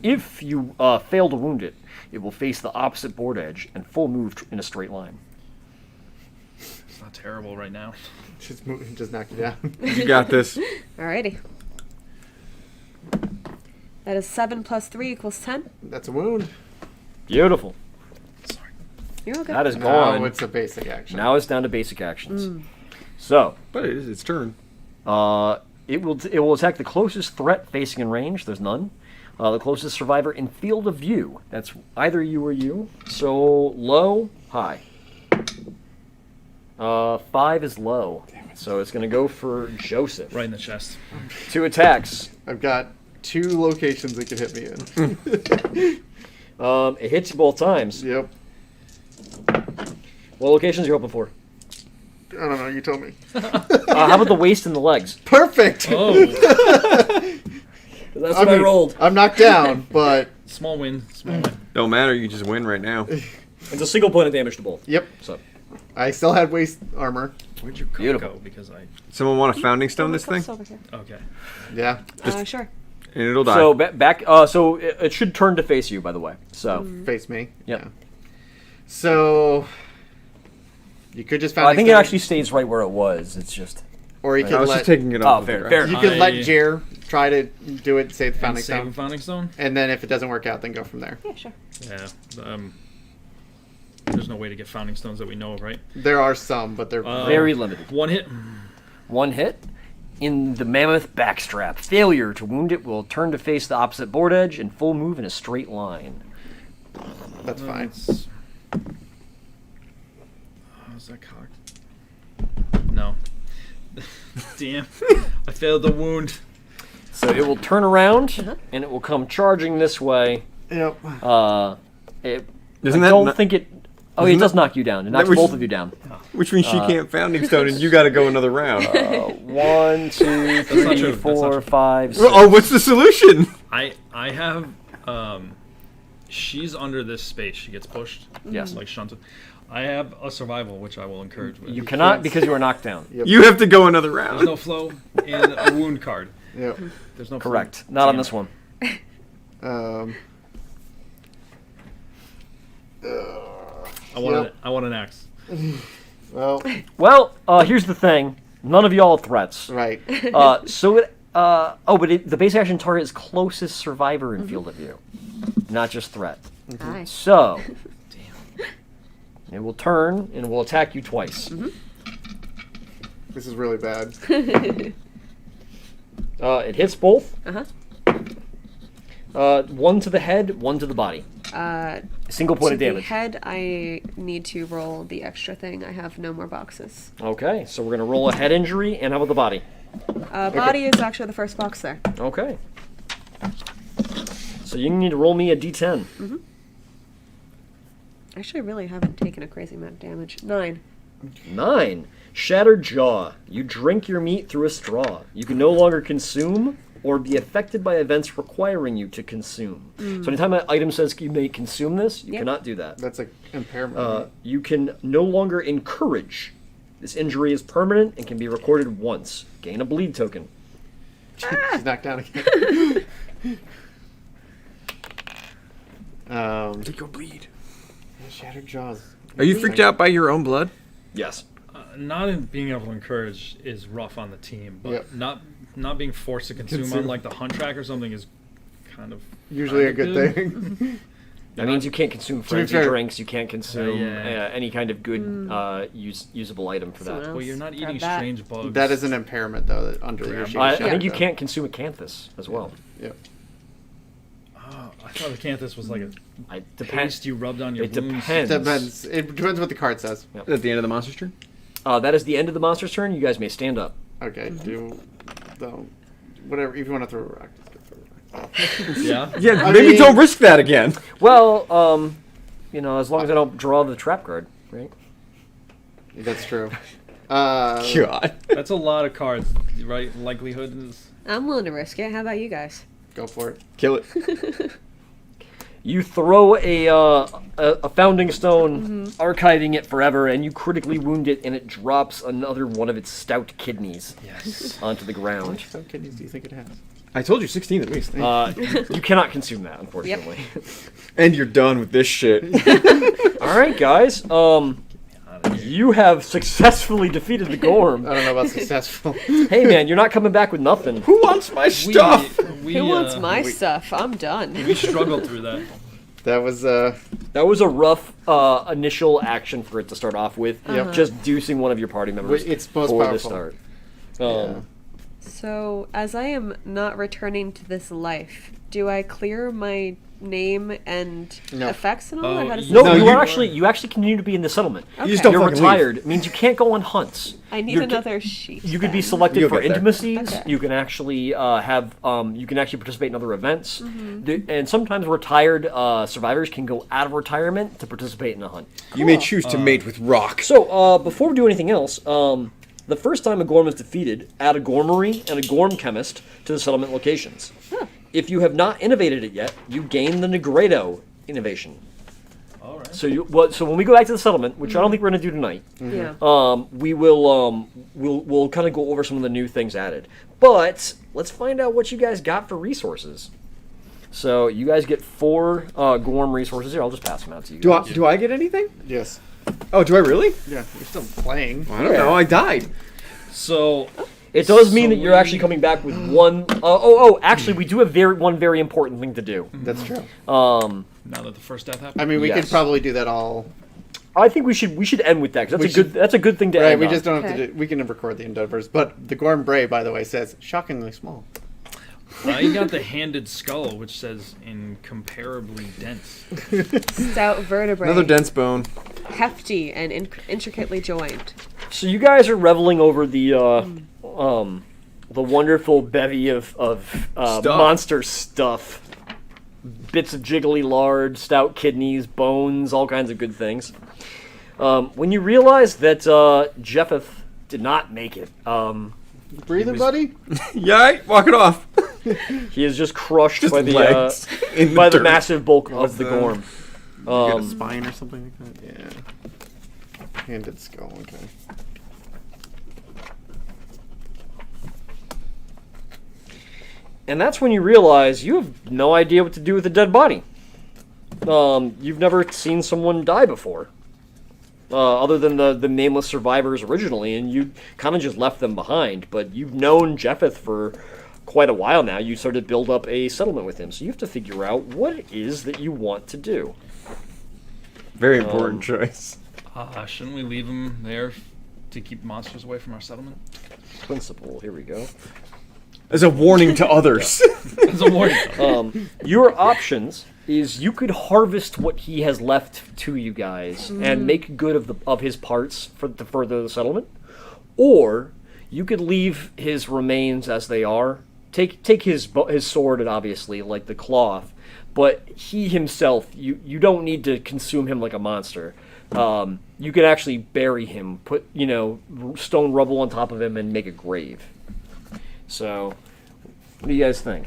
Speaker 1: If you fail to wound it, it will face the opposite board edge and full move in a straight line.
Speaker 4: It's not terrible right now.
Speaker 3: Just knock you down.
Speaker 2: You got this.
Speaker 6: Alrighty. That is 7 plus 3 equals 10.
Speaker 3: That's a wound.
Speaker 1: Beautiful.
Speaker 4: Sorry.
Speaker 6: You're all good.
Speaker 1: That is
Speaker 3: Now
Speaker 1: gone.
Speaker 3: it's a basic action.
Speaker 1: Now it's down to basic actions. So,
Speaker 2: But it is its turn.
Speaker 1: it will attack the closest threat facing in range. There's none. The closest survivor in field of view. That's either you or you. So low, high. 5 is low. So it's going to go for Joseph.
Speaker 4: Right in the chest.
Speaker 1: 2 attacks.
Speaker 3: I've got 2 locations it could hit me in.
Speaker 1: It hits you both times.
Speaker 3: Yep.
Speaker 1: What locations are you hoping for?
Speaker 3: I don't know. You told me.
Speaker 1: How about the waist and the legs?
Speaker 3: Perfect.
Speaker 4: Oh,
Speaker 1: That's what I rolled.
Speaker 3: I'm knocked down, but
Speaker 4: small win. Small win.
Speaker 2: Don't matter. You just win right now.
Speaker 1: It's a single point of damage to both.
Speaker 3: yep.
Speaker 1: So
Speaker 3: I still had waist armor.
Speaker 4: Where'd your coat
Speaker 1: Beautiful.
Speaker 4: go? Because I.
Speaker 2: Someone want a founding stone this thing?
Speaker 6: Over here.
Speaker 4: Okay.
Speaker 3: Yeah.
Speaker 6: Sure.
Speaker 2: And it'll die.
Speaker 1: so back. So it should turn to face you. By the way. So
Speaker 3: Face me.
Speaker 1: Yep.
Speaker 3: Yeah. So you could just
Speaker 1: I
Speaker 3: found.
Speaker 1: think it actually stays right where it was. It's just.
Speaker 3: Or you
Speaker 2: I
Speaker 3: could
Speaker 2: was
Speaker 3: let.
Speaker 2: just taking it
Speaker 1: Oh,
Speaker 2: off. of the
Speaker 1: fair,
Speaker 2: ground.
Speaker 1: fair.
Speaker 3: You could let
Speaker 4: I-
Speaker 3: Jer try to do it, save the
Speaker 4: And
Speaker 3: founding
Speaker 4: save a
Speaker 3: stone,
Speaker 4: founding stone.
Speaker 3: and then if it doesn't work out, then go from there.
Speaker 6: Yeah, sure.
Speaker 4: Yeah. There's no way to get founding stones that we know of, right?
Speaker 3: There are some, but they're
Speaker 1: Very limited.
Speaker 4: 1 hit.
Speaker 1: 1 hit in the mammoth backstrap. Failure to wound it will turn to face the opposite board edge and full move in a straight line.
Speaker 3: that's fine.
Speaker 4: How's that cocked? No. Damn. I failed the wound.
Speaker 1: So it will turn around and it will come charging this way.
Speaker 3: Yep.
Speaker 1: It,
Speaker 2: Isn't
Speaker 1: I
Speaker 2: that
Speaker 1: don't
Speaker 2: not-
Speaker 1: think it. Oh, it does knock you down. It knocks
Speaker 2: was-
Speaker 1: both of you down.
Speaker 2: Which means she can't founding stone, and you got to go another round.
Speaker 1: 1, 2,
Speaker 4: not
Speaker 1: 3,
Speaker 4: true. That's not
Speaker 1: 4,
Speaker 4: true.
Speaker 1: 5, 6.
Speaker 2: Oh, what's the solution?
Speaker 4: I have she's under this space. She gets pushed.
Speaker 1: Yes.
Speaker 4: Like shunted. I have a survival, which I will encourage. With.
Speaker 1: You cannot because you are knocked down.
Speaker 3: Yep.
Speaker 2: You have to go another
Speaker 4: There's
Speaker 2: round.
Speaker 4: no flow and a wound card.
Speaker 3: Yep.
Speaker 4: There's no
Speaker 1: Correct.
Speaker 4: flow.
Speaker 1: Not on
Speaker 4: Damn
Speaker 1: this
Speaker 4: it.
Speaker 1: one.
Speaker 4: I want
Speaker 3: Yep.
Speaker 4: an, I want an axe.
Speaker 3: Well,
Speaker 1: Well, here's the thing. None of y'all have threats.
Speaker 3: right.
Speaker 1: But the basic action target is closest survivor in field of view, not just threat.
Speaker 6: Aye.
Speaker 1: So, it will turn and will attack you twice.
Speaker 3: This is really bad.
Speaker 1: It hits both.
Speaker 6: Uh-huh.
Speaker 1: One to the head, one to the body. Single point
Speaker 6: To
Speaker 1: of
Speaker 6: the
Speaker 1: damage.
Speaker 6: head, I need to roll the extra thing. I have no more boxes.
Speaker 1: Okay, so we're gonna roll a head injury, and how about the body?
Speaker 6: Body is actually the first box there.
Speaker 1: Okay. So you need to roll me a d10.
Speaker 6: Actually, I really haven't taken a crazy amount of damage. 9.
Speaker 1: 9. Shattered jaw. You drink your meat through a straw. You can no longer consume or be affected by events requiring you to consume. So anytime an item says you may consume this, you
Speaker 6: Yep.
Speaker 1: cannot do that.
Speaker 3: That's an impairment.
Speaker 1: You can no longer encourage. This injury is permanent and can be recorded once. Gain a bleed token.
Speaker 3: She's knocked down again.
Speaker 2: Go bleed.
Speaker 3: Shattered jaws.
Speaker 2: Are you freaked out by your own blood?
Speaker 1: Yes.
Speaker 4: Not in being able to encourage is rough on the team, but
Speaker 3: Yep.
Speaker 4: not being forced to consume on like the hunt track or something is kind of
Speaker 3: Usually a good
Speaker 4: good.
Speaker 3: thing.
Speaker 1: That means you can't consume
Speaker 3: be
Speaker 1: frenzy
Speaker 3: fair-
Speaker 1: drinks. You can't consume
Speaker 4: Yeah.
Speaker 1: any kind of good usable item for
Speaker 6: Someone
Speaker 1: that.
Speaker 6: else
Speaker 4: Well, you're not
Speaker 6: grab
Speaker 4: eating
Speaker 6: that.
Speaker 4: strange bugs.
Speaker 3: That is an impairment, though, that under your sheet.
Speaker 1: I
Speaker 3: of
Speaker 1: think you
Speaker 3: shadow.
Speaker 1: can't consume a canthus as well.
Speaker 3: Yep.
Speaker 4: Oh, I thought the canthus was like a
Speaker 1: It depends.
Speaker 4: paste you rubbed on your
Speaker 1: It
Speaker 4: wounds.
Speaker 1: depends.
Speaker 3: Depends. It depends what the card says.
Speaker 2: At the end of the monster's turn?
Speaker 1: That is the end of the monster's turn. You guys may stand up.
Speaker 3: Okay, do the whatever. If you want to throw a rock, just go throw a rock.
Speaker 4: Yeah.
Speaker 2: Yeah,
Speaker 3: I
Speaker 2: maybe
Speaker 3: mean-
Speaker 2: don't risk that again.
Speaker 1: Well, as long as I don't draw the trap card, right?
Speaker 3: That's true.
Speaker 2: God.
Speaker 4: That's a lot of cards, right? Likelihood is.
Speaker 6: I'm willing to risk it. How about you guys?
Speaker 3: Go for it.
Speaker 2: Kill it.
Speaker 1: You throw a founding stone, archiving it forever, and you critically wound it, and it drops another one of its stout kidneys
Speaker 4: Yes.
Speaker 1: onto the
Speaker 3: How
Speaker 1: ground.
Speaker 3: much stone kidneys do you think it has?
Speaker 2: I told you 16 at least.
Speaker 1: You cannot consume that, unfortunately.
Speaker 2: And you're done with this shit.
Speaker 1: All right, guys. You have successfully defeated the Gorm.
Speaker 3: I don't know about successful.
Speaker 1: Hey, man, you're not coming back with nothing.
Speaker 2: Who wants my stuff?
Speaker 4: We,
Speaker 6: Who wants my
Speaker 3: we-
Speaker 6: stuff? I'm done.
Speaker 4: We struggled through that.
Speaker 3: That was
Speaker 1: That was a rough initial action for it to start off with.
Speaker 3: Yep.
Speaker 1: Just deucing one of your party members
Speaker 3: It's most
Speaker 1: for the
Speaker 3: powerful.
Speaker 1: start.
Speaker 3: Yeah.
Speaker 6: So, as I am not returning to this life, do I clear my name and
Speaker 3: No.
Speaker 6: effects and all?
Speaker 4: Oh,
Speaker 6: Or how does
Speaker 1: No,
Speaker 6: this
Speaker 2: you
Speaker 1: you
Speaker 6: work?
Speaker 1: actually continue to be in the settlement.
Speaker 6: Okay.
Speaker 2: just don't
Speaker 1: You're
Speaker 2: fucking
Speaker 1: retired. It means you can't go on hunts.
Speaker 6: I need
Speaker 1: You're-
Speaker 6: another sheet.
Speaker 1: You could be
Speaker 6: then.
Speaker 1: selected
Speaker 2: You'll
Speaker 1: for
Speaker 2: get there.
Speaker 1: intimacies.
Speaker 6: Okay.
Speaker 1: You can actually you can actually participate in other events.
Speaker 6: Mm-hmm.
Speaker 1: And sometimes retired survivors can go out of retirement to participate in a hunt.
Speaker 2: You may choose to mate with rock.
Speaker 1: So before we do anything else, the first time a Gorm is defeated, add a Gormery and a Gorm Chemist to the settlement locations. If you have not innovated it yet, you gain the Negredo innovation.
Speaker 4: All right.
Speaker 1: So when we go back to the settlement, which I don't think we're going to do tonight,
Speaker 6: Yeah.
Speaker 1: we will we'll kind of go over some of the new things added. But let's find out what you guys got for resources. So you guys get 4 Gorm resources here. I'll just pass them out to you. guys.
Speaker 2: Do I get anything?
Speaker 3: Yes.
Speaker 2: Oh, do I really?
Speaker 3: Yeah. You're still playing.
Speaker 2: I don't know. I died.
Speaker 4: So
Speaker 1: It does mean
Speaker 4: So
Speaker 1: that you're
Speaker 4: we-
Speaker 1: actually coming back with one. Actually, we do have one very important thing to do.
Speaker 3: That's true.
Speaker 4: now that the first death happened,
Speaker 3: I mean, we
Speaker 1: Yes.
Speaker 3: could probably do that all.
Speaker 1: I think we should end with that because
Speaker 3: We
Speaker 1: that's a good thing to
Speaker 3: Right.
Speaker 1: end
Speaker 3: We
Speaker 1: on.
Speaker 3: just don't have
Speaker 6: Okay.
Speaker 3: to do. We can record the endeavors, but the Gorm Bray, by the way, says shockingly small.
Speaker 4: I got the handed skull, which says incomparably dense.
Speaker 6: Stout vertebrae.
Speaker 2: Another dense bone.
Speaker 6: Hefty and intricately joined.
Speaker 1: So you guys are reveling over the wonderful bevy of
Speaker 2: Stuff.
Speaker 1: monster stuff bits of jiggly lard, stout kidneys, bones, all kinds of good things. When you realize that Jeffeth did not make it,
Speaker 3: Breathing, buddy?
Speaker 2: Yeah, walk it off.
Speaker 1: he is just crushed
Speaker 2: Just
Speaker 1: by the
Speaker 2: legs in
Speaker 1: by the
Speaker 2: dirt.
Speaker 1: massive bulk of
Speaker 2: Of
Speaker 1: the
Speaker 2: the-
Speaker 1: gorm.
Speaker 3: You got a spine or something like that? Yeah. Handed skull, okay.
Speaker 1: And that's when you realize you have no idea what to do with a dead body. You've never seen someone die before. Other than the nameless survivors originally, and you kind of just left them behind. But you've known Jeffeth for quite a while now. You started to build up a settlement with him, so you have to figure out what it is that you want to do.
Speaker 2: Very important choice.
Speaker 4: Shouldn't we leave him there to keep monsters away from our settlement?
Speaker 1: Principle, here we go.
Speaker 2: As a warning to others.
Speaker 4: As a warning.
Speaker 1: Your options is you could harvest what he has left to you guys and make good of his parts to further the settlement, or you could leave his remains as they are. Take his sword and obviously like the cloth, but he himself you don't need to consume him like a monster. You could actually bury him, put stone rubble on top of him, and make a grave. So, what do you guys think?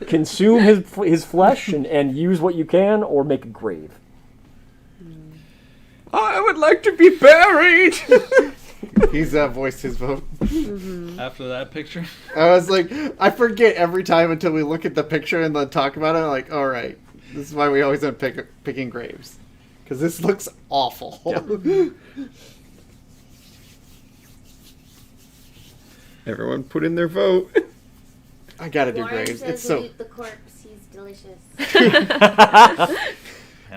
Speaker 1: Consume his flesh and use what you can, or make a grave?
Speaker 2: I would like to be buried.
Speaker 3: He's voiced his vote.
Speaker 4: After that picture,
Speaker 3: I was like, I forget every time until we look at the picture and then talk about it. I'm like, all right, this is why we always end up picking graves. Because this looks awful.
Speaker 2: Everyone put in their vote.
Speaker 3: I gotta do
Speaker 7: Warren
Speaker 3: graves.
Speaker 7: says
Speaker 3: It's so
Speaker 7: eat the corpse. He's delicious.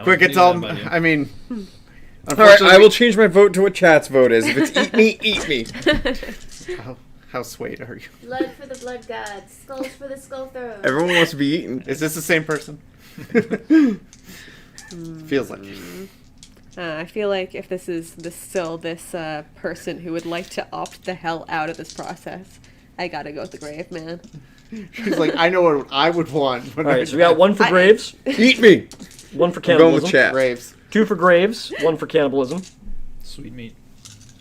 Speaker 3: quick. It's all. I mean,
Speaker 2: All right,
Speaker 3: unfortunately,
Speaker 2: I will change my vote to what chat's vote is. If it's eat me, eat me.
Speaker 3: How swayed are you?
Speaker 7: Blood for the blood gods. Skulls for the skull thrower.
Speaker 2: Everyone wants to be eaten.
Speaker 3: Is this the same person? Feels like.
Speaker 6: I feel like if this is still this person who would like to opt the hell out of this process, I gotta go with the grave, man.
Speaker 3: He's like, I know what I would want.
Speaker 1: All right, so we got one for graves,
Speaker 2: Eat me.
Speaker 1: one for
Speaker 2: I'm going with
Speaker 1: cannibalism,
Speaker 2: chat.
Speaker 3: graves.
Speaker 1: 2 for graves, 1 for cannibalism,
Speaker 4: sweet meat.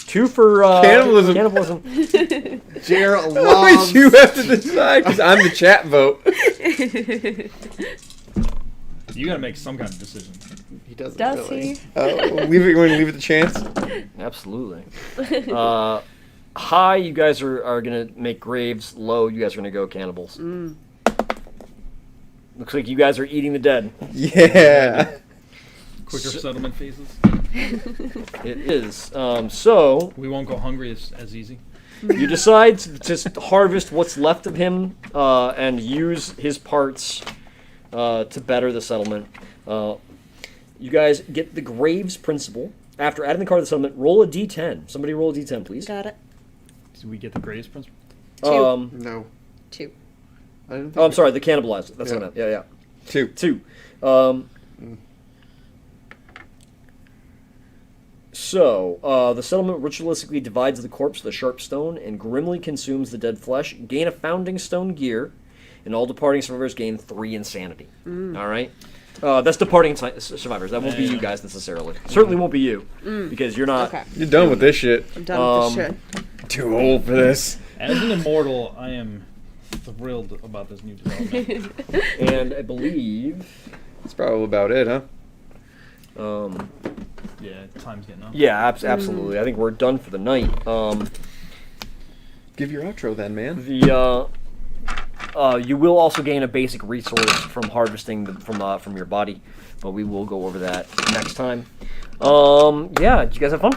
Speaker 1: 2 for
Speaker 2: Cannibalism.
Speaker 1: cannibalism.
Speaker 3: Jared
Speaker 2: Always
Speaker 3: loves.
Speaker 2: you have to decide because I'm the chat vote.
Speaker 4: You gotta make some kind of decision.
Speaker 3: He doesn't
Speaker 6: Does
Speaker 3: really.
Speaker 6: he?
Speaker 2: Leave it. You want to leave it the chance?
Speaker 1: Absolutely. High, you guys are gonna make graves. Low, you guys are gonna go cannibals. Looks like you guys are eating the dead.
Speaker 2: Yeah.
Speaker 4: Quicker settlement phases.
Speaker 1: It is. So
Speaker 4: We won't go hungry as easy.
Speaker 1: you decide to just harvest what's left of him and use his parts to better the settlement. You guys get the graves principle. After adding the card to the settlement, roll a d10. Somebody roll a d10, please.
Speaker 6: Got it.
Speaker 4: Do we get the graves principle?
Speaker 3: No.
Speaker 6: 2.
Speaker 3: I didn't think
Speaker 1: Oh, I'm sorry, the cannibalized. That's
Speaker 3: Yeah.
Speaker 1: what I meant. Yeah.
Speaker 2: 2.
Speaker 1: 2. So, the settlement ritualistically divides the corpse with a sharp stone and grimly consumes the dead flesh. Gain a founding stone gear, and all departing survivors gain 3 insanity. All right? That's departing survivors. That won't be you guys necessarily. Certainly won't be you, because you're not.
Speaker 6: Okay.
Speaker 2: You're done with this shit.
Speaker 6: I'm done with this shit.
Speaker 2: Too old for this.
Speaker 4: As an immortal, I am thrilled about this new development.
Speaker 1: And I believe.
Speaker 2: That's probably about it, huh?
Speaker 4: Yeah, time's getting up.
Speaker 1: Yeah, absolutely. I think we're done for the night.
Speaker 2: Give your outro then, man.
Speaker 1: You will also gain a basic resource from harvesting from your body, but we will go over that next time. Yeah, did you guys have fun?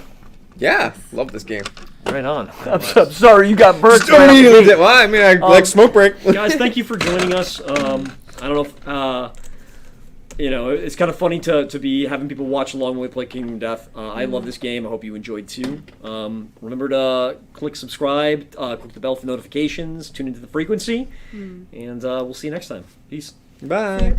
Speaker 2: Yeah, love this game.
Speaker 1: Right on. I'm sorry you got burnt.
Speaker 2: Don't need it. Well, I mean, I like smoke break.
Speaker 1: Guys, thank you for joining us. I don't know if, it's kind of funny to be having people watch along when we play Kingdom Death. I love this game. I hope you enjoyed too. Remember to click subscribe, click the bell for notifications, tune into the frequency, and we'll see you next time. Peace.
Speaker 2: Bye.